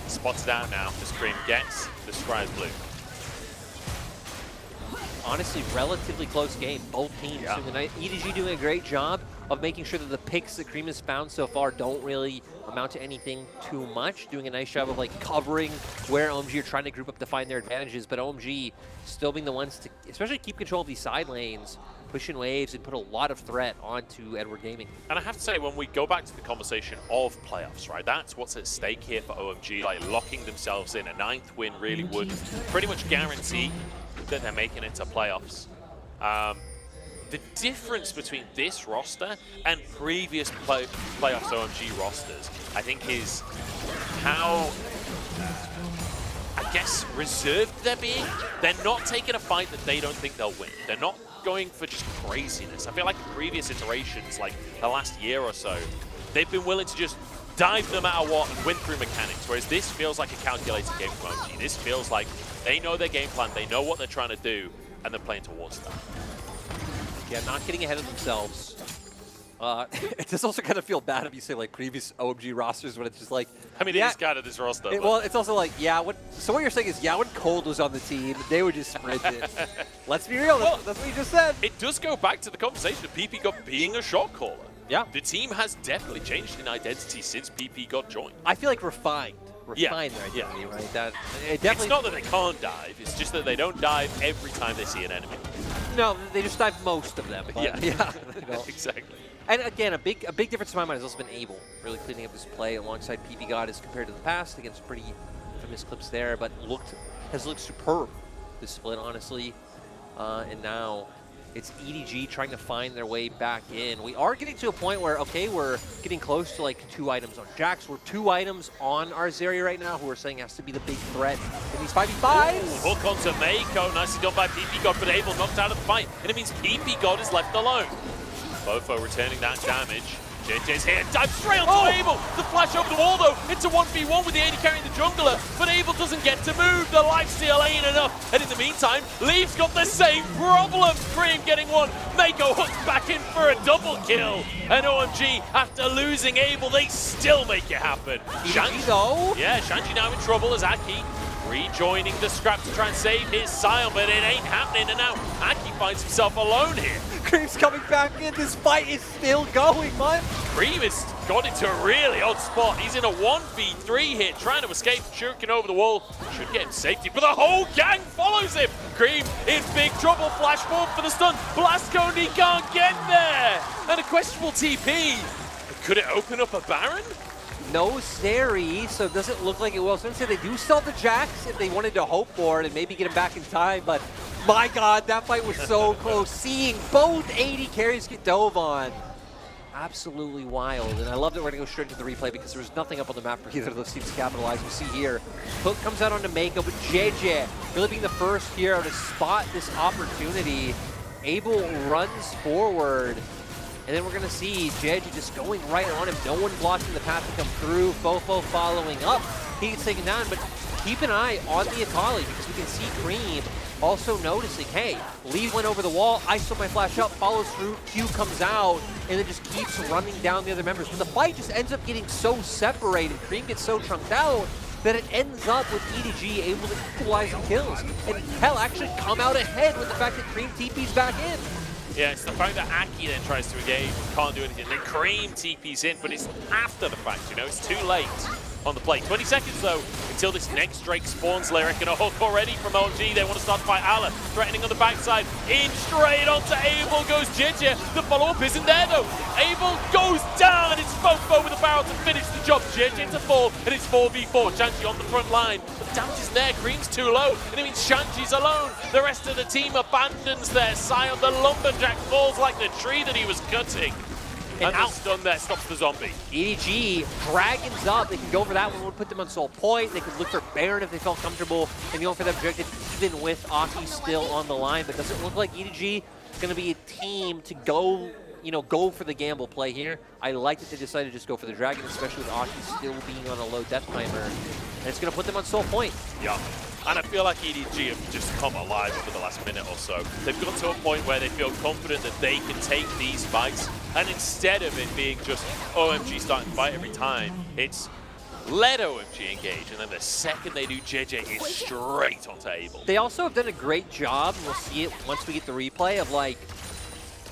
Spotted out now as Cream gets the Scry's Blue. Honestly, relatively close game. Both teams doing a nice, EDG doing a great job of making sure that the picks that Cream has found so far don't really amount to anything too much. Doing a nice job of like covering where OMG are trying to group up to find their advantages, but OMG still being the ones to especially keep control of these side lanes, pushing waves and put a lot of threat onto Edward Gaming. And I have to say, when we go back to the conversation of playoffs, right, that's what's at stake here for OMG. Like locking themselves in, a 9th win really would pretty much guarantee that they're making it to playoffs. The difference between this roster and previous playoffs OMG rosters, I think, is how, I guess, reserved they're being. They're not taking a fight that they don't think they'll win. They're not going for just craziness. I feel like in previous iterations, like the last year or so, they've been willing to just dive no matter what and win through mechanics, whereas this feels like a calculated game for OMG. This feels like they know their game plan, they know what they're trying to do, and they're playing towards that. Yeah, not getting ahead of themselves. It does also kind of feel bad if you say like previous OMG rosters when it's just like, I mean, it is kind of this roster. Well, it's also like, so what you're saying is, when Cold was on the team, they would just sprint it. Let's be real, that's what you just said. It does go back to the conversation of PP God being a shot caller. Yeah. The team has definitely changed in identity since PP God joined. I feel like refined their identity, right? That it definitely. It's not that they can't dive, it's just that they don't dive every time they see an enemy. No, they just dive most of them. But yeah. Exactly. And again, a big difference to my mind has also been Abel really cleaning up his play alongside PP God as compared to the past against pretty infamous clips there, but has looked superb this split, honestly. And now it's EDG trying to find their way back in. We are getting to a point where, okay, we're getting close to like 2 items on Jax. We're 2 items on our Zarya right now, who we're saying has to be the big threat in these 5v5s. Hook onto Mako, nicely done by PP God, but Abel knocked out of the fight, and it means PP God is left alone. Bofo returning that damage. JJ's here, dives straight onto Abel. The flash over the wall though, into 1v1 with the AD carrying the jungler, but Abel doesn't get to move. The lifesteal ain't enough. And in the meantime, Leaf's got the same problem. Cream getting one. Mako hooked back in for a double kill. And OMG, after losing Abel, they still make it happen. Shanji though? Yeah, Shanji now in trouble as Aki rejoining the scrap to try and save his Sion, but it ain't happening, and now Aki finds himself alone here. Cream's coming back in, this fight is still going, man. Cream has got into a really odd spot. He's in a 1v3 here, trying to escape, shuriken over the wall. Should get him safety, but the whole gang follows him. Cream in big trouble, flash forward for the stun. Blast Cone, he can't get there. And a questionable TP. Could it open up a Baron? No Sari, so it doesn't look like it will. So they do sell the Jax if they wanted to hope for it and maybe get him back in time, but my god, that fight was so close. Seeing both AD carries get dove on. absolutely wild. And I love that we're going to go straight to the replay because there was nothing up on the map for either of those teams to capitalize. We see here, Hook comes out onto Mako, but JJ really being the first hero to spot this opportunity. Abel runs forward, and then we're going to see JJ just going right on him. No one blocking the path to come through. Fofo following up. He gets taken down, but keep an eye on the Akali because we can see Cream also noticing, hey, Lee went over the wall, I saw my flash up, follows through, Q comes out, and then just keeps running down the other members. But the fight just ends up getting so separated, Cream gets so trunked out, that it ends up with EDG able to equalize the kills. And hell, actually come out ahead with the fact that Cream TP's back in. Yeah, it's the fact that Aki then tries to engage, can't do anything, then Cream TP's in, but it's after the fact, you know, it's too late on the play. 20 seconds though until this next Drake spawns. Lyric and a hook already from OMG. They want to start to fight Allah, threatening on the backside. In straight onto Abel goes Ginger. The follow-up isn't there though. Abel goes down. It's Fofo with a barrel to finish the job. Ginger to fall, and it's 4v4. Shanchi on the front line. But the damage is there. Cream's too low, and it means Shanchi's alone. The rest of the team abandons their Sion. The Lumberjack falls like the tree that he was cutting. And the stun there stops the zombie. EDG, Dragons up. They can go for that one. Would put them on Soul Point. They could look for Baron if they felt comfortable. And going for that objective, even with Aki still on the line. But does it look like EDG is going to be a team to go, you know, go for the gamble play here? I like that they decided to just go for the Dragon, especially with Aki still being on a low death timer. And it's going to put them on Soul Point. Yeah. And I feel like EDG have just come alive over the last minute or so. They've got to a point where they feel confident that they can take these fights, and instead of it being just OMG starting to fight every time, it's let OMG engage, and then the second they do, JJ is straight onto Abel. They also have done a great job, and we'll see it once we get the replay, of like,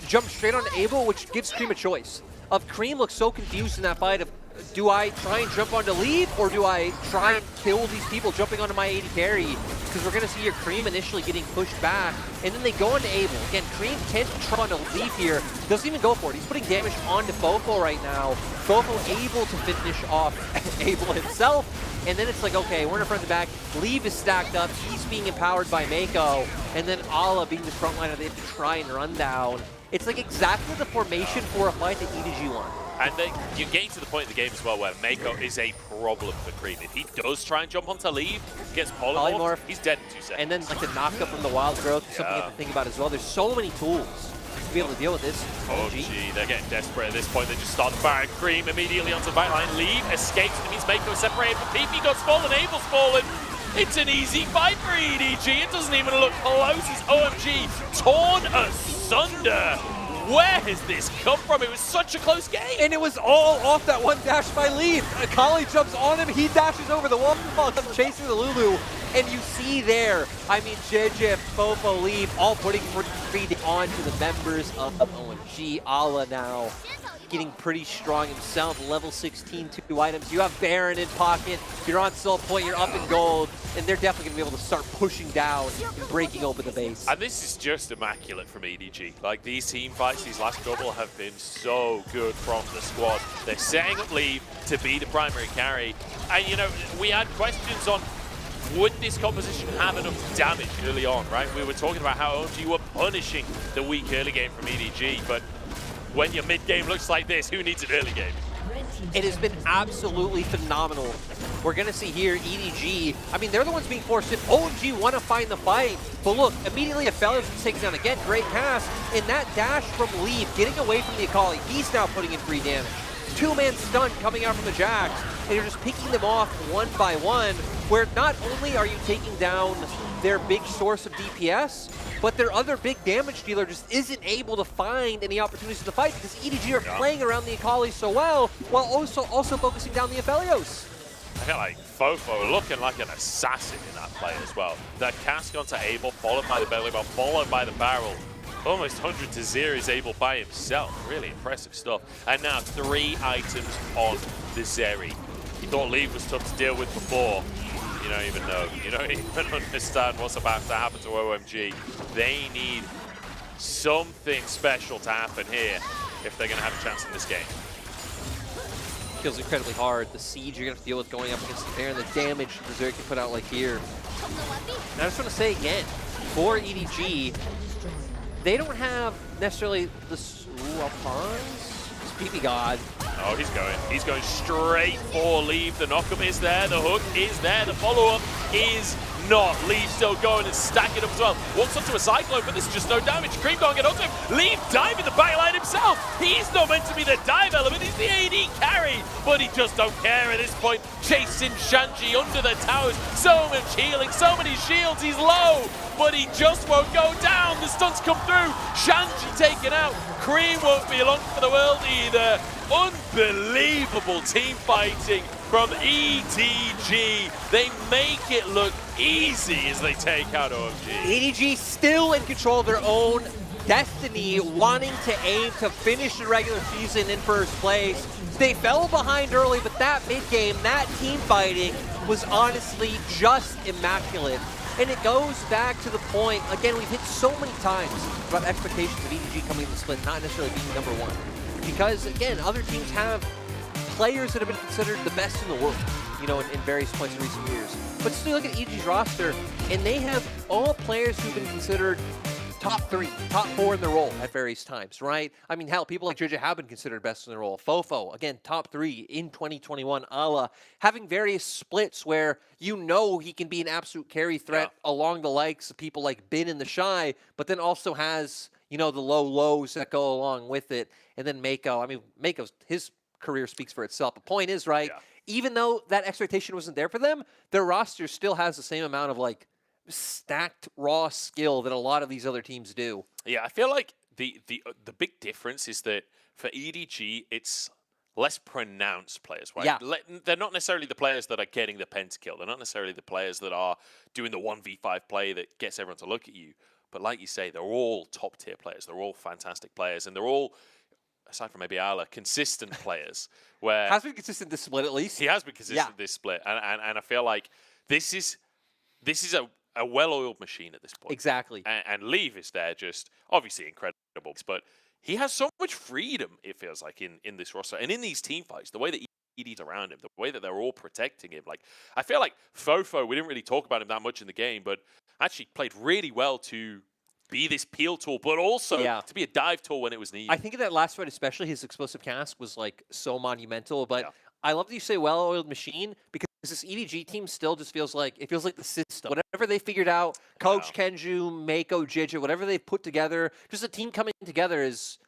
jump straight onto Abel, which gives Cream a choice. Cream looks so confused in that fight of, do I try and jump onto Leave, or do I try and kill these people jumping onto my AD carry? Because we're going to see here Cream initially getting pushed back, and then they go into Abel. Again, Cream can't try onto Leave here. Doesn't even go for it. He's putting damage onto Fofo right now. Fofo able to finish off Abel himself. And then it's like, okay, we're in front of the back. Leave is stacked up. He's being empowered by Mako. And then Allah being the front liner, they have to try and run down. It's like exactly the formation for a fight that EDG won. And then you're getting to the point in the game as well where Mako is a problem for Cream. If he does try and jump onto Leave, gets polymorphed, he's dead in 2 seconds. And then like the knockup from the wild growth is something you have to think about as well. There's so many tools to be able to deal with this. OMG, they're getting desperate at this point. They just start to fire Cream immediately onto the backline. Leave escapes, and it means Mako is separated from PP. God's fallen, Abel's fallen. It's an easy fight for EDG. It doesn't even look close. It's OMG torn asunder. Where has this come from? It was such a close game. And it was all off that one dash by Leave. Akali jumps on him, he dashes over the wall, chasing the Lulu. And you see there, I mean, JJ, Fofo, Leave, all putting free onto the members of OMG. Allah now getting pretty strong himself, level 16, 2 items. You have Baron in pocket, you're on Soul Point, you're up in gold, and they're definitely going to be able to start pushing down and breaking open the base. And this is just immaculate from EDG. Like, these team fights, these last couple have been so good from the squad. They're setting up Leave to be the primary carry. And, you know, we had questions on, would this composition have enough damage early on, right? We were talking about how OMG were punishing the weak early game from EDG, but when your mid-game looks like this, who needs an early game? It has been absolutely phenomenal. We're going to see here EDG. I mean, they're the ones being forced in. OMG want to find the fight. But look, immediately Aphelios is taken down again. Great pass. And that dash from Leave, getting away from the Akali, he's now putting in free damage. Two-man stun coming out from the Jax. And you're just picking them off one by one, where not only are you taking down their big source of DPS, but their other big damage dealer just isn't able to find any opportunities to fight because EDG are playing around the Akali so well, while also focusing down the Aphelios. I feel like Fofo looking like an assassin in that play as well. That cast onto Abel, followed by the belly button, followed by the barrel. Almost 100 to 0 is Abel by himself. Really impressive stuff. And now 3 items on the Zeri. You thought Leave was tough to deal with before. You don't even know. You don't even understand what's about to happen to OMG. They need something special to happen here if they're going to have a chance in this game. Feels incredibly hard. The siege you're going to have to deal with going up against the Baron, the damage the Zerg can put out like here. And I just want to say again, for EDG, they don't have necessarily the Alphonse. PP God. Oh, he's going. He's going straight for Leave. The knockup is there. The hook is there. The follow-up is not. Leave still going and stacking up as well. Walks onto a cyclone, but there's just no damage. Cream can't get onto him. Leave diving the backline himself. He's not meant to be the dive element. He's the AD carry, but he just don't care at this point. Chasing Shanji under the towers. So much healing, so many shields. He's low, but he just won't go down. The stunts come through. Shanji taken out. Cream won't be along for the world either. Unbelievable team fighting from EDG. They make it look easy as they take out OMG. EDG still in control of their own destiny, wanting to aim to finish the regular season in first place. They fell behind early, but that mid-game, that team fighting was honestly just immaculate. And it goes back to the point, again, we've hit so many times about expectations of EDG coming in the split, not necessarily being number one. Because, again, other teams have players that have been considered the best in the world, you know, in various points in recent years. But still look at EDG's roster, and they have all players who've been considered top 3, top 4 in their role at various times, right? I mean, hell, people like JJ have been considered best in their role. Fofo, again, top 3 in 2021. Ala, having various splits where you know he can be an absolute carry threat along the likes of people like Bin and the Shy, but then also has, you know, the low lows that go along with it. And then Mako, I mean, Mako's, his career speaks for itself. The point is, right, even though that expectation wasn't there for them, their roster still has the same amount of, like, stacked raw skill that a lot of these other teams do. Yeah, I feel like the big difference is that for EDG, it's less pronounced players, right? Yeah. They're not necessarily the players that are getting the pentakill. They're not necessarily the players that are doing the 1v5 play that gets everyone to look at you. But like you say, they're all top-tier players. They're all fantastic players, and they're all, aside from maybe Ala, consistent players. Where has been consistent this split, at least. He has been consistent this split, and I feel like this is a well-oiled machine at this point. Exactly. And Leave is there, just obviously incredible, but he has so much freedom, it feels like, in this roster. And in these team fights, the way that ED's around him, the way that they're all protecting him. Like, I feel like Fofo, we didn't really talk about him that much in the game, but actually played really well to be this peel tool, but also to be a dive tool when it was needed. I think in that last fight especially, his explosive cast was, like, so monumental. But I love that you say well-oiled machine, because this EDG team still just feels like the system. Whatever they figured out, Coach Kenju, Mako, Jija, whatever they've put together, just a team coming together is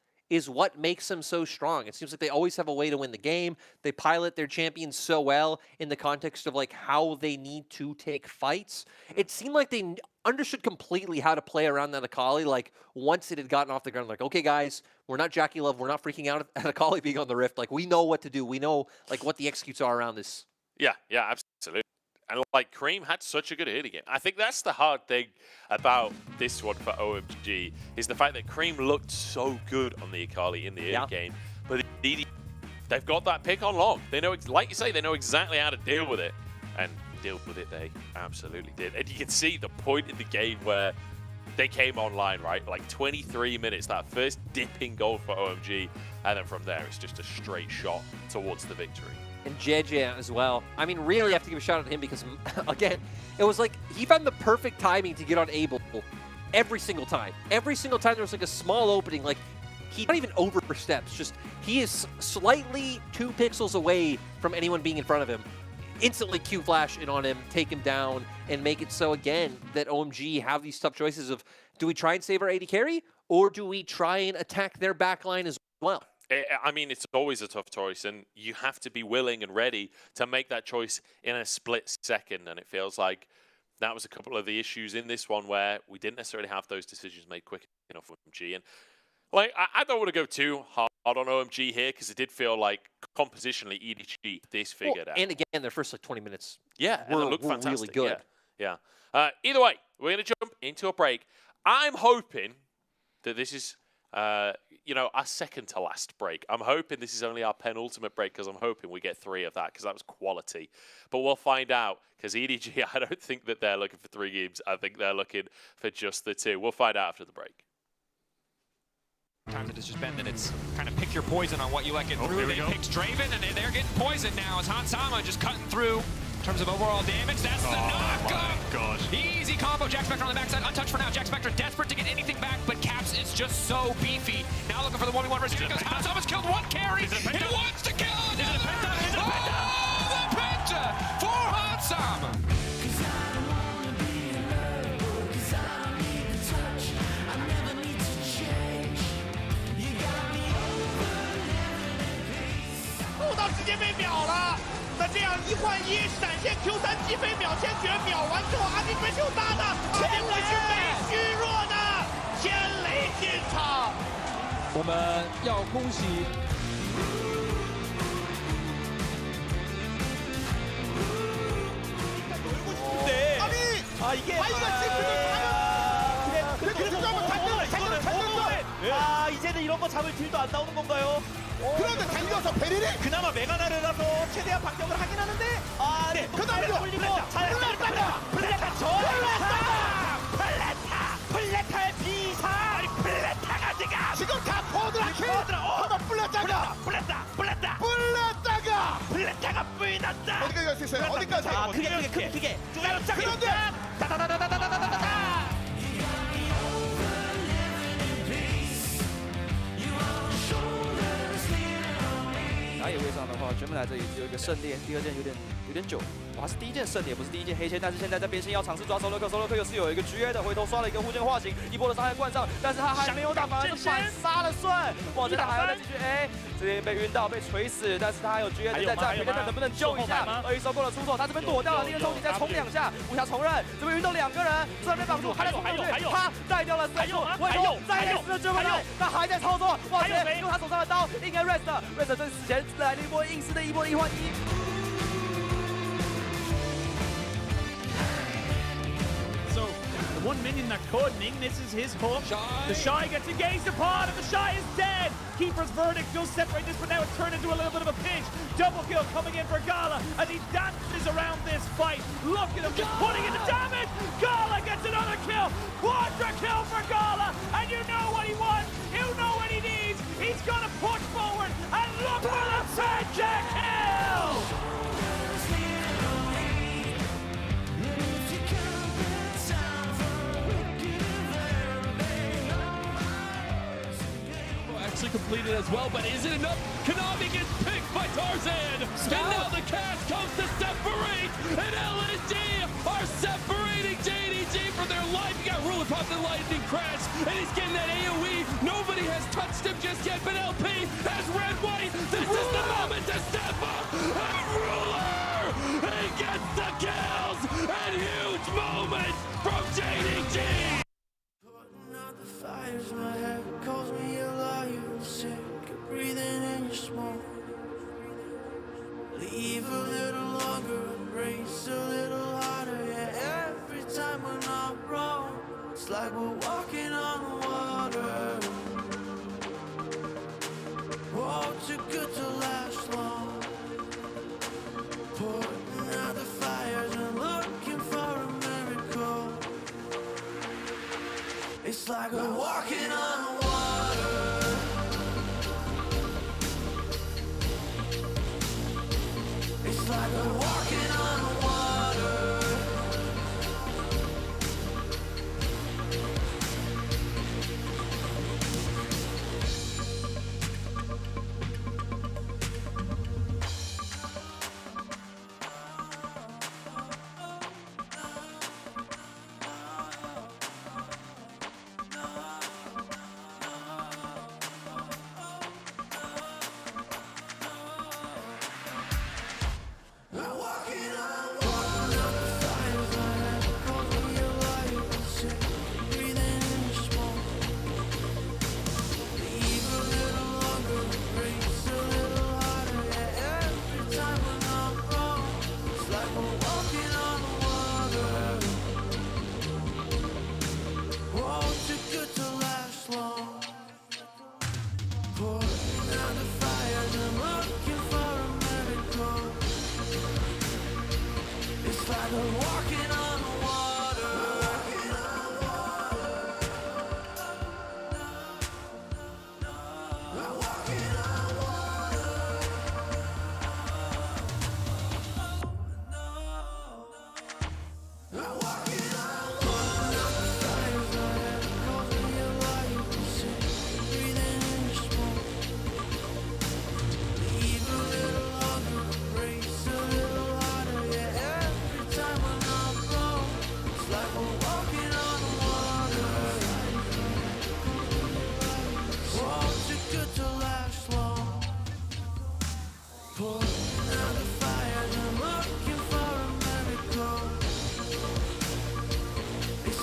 what makes them so strong. It seems like they always have a way to win the game. They pilot their champions so well in the context of, like, how they need to take fights. It seemed like they understood completely how to play around that Akali. Like, once it had gotten off the ground, like, okay, guys, we're not Jackie Love. We're not freaking out at Akali being on the Rift. Like, we know what to do. We know, like, what the executes are around this. Yeah, absolutely. And, like, Cream had such a good hitting game. I think that's the hard thing about this one for OMG, is the fact that Cream looked so good on the Akali in the early game, but they've got that pick on long. They know, like you say, they know exactly how to deal with it. And deal with it, they absolutely did. And you can see the point in the game where they came online, right? Like 23 minutes, that first dipping goal for OMG. And then from there, it's just a straight shot towards the victory. And JJ as well. I mean, really have to give a shout out to him because, again, it was like he found the perfect timing to get on Abel every single time. Every single time there was like a small opening, like he not even oversteps, just he is slightly 2 pixels away from anyone being in front of him. Instantly Q flash in on him, take him down, and make it so, again, that OMG have these tough choices of, do we try and save our AD carry, or do we try and attack their backline as well? I mean, it's always a tough choice, and you have to be willing and ready to make that choice in a split second. And it feels like that was a couple of the issues in this one where we didn't necessarily have those decisions made quick enough with OMG. And like, I don't want to go too hard on OMG here because it did feel like compositionally EDG this figured out. And again, their first like 20 minutes, and it looked fantastic. Really good. Yeah. Either way, we're going to jump into a break. I'm hoping that this is, you know, our second to last break. I'm hoping this is only our penultimate break because I'm hoping we get 3 of that because that was quality. But we'll find out because EDG, I don't think that they're looking for 3 games. I think they're looking for just the 2. We'll find out after the break. Times it has just been that it's kind of pick your poison on what you let get through. They picked Draven, and they're getting poisoned now as Hansama just cutting through in terms of overall damage. That's the knock! Easy combo. Jack Spectre on the backside, untouched for now. Jack Spectre desperate to get anything back, but Caps is just so beefy. Now looking for the 1v1 versus because Hans almost killed one carry. He wants to kill another. Oh, the penta for Hansam.这样1换1闪现 Q3 击飞秒先决，秒完之后阿迪飞秀大的，阿迪会是没虚弱的，天雷进场。我们要恭喜。네. 아니, 이게 아이가 지금 그래서 한번 달려. 아, 이제는 이런 거 잡을 딜도 안 나오는 건가요? 그런데 달려서 베리리 그나마 메가나르라서 최대한 반격을 하긴 하는데 아, 네. 그다음에 올리고 플레타의 비상. 아니 플레타가 지금 다 포드라키 한번 플레타가 플레타가 뿌이났다. 어디까지 갈 수 있어요? 어디까지? 아, 크게 그런데 다다다다다다다다다. 打野位上的话，全部来这里只有一个圣殿，第二件有点久，哇，是第一件圣殿，不是第一件黑线，但是现在在边线要尝试抓手勒克，手勒克又是有一个 GA 的，回头刷了一个护剑化形，一波的伤害灌上，但是他还没有打，反而是反杀了算，哇，这他还要再继续 A， 这边被晕到被锤死，但是他还有 GA 的在站，看能不能救一下，而一收购了出手，他这边躲掉了，敌人冲击再冲2下，无暇重刃，这边晕到2个人，这边绑住，还在冲上去，他带掉了3处，回头再一次的追回来，他还在操作，哇塞，用他手上的刀应该 rest 这死前来了一波硬式的1波1换1。The one minion that could, Ning misses his hook. The Shy gets engaged upon, and the Shy is dead. Keeper's verdict does separate this, but now it's turned into a little bit of a pinch. Double kill coming in for Gala as he dances around this fight. Look at him just putting in the damage. Gala gets another kill. Quadra kill for Gala, and you know what he wants. You know what he needs. He's gonna push forward, and look for the second kill. Actually completed as well, but is it enough? Konami gets picked by Tarzan, and now the cast comes to separate, and LND are separating JDG for their life. You got Ruler pop the lightning crash, and he's getting that AoE. Nobody has touched him just yet, but LP has red white. This is the moment to step up, and Ruler, he gets the kills, and huge moment from JDG. Fires my head, calls me a liar, sick of breathing in your smoke. Leave a little longer, embrace a little harder. Yeah, every time we're not wrong, it's like we're walking on water. Oh, too good to last long. Putting out the fires and looking for a miracle. It's like we're walking on water. It's like we're walking on water.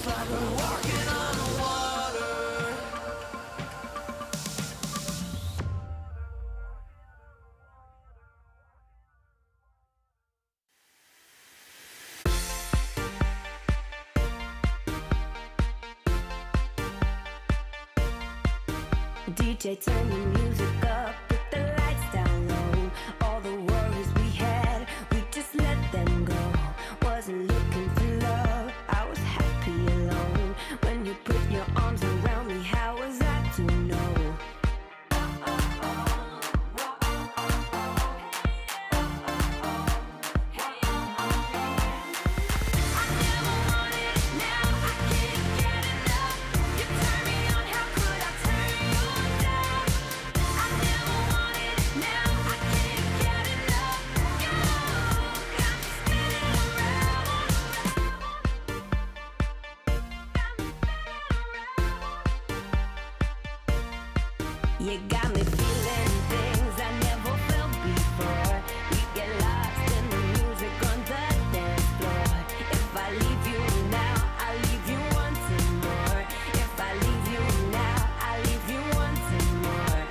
like we're walking on water. DJ, turn the music up, put the lights down low. All the worries we had, we just let them go. Wasn't looking for love, I was happy alone. When you put your arms around me, how was I to know? You got me feeling things I never felt before. We get lost in the music on the dance floor. If I leave you now, I'll leave you wanting more. If I leave you now, I'll leave you wanting more.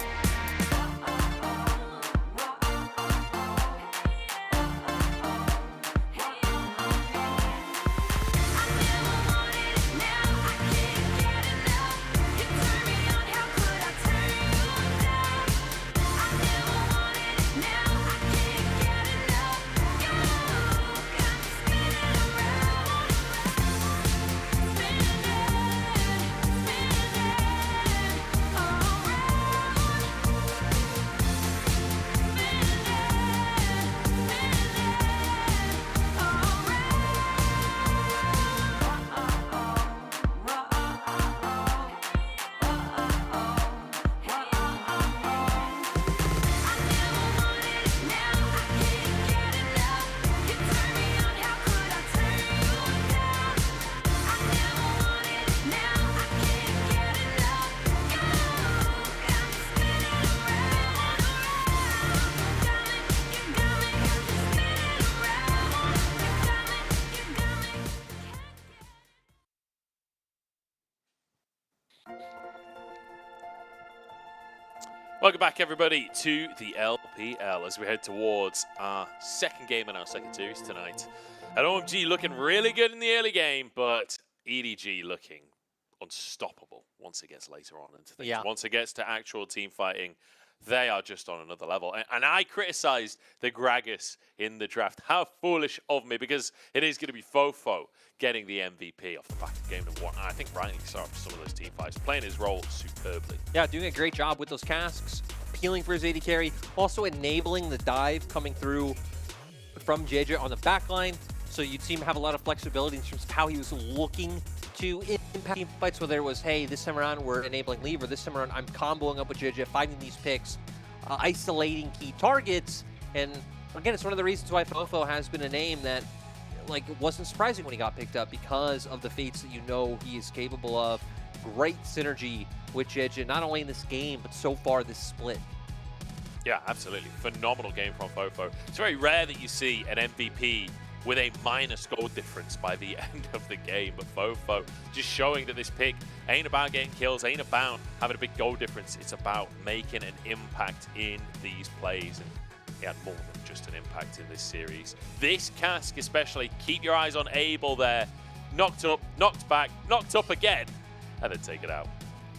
Welcome back, everybody, to the LPL as we head towards our second game in our second series tonight. And OMG looking really good in the early game, but EDG looking unstoppable once it gets later on into things. Yeah. Once it gets to actual team fighting, they are just on another level. And I criticized the Gragas in the draft. How foolish of me, because it is going to be Fofo getting the MVP off the back of game number 1. And I think rightly so for some of those team fights, playing his role superbly. Yeah, doing a great job with those casks, appealing for his AD carry, also enabling the dive coming through from JJ on the back line. So you'd see him have a lot of flexibility in terms of how he was looking to impact team fights, whether it was, hey, this time around we're enabling leave, or this time around I'm comboing up with JJ, finding these picks, isolating key targets. And again, it's one of the reasons why Fofo has been a name that, like, it wasn't surprising when he got picked up, because of the feats that you know he is capable of. Great synergy with JJ, not only in this game, but so far this split. Yeah, absolutely. Phenomenal game from Fofo. It's very rare that you see an MVP with a minus goal difference by the end of the game. But Fofo just showing that this pick ain't about getting kills, ain't about having a big goal difference. It's about making an impact in these plays. And he had more than just an impact in this series. This cask especially, keep your eyes on Abel there. Knocked up, knocked back, knocked up again, and then take it out.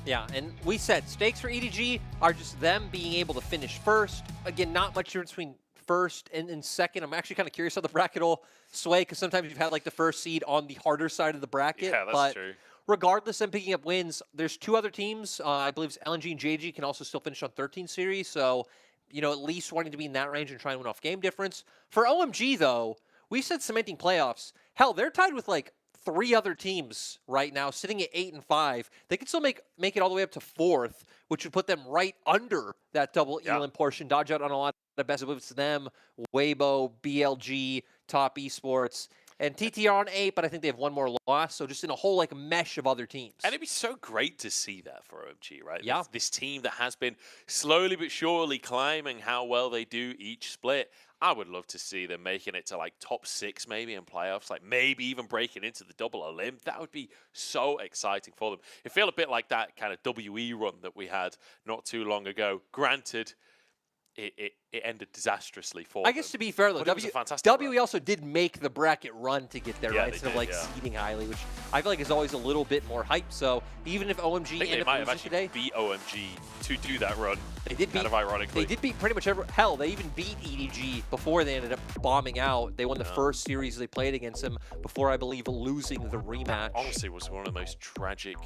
Yeah, and we said stakes for EDG are just them being able to finish first. Again, not much difference between first and second. I'm actually kind of curious how the bracket will sway, because sometimes you've had like the first seed on the harder side of the bracket. Yeah, that's but true. Regardless, them picking up wins. There's two other teams. I believe LNG and JG can also still finish on 13 series. So, you know, at least wanting to be in that range and try and win off game difference. For OMG, though, we said cementing playoffs. Hell, they're tied with like 3 other teams right now, sitting at 8 and 5. They could still make it all the way up to 4th, which would put them right under that double Elam portion. Dodge out on a lot of best. It's them, Weibo, BLG, Top Esports, and TTR on 8, but I think they have one more loss. So just in a whole like mesh of other teams. And it'd be so great to see that for OMG, right? Yeah. This team that has been slowly but surely climbing how well they do each split. I would love to see them making it to like top 6 maybe in playoffs, like maybe even breaking into the double Olymp. That would be so exciting for them. It feel a bit like that kind of WE run that we had not too long ago. Granted, it ended disastrously for I them. guess to be fair though, But it was a fantastic WE also did make the bracket run to get there, Yeah, right? they Instead of did, like yeah. seeding highly, which I feel like is always a little bit more hype. So even if OMG I think they ended might up have losing actually today, beat OMG to do that run. They did kind beat, of ironically. They did beat pretty much hell, they even beat EDG before they ended up bombing out. They won the Yeah. first series they played against them before, I believe, losing the rematch. Honestly, it was one of the most tragic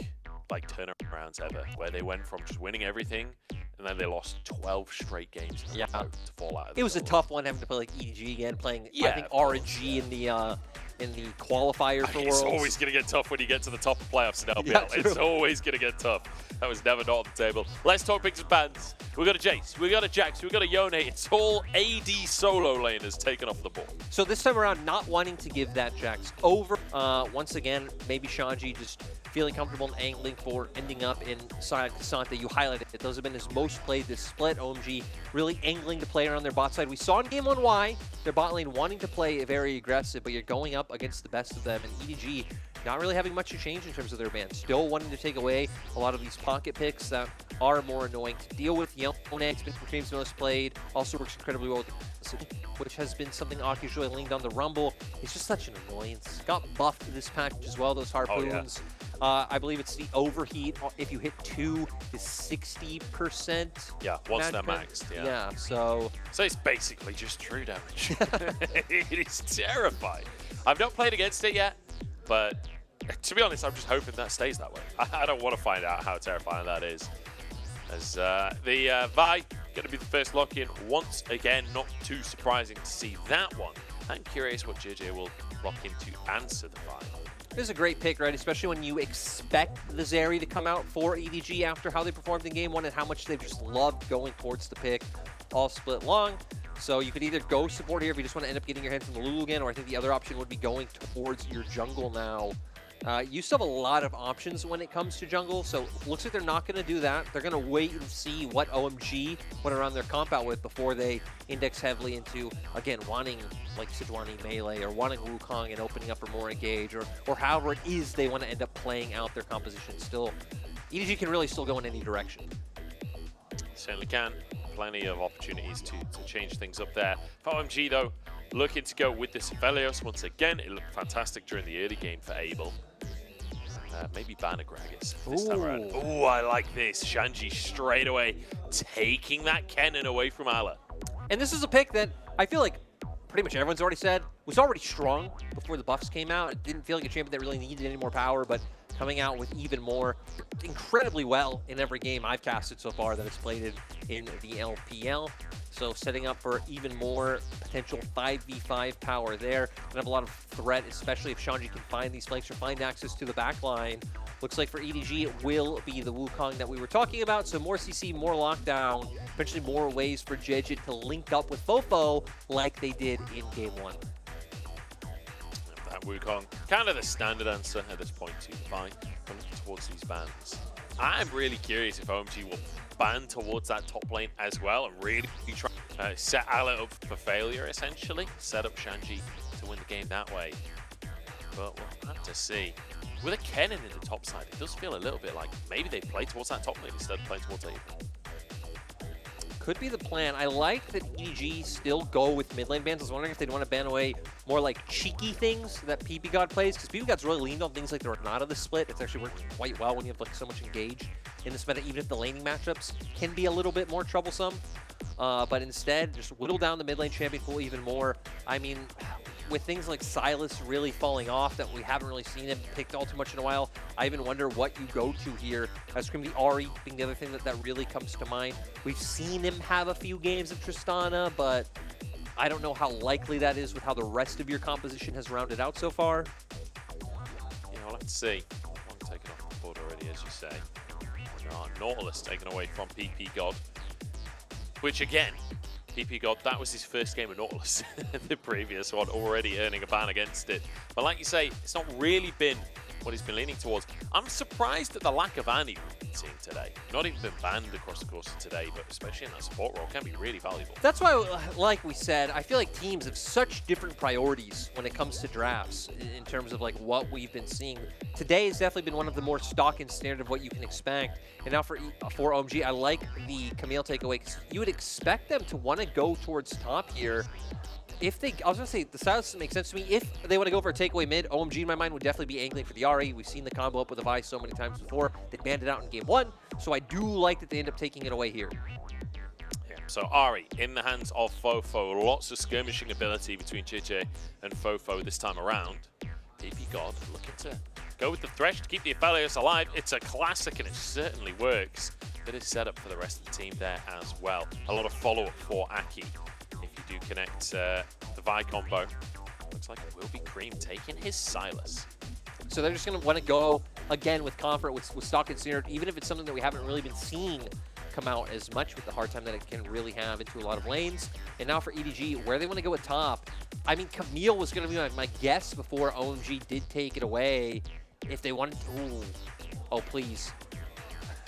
like turnarounds ever, where they went from just winning everything and then they lost 12 straight games in a row to fall out of the It was a double. tough one having to play like EDG again, playing I Yeah, think of course, RNG in the qualifier for It's Worlds. always going to get tough when you get to the top of playoffs in LPL. Yeah, It's true. always going to get tough. That was never not on the table. Let's talk picks and bans. We got a Jace, we got a Jax, we got a Yone. It's all AD solo laners taken off the ball. So this time around, not wanting to give that Jax over. Once again, maybe Shanji just feeling comfortable and angling for ending up in side Cassante. You highlighted it. Those have been his most played this split. OMG really angling to play around their bot side. We saw in game 1 why their bot lane wanting to play very aggressive, but you're going up against the best of them. And EDG not really having much to change in terms of their ban. Still wanting to take away a lot of these pocket picks that are more annoying to deal with. Yone has been Cream's most played. Also works incredibly well with which has been something Aki really leaned on the Rumble. It's just such an annoyance. Got buffed this package as well, those harpoons. I believe it's the overheat. If you hit 2 is 60%. Yeah, once they're match maxed, yeah. Yeah, so it's basically just true damage. It is terrifying. I've not played against it yet, but to be honest, I'm just hoping that stays that way. I don't want to find out how terrifying that is. As the Vi going to be the first lock-in once again. Not too surprising to see that one. I'm curious what JJ will lock in to answer the Vi. this is a great pick, right? Especially when you expect the Zeri to come out for EDG after how they performed in game 1 and how much they've just loved going towards the pick all split long. So you could either go support here if you just want to end up getting your hands on the Lulu again, or I think the other option would be going towards your jungle now. You still have a lot of options when it comes to jungle, so looks like they're not going to do that. They're going to wait and see what OMG went around their comp out with before they index heavily into, again, wanting like Sejuani melee or wanting Wukong and opening up for more engage, or however it is they want to end up playing out their composition. Still, EDG can really still go in any direction. Certainly can. Plenty of opportunities to change things up there. For OMG though, looking to go with this Aphelios once again. It looked fantastic during the early game for Abel. Maybe ban Agragas this time around. Oh, I like this. Shanji straight away taking that Kennen away from Ala. And this is a pick that I feel like pretty much everyone's already said was already strong before the buffs came out. It didn't feel like a champion that really needed any more power, but coming out with even more incredibly well in every game I've casted so far that it's played in the LPL. So setting up for even more potential 5v5 power there. And have a lot of threat, especially if Shanji can find these flanks or find access to the back line. Looks like for EDG, it will be the Wukong that we were talking about. So more CC, more lockdown, eventually more ways for Jejit to link up with Fofo like they did in game 1. That Wukong, kind of the standard answer at this point to fight towards these bans. I'm really curious if OMG will ban towards that top lane as well and really try to set Ala up for failure, essentially. Set up Shanji to win the game that way. But we'll have to see. With a Kennen in the top side, it does feel a little bit like maybe they play towards that top lane instead of playing towards Abel. Could be the plan. I like that EDG still go with mid lane bans. I was wondering if they'd want to ban away more like cheeky things that PP God plays, because PP God's really leaned on things like the Renata the split. It's actually working quite well when you have like so much engage in this meta, even if the laning matchups can be a little bit more troublesome. But instead, just whittle down the mid lane champion pool even more. I mean, with things like Silas really falling off, that we haven't really seen him picked all too much in a while, I even wonder what you go to here. Scream the Ahri being the other thing that really comes to mind. We've seen him have a few games of Tristana, but I don't know how likely that is with how the rest of your composition has rounded out so far. Yeah, well, let's see. One taken off the board already, as you say. Nautilus taken away from PP God. Which again, PP God, that was his first game of Nautilus. The previous one, already earning a ban against it. But like you say, it's not really been what he's been leaning towards. I'm surprised at the lack of Annie we've been seeing today. Not even been banned across the course of today, but especially in that support role can be really valuable. That's why, like we said, I feel like teams have such different priorities when it comes to drafts in terms of like what we've been seeing. Today has definitely been one of the more stock and standard of what you can expect. And now for OMG, I like the Camille takeaway because you would expect them to want to go towards top here. If they, I was going to say, the style doesn't make sense to me. If they want to go for a takeaway mid, OMG in my mind would definitely be angling for the RE. We've seen the combo up with a Vi so many times before. They banned it out in game 1, so I do like that they end up taking it away here. Yeah, so Ari in the hands of Fofo. Lots of skirmishing ability between Chiche and Fofo this time around. PP God looking to go with the Thresh to keep the Aphelios alive. It's a classic and it certainly works. Bit of setup for the rest of the team there as well. A lot of follow-up for Aki. If you do connect the Vi combo, looks like it will be Cream taking his Silas. So they're just going to want to go again with Comfort, with stock and standard, even if it's something that we haven't really been seeing come out as much with the hard time that it can really have into a lot of lanes. And now for EDG, where they want to go with top, I mean, Camille was going to be my guess before OMG did take it away. If they wanted to, ooh, oh please.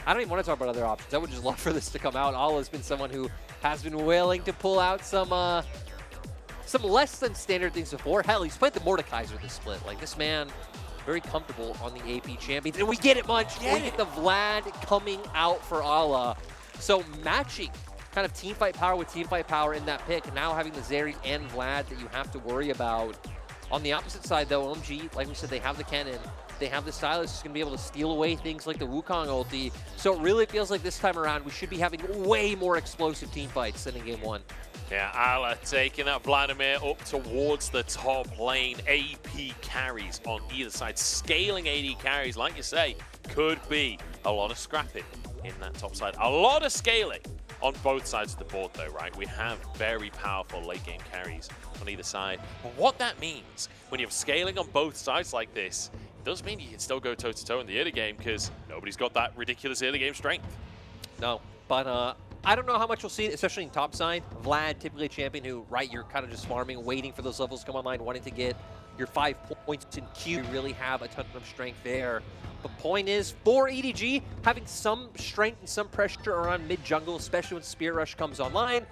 I don't even want to talk about other options. I would just love for this to come out. Allah's been someone who has been willing to pull out some less than standard things before. Hell, he's played the Mordekaiser this split. Like, this man, very comfortable on the AP champions. And we get it, Munch. We get the Vlad coming out for Allah. So matching kind of teamfight power with teamfight power in that pick. Now having the Zeri and Vlad that you have to worry about. On the opposite side, though, OMG, like we said, they have the cannon. They have the Silas who's going to be able to steal away things like the Wukong ulti. So it really feels like this time around we should be having way more explosive team fights than in game 1. Yeah, Ala taking that Vladimir up towards the top lane. AP carries on either side. Scaling AD carries, like you say, could be a lot of scrapping in that top side. A lot of scaling on both sides of the board though, right? We have very powerful late game carries on either side. But what that means when you have scaling on both sides like this, it does mean you can still go toe-to-toe in the early game because nobody's got that ridiculous early game strength. No, but I don't know how much we'll see, especially in top side. Vlad, typically a champion who, right, you're kind of just farming, waiting for those levels to come online, wanting to get your 5 points in queue. You really have a ton of strength there. The point is, for EDG, having some strength and some pressure around mid-jungle, especially when Spirit Rush comes online.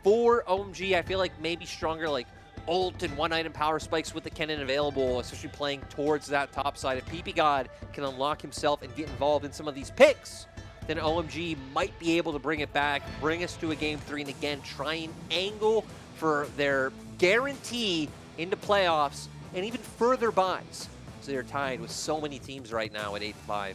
For OMG, I feel like maybe stronger, like, ult and one-item power spikes with the cannon available, especially playing towards that top side. If PP God can unlock himself and get involved in some of these picks, then OMG might be able to bring it back, bring us to a game 3, and again, try and angle for their guarantee into playoffs and even further buys. So they're tied with so many teams right now at 8-5.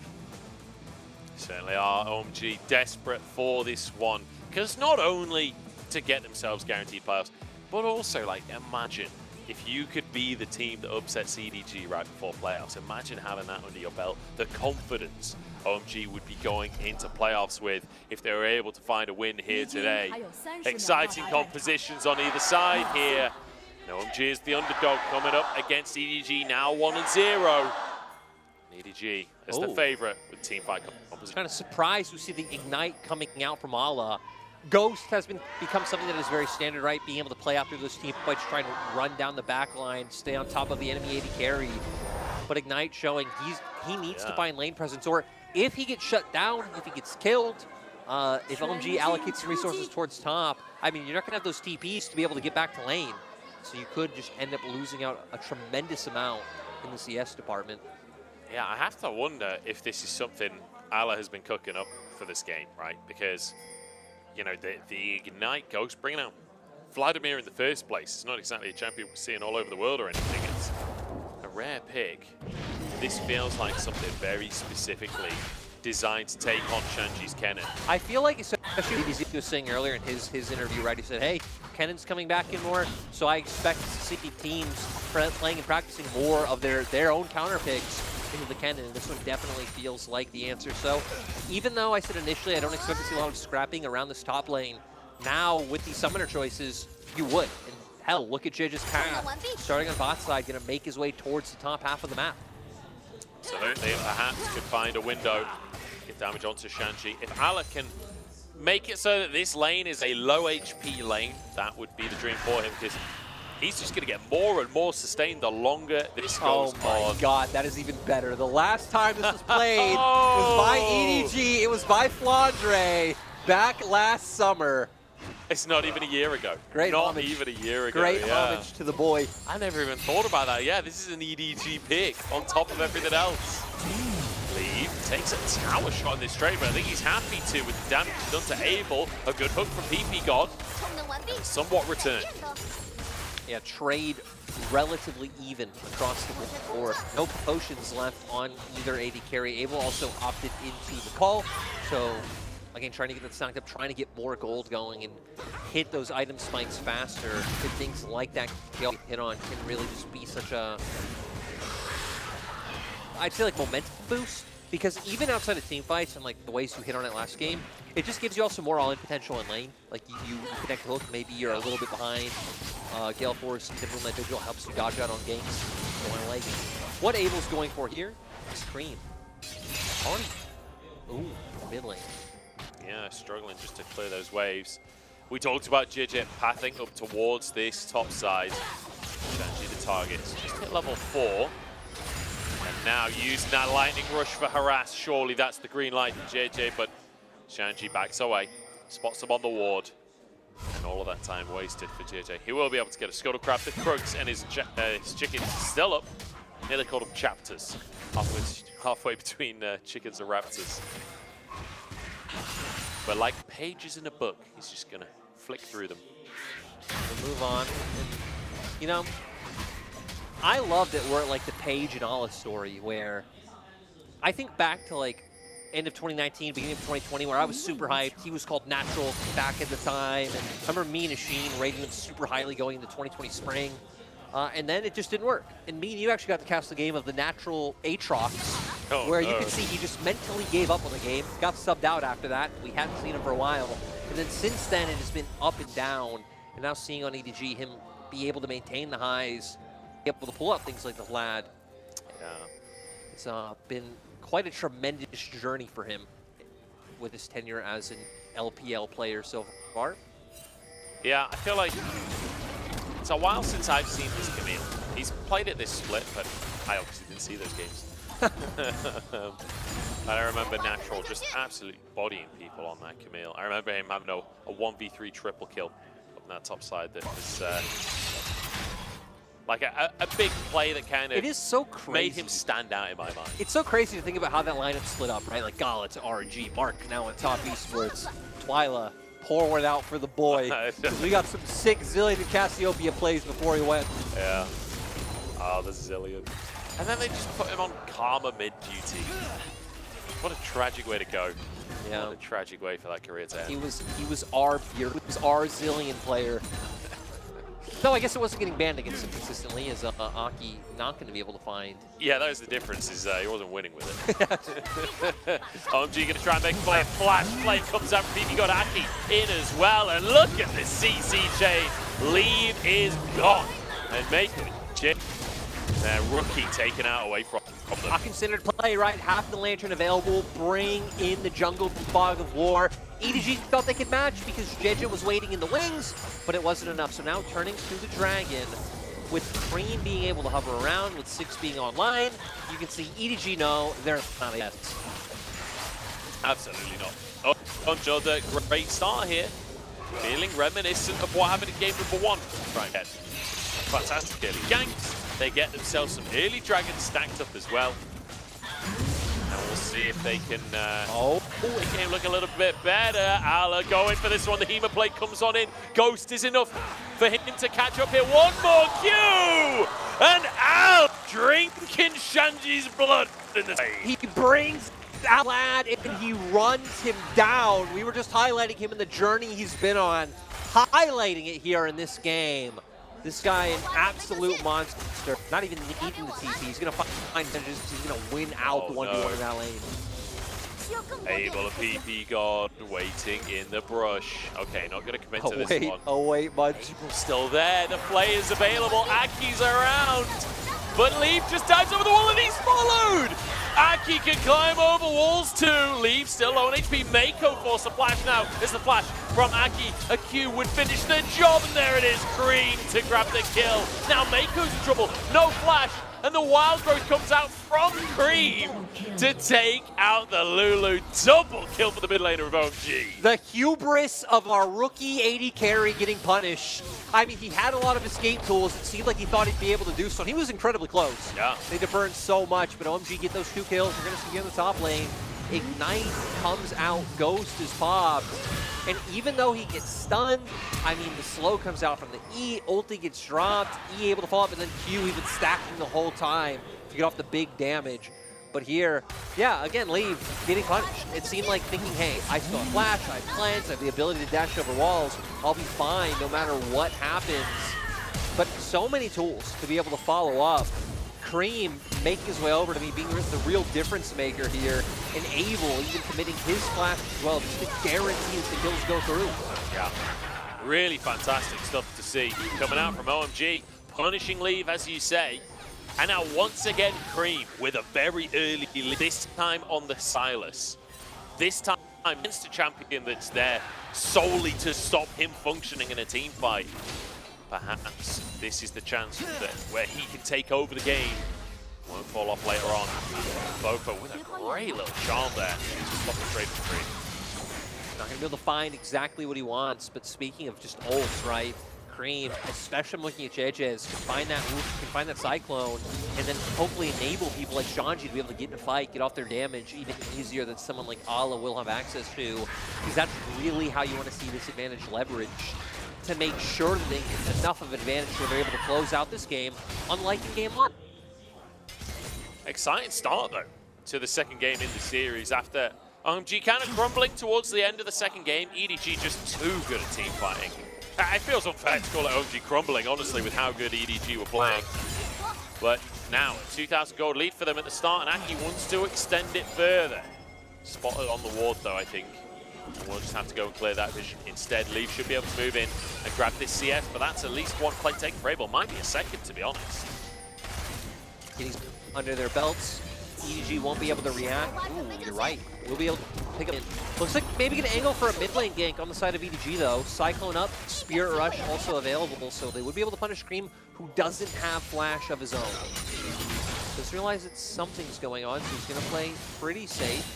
Certainly are. OMG desperate for this one, because not only to get themselves guaranteed playoffs, but also, like, imagine if you could be the team that upsets EDG right before playoffs. Imagine having that under your belt. The confidence OMG would be going into playoffs with if they were able to find a win here today. Exciting compositions on either side here. And OMG is the underdog coming up against EDG, now 1-0. EDG is the favorite with teamfight composition. Kind of surprised to see the Ignite coming out from Allah. Ghost has become something that is very standard, right? Being able to play out through those team fights, trying to run down the back line, stay on top of the enemy AD carry. But Ignite showing he needs to find lane presence, or if he gets shut down, if he gets killed, if OMG allocates some resources towards top, I mean, you're not going to have those TPs to be able to get back to lane. So you could just end up losing out a tremendous amount in the CS department. Yeah, I have to wonder if this is something Allah has been cooking up for this game, right? Because, you know, the Ignite Ghost bringing out Vladimir in the first place. It's not exactly a champion we're seeing all over the world or anything. It's a rare pick. This feels like something very specifically designed to take on Shanji's Kennen. I feel like, especially EDG was saying earlier in his interview, right? He said, hey, Kennen's coming back in more, so I expect to see teams playing and practicing more of their own counter picks into the Kennen, and this one definitely feels like the answer. So even though I said initially I don't expect to see a lot of scrapping around this top lane, now with these summoner choices, you would. And hell, look at Jidge's path. Starting on bot side, going to make his way towards the top half of the map. Absolutely, perhaps could find a window, get damage onto Shanji. If Allah can make it so that this lane is a low HP lane, that would be the dream for him, because He's just going to get more and more sustained the longer this goes Oh my on. god, that is even better. The last time this was played was by EDG. It was by Flandre back last summer. It's not even a year ago. Great Not homage. even a year ago. Great yeah. homage to the boy. I never even thought about that. Yeah, this is an EDG pick on top of everything else. Leave takes a tower shot in this trade, but I think he's happy to with the damage done to Abel. A good hook from PP God. And somewhat returned. Yeah, trade relatively even across the board. No potions left on either AD carry. Abel also opted into the call. So, again, trying to get that stacked up, trying to get more gold going and hit those item spikes faster. Good things like that hit on can really just be such a, I'd say like momentum boost. Because even outside of team fights and like the ways you hit on it last game, it just gives you also more all-in potential in lane. Like you connect hook, maybe you're a little bit behind. Gale Force, Timberland Vigil helps you dodge out on ganks. So I like what Abel's going for here. Scream. On. Ooh, mid lane. Yeah, struggling just to clear those waves. We talked about JJ pathing up towards this top side. Shanji the targets. Just hit level 4. And now using that lightning rush for harass. Surely that's the green light from JJ, but Shanji backs away. Spots him on the ward. And all of that time wasted for JJ. He will be able to get a Scuttlecraft that Crooks and his chickens still up. Nearly called them chapters. Halfway between chickens and raptors. But like pages in a book, he's just going to flick through them. We'll move on. And, you know, I love that we're at like the Paige and Ala story where I think back to like end of 2019, beginning of 2020, where I was super hyped. He was called Natural back at the time. And I remember me and Asheen rating him super highly going into 2020 spring. And then it just didn't work. And me and you actually got to cast the game of the Natural Aatrox, where you can see he just mentally gave up on the game, got subbed out after that. We hadn't seen him for a while. And then since then, it has been up and down. And now seeing on EDG him be able to maintain the highs, be able to pull out things like the Vlad. Yeah. It's been quite a tremendous journey for him with his tenure as an LPL player so far. Yeah, I feel like it's a while since I've seen this Camille. He's played at this split, but I obviously didn't see those games. And I remember Natural just absolutely bodying people on that Camille. I remember him having a 1v3 triple kill on that top side that was like a big play that kind of it is so crazy. Made him stand out in my mind. It's so crazy to think about how that lineup split up, right? Like Gala to RNG, Mark now on top esports, Twyla pouring it out for the boy. We got some sick Zillion and Cassiopeia plays before he went. Yeah. Oh, the Zillion. And then they just put him on Karma mid-duty. What a tragic way to go. Yeah. What a tragic way for that career to end. He was our Zillion player. Though I guess it wasn't getting banned against him consistently, as Aki not going to be able to find. Yeah, that was the difference, is he wasn't winning with it. OMG going to try and make a play. Flash flame comes out from PP. Got Aki in as well. And look at the CC chain. Leave is gone. And make it. Rookie taken out away from them. A considered play, right? Half the Lantern available. Bring in the jungle Fog of War. EDG thought they could match because JJ was waiting in the wings, but it wasn't enough. So now turning to the Dragon, with Cream being able to hover around, with 6 being online, you can see EDG know they're not a yes. Absolutely not. Oh, Conjota, great start here. Feeling reminiscent of what happened in game number 1. Right ahead. Fantastic early ganks. They get themselves some early dragons stacked up as well. And we'll see if they can the game look a little bit better. Ala going for this one. The Hema plate comes on in. Ghost is enough for him to catch up here. One more Q! And Al drinking Shanji's blood in the He brings that lad and he runs him down. We were just highlighting him in the journey he's been on. Highlighting it here in this game. This guy, an absolute monster. Not even needing the TP. He's going to find edges. He's going to win out the 1v1 in that lane. Able to PP God waiting in the brush. Okay, not going to commit to this one. Oh, wait, bud. Still there. The play is available. Aki's around. But Leaf just dives over the wall and he's followed. Aki can climb over walls too. Leave still low on HP. Mako force a flash now. There's the flash from Aki. A Q would finish the job, and there it is. Cream to grab the kill. Now Mako's in trouble. No flash. And the wild growth comes out from Cream to take out the Lulu. Double kill for the mid laner of OMG. The hubris of our rookie AD carry getting punished. I mean, he had a lot of escape tools. It seemed like he thought he'd be able to do so. He was incredibly close. Yeah. They deferred so much, but OMG get those 2 kills. We're going to see you in the top lane. Ignite comes out, Ghost is popped. And even though he gets stunned, I mean, the slow comes out from the E, ulti gets dropped, E able to follow up, and then Q even stacking the whole time to get off the big damage. But here, yeah, again, Leave getting punished. It seemed like thinking, hey, I still have flash, I have plants, I have the ability to dash over walls, I'll be fine no matter what happens. But so many tools to be able to follow up. Cream making his way over to me, being the real difference maker here, and Abel even committing his flash as well, just to guarantee that the kills go through. Yeah, really fantastic stuff to see coming out from OMG, punishing Leave, as you say. And now once again, Cream with a very early lead, this time on the Silas. This time against a champion that's there solely to stop him functioning in a team fight. Perhaps this is the chance where he can take over the game. Won't fall off later on. Bofo with a great little charm there. Just stop the trade for free. Not going to be able to find exactly what he wants, but speaking of just ults, right? Cream, especially I'm looking at JJ's, can find that Cyclone, and then hopefully enable people like Shanji to be able to get in a fight, get off their damage even easier than someone like Ala will have access to, because that's really how you want to see this advantage leveraged, to make sure that it's enough of an advantage where they're able to close out this game, unlike in game 1. Exciting start, though, to the second game in the series after OMG kind of crumbling towards the end of the second game. EDG just too good at team fighting. It feels unfair to call it OMG crumbling, honestly, with how good EDG were playing. But now, 2,000 gold lead for them at the start, and Aki wants to extend it further. Spotted on the ward, though, I think. We'll just have to go and clear that vision instead. Leaf should be able to move in and grab this CS, but that's at least one play taken for Abel. Might be a second, to be honest. Getting under their belts. EDG won't be able to react. Ooh, you're right. We'll be able to pick up. Looks like maybe get an angle for a mid lane gank on the side of EDG, though. Cyclone up, Spirit Rush also available, so they would be able to punish Cream, who doesn't have flash of his own. Just realize that something's going on, so he's going to play pretty safe.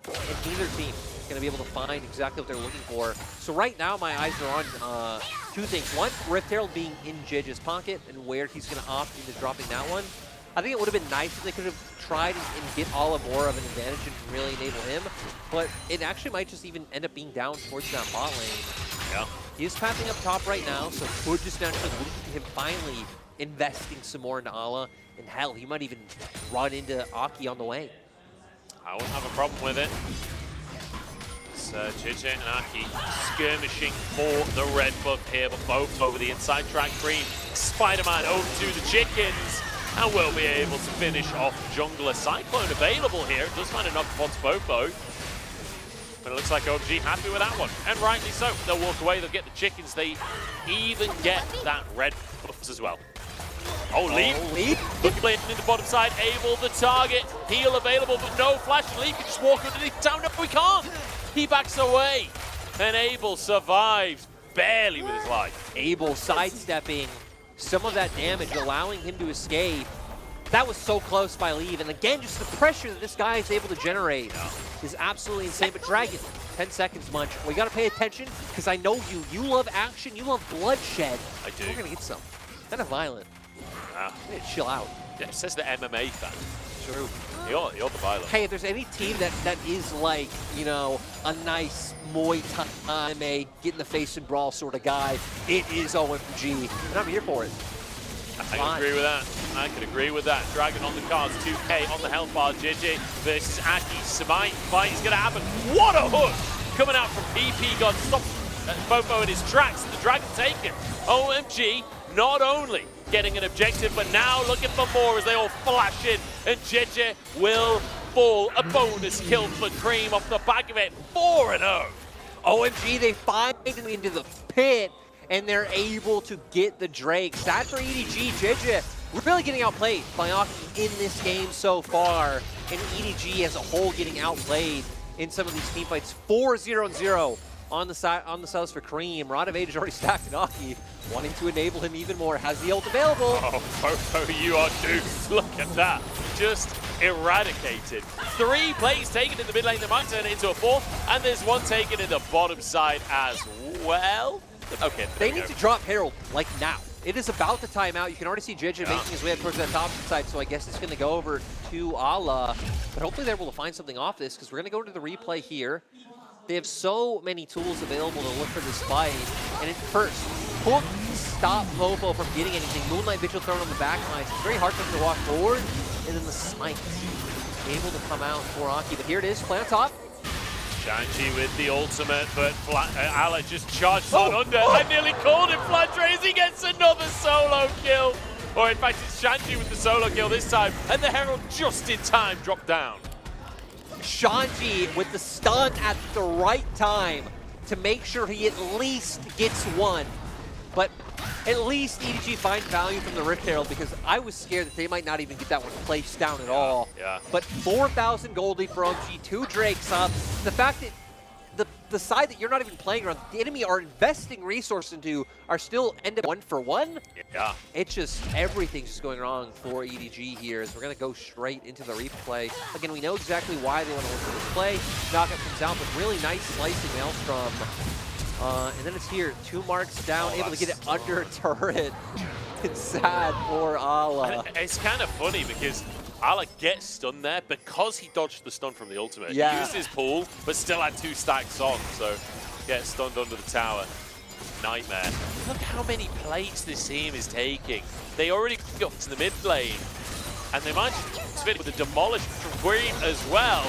And neither team is going to be able to find exactly what they're looking for. So right now, my eyes are on 2 things. One, Rift Herald being in JJ's pocket and where he's going to opt into dropping that one. I think it would have been nice if they could have tried and get Ala more of an advantage and really enable him, but it actually might just even end up being down towards that bot lane. Yeah. He's pathing up top right now, so could just naturally lead to him finally investing some more into Ala, and hell, he might even run into Aki on the way. I wouldn't have a problem with it. It's JJ and Aki skirmishing for the red buff here, but both over the inside track. Cream, Spider-Man over to the chickens. And we'll be able to finish off jungler. Cyclone available here. It does find a knock upon Bofo. But it looks like OMG happy with that one. And rightly so. They'll walk away. They'll get the chickens. They even get that red buffs as well. Oh, Leaf. Looking in the bottom side. Abel the target. Heal available, but no flash. Leaf can just walk underneath town. No, we can't. He backs away. And Abel survives barely with his life. Abel sidestepping some of that damage, allowing him to escape. That was so close by Leave, and again, just the pressure that this guy is able to generate is absolutely insane. But Dragon, 10 seconds, Munch. We gotta pay attention, because I know you. You love action, you love bloodshed. I do. We're gonna get some. Kind of violent. Chill out. Yeah, it says the MMA fan. True. You're the violent. Hey, if there's any team that is like, you know, a nice Muay Thai MMA, get in the face and brawl sort of guy, it is OMG. And I'm here for it. I can agree with that. I can agree with that. Dragon on the cards, 2K on the health bar. JJ versus Aki. Smite fight is going to happen. What a hook coming out from PP. God, stop Bofo in his tracks. The Dragon taken. OMG not only getting an objective, but now looking for more as they all flash in. And JJ will fall. A bonus kill for Cream off the back of it. 4-0. OMG, they find him into the pit, and they're able to get the Drake. Sad for EDG. JJ really getting outplayed by Aki in this game so far. and EDG as a whole getting outplayed in some of these team fights. 4-0-0 on the south for Cream. Rod of Age is already stacked in Aki, wanting to enable him even more. Has the ult available. Oh, Fofo, you are doomed. Look at that. Just eradicated. 3 plays taken in the mid lane. They might turn it into a 4th, and there's 1 taken in the bottom side as well. Okay, they need to drop Herald, like, now. It is about the timeout. You can already see JJ making his way up towards that top side, so I guess it's going to go over to Ala. But hopefully they're able to find something off this, because we're going to go into the replay here. They have so many tools available to look for this fight. And at first, hook, stop Fofo from getting anything. Moonlight Vigil thrown on the back lines. It's very hard for him to walk forward. And then the smite able to come out for Aki. But here it is, play on top. Shanji with the ultimate, but Ala just charged on under. I nearly called him Flandre as he gets another solo kill. Or in fact, it's Shanji with the solo kill this time. And the Herald just in time dropped down. Shanji with the stun at the right time to make sure he at least gets one. But at least EDG find value from the Rift Herald, because I was scared that they might not even get that one placed down at all. Yeah. But 4,000 gold lead for OMG, 2 Drakes up. The fact that the side that you're not even playing around, the enemy are investing resources into, are still end up 1-for-1. Yeah. It's just, everything's just going wrong for EDG here, as we're going to go straight into the replay. Again, we know exactly why they want to look for this play. Knockout comes out with really nice slicing Maelstrom. And then it's here, 2 marks down, able to get it under a turret. It's sad for Ala. And it's kind of funny because Ala gets stunned there because he dodged the stun from the ultimate. Yeah. He used his pool, but still had 2 stacks on, so gets stunned under the tower. Nightmare. Look how many plates this team is taking. They already got to the mid lane, and they might just fit with the demolish from Green as well.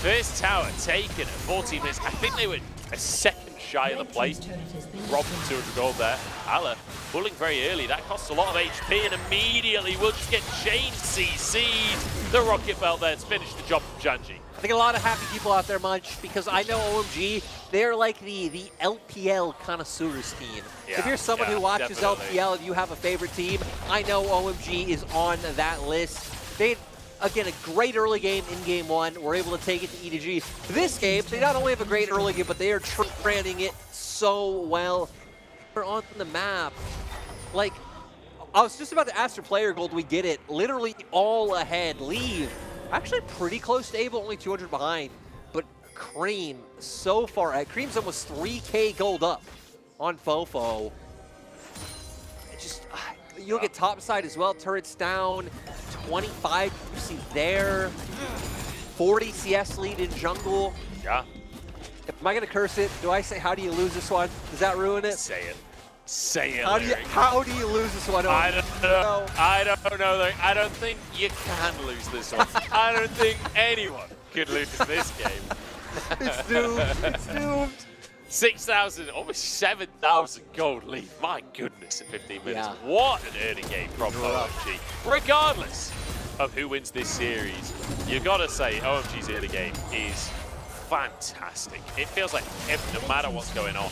First tower taken at 14 minutes. I think they were a second shy of the plate. Robbed 200 gold there. Ala pulling very early. That costs a lot of HP, and immediately will just get chain CC'd. The rocket belt there to finish the job from Shanji. I think a lot of happy people out there, Munch, because I know OMG, they're like the LPL connoisseurs team. Yeah, if you're someone who watches definitely. LPL and you have a favorite team, I know OMG is on that list. They, again, a great early game in Game 1. We're able to take it to EDG. This game, they not only have a great early game, but they are branding it so well. We're on the map. Like, I was just about to ask for player gold. We get it. Literally all ahead. Leave. Actually pretty close to Able, only 200 behind. But Cream, so far ahead. Cream's almost 3K gold up on Fofo. It just, you'll get top side as well. Turrets down. 25, you see there. 40 CS lead in jungle. Yeah. Am I going to curse it? Do I say, how do you lose this one? Does that ruin it? Say it. Say it, How do you lose this one? I don't know. I don't know. Larry. I don't think you can lose this one. I don't think anyone could lose this game. It's doomed. It's doomed. 6,000, almost 7,000 gold lead. My goodness, in 15 minutes. Yeah. What an early game from OMG. Regardless of who wins this series, you got to say OMG's early game is fantastic. It feels like no matter what's going on.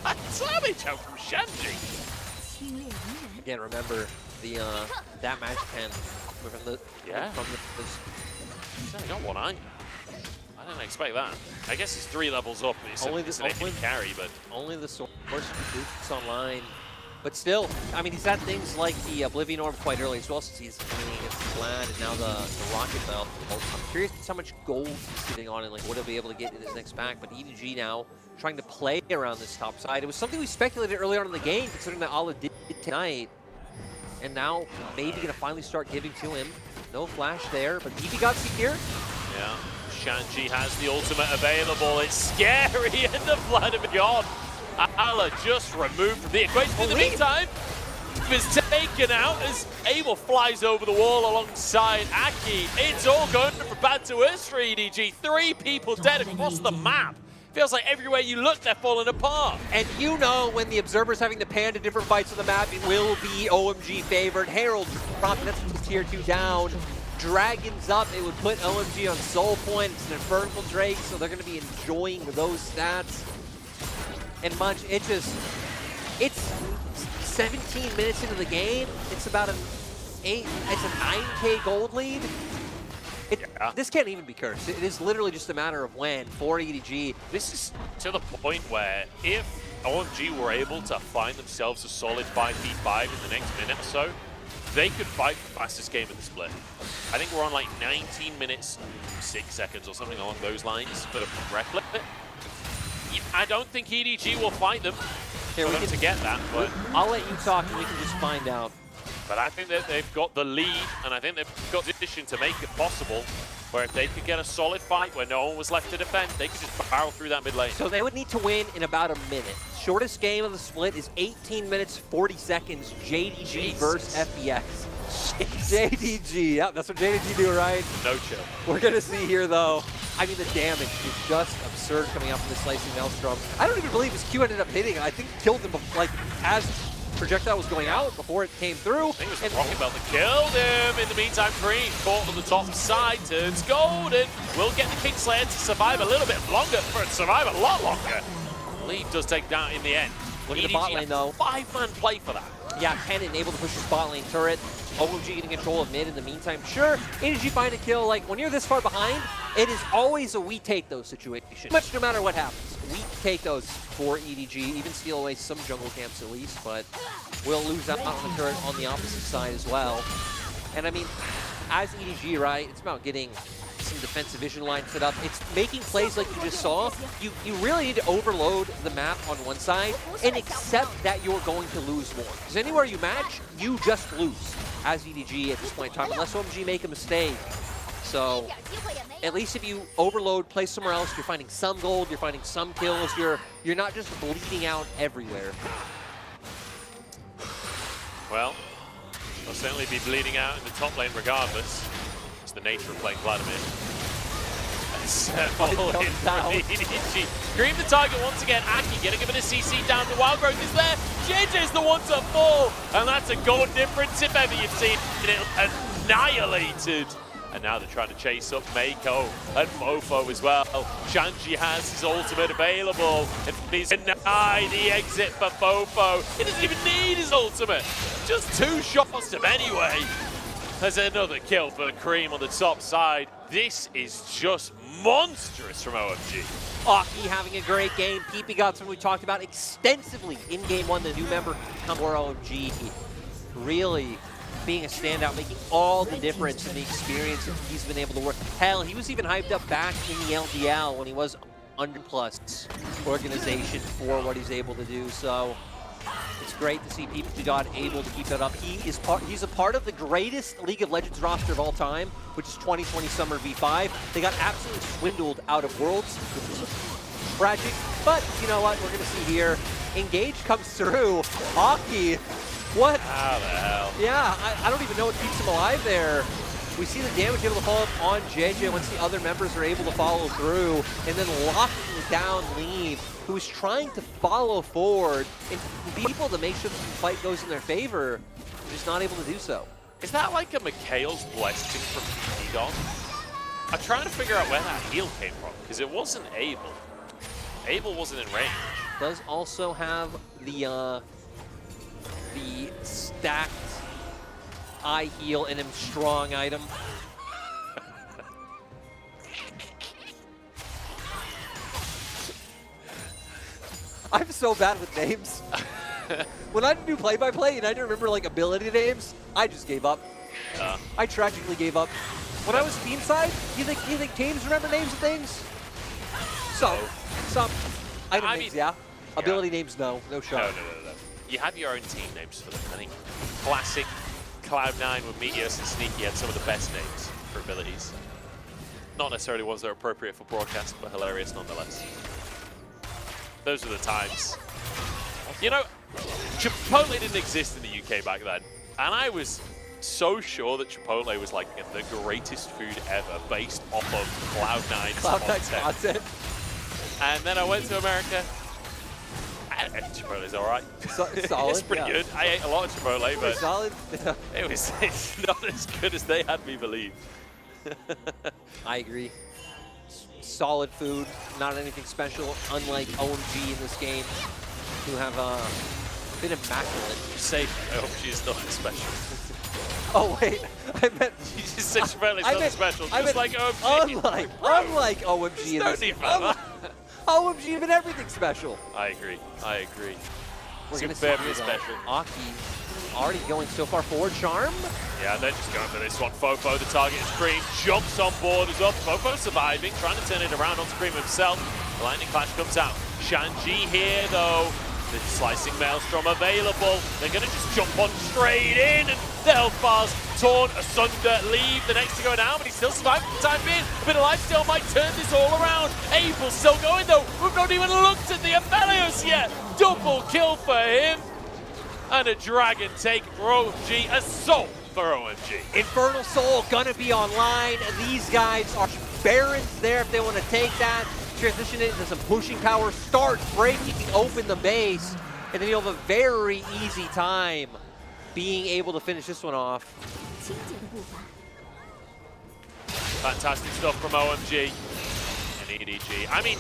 That damage out from Shanji. Again, remember the that magic pen from the He's only got 1 eye. I didn't expect that. I guess it's 3 levels up. It's only an enemy carry, but only the source boosts online. But still, I mean, he's had things like the Oblivion Orb quite early as well, since he's winning against Glad and now the Rocket Belt. I'm curious how much gold he's sitting on and like what he'll be able to get in his next pack. But EDG now trying to play around this top side. It was something we speculated early on in the game, considering that Ala did tonight. And now maybe going to finally start giving to him. No flash there, but EV got here. yeah, Shanji has the ultimate available. It's scary, and the Vladimir gone. Ala just removed from the equation. In the meantime, is taken out as Abel flies over the wall alongside Aki. It's all going from bad to worse for EDG. 3 people dead across the map. Feels like everywhere you look, they're falling apart. And you know when the Observer's having to pan to different fights on the map, it will be OMG favored. Herald dropping, that's just tier 2 down. Dragons up, it would put OMG on soul point. It's an Infernal Drake, so they're going to be enjoying those stats. And Munch, it's 17 minutes into the game. It's about a it's a 9K gold lead. This can't even be cursed. It is literally just a matter of when for EDG. This is to the point where if OMG were able to find themselves a solid 5v5 in the next minute or so, they could fight the fastest game in the split. I think we're on like 19 minutes, 6 seconds or something along those lines for the replit. I don't think EDG will fight them for them to get that, but I'll let you talk and we can just find out. But I think that they've got the lead, and I think they've got the position to make it possible, where if they could get a solid fight where no one was left to defend, they could just barrel through that mid lane. So they would need to win in about a minute. Shortest game of the split is 18 minutes, 40 seconds, JDG versus FPX. JDG, yeah, that's what JDG do, right? No chill. We're gonna see here, though. I mean, the damage is just absurd coming out from this Slicing Maelstrom. I don't even believe his Q ended up hitting. I think killed him, like, as projectile was going out before it came through. I think it was Rocket Belt that killed him. In the meantime, Cream caught on the top side, turns golden. Will get the Kingslayer to survive a little bit longer, survive a lot longer. Lead does take down in the end. Look at the bot lane, though. 5-man play for that. Yeah, Kennen able to push his bot lane turret. OMG getting control of mid in the meantime. Sure, EDG find a kill. Like, when you're this far behind, it is always a we take those situation. Much no matter what happens. We take those for EDG, even steal away some jungle camps at least, but we'll lose out on the turret on the opposite side as well. And I mean, as EDG, right, it's about getting some defensive vision line set up. It's making plays like you just saw. You really need to overload the map on one side and accept that you're going to lose more. Because anywhere you match, you just lose as EDG at this point in time, unless OMG make a mistake. So at least if you overload, play somewhere else, you're finding some gold, you're finding some kills, you're not just bleeding out everywhere. Well, they'll certainly be bleeding out in the top lane regardless. It's the nature of playing Vladimir. EDG. Scream the target once again. Aki getting a bit of CC down. The Wild Growth is there. JJ's the one to fall. And that's a gold difference if ever you've seen it annihilated. And now they're trying to chase up Mako and Mofo as well. Shanji has his ultimate available. And he's denied the exit for Mofo. He doesn't even need his ultimate. Just 2 shots to him anyway. There's another kill for Cream on the top side. This is just monstrous from OMG. Aki having a great game. PP got something we talked about extensively in Game 1, the new member come for OMG. Really being a standout, making all the difference in the experience that he's been able to work. Hell, he was even hyped up back in the LPL when he was under plus organization for what he's able to do. So it's great to see PP God able to keep that up. He's a part of the greatest League of Legends roster of all time, which is 2020 Summer V5. They got absolutely swindled out of Worlds, which is tragic. But you know what? We're gonna see here. Engage comes through. Aki. What? How the hell? Yeah, I don't even know what keeps him alive there. We see the damage able to fall up on JJ once the other members are able to follow through, and then locking down Lean, who is trying to follow forward and be able to make sure that the fight goes in their favor, just not able to do so. Is that like a Mikhail's blessing from Egon? I'm trying to figure out where that heal came from, because it wasn't Abel. Abel wasn't in range. Does also have the stacked eye heal in him strong item. I'm so bad with names. When I do play-by-play and I don't remember like ability names, I just gave up. I tragically gave up. When I was team side, you think teams remember names of things? Some. Item names, yeah. Ability names, no shot. No. You have your own team names for them. I think classic Cloud9 with Meteos and Sneaky had some of the best names for abilities. Not necessarily ones that are appropriate for broadcast, but hilarious nonetheless. Those were the times. You know, Chipotle didn't exist in the UK back then, and I was so sure that Chipotle was like the greatest food ever based off of Cloud9's content. And then I went to America. Chipotle's all right. Solid. It's pretty good. I ate a lot of Chipotle, but solid. It's not as good as they had me believe. I agree. Solid food, not anything special, unlike OMG in this game, who have been immaculate. Safe. OMG is nothing special. Oh wait, I meant You just said Shibeli's I nothing meant- special, I just meant like OMG. unlike OMG. There's in no this- need for that. OMG even everything special. I agree. I agree. We're gonna Superbly see special. Aki already going so far forward. Charm. Yeah, they're just going for this one. Fofo, the target is Cream, jumps on board as well. Fofo surviving, trying to turn it around onto Cream himself. The Lightning Clash comes out. Shanji here, though. The Slicing Maelstrom available. They're going to just jump on straight in, and the health bar's torn asunder. Leave the next to go down, but he still survived for the time being. A bit of lifesteal might turn this all around. Abel's still going, though. We've not even looked at the Aphelios yet. Double kill for him. And a Dragon take for OMG. Assault for OMG. Infernal Soul gonna be online. These guys are Barons there if they want to take that. Transition it into some pushing power. Start breaking open the base. And then you'll have a very easy time being able to finish this one off. Fantastic stuff from OMG and EDG. I mean,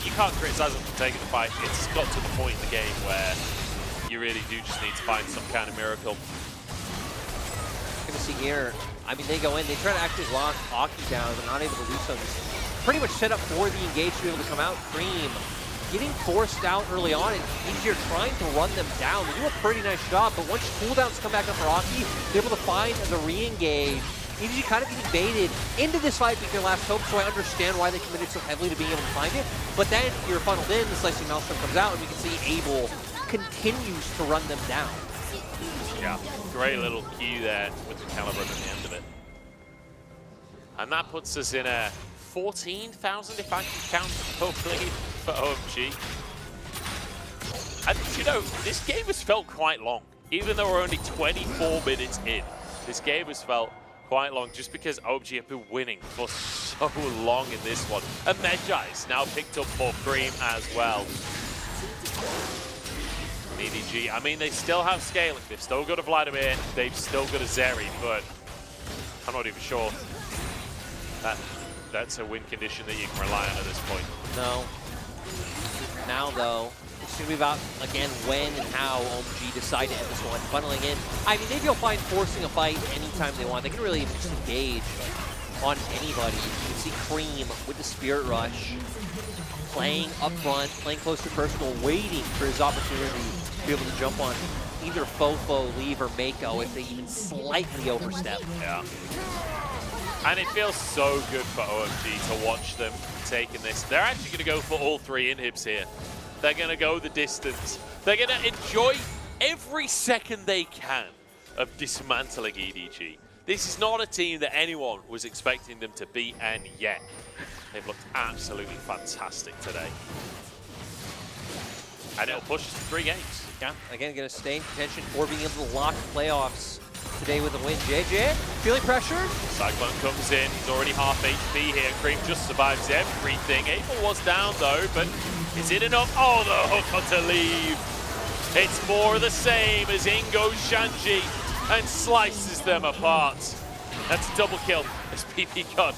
you can't criticize them for taking the fight. It's got to the point in the game where you really do just need to find some kind of miracle. Gonna see here. I mean, they go in, they try to actually lock Aki down. They're not able to do so. Just pretty much set up for the engage to be able to come out. Cream getting forced out early on, and EDG are trying to run them down. They do a pretty nice job, but once cooldowns come back up for Aki, they're able to find the re-engage. EDG kind of getting baited into this fight being their last hope, so I understand why they committed so heavily to being able to find it. But then you're funneled in, the Slicing Maelstrom comes out, and we can see Abel continues to run them down. Yeah, great little cue there with the caliber at the end of it. And that puts us in a 14,000 if I can count properly for OMG. And you know, this game has felt quite long. Even though we're only 24 minutes in, this game has felt quite long just because OMG have been winning for so long in this one. And Medjai's now picked up for Cream as well. EDG, I mean, they still have scaling. They've still got a Vladimir. They've still got a Zeri, but I'm not even sure that's a win condition that you can rely on at this point. No. Now, though, it's going to be about, again, when and how OMG decide to end this one. Funneling in. I mean, maybe you'll find forcing a fight anytime they want. They can really just engage on anybody. You can see Cream with the Spirit Rush. Playing up front, playing close to personal, waiting for his opportunity to be able to jump on either Fofo, Leave, or Mako if they even slightly overstep. Yeah. And it feels so good for OMG to watch them taking this. They're actually going to go for all three inhibs here. They're going to go the distance. They're going to enjoy every second they can of dismantling EDG. This is not a team that anyone was expecting them to beat, and yet they've looked absolutely fantastic today. And it'll push us to 3 games. Yeah, again, going to stay in contention for being able to lock playoffs today with a win. JJ, feeling pressured? Cyclone comes in, he's already half HP here. Cream just survives everything. Abel was down though, but is it enough? Oh, the hook onto Leave. It's more of the same as in goes Shanji and slices them apart. That's a double kill as PP God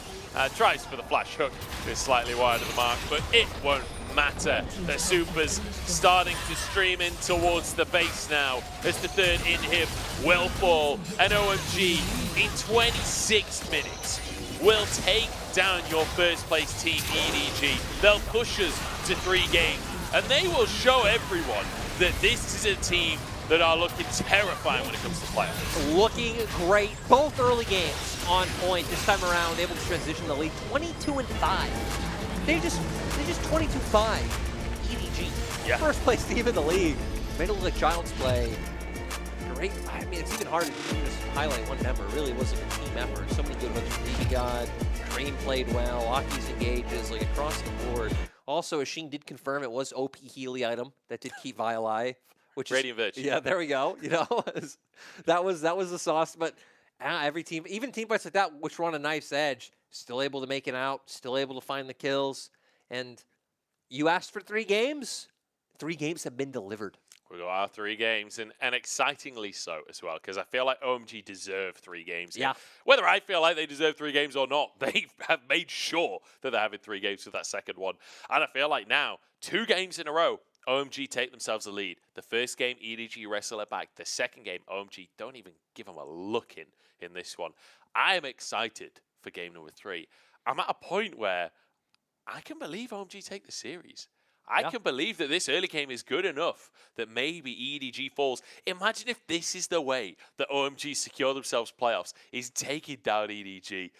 tries for the flash hook. It's slightly wide of the mark, but it won't matter. The Super's starting to stream in towards the base now as the third inhib will fall. And OMG, in 26 minutes, will take down your first place team EDG. They'll push us to 3 games, and they will show everyone that this is a team that are looking terrifying when it comes to playoffs. Looking great. Both early games on point. This time around, able to transition the lead 22-5. They just 22-5. EDG. Yeah. First place team in the league. Made it look like child's play. Great. I mean, it's even harder to just highlight one member. It really was like a team effort. So many good ones from DB God. Cream played well. Aki's engages, like across the board. Also, Ashin did confirm it was OP Healy item that did keep Vi alive. Which Radiant Virtue. Yeah, there we go. You know, that was the sauce. But every team, even team fights like that, which were on a knife's edge, still able to make it out, still able to find the kills. And you asked for 3 games. 3 games have been delivered. We got our 3 games, and excitingly so as well, because I feel like OMG deserve 3 games. Yeah. Whether I feel like they deserve 3 games or not, they have made sure that they're having 3 games for that second one. And I feel like now, 2 games in a row, OMG take themselves a lead. The first game, EDG wrestle it back. The second game, OMG don't even give them a look in this one. I am excited for game number 3. I'm at a point where I can believe OMG take the series. I can believe that this early game is good enough that maybe EDG falls. Imagine if this is the way that OMG secure themselves playoffs, is taking down EDG.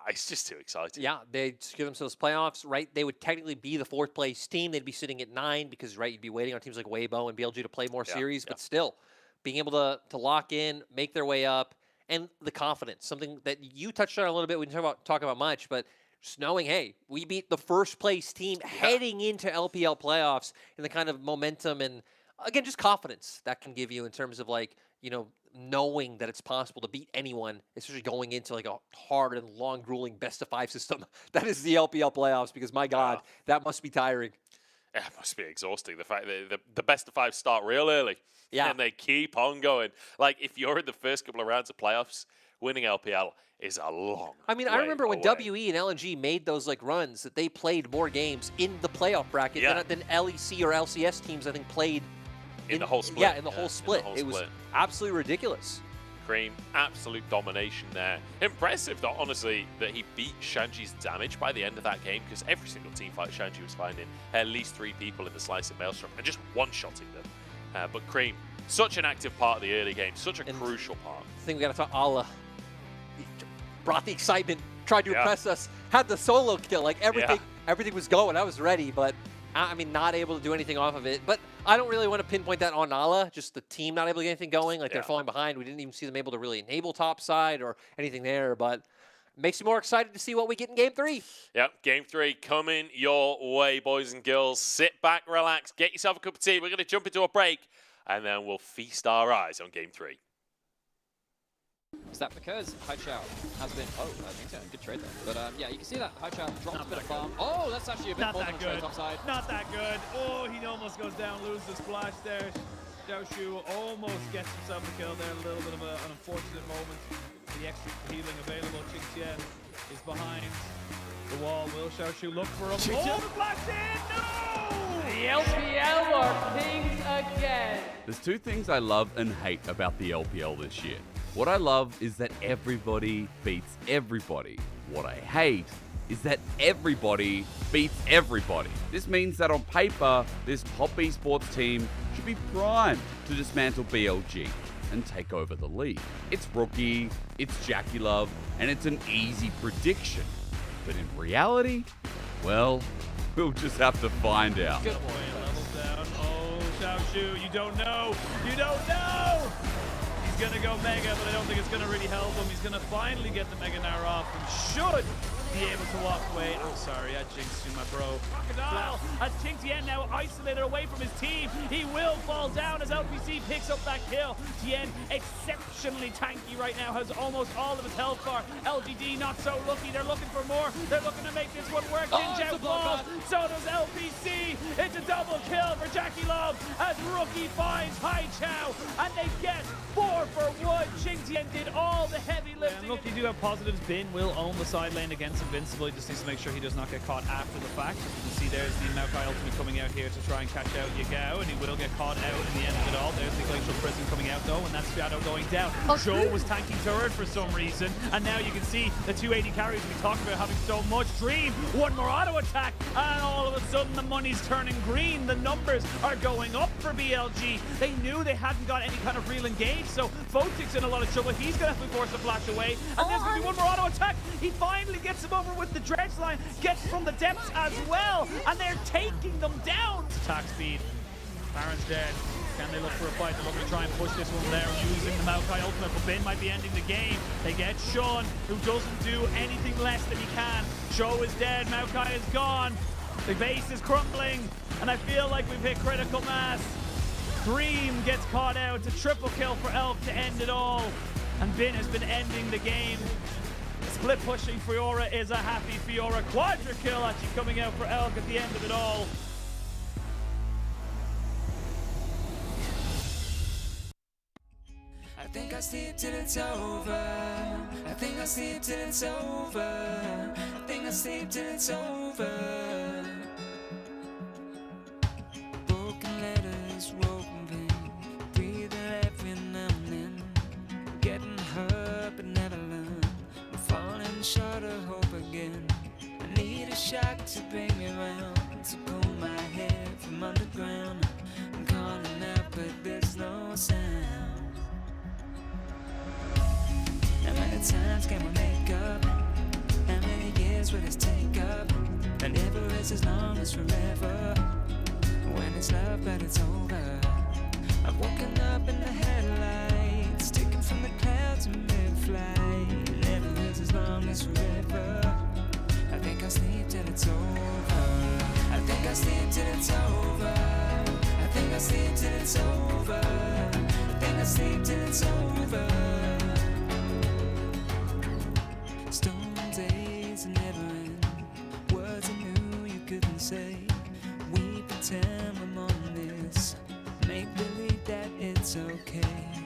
It's just too exciting. Yeah, they secure themselves playoffs, right? They would technically be the 4th place team. They'd be sitting at 9 because, right, you'd be waiting on teams like Weibo and BLG to play more series. But still, being able to lock in, make their way up, and the confidence, something that you touched on a little bit. We didn't talk about much, but just knowing, hey, we beat the 1st place team heading into LPL playoffs, and the kind of momentum and, again, just confidence that can give you in terms of, like, you know, knowing that it's possible to beat anyone, especially going into like a hard and long, grueling best-of-5 system. That is the LPL playoffs, because, my God, that must be tiring. Yeah, it must be exhausting. The fact that the best-of-5 start real early, and they keep on going. Like, if you're in the first couple of rounds of playoffs, winning LPL is a long I mean, I remember when WE and LNG made those like runs that they played more games in the playoff bracket than LEC or LCS teams, I think, played in the whole split. Yeah, in the whole split. It was split. absolutely ridiculous. Cream, absolute domination there. Impressive, though, honestly, that he beat Shanji's damage by the end of that game, because every single team fight Shanji was finding at least 3 people in the Slice and Maelstrom and just one-shotting them. But Cream, such an active part of the early game, such a crucial part. I think we got to talk Allah. Brought the excitement, tried to impress us, had the solo kill, like everything was going. I was ready, but I mean, not able to do anything off of it. But I don't really want to pinpoint that on Nala, just the team not able to get anything going, like they're falling behind. We didn't even see them able to really enable top side or anything there, but makes me more excited to see what we get in game 3. Yep, game 3 coming your way, boys and girls. Sit back, relax, get yourself a cup of tea. We're going to jump into a break, and then we'll feast our eyes on game 3. Is that because Haichao has been... Oh, I think so. Good trade there. But yeah, you can see that Haichao dropped a bit of farm. Oh, that's actually a bit Not that good. Offside. Not that good. Oh, he almost goes down, loses the splash there. Xiaoshu almost gets himself a kill there. A little bit of an unfortunate moment. The extra healing available. Qingqian is behind the wall. Will Xiaoshu look for him? Oh, the flash in! No! The LPL are kings again. There's 2 things I love and hate about the LPL this year. What I love is that everybody beats everybody. What I hate is that everybody beats everybody. This means that on paper, this top esports team should be primed to dismantle BLG and take over the league. It's Rookie, it's Jackie Love, and it's an easy prediction. But in reality, well, we'll just have to find out. Good boy, levels down. Oh, Xiaoshu, you don't know. You don't know! He's gonna go Mega, but I don't think it's gonna really help him. He's gonna finally get the Mega Nair off and should be able to walk away. I'm sorry, I jinxed you, my bro. Crocodile has Qingqian now isolated away from his team. He will fall down as LPC picks up that kill. Tien, exceptionally tanky right now, has almost all of his health bar. LGD not so lucky. They're looking for more. They're looking to make this one work. Ninja falls. So does LPC. It's a double kill for Jackie Love as Rookie finds Haichao, and they get 4 for 1. Qingqian did all the heavy lifting. And look, you do have positives. Bin will own the side lane against Invincible. He just needs to make sure he does not get caught after the fact. As you can see, there's the Maokai ultimate coming out here to try and catch out Yagao, and he will get caught out in the end of it all. There's the Glacial Prison coming out though, and that's Shadow going down. Joe was tanking turret for some reason, and now you can see the 280 carries we talked about having so much. Dream, one more auto attack, and all of a sudden the money's turning green. The numbers are going up for BLG. They knew they hadn't got any kind of real engage, so Photic's in a lot of trouble. He's going to have to be forced to flash away, and there's going to be one more auto attack. He finally gets him over with the dredge line, gets from the depths as well, and they're taking them down. Attack speed. Baron's dead. Can they look for a fight? They're looking to try and push this one there using the Maokai ultimate, but Bin might be ending the game. They get Sean, who doesn't do anything less than he can. Joe is dead. Maokai is gone. The base is crumbling, and I feel like we've hit critical mass. Dream gets caught out. It's a triple kill for Elk to end it all, and Bin has been ending the game. Split pushing Fiora is a happy Fiora. Quadra kill actually coming out for Elk at the end of it all. I think I sleep till it's over. I think I sleep till it's over. I think I sleep till it's over. Broken shock to bring me round, to pull my hair from underground. I'm calling out, but there's no sound. How many times can we make up? How many years will this take up? And never is as long as forever. When it's love, but it's over. I've woken up in the headlights, sticking from the clouds in mid-flight. Never is as long as forever. I think I'll sleep till it's over. I think I'll sleep till it's over. I think I'll sleep till it's over. I think I'll sleep till it's over. Storm days never end. Words I knew you couldn't say. We pretend we're on this. Make believe that it's okay.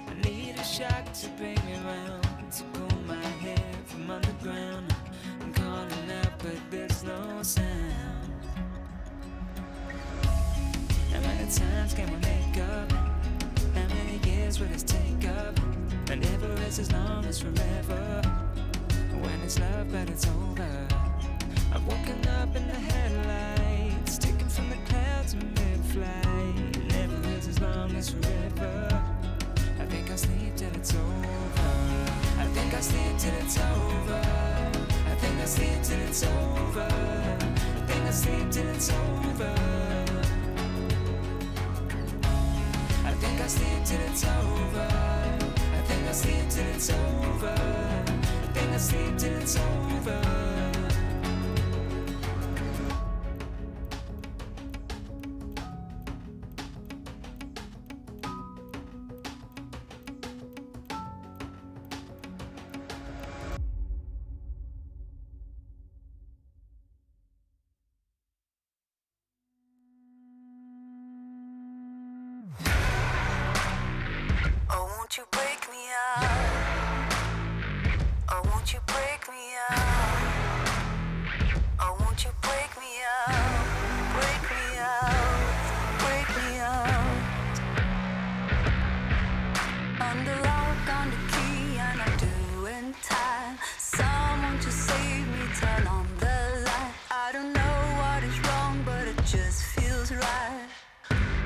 I need a shock to bring me round, to pull my hair from underground. I'm calling out, but there's no sound. How many times can we make up? How many years will this take up? And never is as long as forever. When it's love, but it's over. I've woken up in the headlights, sticking from the clouds in mid-flight. Never is as long as forever. I think I'll sleep till it's over. I think I'll sleep till it's over. I think I'll sleep till it's over. I think I'll sleep till it's over. I think I'll sleep till it's over. I think I'll sleep till it's over. I think I'll sleep till it's over. Oh, won't you break me out? Oh, won't you break me out? Oh, won't you break me out? Break me out, break me out. Under lock, under key, and I'm doing time. Someone to save me, turn on the light. I don't know what is wrong, but it just feels right.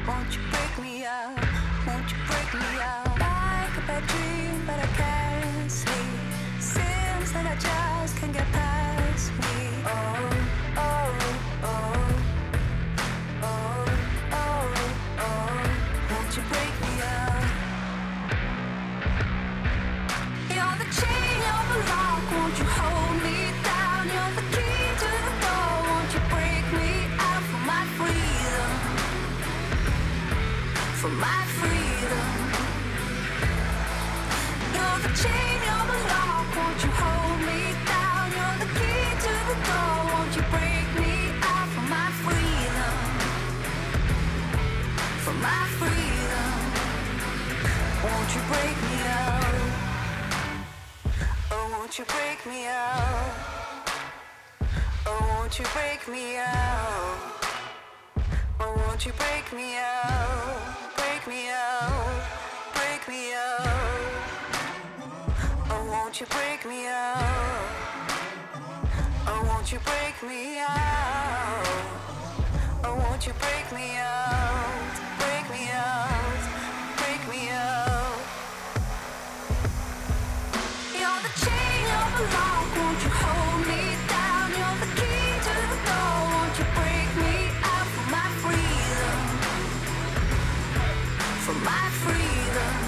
Won't you break me out? Won't you break me out? Like a bad dream, but I can't sleep. Seems like I just can't get past me. Oh, oh, oh, oh, oh, oh. Won't you break me out? You're the chain, you're the lock. Won't you hold me down? You're the key to the door. Won't you break me out for my freedom? For my freedom. You're the chain, you're the lock. Won't you hold me down? You're the key to the door. Won't you break me out for my freedom? For my freedom. Won't you break me out? Oh, won't you break me out? Oh, won't you break me out? Oh, won't you break me out? Break me out, break me out. Oh, won't you break me out? Oh, won't you break me out? Oh, won't you break me out? Break me out, break me out. You're the chain, you're the lock. Won't you hold me down? You're the key to the door. Won't you break me out for my freedom? For my freedom.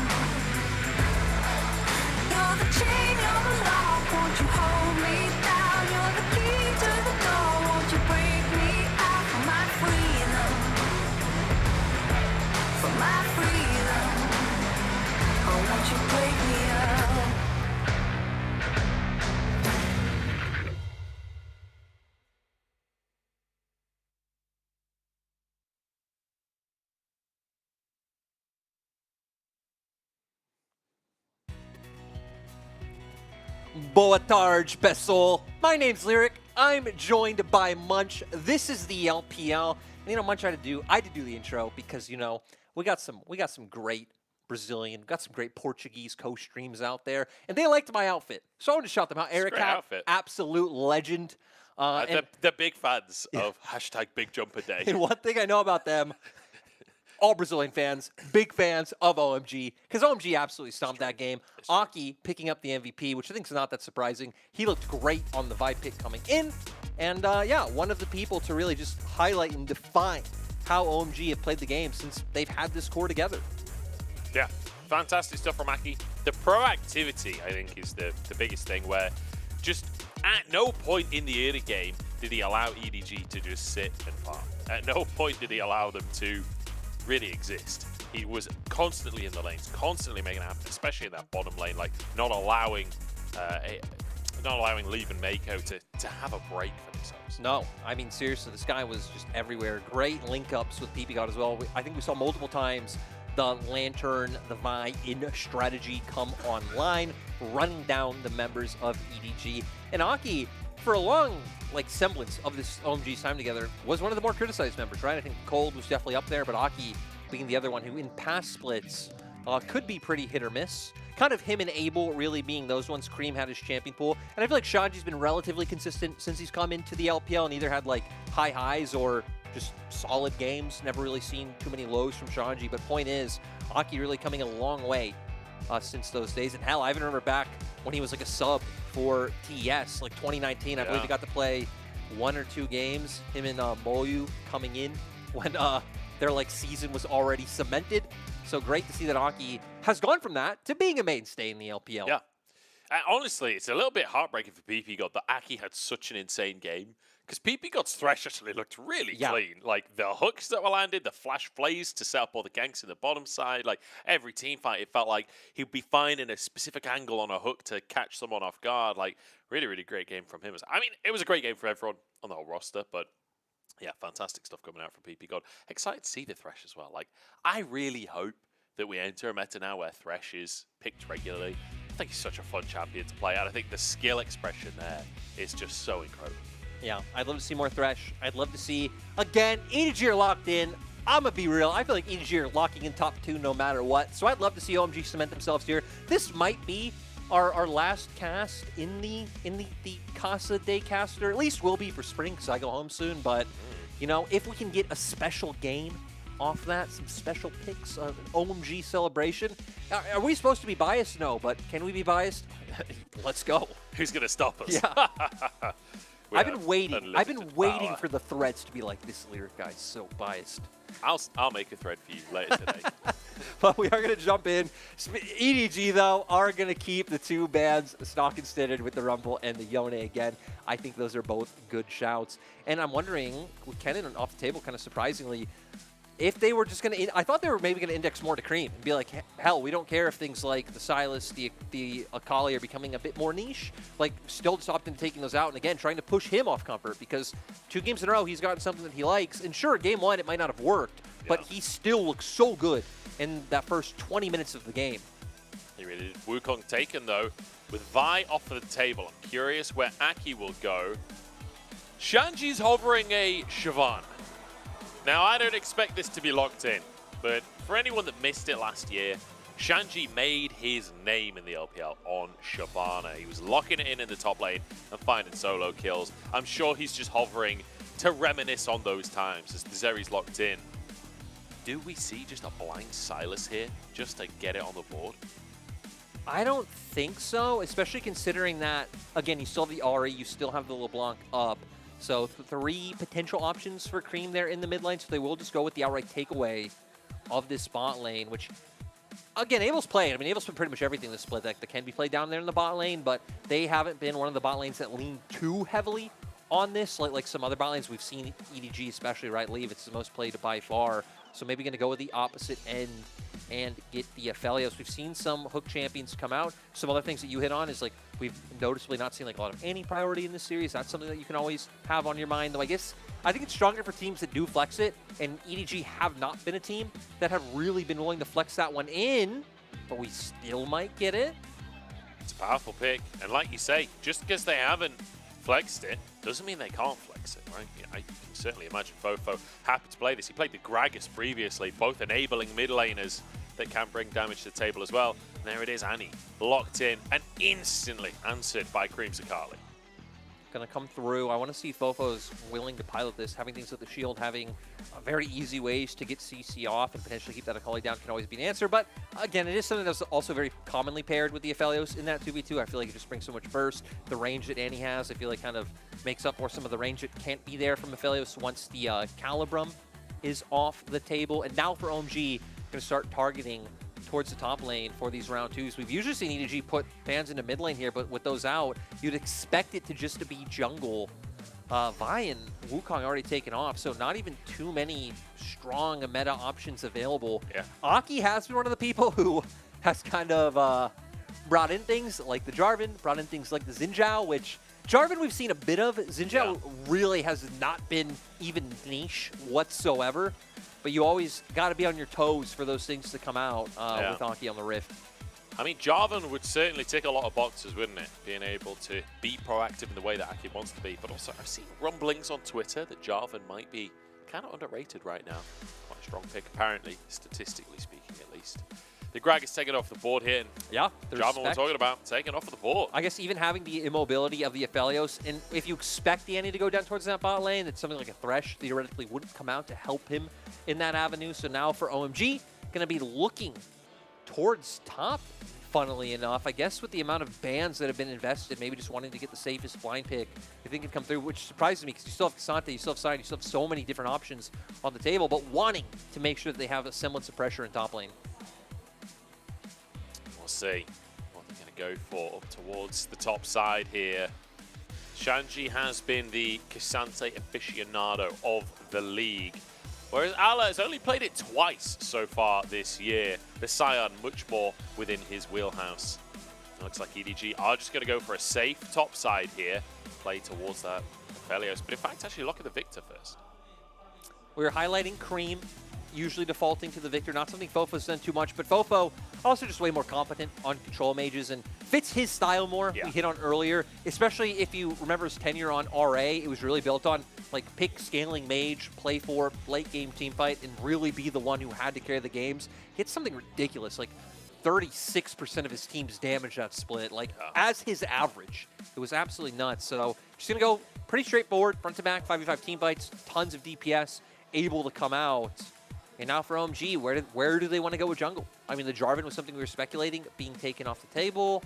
You're the chain, you're the lock. Won't you hold me down? You're the key to the door. Won't you break me out for my freedom? For my freedom. Oh, won't you break me out? Boa tarde, pessoal. My name's Lyric. I'm joined by Munch. This is the LPL. And, you know, Munch, I had to do the intro because, you know, we got some great Brazilian, got some great Portuguese co-streams out there, and they liked my outfit. So I wanted to shout them out. Eric, great outfit. absolute legend. They're big fans of hashtag Big Jumper Day. And one thing I know about them, all Brazilian fans, big fans of OMG, because OMG absolutely stomped that game. Aki picking up the MVP, which I think is not that surprising. He looked great on the Vi pick coming in. And yeah, one of the people to really just highlight and define how OMG have played the game since they've had this core together. Yeah, fantastic stuff from Aki. The proactivity, I think, is the biggest thing, where just at no point in the early game did he allow EDG to just sit and farm. At no point did he allow them to really exist. He was constantly in the lanes, constantly making it happen, especially in that bottom lane, like not allowing Leave and Mako to have a break for themselves. No, I mean, seriously, this guy was just everywhere. Great link-ups with PP God as well. I think we saw multiple times the Lantern, the Vi in strategy come online, running down the members of EDG. And Aki, for a long semblance of this OMG's time together, was one of the more criticized members, right? I think Cold was definitely up there, but Aki being the other one who in past splits could be pretty hit or miss. Kind of him and Abel really being those ones. Cream had his champion pool. And I feel like Shanji's been relatively consistent since he's come into the LPL and either had high highs or just solid games. Never really seen too many lows from Shanji. But point is, Aki really coming a long way since those days. And hell, I even remember back when he was a sub for TES, 2019. I believe he got to play 1 or 2 games. Him and Moyu coming in when their season was already cemented. So great to see that Aki has gone from that to being a mainstay in the LPL. Yeah. Honestly, it's a little bit heartbreaking for PP God that Aki had such an insane game, because PP God's Thresh actually looked really clean. The hooks that were landed, the flash plays to set up all the ganks in the bottom side, every team fight, it felt like he'd be finding a specific angle on a hook to catch someone off guard. Really, really great game from him. I mean, it was a great game for everyone on the whole roster, but yeah, fantastic stuff coming out from PP God. Excited to see the Thresh as well. I really hope that we enter a meta now where Thresh is picked regularly. I think he's such a fun champion to play, and I think the skill expression there is just so incredible. Yeah, I'd love to see more Thresh. I'd love to see, again, EDG are locked in. I'm going to be real. I feel like EDG are locking in top 2 no matter what. So I'd love to see OMG cement themselves here. This might be our last cast in the Casa de Caster. At least will be for spring because I go home soon. But, if we can get a special game off that, some special picks, an OMG celebration. Are we supposed to be biased? No, but can we be biased? Let's go. Who's going to stop us? Yeah. I've been waiting for the threads to be like, this lyric guy's so biased. I'll make a thread for you later today. But we are going to jump in. EDG, though, are going to keep the 2 bands stock and standard with the Rumble and the Yone again. I think those are both good shouts. And I'm wondering, with Kennen off the table, kind of surprisingly, if they were just going to, I thought they were maybe going to index more to Cream and be like, hell, we don't care if things like the Silas, the Akali are becoming a bit more niche. Still just opting taking those out and again, trying to push him off comfort because 2 games in a row, he's gotten something that he likes. And sure, game 1, it might not have worked, but he still looks so good in that first 20 minutes of the game. He really did. Wukong taken, though, with Vi off of the table. I'm curious where Aki will go. Shanji's hovering a Siobhan. Now, I don't expect this to be locked in, but for anyone that missed it last year, Shanji made his name in the LPL on Shyvana. He was locking it in the top lane and finding solo kills. I'm sure he's just hovering to reminisce on those times as the Zeri's locked in. Do we see just a blind Silas here just to get it on the board? I don't think so, especially considering that, again, you still have the Ahri, you still have the LeBlanc up. So 3 potential options for Cream there in the mid lane, so they will just go with the outright takeaway of this bot lane, which, again, Abel's played. I mean, Abel's been pretty much everything this split that can be played down there in the bot lane, but they haven't been one of the bot lanes that lean too heavily on this, like some other bot lanes we've seen, EDG especially, right, Leave, it's the most played by far. So maybe going to go with the opposite end and get the Aphelios. We've seen some hook champions come out. Some other things that you hit on is we've noticeably not seen a lot of anti-priority in this series. That's something that you can always have on your mind. Though I think it's stronger for teams that do flex it, and EDG have not been a team that have really been willing to flex that one in, but we still might get it. It's a powerful pick, and like you say, just because they haven't flexed it doesn't mean they can't flex it, right? I can certainly imagine Fofo happy to play this. He played the Gragas previously, both enabling mid laners that can bring damage to the table as well. And there it is, Annie, locked in and instantly answered by Cream Zakali. going to come through. I want to see if Fofo's willing to pilot this, having things like the shield, having very easy ways to get CC off and potentially keep that Akali down can always be an answer. But again, it is something that's also very commonly paired with the Aphelios in that 2v2. I feel like it just brings so much burst. The range that Annie has, I feel like kind of makes up for some of the range that can't be there from Aphelios once the Calibrum is off the table. And now for OMG, going to start targeting towards the top lane for these round twos. We've usually seen EDG put bans into mid lane here, but with those out, you'd expect it to just to be jungle. Vi and Wukong already taken off, so not even too many strong meta options available. Yeah. Aki has been one of the people who has kind of brought in things like the Jarvan, brought in things like the Xin Zhao, which Jarvan we've seen a bit of. Xin Zhao really has not been even niche whatsoever. But you always got to be on your toes for those things to come out with Aki on the Rift. I mean, Jarvan would certainly tick a lot of boxes, wouldn't it? Being able to be proactive in the way that Aki wants to be. But also, I've seen rumblings on Twitter that Jarvan might be kind of underrated right now. Quite a strong pick, apparently, statistically speaking, at least. The Grag is taken off the board here. And yeah, Jarvan we're talking about, taken off of the board. I guess even having the immobility of the Aphelios, and if you expect the Annie to go down towards that bot lane, that something like a Thresh theoretically wouldn't come out to help him in that avenue. So now for OMG, going to be looking towards top, funnily enough. I guess with the amount of bans that have been invested, maybe just wanting to get the safest blind pick, I think it come through, which surprises me because you still have Kasante, you still have Sion, you still have so many different options on the table, but wanting to make sure that they have a semblance of pressure in top lane. We'll see what they're going to go for up towards the top side here. Shanji has been the Kasante aficionado of the league, whereas Ala has only played it twice so far this year. The Sion much more within his wheelhouse. It looks like EDG are just going to go for a safe top side here, play towards that Aphelios, but in fact actually look at the Victor first. We were highlighting Cream, usually defaulting to the Victor, not something Fofo's done too much, but Fofo also just way more competent on control mages and fits his style more. We hit on earlier, especially if you remember his tenure on RA, it was really built on like pick scaling mage, play for late game team fight, and really be the one who had to carry the games. He hit something ridiculous, like 36% of his team's damage that split, like as his average. It was absolutely nuts. So just gonna go pretty straightforward, front to back, 5v5 team fights, tons of DPS able to come out. And now for OMG, where do they want to go with jungle? I mean, the Jarvan was something we were speculating being taken off the table.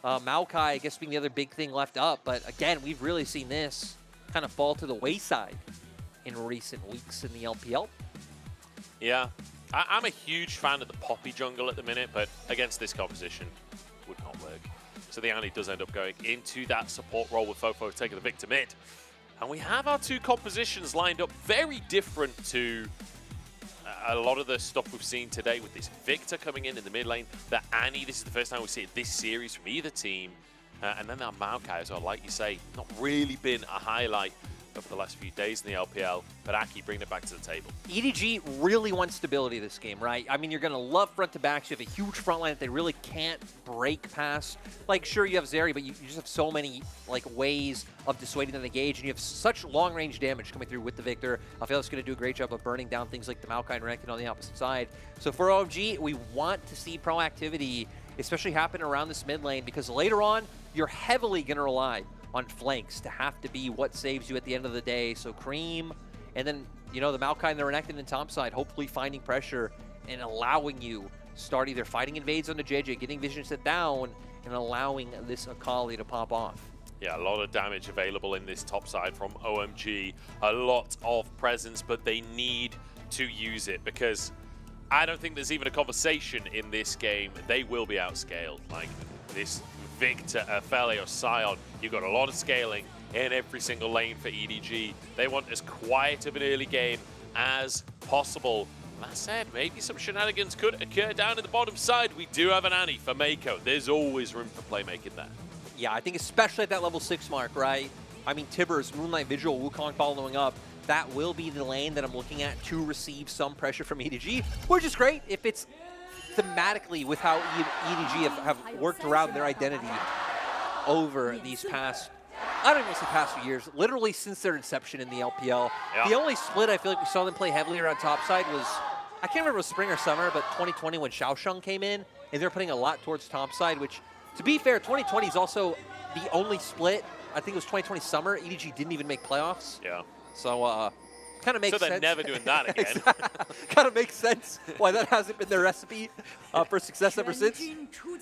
Maokai, I guess, being the other big thing left up. But again, we've really seen this kind of fall to the wayside in recent weeks in the LPL. Yeah, I'm a huge fan of the Poppy jungle at the minute, but against this composition, would not work. So the Annie does end up going into that support role with Fofo taking the Victor mid. And we have our two compositions lined up very different to a lot of the stuff we've seen today with this Victor coming in the mid lane. The Annie, this is the first time we see it this series from either team. And then that Maokai as well, like you say, not really been a highlight over the last few days in the LPL, but Aki bringing it back to the table. EDG really wants stability this game, right? I mean, you're going to love front to backs. You have a huge front line that they really can't break past. Like, sure, you have Zeri, but you just have so many like ways of dissuading them to engage, and you have such long-range damage coming through with the Victor. I feel it's going to do a great job of burning down things like the Maokai and Renekton on the opposite side. So for OMG, we want to see proactivity, especially happen around this mid lane, because later on, you're heavily going to rely on flanks to have to be what saves you at the end of the day. So Cream, and then, you know, the Maokai and the Renekton and top side, hopefully finding pressure and allowing you start either fighting invades on the JJ, getting vision set down, and allowing this Akali to pop off. Yeah, a lot of damage available in this top side from OMG. A lot of presence, but they need to use it because I don't think there's even a conversation in this game. They will be outscaled. Like this Victor, Aphelios, Sion, you've got a lot of scaling in every single lane for EDG. They want as quiet of an early game as possible. That said, maybe some shenanigans could occur down in the bottom side. We do have an Annie for Mako. There's always room for playmaking there. Yeah, I think especially at that level 6 mark, right? I mean, Tibbers, Moonlight Vigil, Wukong following up. That will be the lane that I'm looking at to receive some pressure from EDG, which is great if it's thematically with how EDG have worked around their identity over these past, I don't even say past few years, literally since their inception in the LPL. Yeah. The only split I feel like we saw them play heavily around topside was, I can't remember if it was spring or summer, but 2020 when Xiaosheng came in, and they're putting a lot towards topside, which, to be fair, 2020 is also the only split I think it was 2020 summer, EDG didn't even make playoffs. Yeah. So kind of makes sense. So they're never doing that again. Kind of makes sense why that hasn't been their recipe for success ever since.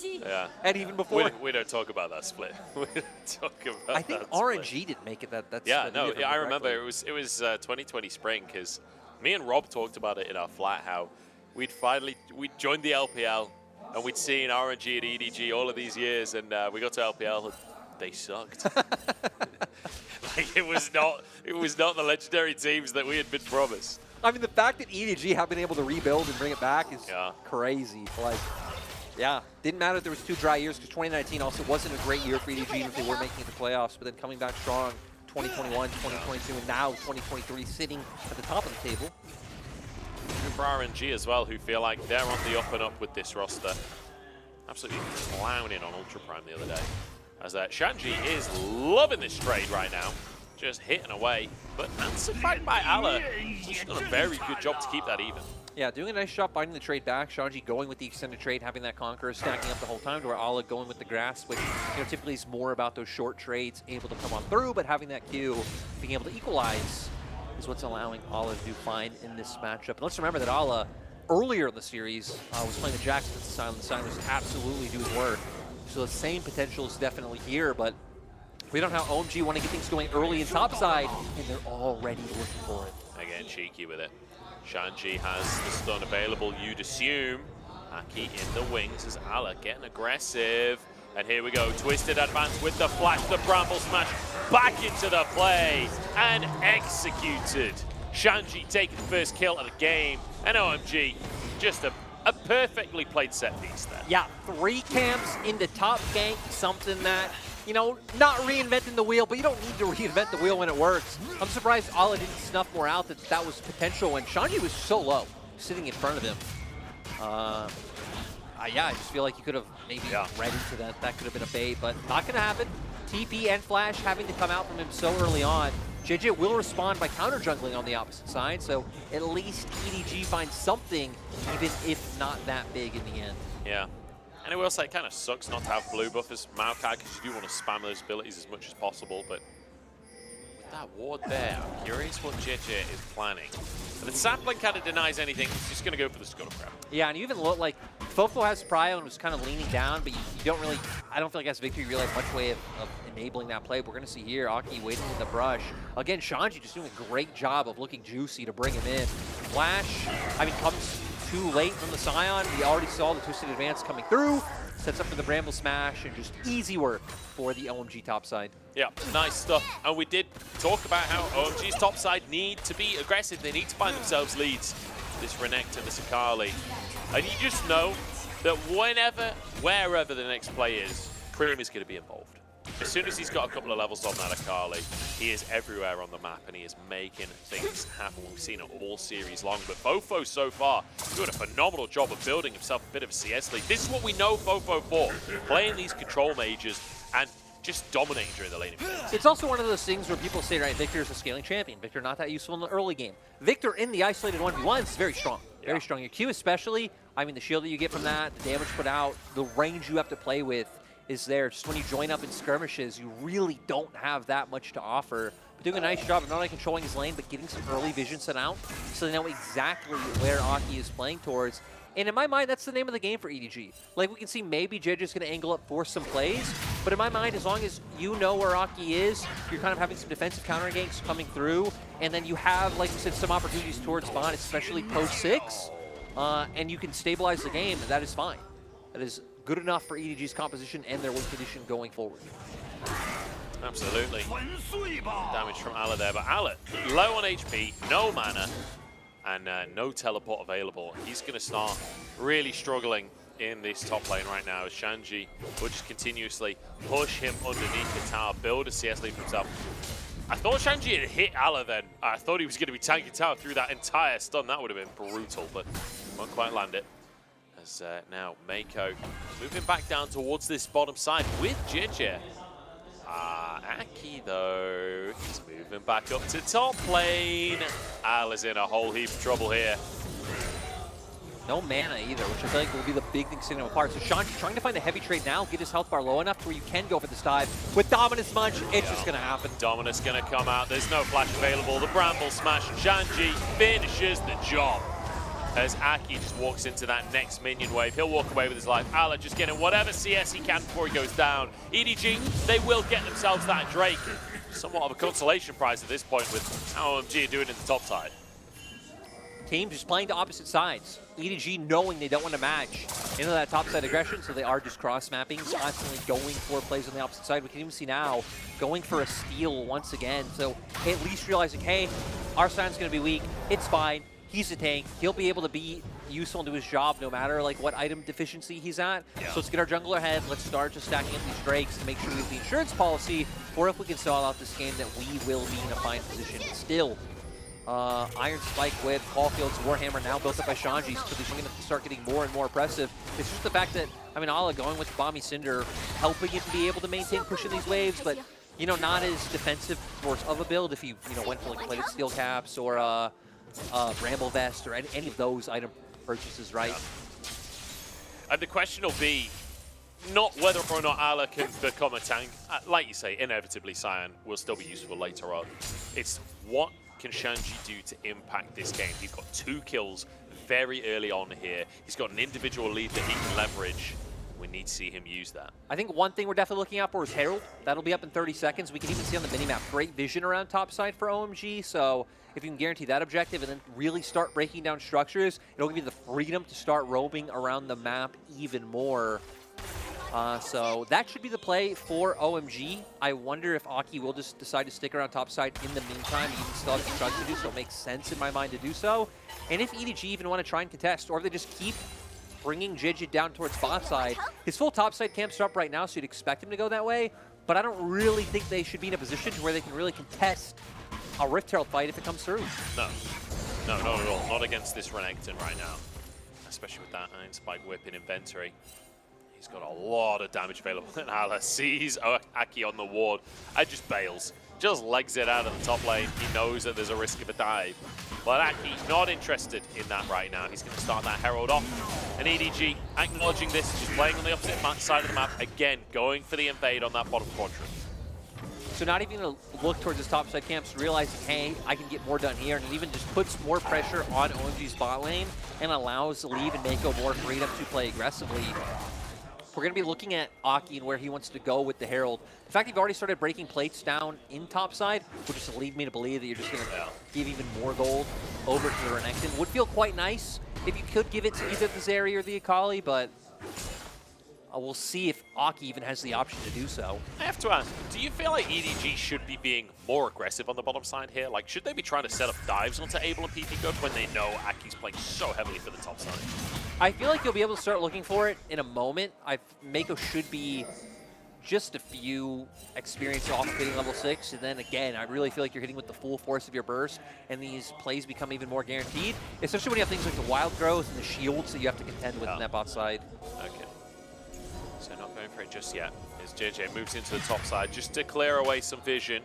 Yeah. And even before. We don't talk about that split. We don't talk about I think that RNG split. didn't make it. That's Yeah, no, yeah, I remember it was 2020 spring because me and Rob talked about it in our flat how we'd joined the LPL and we'd seen RNG and EDG all of these years, and we got to LPL and they sucked. Like it was not the legendary teams that we had been promised. I mean, the fact that EDG have been able to rebuild and bring it back is crazy. Like, yeah, didn't matter if there was 2 dry years because 2019 also wasn't a great year for EDG even if they were making it to playoffs, but then coming back strong 2021, 2022, and now 2023 sitting at the top of the table. For RNG as well, who feel like they're on the up and up with this roster. Absolutely clowning on Ultra Prime the other day. As Shanji is loving this trade right now. Just hitting away. But answered back by Ala. She's done a very good job to keep that even. Yeah, doing a nice job finding the trade back. Shanji going with the extended trade, having that Conqueror stacking up the whole time, to where Ala going with the Grass, which typically is more about those short trades, able to come on through, but having that Q, being able to equalize is what's allowing Ala to do fine in this matchup. And let's remember that Ala, earlier in the series, was playing the Jax with the Silent. The Silent was absolutely doing work. So the same potential is definitely here, but we don't know how OMG want to get things going early in topside, and they're already looking for it. Again, cheeky with it. Shanji has the stun available, you'd assume. Aki in the wings as Ala getting aggressive. And here we go, Twisted advance with the flash, the Bramble Smash back into the play and executed. Shanji taking the first kill of the game, and OMG just a perfectly played set piece there. Yeah, 3 camps into top gank, something that, not reinventing the wheel, but you don't need to reinvent the wheel when it works. I'm surprised Ala didn't snuff more out that was potential when Shanji was so low, sitting in front of him. Yeah, I just feel like you could have maybe read into that. That could have been a bait, but not going to happen. TP and Flash having to come out from him so early on. JJ will respond by counter-jungling on the opposite side, so at least EDG finds something, even if not that big in the end. Yeah. And I will say it kind of sucks not to have blue buff as Maokai, because you do want to spam those abilities as much as possible, but with that ward there, I'm curious what JJ is planning. And the Sapling kind of denies anything, he's just going to go for the Scuttle Crab. Yeah, and you even look like Fofo has Prio and was kind of leaning down, but you don't really, I don't feel like as Victory really have much way of enabling that play. We're going to see here, Aki waiting in the brush. Again, Shanji just doing a great job of looking juicy to bring him in. Flash, comes too late from the Scion. We already saw the Twisted Advance coming through. Sets up for the Bramble Smash, and just easy work for the OMG topside. Yeah, nice stuff. And we did talk about how OMG's topside need to be aggressive. They need to find themselves leads. This Renekton, this Akali. And you just know that wherever the next play is, Cream is going to be involved. As soon as he's got a couple of levels on that Akali, he is everywhere on the map and he is making things happen. We've seen it all series long, but Fofo so far doing a phenomenal job of building himself a bit of a CS lead. This is what we know Fofo for, playing these control mages and just dominating during the laning phase. It's also one of those things where people say, right, Victor is a scaling champion. Victor not that useful in the early game. Victor in the isolated 1v1s is very strong. Very strong. Your Q especially, the shield that you get from that, the damage put out, the range you have to play with is there. Just when you join up in skirmishes, you really don't have that much to offer. But doing a nice job of not only controlling his lane, but getting some early vision set out so they know exactly where Aki is playing towards. And in my mind, that's the name of the game for EDG. Like, we can see maybe JJ's going to angle up for some plays, but in my mind, as long as you know where Aki is, you're kind of having some defensive counter ganks coming through, and then you have, like we said, some opportunities towards spawn, especially post-6, and you can stabilize the game, and that is fine. That is good enough for EDG's composition and their win condition going forward. Absolutely. Damage from Ala there, but Ala, low on HP, no mana, and no teleport available. He's going to start really struggling in this top lane right now as Shanji will just continuously push him underneath the tower, build a CS lead for himself. I thought Shanji had hit Ala then. I thought he was going to be tanking tower through that entire stun. That would have been brutal, but won't quite land it. As now Mako moving back down towards this bottom side with JJ. Aki though, he's moving back up to top lane. Al is in a whole heap of trouble here. No mana either, which I feel like will be the big thing setting them apart. So Shanji trying to find the heavy trade now, get his health bar low enough to where you can go for this dive. With Dominus Munch, it's just going to happen. Dominus going to come out. There's no flash available. The Bramble Smash, and Shanji finishes the job. As Aki just walks into that next minion wave, he'll walk away with his life. Ala just getting whatever CS he can before he goes down. EDG, they will get themselves that Drake. Somewhat of a consolation prize at this point with how OMG are doing in the top side. Teams just playing to opposite sides. EDG knowing they don't want to match into that top side aggression, so they are just cross-mapping, constantly going for plays on the opposite side. We can even see now going for a steal once again. So at least realizing, hey, our side's going to be weak. It's fine. He's a tank. He'll be able to be useful and do his job no matter like what item deficiency he's at. Yeah. So let's get our jungler ahead. Let's start just stacking up these Drakes to make sure we have the insurance policy, or if we can stall out this game, that we will be in a fine position still. Iron Spike with Caulfield's Warhammer now built up by Shanji, so they're going to start getting more and more oppressive. It's just the fact that, I mean, Ala going with Bomby Cinder, helping it to be able to maintain pushing these waves, but, you know, not as defensive of a build if you know, went for like plated steel caps or Bramble Vest or any of those item purchases, right? And the question will be not whether or not Ala can become a tank. Like you say, inevitably Cyan will still be useful later on. It's what can Shanji do to impact this game? He's got 2 kills very early on here. He's got an individual lead that he can leverage. We need to see him use that. I think one thing we're definitely looking out for is Herald. That'll be up in 30 seconds. We can even see on the minimap great vision around top side for OMG. So if you can guarantee that objective and then really start breaking down structures, it'll give you the freedom to start roaming around the map even more. So that should be the play for OMG. I wonder if Aki will just decide to stick around topside in the meantime. He even still has construct to do, so it makes sense in my mind to do so. And if EDG even want to try and contest, or if they just keep bringing Jidget down towards bot side. His full topside camp's up right now, so you'd expect him to go that way, but I don't really think they should be in a position to where they can really contest a Rift Herald fight if it comes through. No, not at all. Not against this Renekton right now, especially with that Iron Spike whip in inventory. He's got a lot of damage available, and Ala sees Aki on the ward and just bails. Just legs it out of the top lane. He knows that there's a risk of a dive. But Aki not interested in that right now. He's going to start that Herald off. And EDG acknowledging this, just playing on the opposite side of the map. Again, going for the invade on that bottom quadrant. So not even going to look towards his topside camps, realizing, hey, I can get more done here. And it even just puts more pressure on OMG's bot lane and allows Leave and Mako more freedom to play aggressively. We're going to be looking at Aki and where he wants to go with the Herald. The fact that you've already started breaking plates down in topside would just lead me to believe that you're just going to give even more gold over to the Renekton. Would feel quite nice if you could give it to either the Zeri or the Akali, but we'll see if Aki even has the option to do so. I have to ask, do you feel like EDG should be being more aggressive on the bottom side here? Like, should they be trying to set up dives onto Abel and PP Good when they know Aki's playing so heavily for the top side? I feel like you'll be able to start looking for it in a moment. Mako should be just a few experience off of hitting level 6, and then again, I really feel like you're hitting with the full force of your burst, and these plays become even more guaranteed, especially when you have things like the wild growth and the shields that you have to contend with in that bot side. Okay. So not going for it just yet, as JJ moves into the top side just to clear away some vision.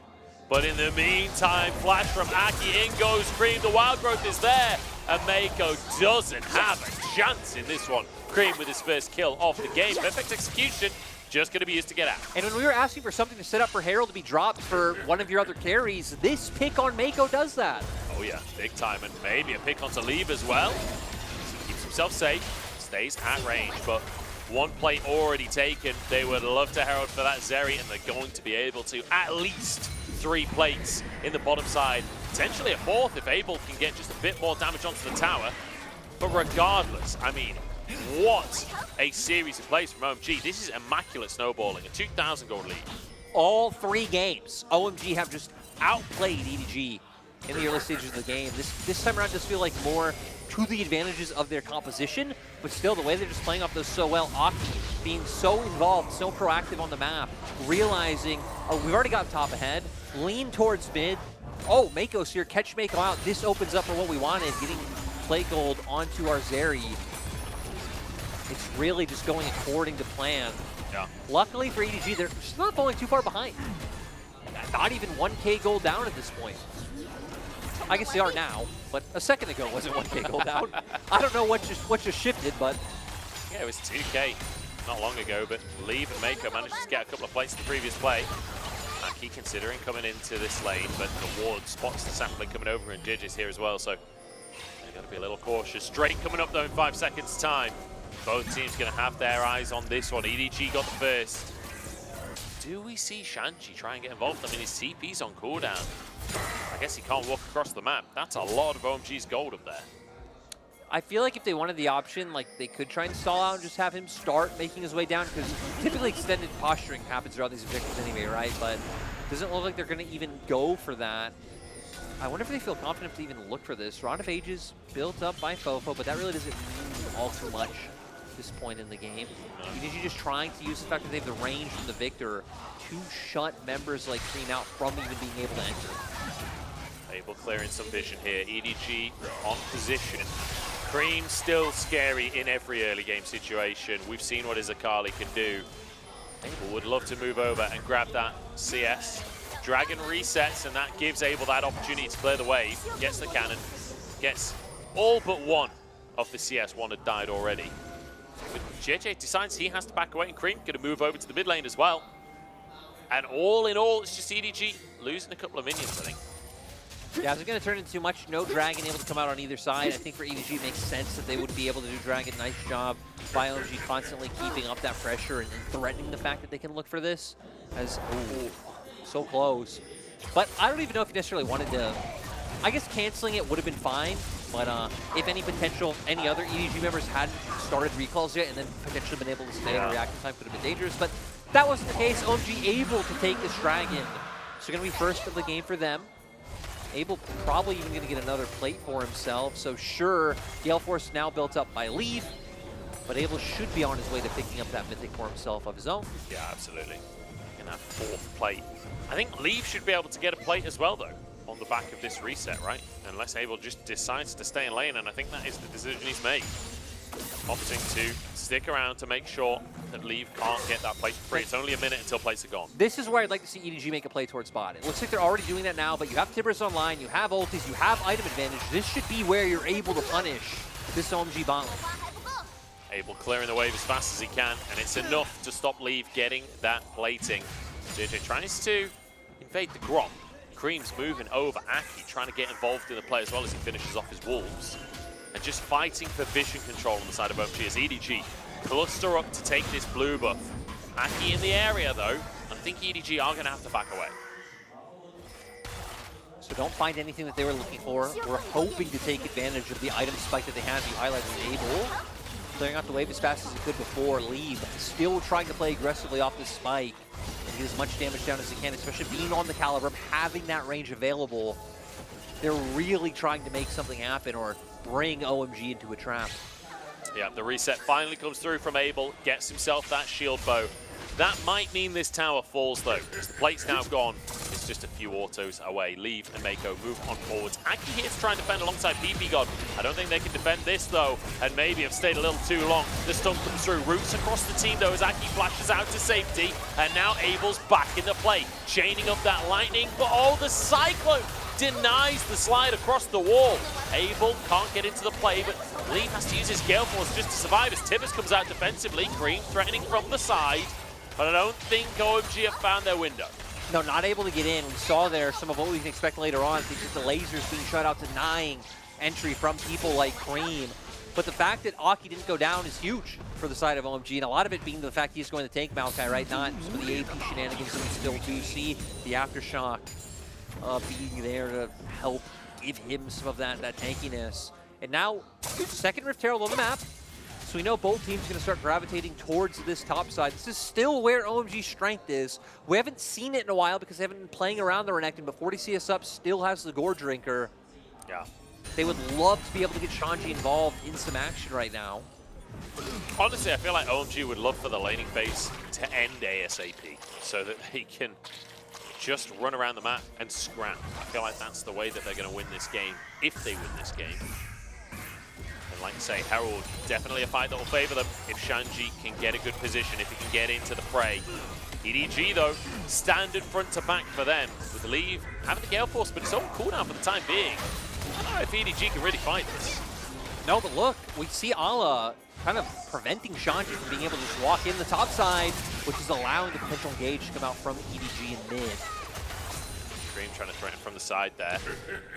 But in the meantime, flash from Aki, in goes Cream, the wild growth is there, and Mako doesn't have a chance in this one. Cream with his first kill off the game. Perfect execution, just going to be used to get out. And when we were asking for something to set up for Herald to be dropped for one of your other carries, this pick on Mako does that. Oh yeah, big time, and maybe a pick onto Leave as well. He keeps himself safe, stays at range, but one plate already taken. They would love to Herald for that Zeri, and they're going to be able to at least 3 plates in the bottom side. Potentially a 4th if Abel can get just a bit more damage onto the tower. But regardless, I mean, what a series of plays from OMG. This is immaculate snowballing, a 2,000 gold lead. All 3 games, OMG have just outplayed EDG in the early stages of the game. This time around does feel like more to the advantages of their composition, but still the way they're just playing off those so well. Aki being so involved, so proactive on the map, realizing, oh, we've already got top ahead, lean towards mid. Oh, Mako's here, catch Mako out. This opens up for what we wanted, getting plate gold onto our Zeri. It's really just going according to plan. Yeah. Luckily for EDG, they're just not falling too far behind. Not even 1K gold down at this point. I guess they are now, but a second ago wasn't 1K cooldown. I don't know what just shifted, but Yeah, it was 2K not long ago, but Leave and Mako managed to get a couple of plates in the previous play. Aki considering coming into this lane, but the ward spots the sapling coming over, and Jidge is here as well, so they've got to be a little cautious. Drake coming up though in 5 seconds time. Both teams going to have their eyes on this one. EDG got the first. Do we see Shanchi try and get involved? I mean, his CP's on cooldown. I guess he can't walk across the map. That's a lot of OMG's gold up there. I feel like if they wanted the option, like they could try and stall out and just have him start making his way down, because typically extended posturing happens throughout these objectives anyway, right? But it doesn't look like they're going to even go for that. I wonder if they feel confident to even look for this. Round of Ages built up by Fofo, but that really doesn't mean all too much at this point in the game. EDG just trying to use the fact that they have the range from the Victor to shut members like Cream out from even being able to enter. Able clearing some vision here. EDG on position. Cream still scary in every early game situation. We've seen what his Akali can do. Abel would love to move over and grab that CS. Dragon resets, and that gives Abel that opportunity to clear the wave. Gets the cannon. Gets all but one of the CS. One had died already. But JJ decides he has to back away, and Cream going to move over to the mid lane as well. And all in all, it's just EDG losing a couple of minions, I think. Yeah, it's going to turn into too much. No Dragon able to come out on either side. I think for EDG it makes sense that they would be able to do Dragon. Nice job by OMG constantly keeping up that pressure and threatening the fact that they can look for this. As, ooh, so close. But I don't even know if he necessarily wanted to. I guess canceling it would have been fine. But if any other EDG members hadn't started recalls yet and then potentially been able to stay in reactive time, could have been dangerous. But that wasn't the case. OMG able to take this Dragon. So going to be first of the game for them. Abel probably even going to get another plate for himself. So sure, Gale Force now built up by Leave, but Abel should be on his way to picking up that mythic for himself of his own. Yeah, absolutely. In that fourth plate. I think Leave should be able to get a plate as well, though, on the back of this reset, right? Unless Abel just decides to stay in lane, and I think that is the decision he's made. Opting to stick around to make sure that Leave can't get that plate for free. It's only a minute until plates are gone. This is where I'd like to see EDG make a play towards bot. It looks like they're already doing that now, but you have Tibbers online, you have ultis, you have item advantage. This should be where you're able to punish this OMG bot lane. Abel clearing the wave as fast as he can, and it's enough to stop Leave getting that plating. JJ tries to invade the Grot. Cream's moving over. Aki trying to get involved in the play as well as he finishes off his wolves. And just fighting for vision control on the side of OMG as EDG cluster up to take this blue buff. Aki in the area though. I think EDG are going to have to back away. So don't find anything that they were looking for. We're hoping to take advantage of the item spike that they have. You highlighted Abel clearing out the wave as fast as he could before. Leave still trying to play aggressively off this spike and get as much damage down as he can, especially being on the Caliber, having that range available. They're really trying to make something happen or bring OMG into a trap. Yeah, the reset finally comes through from Abel, gets himself that shield bow. That might mean this tower falls though, because the plate's now gone. It's just a few autos away. Leave and Mako move on forwards. Aki here to try and defend alongside PP God. I don't think they can defend this though, and maybe have stayed a little too long. The stun comes through, roots across the team though as Aki flashes out to safety, and now Abel's back in the play, chaining up that lightning, but oh, the Cyclone denies the slide across the wall. Abel can't get into the play, but Leave has to use his Gale Force just to survive as Tibbers comes out defensively. Cream threatening from the side, but I don't think OMG have found their window. No, not able to get in. We saw there some of what we can expect later on. It's just the lasers being shut out, denying entry from people like Cream. But the fact that Aki didn't go down is huge for the side of OMG, and a lot of it being the fact he's going to tank Maokai, right? Not some of the AP shenanigans that we still do see. The Aftershock being there to help give him some of that tankiness. And now, second Rift Herald on the map. So we know both teams are going to start gravitating towards this top side. This is still where OMG's strength is. We haven't seen it in a while because they haven't been playing around the Renekton, but 40CS up still has the Gore Drinker. Yeah. They would love to be able to get Shanji involved in some action right now. Honestly, I feel like OMG would love for the laning phase to end ASAP so that they can just run around the map and scrap. I feel like that's the way that they're going to win this game, if they win this game. And like I say, Herald, definitely a fight that will favor them if Shanji can get a good position, if he can get into the fray. EDG, though, standard front to back for them, with Leave having the Gale Force, but it's on cooldown for the time being. I don't know if EDG can really fight this. No, but look, we see Ala kind of preventing Shanji from being able to just walk in the top side, which is allowing the potential engage to come out from EDG in mid. Dream trying to threaten from the side there.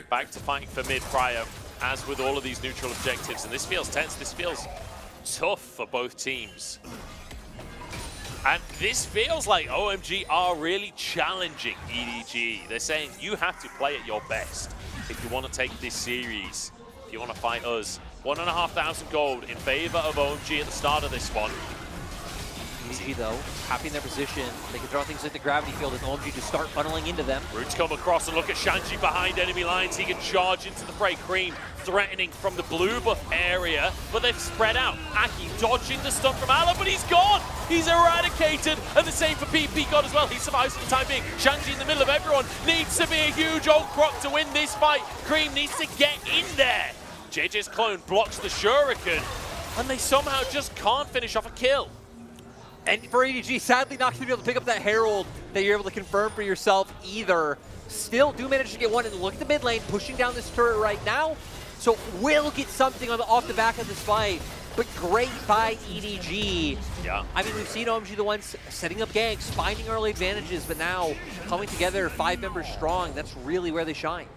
Back to fighting for mid prior, as with all of these neutral objectives, and this feels tense, this feels tough for both teams. And this feels like OMG are really challenging EDG. They're saying you have to play at your best if you want to take this series, if you want to fight us. 1,500 gold in favor of OMG at the start of this one. EDG, though, happy in their position. They can throw things into gravity field and OMG just start funneling into them. Roots come across and look at Shanji behind enemy lines. He can charge into the fray. Cream threatening from the blue buff area, but they've spread out. Aki dodging the stun from Ala, but he's gone! He's eradicated, and the same for PP God as well. He survives for the time being. Shanji in the middle of everyone needs to be a huge old croc to win this fight. Cream needs to get in there. JJ's clone blocks the shuriken, and they somehow just can't finish off a kill. And for EDG, sadly not going to be able to pick up that Herald that you're able to confirm for yourself either. Still do manage to get one, and look at the mid lane, pushing down this turret right now. So will get something on off the back of this fight, but great by EDG. Yeah. I mean, we've seen OMG the ones setting up ganks, finding early advantages, but now coming together 5 members strong, that's really where they shine.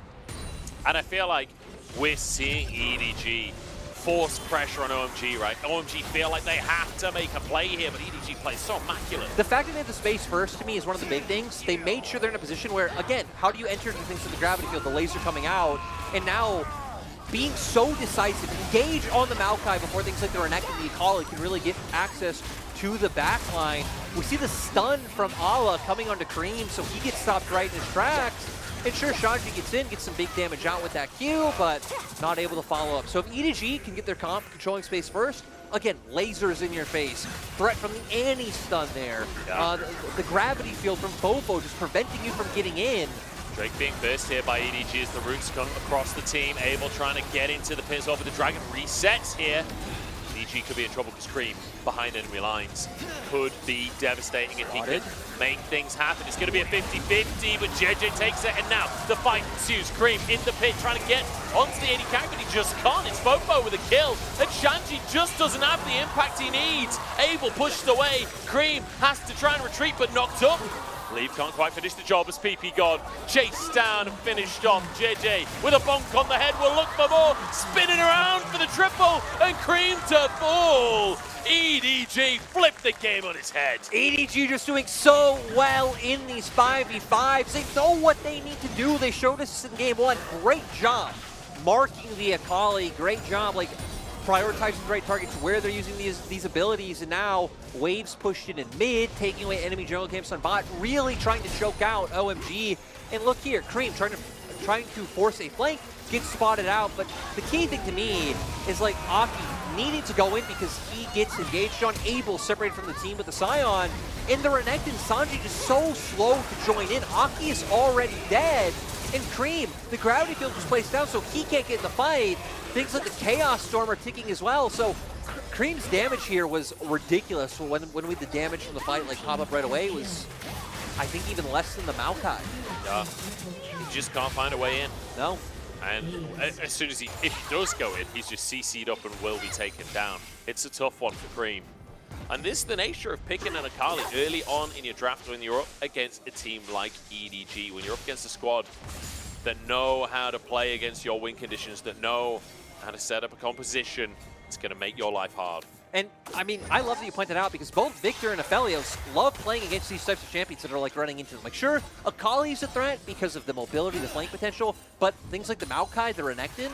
And I feel like we're seeing EDG force pressure on OMG, right? OMG feel like they have to make a play here, but EDG plays so immaculate. The fact that they had the space first, to me, is one of the big things. They made sure they're in a position where, again, how do you enter into things in the gravity field? The laser coming out, and now being so decisive, engage on the Maokai before things like the Renekton and the Akali can really get access to the backline. We see the stun from Ala coming onto Cream, so he gets stopped right in his tracks. And sure, Shanji gets in, gets some big damage out with that Q, but not able to follow up. So if EDG can get their comp controlling space first, again, lasers in your face. Threat from the Annie stun there. Yeah. The gravity field from Fofo just preventing you from getting in. Drake being burst here by EDG as the roots come across the team. Abel trying to get into the pit as well, but the Dragon resets here. EDG could be in trouble because Cream behind enemy lines could be devastating if he could make things happen. It's going to be a 50-50, but JJ takes it, and now the fight ensues. Cream in the pit trying to get onto the AD carry, but he just can't. It's Fofo with a kill, and Shanji just doesn't have the impact he needs. Abel pushed away. Cream has to try and retreat, but knocked up. Leave can't quite finish the job as PP God chased down and finished off. JJ with a bonk on the head will look for more, spinning around for the triple, and Cream to fall. EDG flipped the game on his head. EDG just doing so well in these 5v5s. They know what they need to do. They showed us in game 1. Great job marking the Akali. Great job, like, prioritizing the right targets where they're using these abilities, and now Waves pushed in mid, taking away enemy jungle camps on bot, really trying to choke out OMG. And look here, Cream trying to force a flank, gets spotted out, but the key thing to me is like Aki needing to go in because he gets engaged on. Abel separated from the team with the Scion, and the Renekton Sanji just so slow to join in. Aki is already dead, and Cream, the gravity field just placed down, so he can't get in the fight. Things like the Chaos Storm are ticking as well, so Cream's damage here was ridiculous. When the damage from the fight like pop up right away, it was, I think, even less than the Maokai. Yeah, he just can't find a way in. No. And as soon as if he does go in, he's just CC'd up and will be taken down. It's a tough one for Cream. And this is the nature of picking an Akali early on in your draft when you're up against a team like EDG, when you're up against a squad that know how to play against your win conditions, that know how to set up a composition. It's going to make your life hard. And, I mean, I love that you pointed out because both Victor and Aphelios love playing against these types of champions that are, like, running into them. Like, sure, Akali's a threat because of the mobility, the flank potential, but things like the Maokai, the Renekton,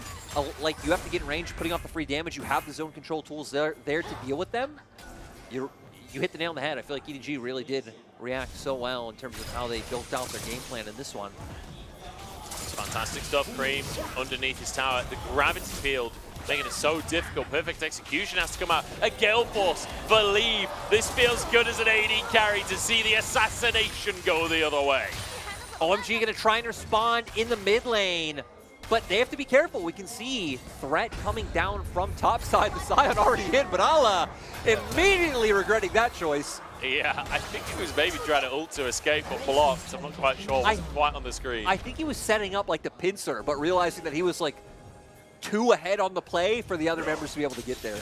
like, you have to get in range, putting off the free damage. You have the zone control tools there to deal with them. You hit the nail on the head. I feel like EDG really did react so well in terms of how they built out their game plan in this one. It's fantastic stuff. Cream underneath his tower. The gravity field making it so difficult. Perfect execution has to come out. A Gale Force for Leave. This feels good as an AD carry to see the assassination go the other way. OMG going to try and respond in the mid lane. But they have to be careful. We can see threat coming down from top side. The Sion already in, but Ala immediately regretting that choice. Yeah, I think he was maybe trying to ult to escape but blocked. I'm not quite sure. It wasn't quite on the screen. I think he was setting up like the pincer, but realizing that he was like 2 ahead on the play for the other members to be able to get there.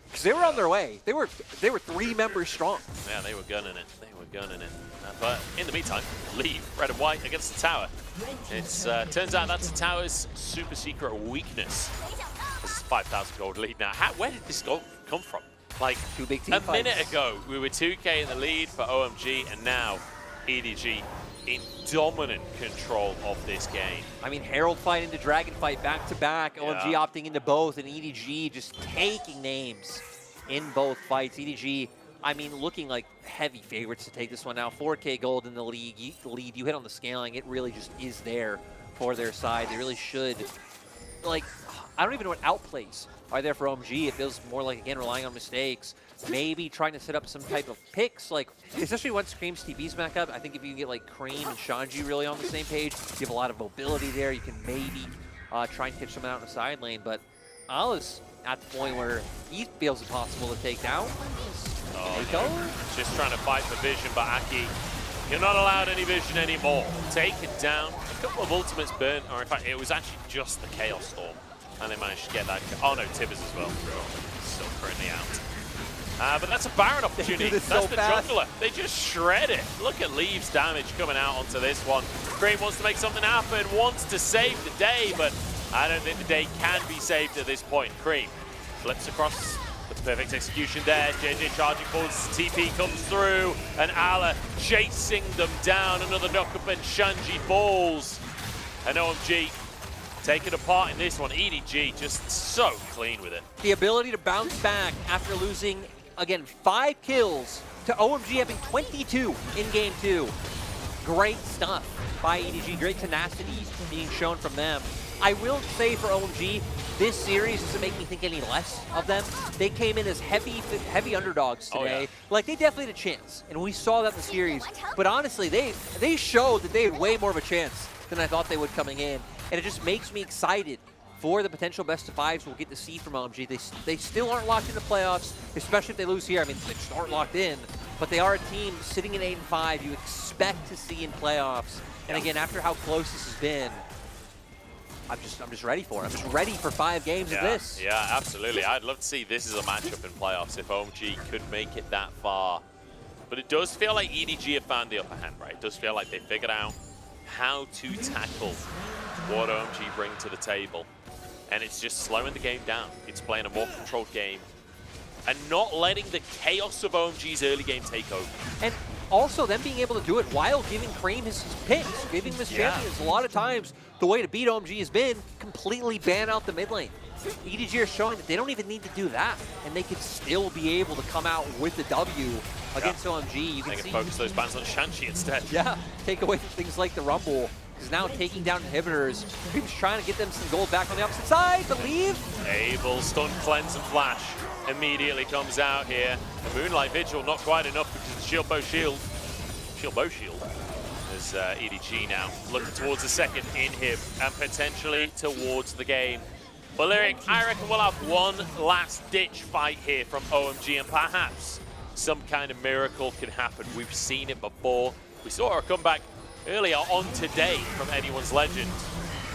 Because they were on their way. They were 3 members strong. Yeah, they were gunning it. They were gunning it. But in the meantime, leave red and white against the tower. It's turns out that's the tower's super secret weakness. This is 5,000 gold lead now. Where did this gold come from? Like 2 big team a fights. minute ago, we were 2K in the lead for OMG, and now EDG in dominant control of this game. I mean, Herald fight into Dragon fight back-to-back. OMG Yeah. opting into both, and EDG just taking names in both fights. EDG, I mean, looking like heavy favorites to take this one now. 4K gold in the lead. You hit on the scaling. It really just is there for their side. They really should. Like, I don't even know what outplays are there for OMG. It feels more like, again, relying on mistakes. Maybe trying to set up some type of picks, like, especially once Cream's TV's back up. I think if you can get, like, Cream and Shanji really on the same page, you have a lot of mobility there. You can maybe try and catch someone out in the side lane. But Ala's at the point where he feels it possible to take down. Just trying to fight for vision, but Aki, you're not allowed any vision anymore. Taken down, a couple of ultimates burnt, or in fact, it was actually just the Chaos Storm. And they managed to get that. Oh no, Tibbers as well. Still currently out. But that's a Baron opportunity. That's so the fast. jungler. They just shred it. Look at Leave's damage coming out onto this one. Cream wants to make something happen, wants to save the day, but I don't think the day can be saved at this point. Cream flips across. The perfect execution there. JJ charging forwards. TP comes through, and Ala chasing them down. Another knock-up, and Shanji falls. And OMG taking a part in this one. EDG just so clean with it. The ability to bounce back after losing, again, 5 kills to OMG having 22 in game 2. Great stuff by EDG. Great tenacity being shown from them. I will say for OMG, this series doesn't make me think any less of them. They came in as heavy underdogs today. Like, they definitely had a chance, and we saw that in the series. But honestly, they showed that they had way more of a chance than I thought they would coming in. And it just makes me excited for the potential best-of-5s we'll get to see from OMG. They still aren't locked in the playoffs, especially if they lose here. I mean, they just aren't locked in. But they are a team sitting in 8-5 you expect to see in playoffs. And again, after how close this has been, I'm just ready for it. I'm just ready for 5 games of this. Yeah, absolutely. I'd love to see this as a matchup in playoffs if OMG could make it that far. But it does feel like EDG have found the upper hand, right? It does feel like they figured out how to tackle what OMG bring to the table. And it's just slowing the game down. It's playing a more controlled game and not letting the chaos of OMG's early game take over. And also them being able to do it while giving Cream his picks, giving him his champions. A lot of times, the way to beat OMG has been completely ban out the mid lane. EDG are showing that they don't even need to do that, and they could still be able to come out with the W against OMG. You They can can focus those bans on Shanchi instead. Yeah, take away things like the Rumble. Is now taking down inhibitors. Cream's trying to get them some gold back on the opposite side, but leave. Able, stun, cleanse, and flash immediately comes out here. The Moonlight Vigil not quite enough because the Shield Bow Shield. Shield Bow Shield. As EDG now looking towards the second inhib and potentially towards the game. But Lyric, I reckon we'll have one last ditch fight here from OMG, and perhaps some kind of miracle can happen. We've seen it before. We saw a comeback earlier on today from Anyone's Legend.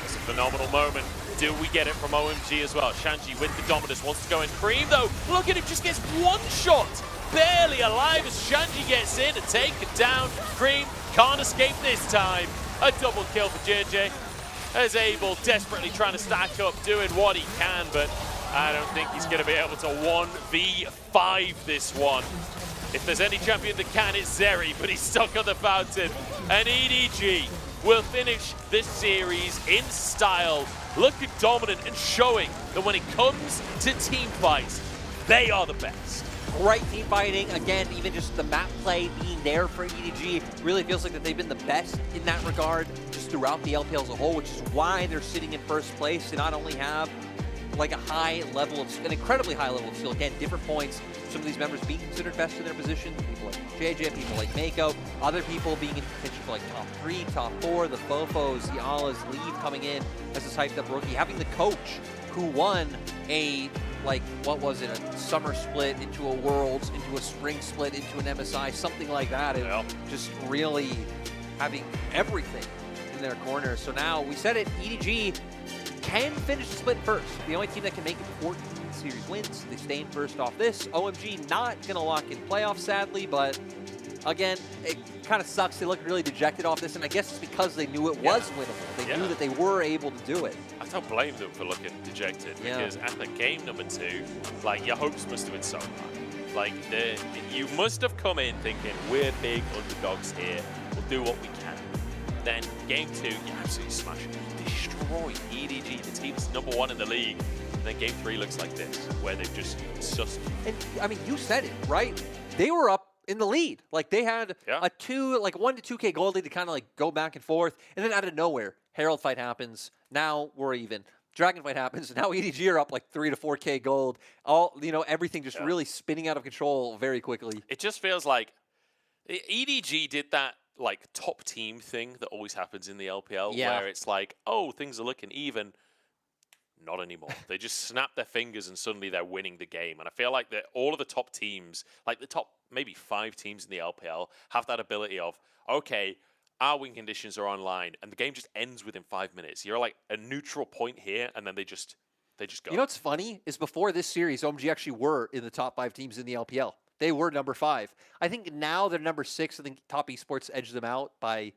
It's a phenomenal moment. Do we get it from OMG as well? Shanji with the Dominus wants to go in. Cream though, look at him, just gets one shot. Barely alive as Shanji gets in and take it down. Cream can't escape this time. A double kill for JJ. As Abel desperately trying to stack up, doing what he can, but I don't think he's going to be able to 1v5 this one. If there's any champion that can, it's Zeri, but he's stuck on the fountain. And EDG will finish this series in style, looking dominant and showing that when it comes to team fights, they are the best. Great team fighting. Again, even just the map play being there for EDG really feels like that they've been the best in that regard just throughout the LPL as a whole, which is why they're sitting in first place. They not only have like an incredibly high level of skill. Again, different points. Some of these members being considered best in their position. People like JJ, people like Mako, other people being in contention for like top 3, top 4, the Fofos, the Alas, Leave coming in as a hyped up rookie. Having the coach who won a, like, what was it, a summer split into a Worlds, into a spring split, into an MSI, something like that. And just really having everything in their corner. So now, we said it, EDG can finish the split first. The only team that can make it 14 series wins. They stay in first off this. OMG not going to lock in playoffs, sadly, but again, it kind of sucks. They look really dejected off this, and I guess it's because they knew it was winnable. They knew that they were able to do it. I don't blame them for looking dejected because after game number 2, like, your hopes must have been so high. Like, you must have come in thinking, we're big underdogs here. We'll do what we can. Then game 2, you absolutely smash it. Destroy EDG, the team that's number 1 in the league. And then game 3 looks like this, where they've just sussed. And I mean, you said it, right? They were up in the lead. Like, they had a 1 to 2K gold lead to kind of like go back and forth. And then out of nowhere, Herald fight happens. Now we're even. Dragon fight happens. And now EDG are up like 3 to 4K gold. All, everything just really spinning out of control very quickly. It just feels like EDG did that like top team thing that always happens in the LPL, where it's like, oh, things are looking even. Not anymore. They just snap their fingers and suddenly they're winning the game. And I feel like that all of the top teams, like the top maybe 5 teams in the LPL, have that ability of, okay, our win conditions are online, and the game just ends within 5 minutes. You're like a neutral point here, and then they just go. You know what's funny is before this series, OMG actually were in the top 5 teams in the LPL. They were number 5. I think now they're number 6. I think Top Esports edged them out by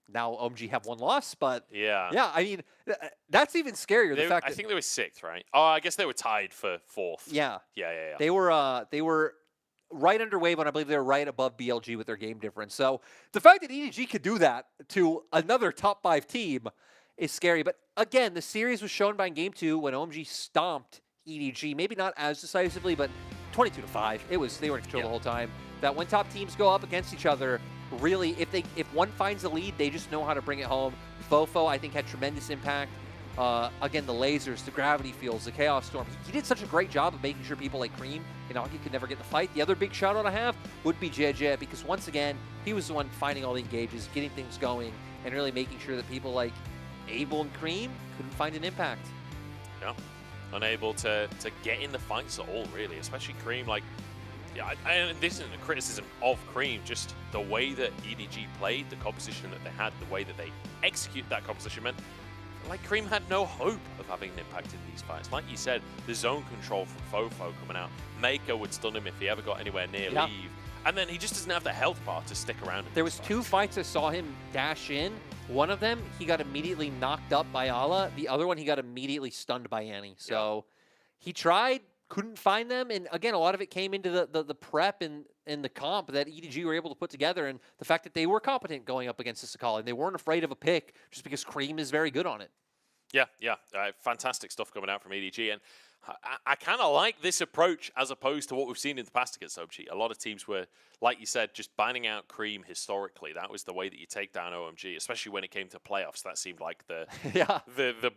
now OMG have 1 loss, but yeah, I mean, that's even scarier. I think they were 6th, right? Oh, I guess they were tied for 4th. Yeah. Yeah. They were right under Wave, and I believe they were right above BLG with their game difference. So the fact that EDG could do that to another top 5 team is scary. But again, the series was shown by game 2 when OMG stomped EDG, maybe not as decisively, but 22-5. They were in control the whole time. That when top teams go up against each other, really, if one finds the lead, they just know how to bring it home. Fofo, I think, had tremendous impact. Again, the lasers, the gravity fields, the Chaos Storm. He did such a great job of making sure people like Cream and Augie could never get in the fight. The other big shout out I have would be JJ, because once again, he was the one finding all the engages, getting things going, and really making sure that people like Abel and Cream couldn't find an impact. Yeah, unable to get in the fights at all, really, especially Cream. Like, yeah, and this isn't a criticism of Cream, just the way that EDG played, the composition that they had, the way that they execute that composition meant, like, Cream had no hope of having an impact in these fights. Like you said, the zone control from Fofo coming out, Mako would stun him if he ever got anywhere near Leave, and then he just doesn't have the health bar to stick around. There was 2 fights I saw him dash in. One of them, he got immediately knocked up by Ala. The other one, he got immediately stunned by Annie. So he tried, couldn't find them, and again, a lot of it came into the prep and the comp that EDG were able to put together, and the fact that they were competent going up against the Sakali, and they weren't afraid of a pick just because Cream is very good on it. Yeah, fantastic stuff coming out from EDG, and I kind of like this approach as opposed to what we've seen in the past against OMG. A lot of teams were, like you said, just banning out Cream historically. That was the way that you take down OMG, especially when it came to playoffs. That seemed like the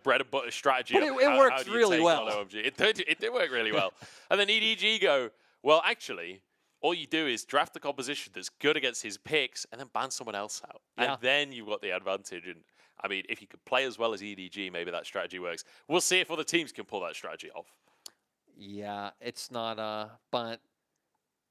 bread and butter strategy. But it works really well. OMG. It did work really well. And then EDG go, well, actually, all you do is draft the composition that's good against his picks and then ban someone else out. And then you've got the advantage. And I mean, if you could play as well as EDG, maybe that strategy works. We'll see if other teams can pull that strategy off. Yeah, it's not, but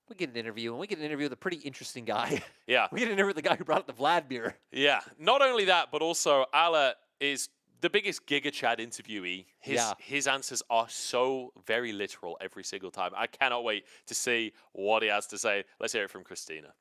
we get an interview, and we get an interview with a pretty interesting guy. Yeah. We get an interview with the guy who brought up the Vlad beer. Yeah. Not only that, but also Ala is the biggest Giga Chad interviewee. His answers are so very literal every single time. I cannot wait to see what he has to say. Let's hear it from Christina.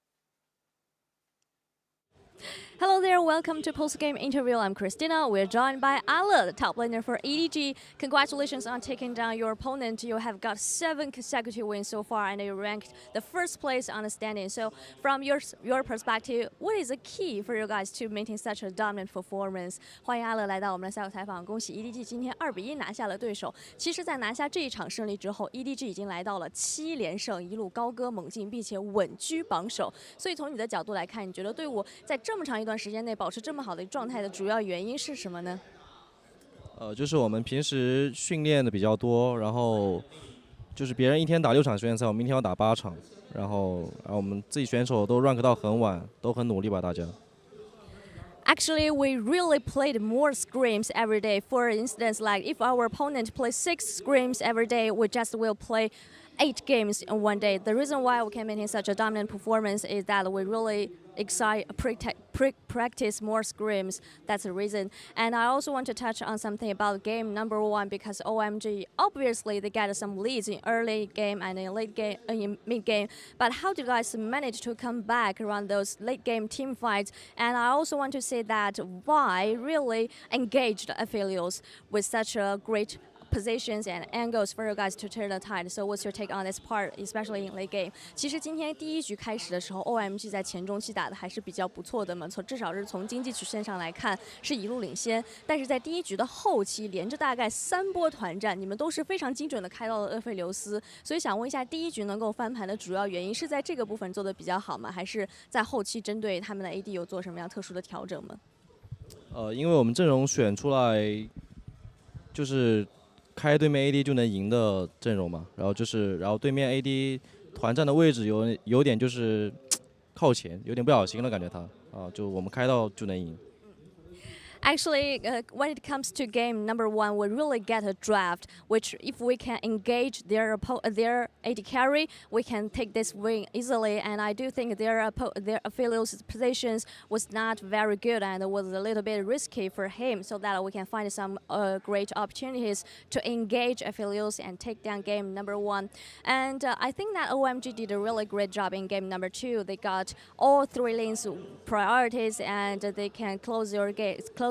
Hello there, welcome to Post-Game Interview. I'm Christina. We're joined by Ala, the top laner for EDG. Congratulations on taking down your opponent. You have got 7 consecutive wins so far, and you ranked the 1st place on the standing. So from your perspective, what is the key for you guys to maintain such a dominant performance? 欢迎阿乐来到我们的赛后采访。恭喜 EDG 今天2-1拿下了对手。其实，在拿下这一场胜利之后 ，EDG 已经来到了7连胜，一路高歌猛进，并且稳居榜首。所以从你的角度来看，你觉得队伍在这么长一段时间内保持这么好的状态的主要原因是什么呢？就是我们平时训练的比较多，然后就是别人一天打6场训练赛，我们一天要打8场，然后我们自己选手都 rank 到很晚，都很努力吧，大家。Actually, we really played more scrims every day. For instance, like if our opponent plays 6 scrims every day, we just will play 8 games in one day. The reason why we can maintain such a dominant performance is that we really practice more scrims. That's the reason. And I also want to touch on something about game number 1 because OMG, obviously they get some leads in early game and in late game, in mid game. But how do you guys manage to come back around those late game team fights? And I also want to say that why really engaged affiliates with such a great positions and angles for you guys to turn the tide. So what's your take on this part, especially in late game? 其实今天第一局开始的时候 ，OMG 在前中期打的还是比较不错的嘛，至少是从经济曲线上来看是一路领先。但是在第一局的后期，连着大概3波团战，你们都是非常精准的开到了厄斐琉斯。所以想问一下，第一局能够翻盘的主要原因是在这个部分做的比较好吗？还是在后期针对他们的 AD 有做什么样特殊的调整吗？因为我们阵容选出来就是开对面 AD 就能赢的阵容嘛，然后对面 AD 团战的位置有点就是靠前，有点不小心了，感觉他就我们开到就能赢。Actually, when it comes to game number 1, we really get a draft, which if we can engage their AD carry, we can take this win easily. And I do think their affiliates' positions was not very good and was a little bit risky for him, so that we can find some great opportunities to engage affiliates and take down game number 1. And I think that OMG did a really great job in game number 2. They got all 3 lanes priorities and they can close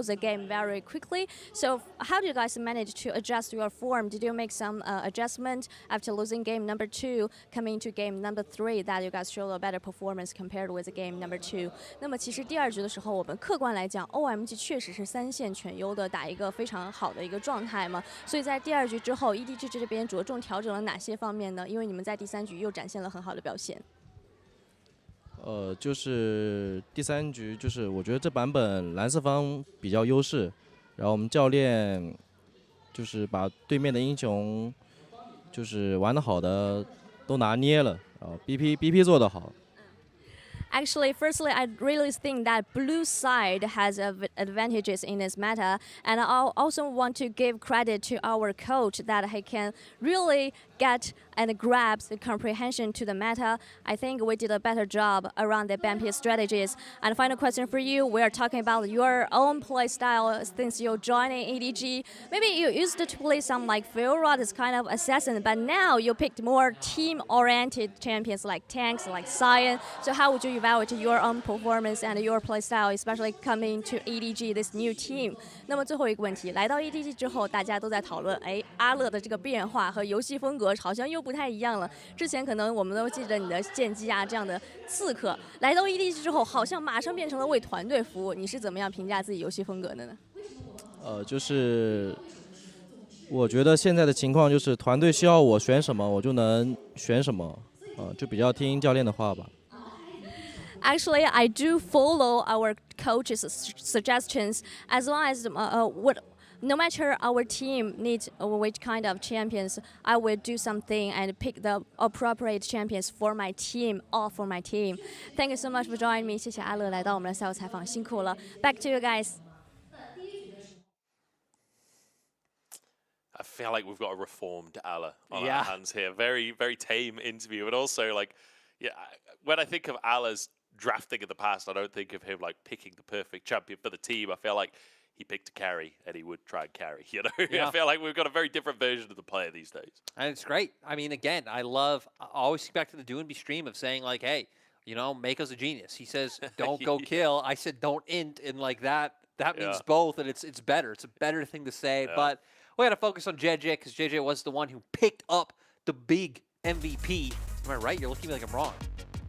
the game very quickly. So how do you guys manage to adjust your form? Did you make some adjustment after losing game number 2, coming to game number 3, that you guys show a better performance compared with game number 2? 那么其实第2局的时候，我们客观来讲 ，OMG 确实是3线全优的打一个非常好的一个状态嘛。所以在第2局之后 ，EDG 这边着重调整了哪些方面呢？因为你们在第3局又展现了很好的表现。就是第3局，就是我觉得这版本蓝色方比较优势，然后我们教练就是把对面的英雄就是玩得好的都拿捏了，然后 BP 做得好。Actually, firstly, I really think that blue side has advantages in this meta, and I also want to give credit to our coach that he can really get and grab the comprehension to the meta. I think we did a better job around the BP strategies. And final question for you, we are talking about your own play style since you're joining EDG. Maybe you used to play some like Fiora, this kind of assassin, but now you picked more team-oriented champions like tanks, like Cyan. So how would you evaluate your own performance and your play style, especially coming to EDG, this new team? 那么最后一个问题，来到 EDG 之后，大家都在讨论，阿乐的这个变化和游戏风格好像又不太一样了。之前可能我们都记得你的剑姬啊这样的刺客，来到 EDG 之后，好像马上变成了为团队服务。你是怎么样评价自己游戏风格的呢？就是我觉得现在的情况就是团队需要我选什么，我就能选什么，就比较听教练的话吧。Actually, I do follow our coach's suggestions as long as no matter our team needs which kind of champions, I will do something and pick the appropriate champions for my team, all for my team. Thank you so much for joining me. 谢谢阿乐来到我们的赛后采访，辛苦了。Back to you guys. I feel like we've got a reformed Allah on our hands here. Very, very tame interview. But also, like, when I think of Allah's drafting in the past, I don't think of him like picking the perfect champion for the team. I feel like he picked a carry and he would try and carry, you know? I feel like we've got a very different version of the player these days. And it's great. I mean, again, I always back to the Do and Be stream of saying like, hey, you know, Mako's a genius. He says, don't go kill. I said, don't int. And like that means both. And it's better. It's a better thing to say. But we got to focus on JJ because JJ was the one who picked up the big MVP. Am I right? You're looking at me like I'm wrong.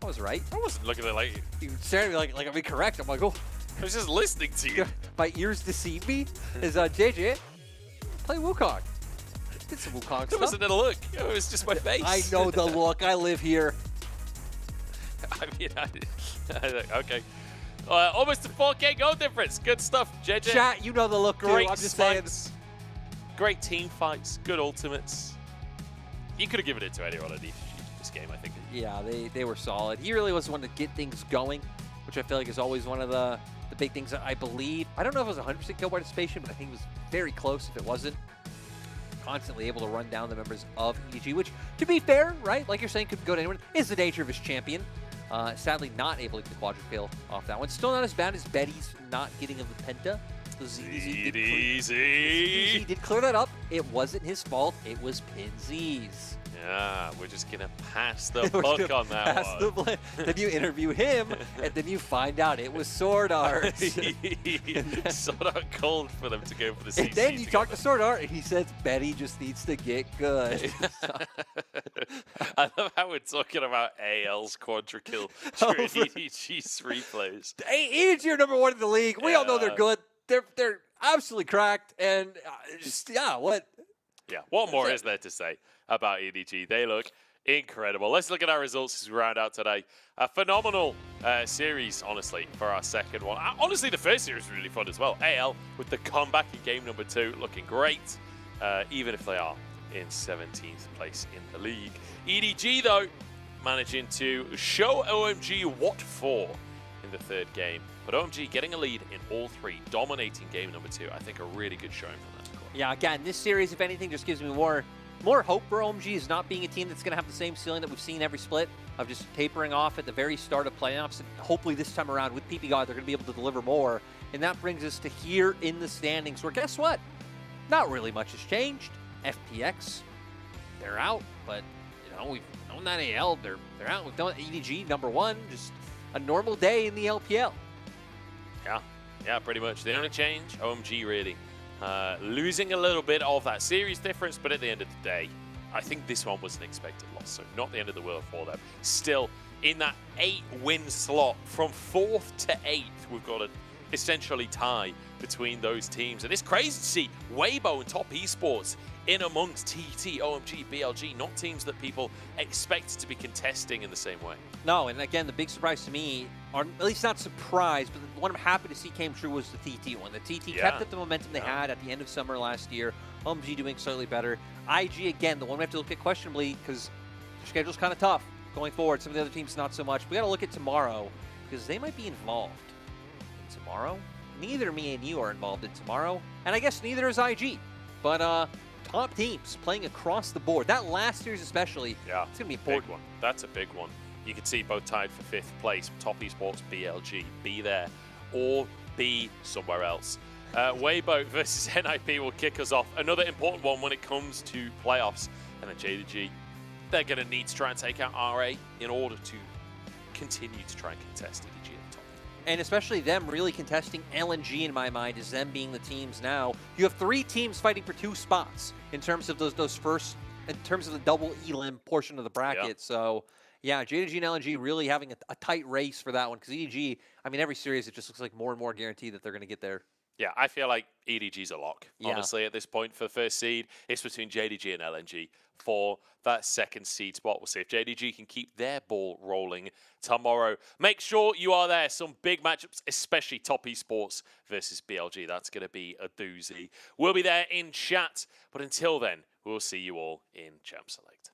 I was right. I wasn't looking at it like... You stared at me like I'm incorrect. I'm like, oh. I was just listening to you. My ears deceive me. Is JJ play Wukong? Did some Wukong stuff. It wasn't a look. It was just my face. I know the look. I live here. I mean, okay. Almost a 4K goal difference. Good stuff, JJ. Chat, you know the look. Great I'm just saying. Great team fights, good ultimates. You could have given it to anyone at EDG this game, I think. Yeah, they were solid. He really was the one to get things going, which I feel like is always one of the big things that I believe. I don't know if it was 100% kill participation, but I think it was very close if it wasn't. Constantly able to run down the members of EDG, which, to be fair, right, like you're saying, could go to anyone, is the nature of his champion. Sadly, not able to get the quadra kill off that one. Still not as bad as Betty's not getting of the penta. Easy. Did clear that up. It wasn't his fault. It was Pinzy's. Yeah, we're just going to pass the buck on that one. Then you interview him, and then you find out it was Sword Art. Sword Art called for them to go for the CC. And then you talk to Sword Art, and he says Betty just needs to get good. I love how we're talking about AL's quadra kill during EDG's replays. EDG are number one in the league. We all know they're good. They're absolutely cracked, and what? Yeah, what more is there to say about EDG? They look incredible. Let's look at our results as we round out today. A phenomenal series, honestly, for our second one. Honestly, the first series was really fun as well. AL with the comeback in game number 2, looking great, even if they are in 17th place in the league. EDG, though, managing to show OMG what for in the third game. But OMG getting a lead in all 3, dominating game number 2. I think a really good showing from that squad. Yeah, again, this series, if anything, just gives me more hope for OMG is not being a team that's going to have the same ceiling that we've seen every split of just tapering off at the very start of playoffs. And hopefully this time around with PP God, they're going to be able to deliver more. And that brings us to here in the standings where, guess what? Not really much has changed. FPX, they're out, but we've known that AL, they're out. We've known EDG, number 1, just a normal day in the LPL. Yeah, pretty much. The only change, OMG really losing a little bit of that series difference, but at the end of the day, I think this one was an expected loss, so not the end of the world for them. Still, in that 8-win slot, from 4th to 8th, we've got a essentially tie between those teams. And it's crazy to see Weibo and Top Esports in amongst TT, OMG, BLG, not teams that people expect to be contesting in the same way. No, and again, the big surprise to me, or at least not surprised, but the one I'm happy to see came true was the TT one. The TT kept up the momentum they had at the end of summer last year. OMG doing slightly better. IG, again, the one we have to look at questionably because their schedule's kind of tough going forward. Some of the other teams, not so much. We got to look at tomorrow because they might be involved in tomorrow. Neither me and you are involved in tomorrow, and I guess neither is IG. But top teams playing across the board. That last series especially, it's going to be important. Big one. That's a big one. You can see both tied for 5th place. Top Esports, BLG, be there or be somewhere else. Weibo versus NIP will kick us off. Another important one when it comes to playoffs. And then JDG, they're going to need to try and take out RA in order to continue to try and contest EDG at the top. And especially them really contesting LNG in my mind is them being the teams now. You have 3 teams fighting for 2 spots in terms of those first, in terms of the double elim portion of the bracket. So yeah, JDG and LNG really having a tight race for that one because EDG, I mean, every series it just looks like more and more guaranteed that they're going to get there. Yeah, I feel like EDG's a lock, honestly, at this point for the first seed. It's between JDG and LNG for that second seed spot. We'll see if JDG can keep their ball rolling tomorrow. Make sure you are there. Some big matchups, especially Top Esports versus BLG. That's going to be a doozy. We'll be there in chat. But until then, we'll see you all in Champ Select.